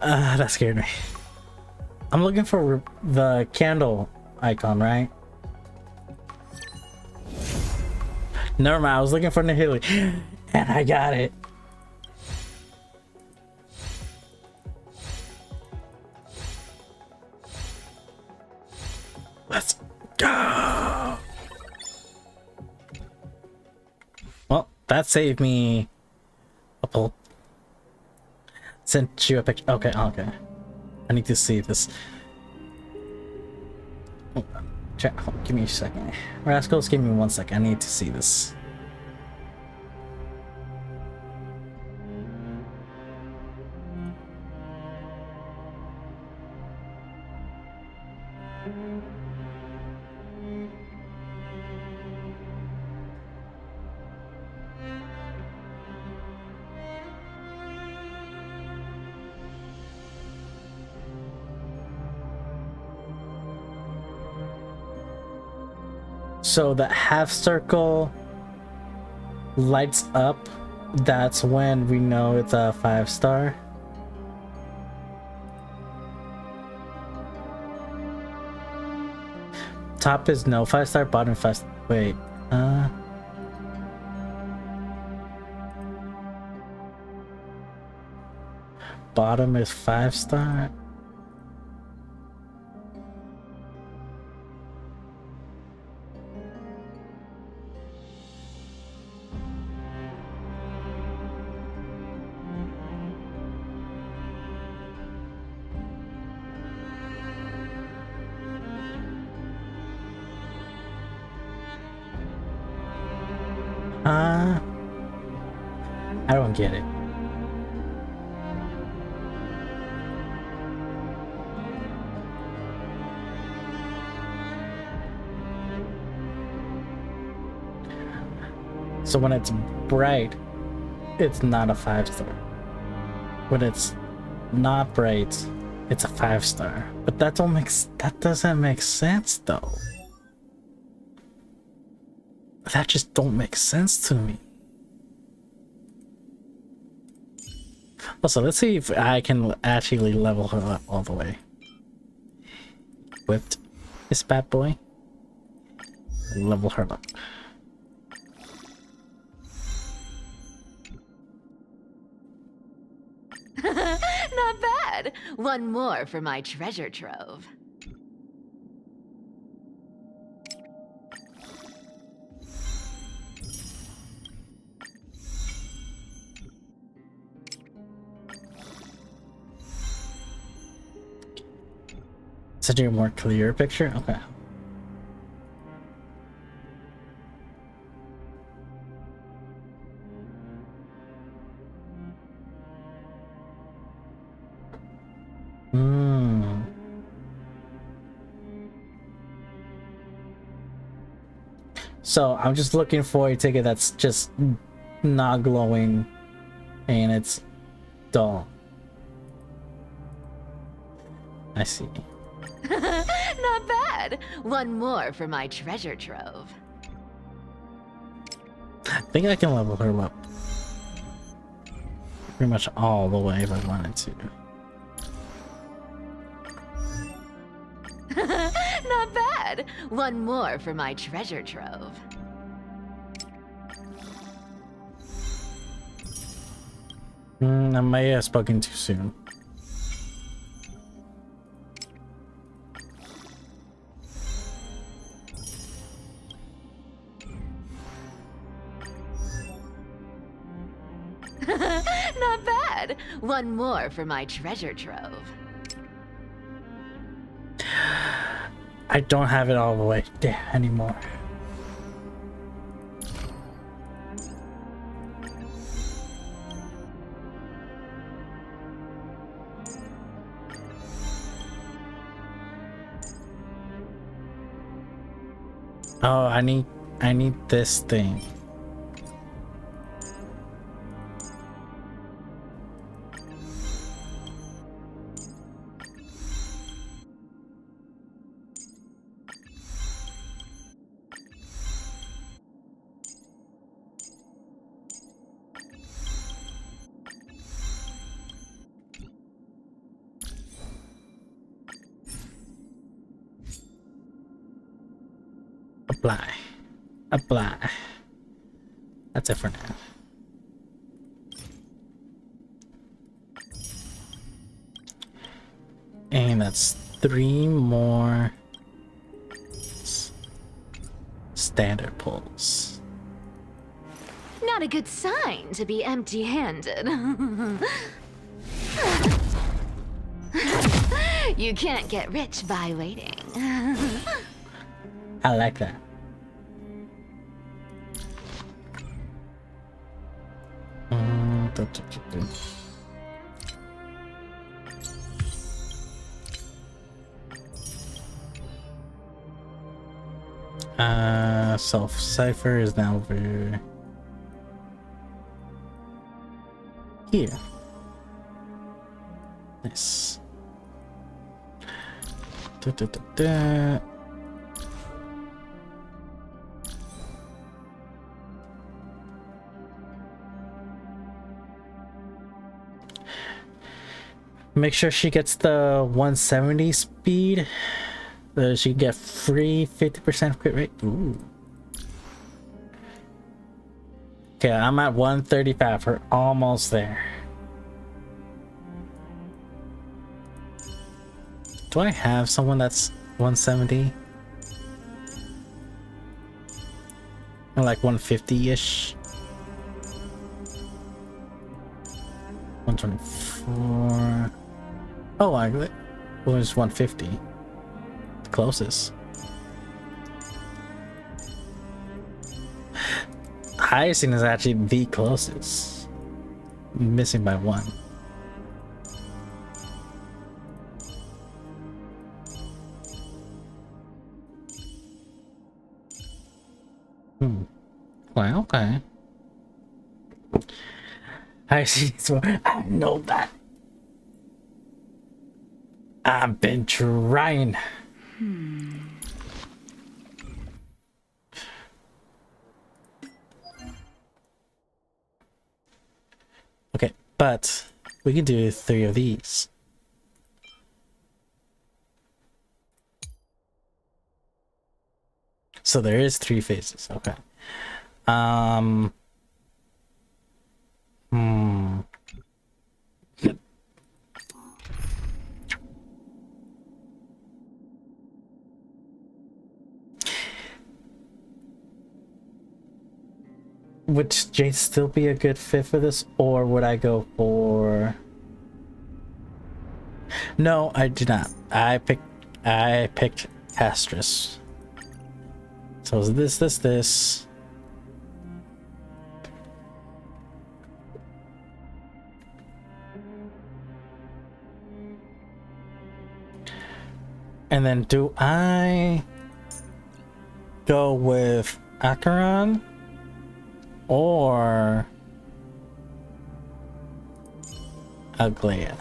That scared me. I'm looking for the candle icon, right? Never mind, I was looking for Nihili. And I got it. Let's go. Well, that saved me a pull. Sent you a picture. Okay, okay. I need to see this. Chat, give me a second. Rascals, give me 1 second. I need to see this. So the half circle lights up. That's when we know it's a 5-star. Top is no 5-star, bottom 5. Wait, bottom is 5-star. I don't get it. So when it's bright, it's not a 5-star. When it's not bright, it's a 5-star. But that doesn't make sense though. That just don't make sense to me. Also, let's see if I can actually level her up all the way. Equipped this bad boy. Level her up. Not bad. One more for my treasure trove. Such a more clear picture? Okay. So I'm just looking for a ticket that's just not glowing and it's dull. I see. Not bad. One more for my treasure trove. I think I can level her up pretty much all the way if I wanted to. Not bad. One more for my treasure trove. I may have spoken too soon. Not bad. One more for my treasure trove. I don't have it all the way there anymore. Oh, I need this thing. Apply. That's it for now. And that's 3 more standard pulls. Not a good sign to be empty-handed. You can't get rich by waiting. I like that. Cipher is now over here. Nice. Make sure she gets the 170 speed. She can get free 50% crit rate. Ooh. Okay, I'm at 135. We're almost there. Do I have someone that's 170? Or like 150-ish? 124. Oh, I was 150. The closest. Hyacinth is actually the closest. Missing by 1. Well, okay. Hyacinth, I know that. I've been trying. Okay, but we can do 3 of these. So there is 3 phases. Okay. Would Jade still be a good fit for this, or would I go for... No, I do not. I picked I picked Castress. So it's this. And then do I go with Acheron or Aglaia?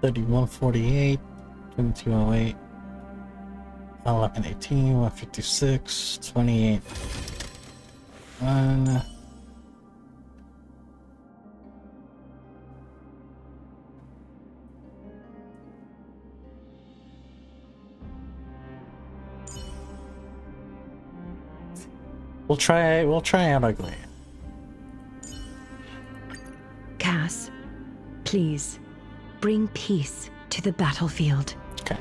$31.48, $22.08, $11.18, $156, $28. We'll try out Aglaia. Cass, please bring peace to the battlefield. Okay.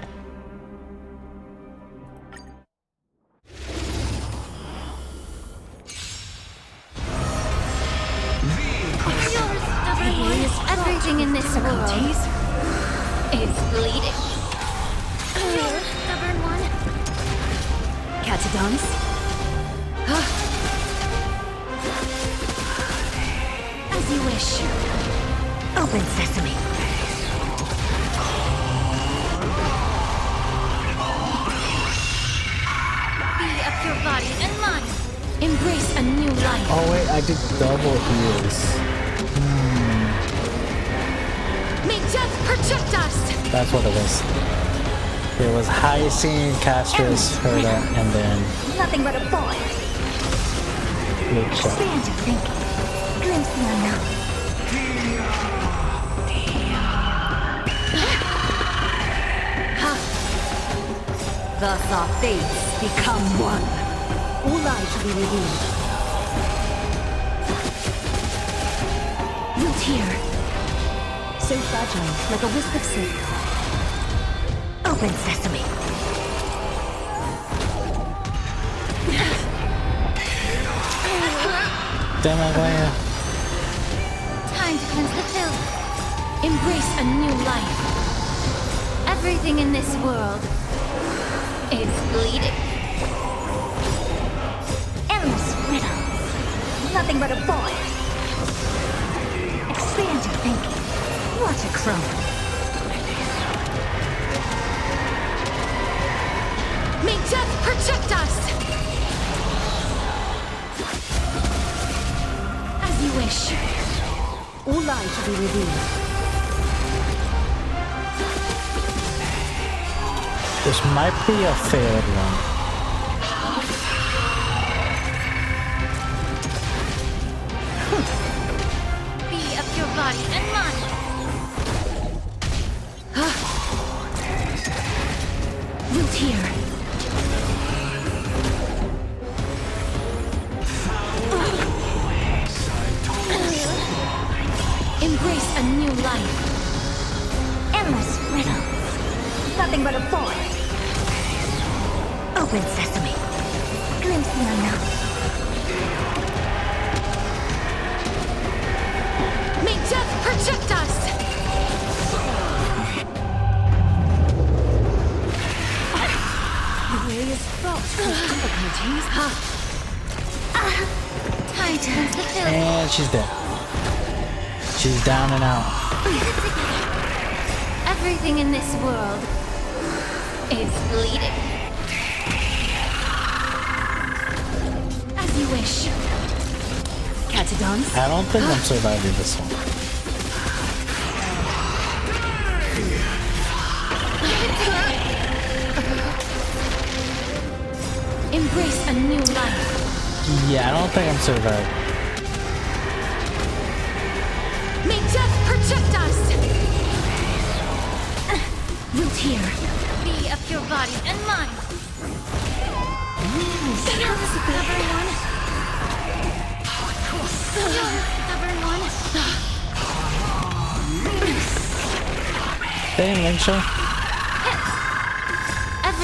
Everything in this world is bleeding. Stubborn one. Catadons? As you wish. Open sesame. Be of your body and mind. Embrace a new life. Oh wait, I did double heals. May death protect us. That's what it was. It was Hyacinth, Castress, Herda, and then Nothing but a boy. Lucia. Expand your thinking. Glimpse the unknown. Thus our fates become one. All lives will be revealed. Root here. So fragile, like a wisp of silk. Open sesame. Damn it, Aglaia. Time to cleanse the filth. Embrace a new life. Everything in this world is bleeding. Endless riddles. Nothing but a void. Expand your thinking. What a crone. May death protect us! As you wish. All lives will be revealed. This might be a failed one. Be of your body and mind. Root here. Embrace a new life. Endless riddles. Nothing but a void. Open sesame. Glimpse the unknown. May death protect us! The way is fraught with difficulties. Time to cleanse the filth. And she's dead. She's down and out. Everything in this world is bleeding. As you wish. Catadons? I don't think I'm surviving this one. Embrace a new life. Yeah, I don't think I'm surviving. May death protect us! Root here. Be of your body and mind. Stubborn one. Stubborn one. Dang, Lingsha.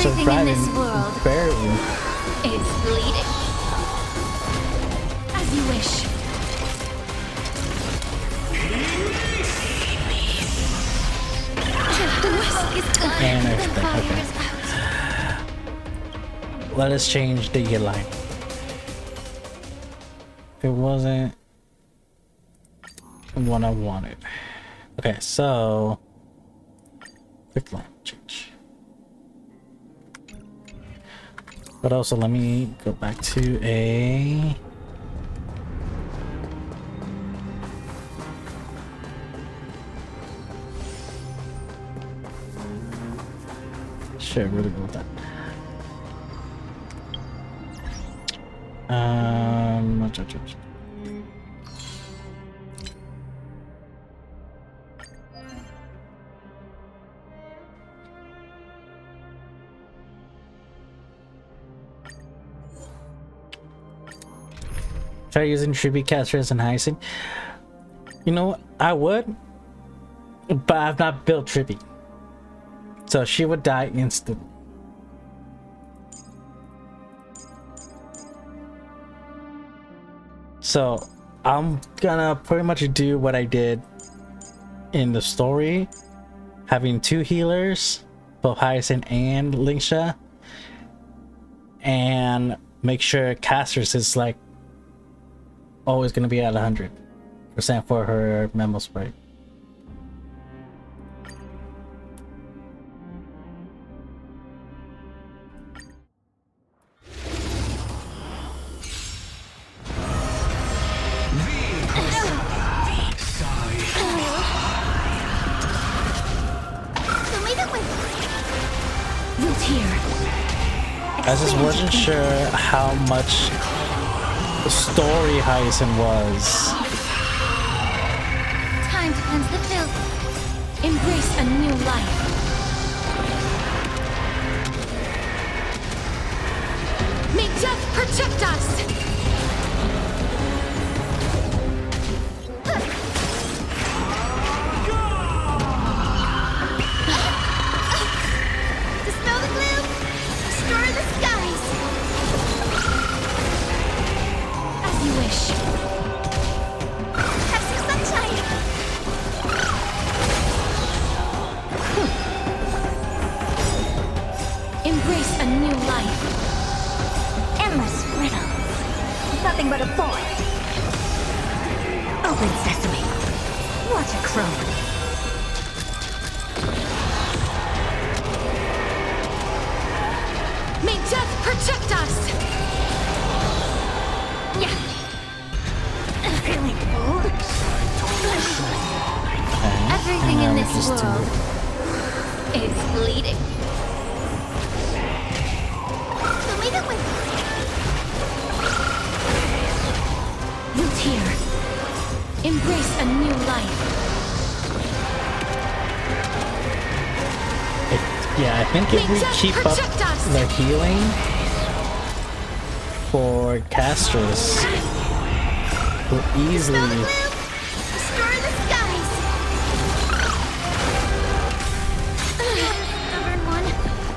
Everything in this surviving world barely. is bleeding. As you wish. The whisk is done. And The everything. fire Okay. is out. Let us change the line. It wasn't what I wanted. Okay, so quick line change. But also let me go back to a should really go with that. Try using tribute casters and Hyacinth. You know what? I would, but I've not built tribute, so she would die instantly. So I'm gonna pretty much do what I did in the story, having two healers, both Hyacinth and Linksha, and make sure casters is like always gonna be at 100% for her memo spray. I just wasn't sure how much story Hyacinth was. Time to cleanse the filth. Embrace a new life. May death protect us! Dispel the gloom! Destroy the skies! As you wish. Have some sunshine! Embrace a new life. Endless riddles. Nothing but a void. Open sesame. Watch a crow. May death protect us! Yeah. Feeling full? Everything in this world is bleeding. So leave it with Root here. Embrace a new life. Yeah, I think if we keep up the healing for casters, we'll easily destroy the skies. Stubborn one.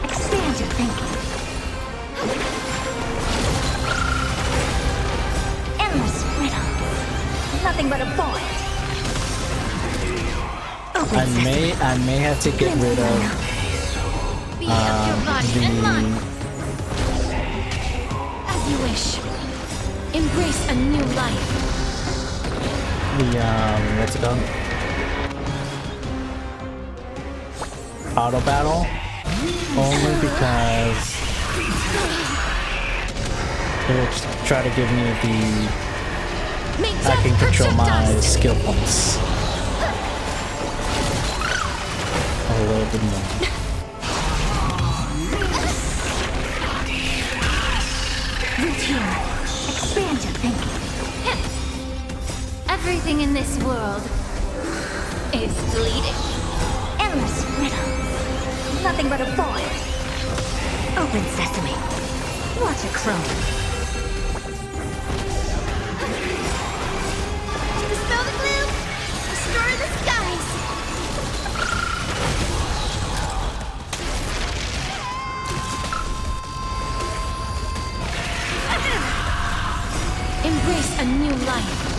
Expand your thinking. Endless riddles. Nothing but a void. I may have to get rid of your body and mine. As you wish. Embrace a new life. the what's it called? Auto battle, only because it will try to give me the I can control my skill points a little bit more. Routine. Expand your thinking. Everything in this world is bleeding. Endless riddles. Nothing but a void. Open sesame. Watch a crow. Dispel the gloom. Destroy the skies. new life.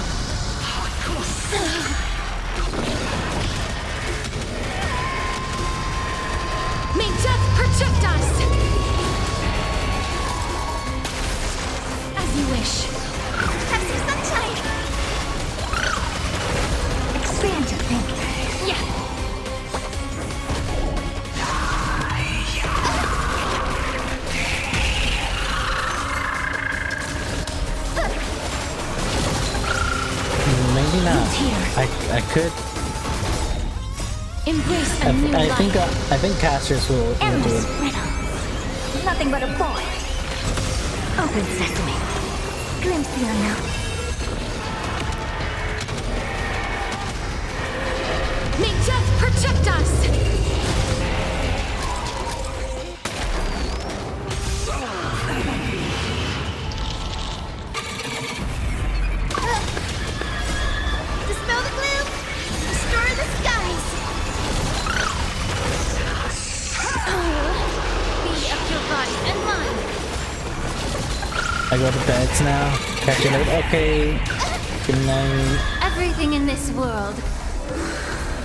May death protect us! As you wish. Have some sunshine! Expand your thinking. Yeah. Maybe not. I could. Embrace a new life. I think casters will do Endless it. riddle. Nothing but a void. Open sesame. Glimpse the unknown. May death protect us! Dispel the gloom. Destroy the skies. Be of your body and mind. I go to bed now. Catch you later. Okay. Good night. Everything in this world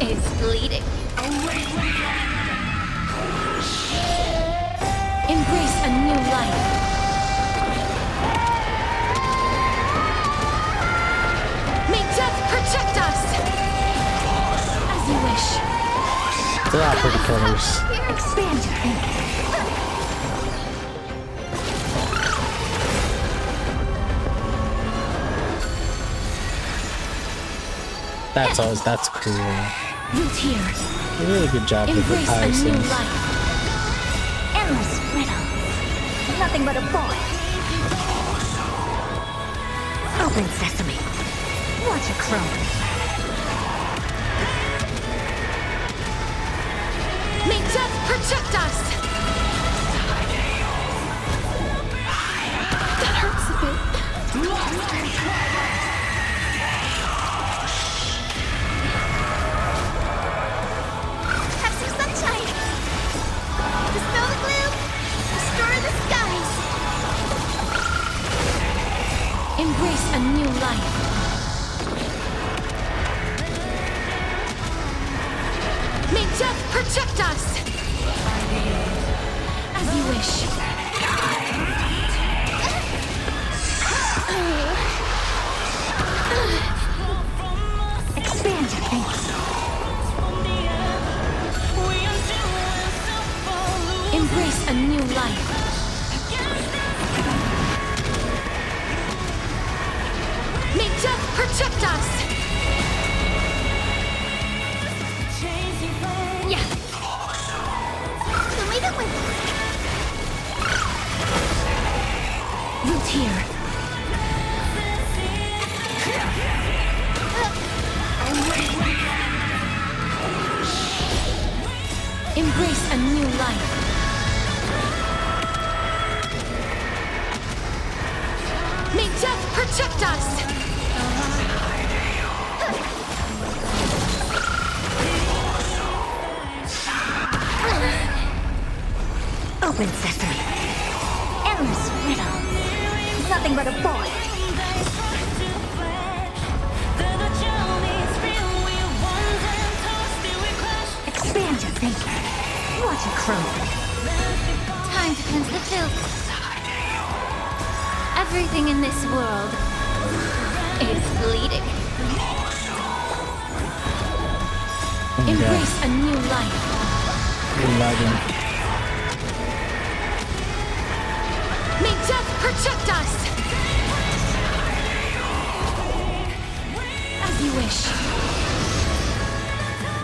is bleeding. Embrace a new life. May death protect us! As you wish. They're all pretty colors. Expand your thinking. That's cool. Root here. Really good job with the Embrace a new Pisces. life. Endless riddle. Nothing but a void. Open sesame. Watch it grow. May death protect us! That hurts a bit. Have some sunshine. Dispel the gloom. Destroy the skies. Embrace a new life. May death protect us! As you wish. Expand your thinking. Embrace a new life. May death protect us! Yeah. Lead it with Root here. Embrace a new life. May death protect us! open sesame. Endless riddle. Nothing but a void. Expand your thinking. Watch it grow. Time to cleanse the filth. Everything in this world is bleeding. Embrace a new life. May death protect us! As you wish.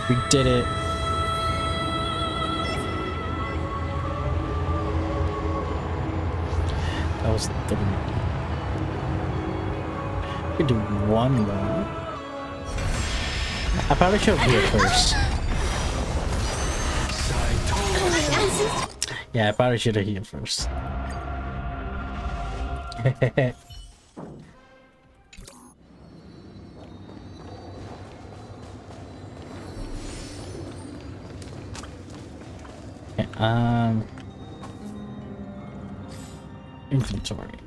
We did it. That was 3. We could do one more. I probably should heal first. Yeah, I probably should have healed first. Okay, inventory.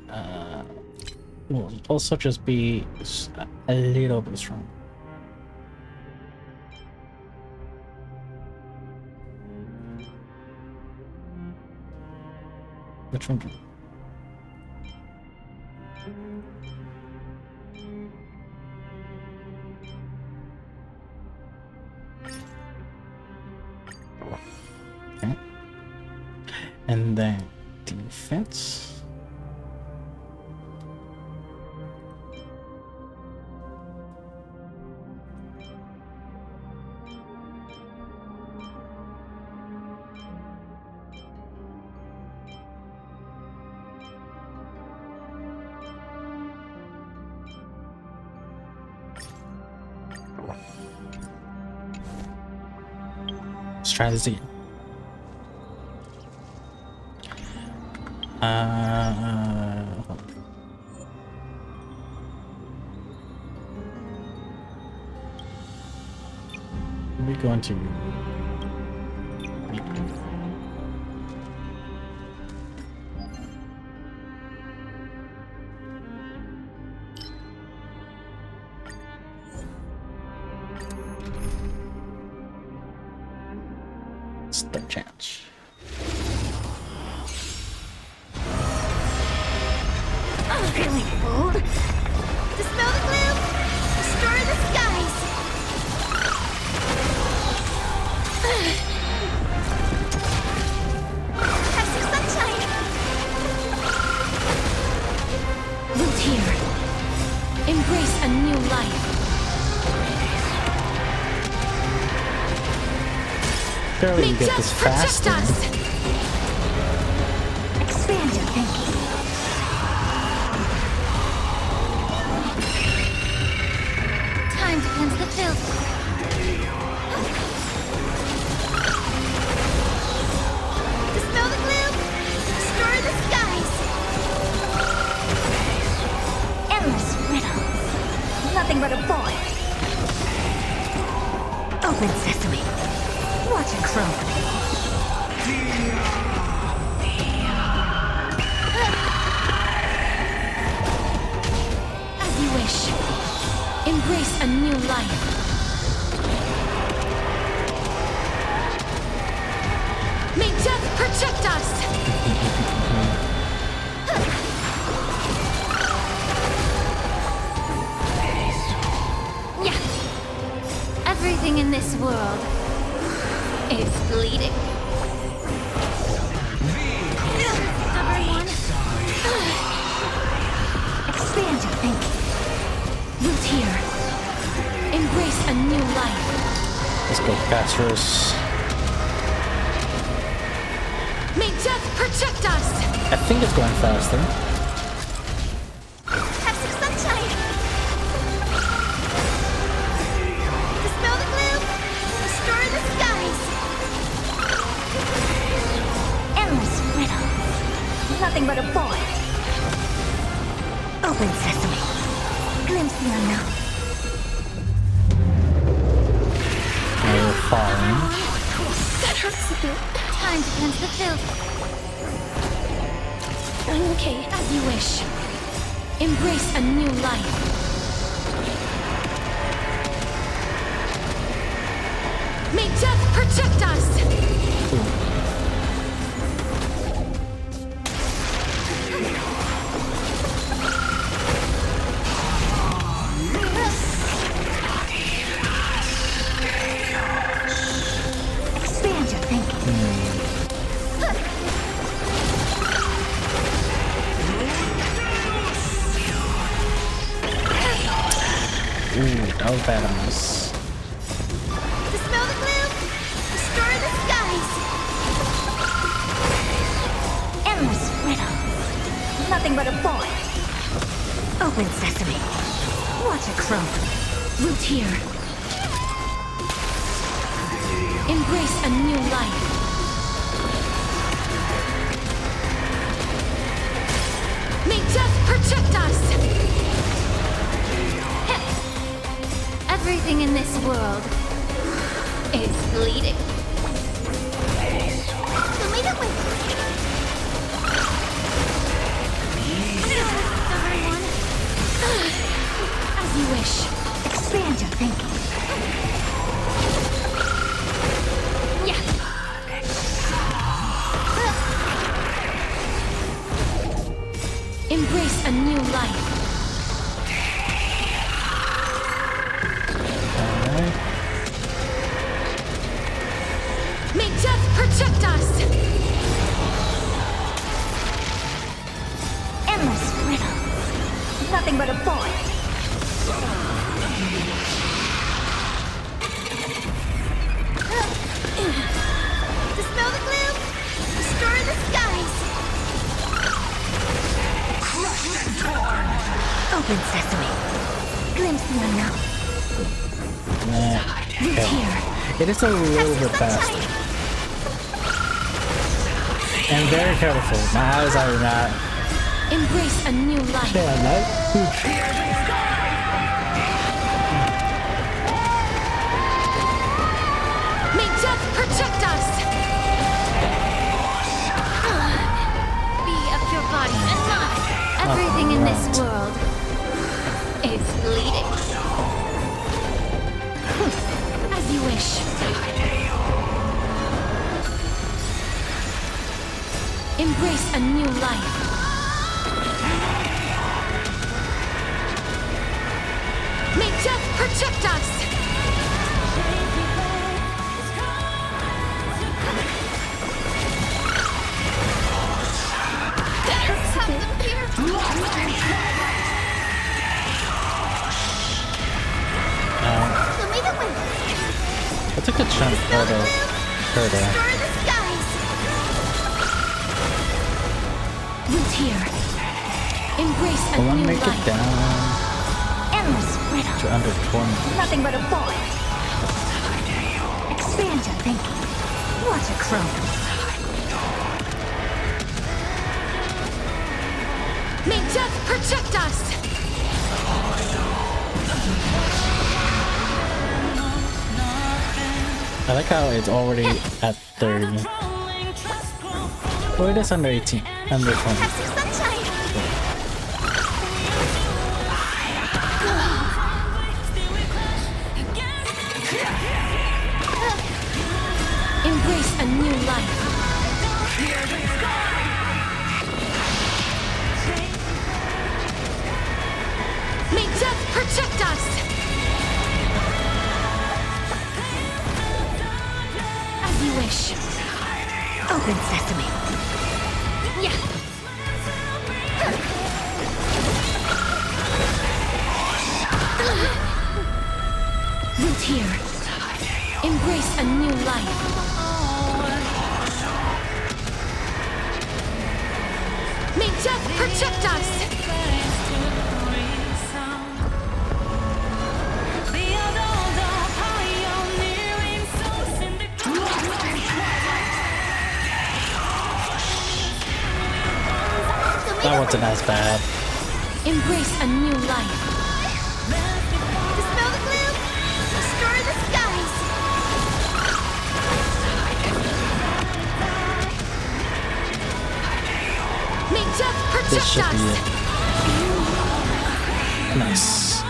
will also just be a little bit strong. Which one? Okay. And then defense. Strategy. We're going to it's the chance. Really, fool? Dispel the gloom! Destroy the skies! Have some sunshine! Root here. Embrace a new life. Barely May get this death protect faster. us! Expand your thinking. Time to cleanse the filth. Dispel the gloom! Destroy the skies! Endless riddles. Nothing but a boy. Open sesame. Watch it crow. As you wish. Embrace a new life. May death protect us! Yeah. Everything in this world is bleeding. Stubborn one. Expand your thinking. Root here. Embrace a new life. Let's go Castros. May death protect us! I think it's going faster. Have some sunshine. Dispel the gloom. Destroy the skies. Endless riddles. Nothing but a boy. Open sesame. Glimpse the unknown. We're falling. That hurts a bit. Time to cleanse the filth. Okay, as you wish. Embrace a new life. May death protect us! Expand your thinking. Ooh, that was bad on us. Dispel the gloom. Destroy the skies. Endless riddles. Nothing but a boy. Open sesame. Watch it crow. Root here. Embrace a new life. May death protect us! Everything in this world is bleeding. Tomato whip. Stubborn one. As you wish. Expand your thinking. Yeah. Embrace a new life. May death protect us! Endless riddle. Nothing but a void. Dispel the gloom! Destroy the skies! Crushed and torn! Open sesame. Glimpse the unknown. Okay. It is a little bit faster. And very colorful. My eyes are not. Embrace a new life. May death protect us! Be of your body and mind. Everything in this world is bleeding. As you wish. Embrace a new life. May death protect us! Better have them here! I took a chunk out of Turtle. Root here. Embrace a I want new to make life. it down Endless riddle. to under 20. Nothing but a void. Expand your thinking. What a crow. May death protect us! I like how it's already at 30. Oh, it is under 18. Under 20. Embrace a new life. May death protect us! As you wish. Open sesame. Yeah. Root here. Embrace a new life. May death protect us! That wasn't as bad. Embrace a new life. Dispel the gloom! Destroy the skies! May death This protect should be us! it. Nice.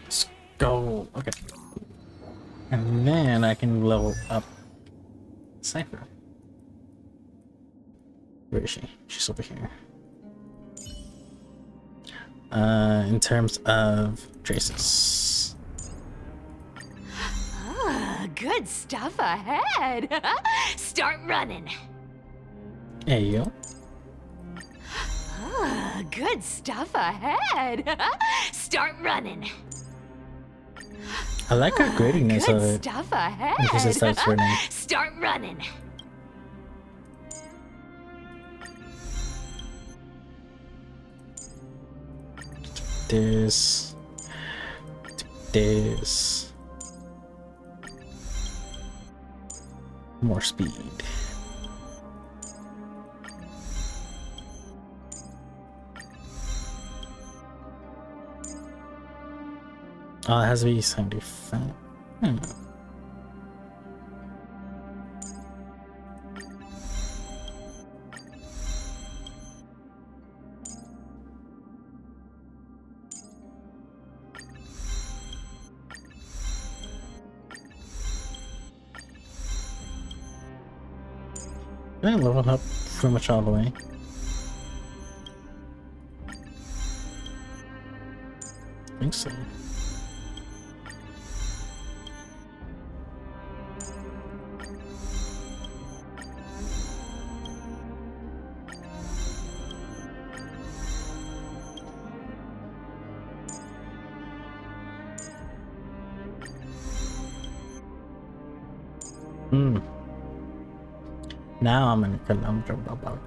Let's go. Okay. And then I can level up Cypher. Where is she? She's over here. In terms of traces. Ah, good stuff ahead. Start running. Hey, yo. Ah, good stuff ahead. Start running. I like her grittiness of Good it. stuff ahead. When she starts running. Start running. This. This. More speed. Oh, it has to be 75. I leveled up pretty much all the way. I think so. Now I'm in a conundrum about it.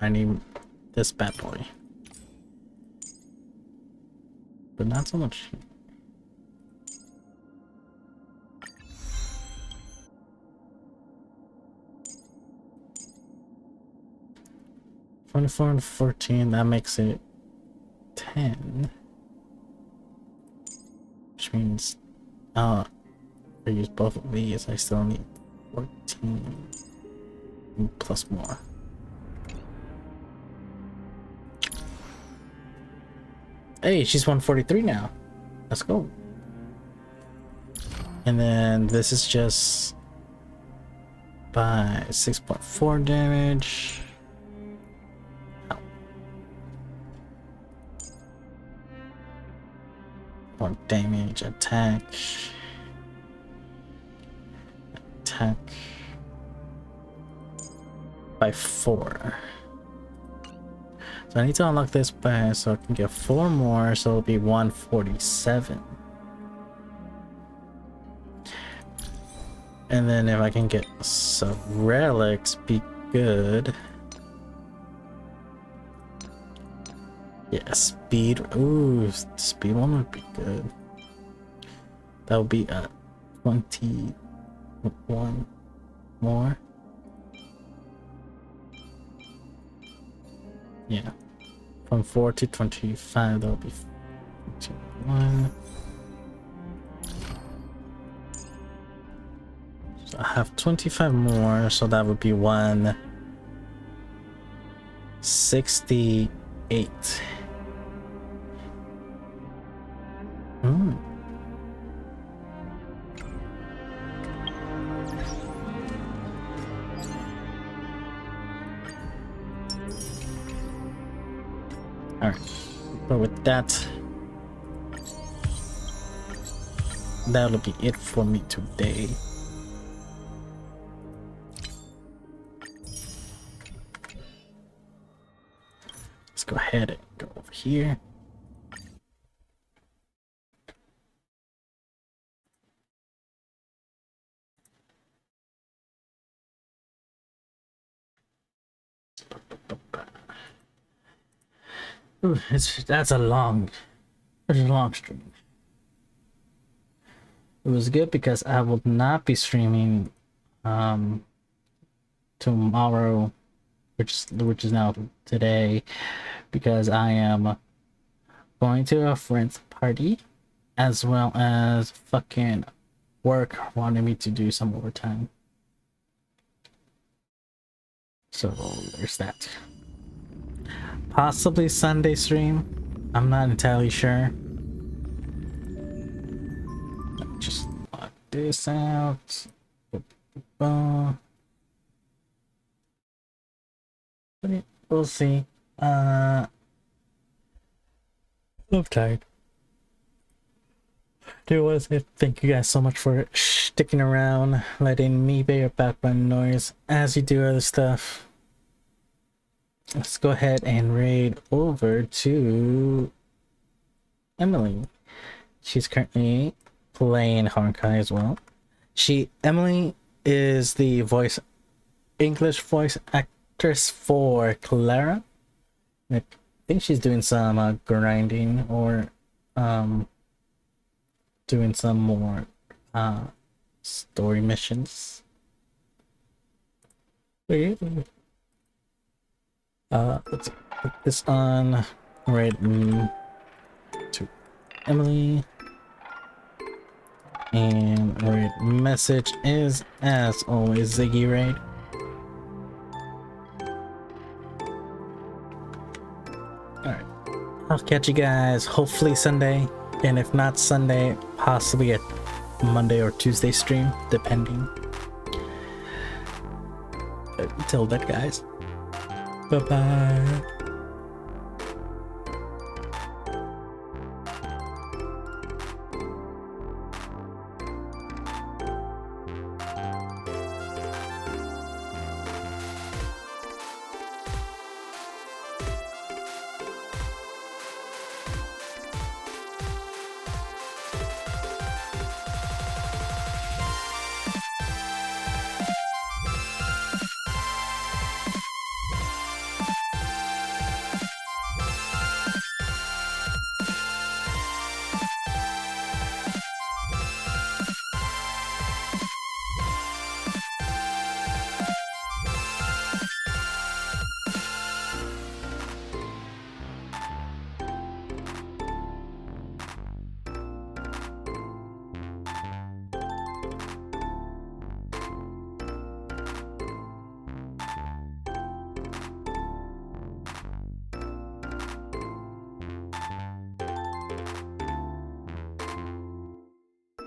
I need this bad boy, but not so much. 24 and 14, that makes it 10. Which means, if I use both of these, I still need 14 plus more. Hey, she's 143 now. Let's go. And then this is just by 6.4 damage. More damage, attack, by 4. So I need to unlock this by so I can get 4 more, so it'll be 147. And then if I can get some relics, be good. Yeah, speed. Ooh, speed one would be good. That would be 21 more. Yeah, from 4 to 25, that would be 21. So I have 25 more, so that would be 168. Alright, but with that, that'll be it for me today. Let's go ahead and go over here. Ooh, that's a long stream. It was good because I will not be streaming tomorrow, which is now today, because I am going to a friend's party, as well as fucking work wanted me to do some overtime. So there's that. Possibly Sunday stream. I'm not entirely sure. Just lock this out. We'll see. I'm tired. Do want to say thank you guys so much for sticking around, letting me be your background noise as you do other stuff. Let's go ahead and raid over to Emily. She's currently playing Honkai as well. Emily is the English voice actress for Clara. I think she's doing some grinding or doing some more story missions. Let's put this on right to Emily. And right message is, as always, Ziggy Raid. Alright. I'll catch you guys hopefully Sunday. And if not Sunday, possibly a Monday or Tuesday stream, depending. Until then, guys. Bye-bye.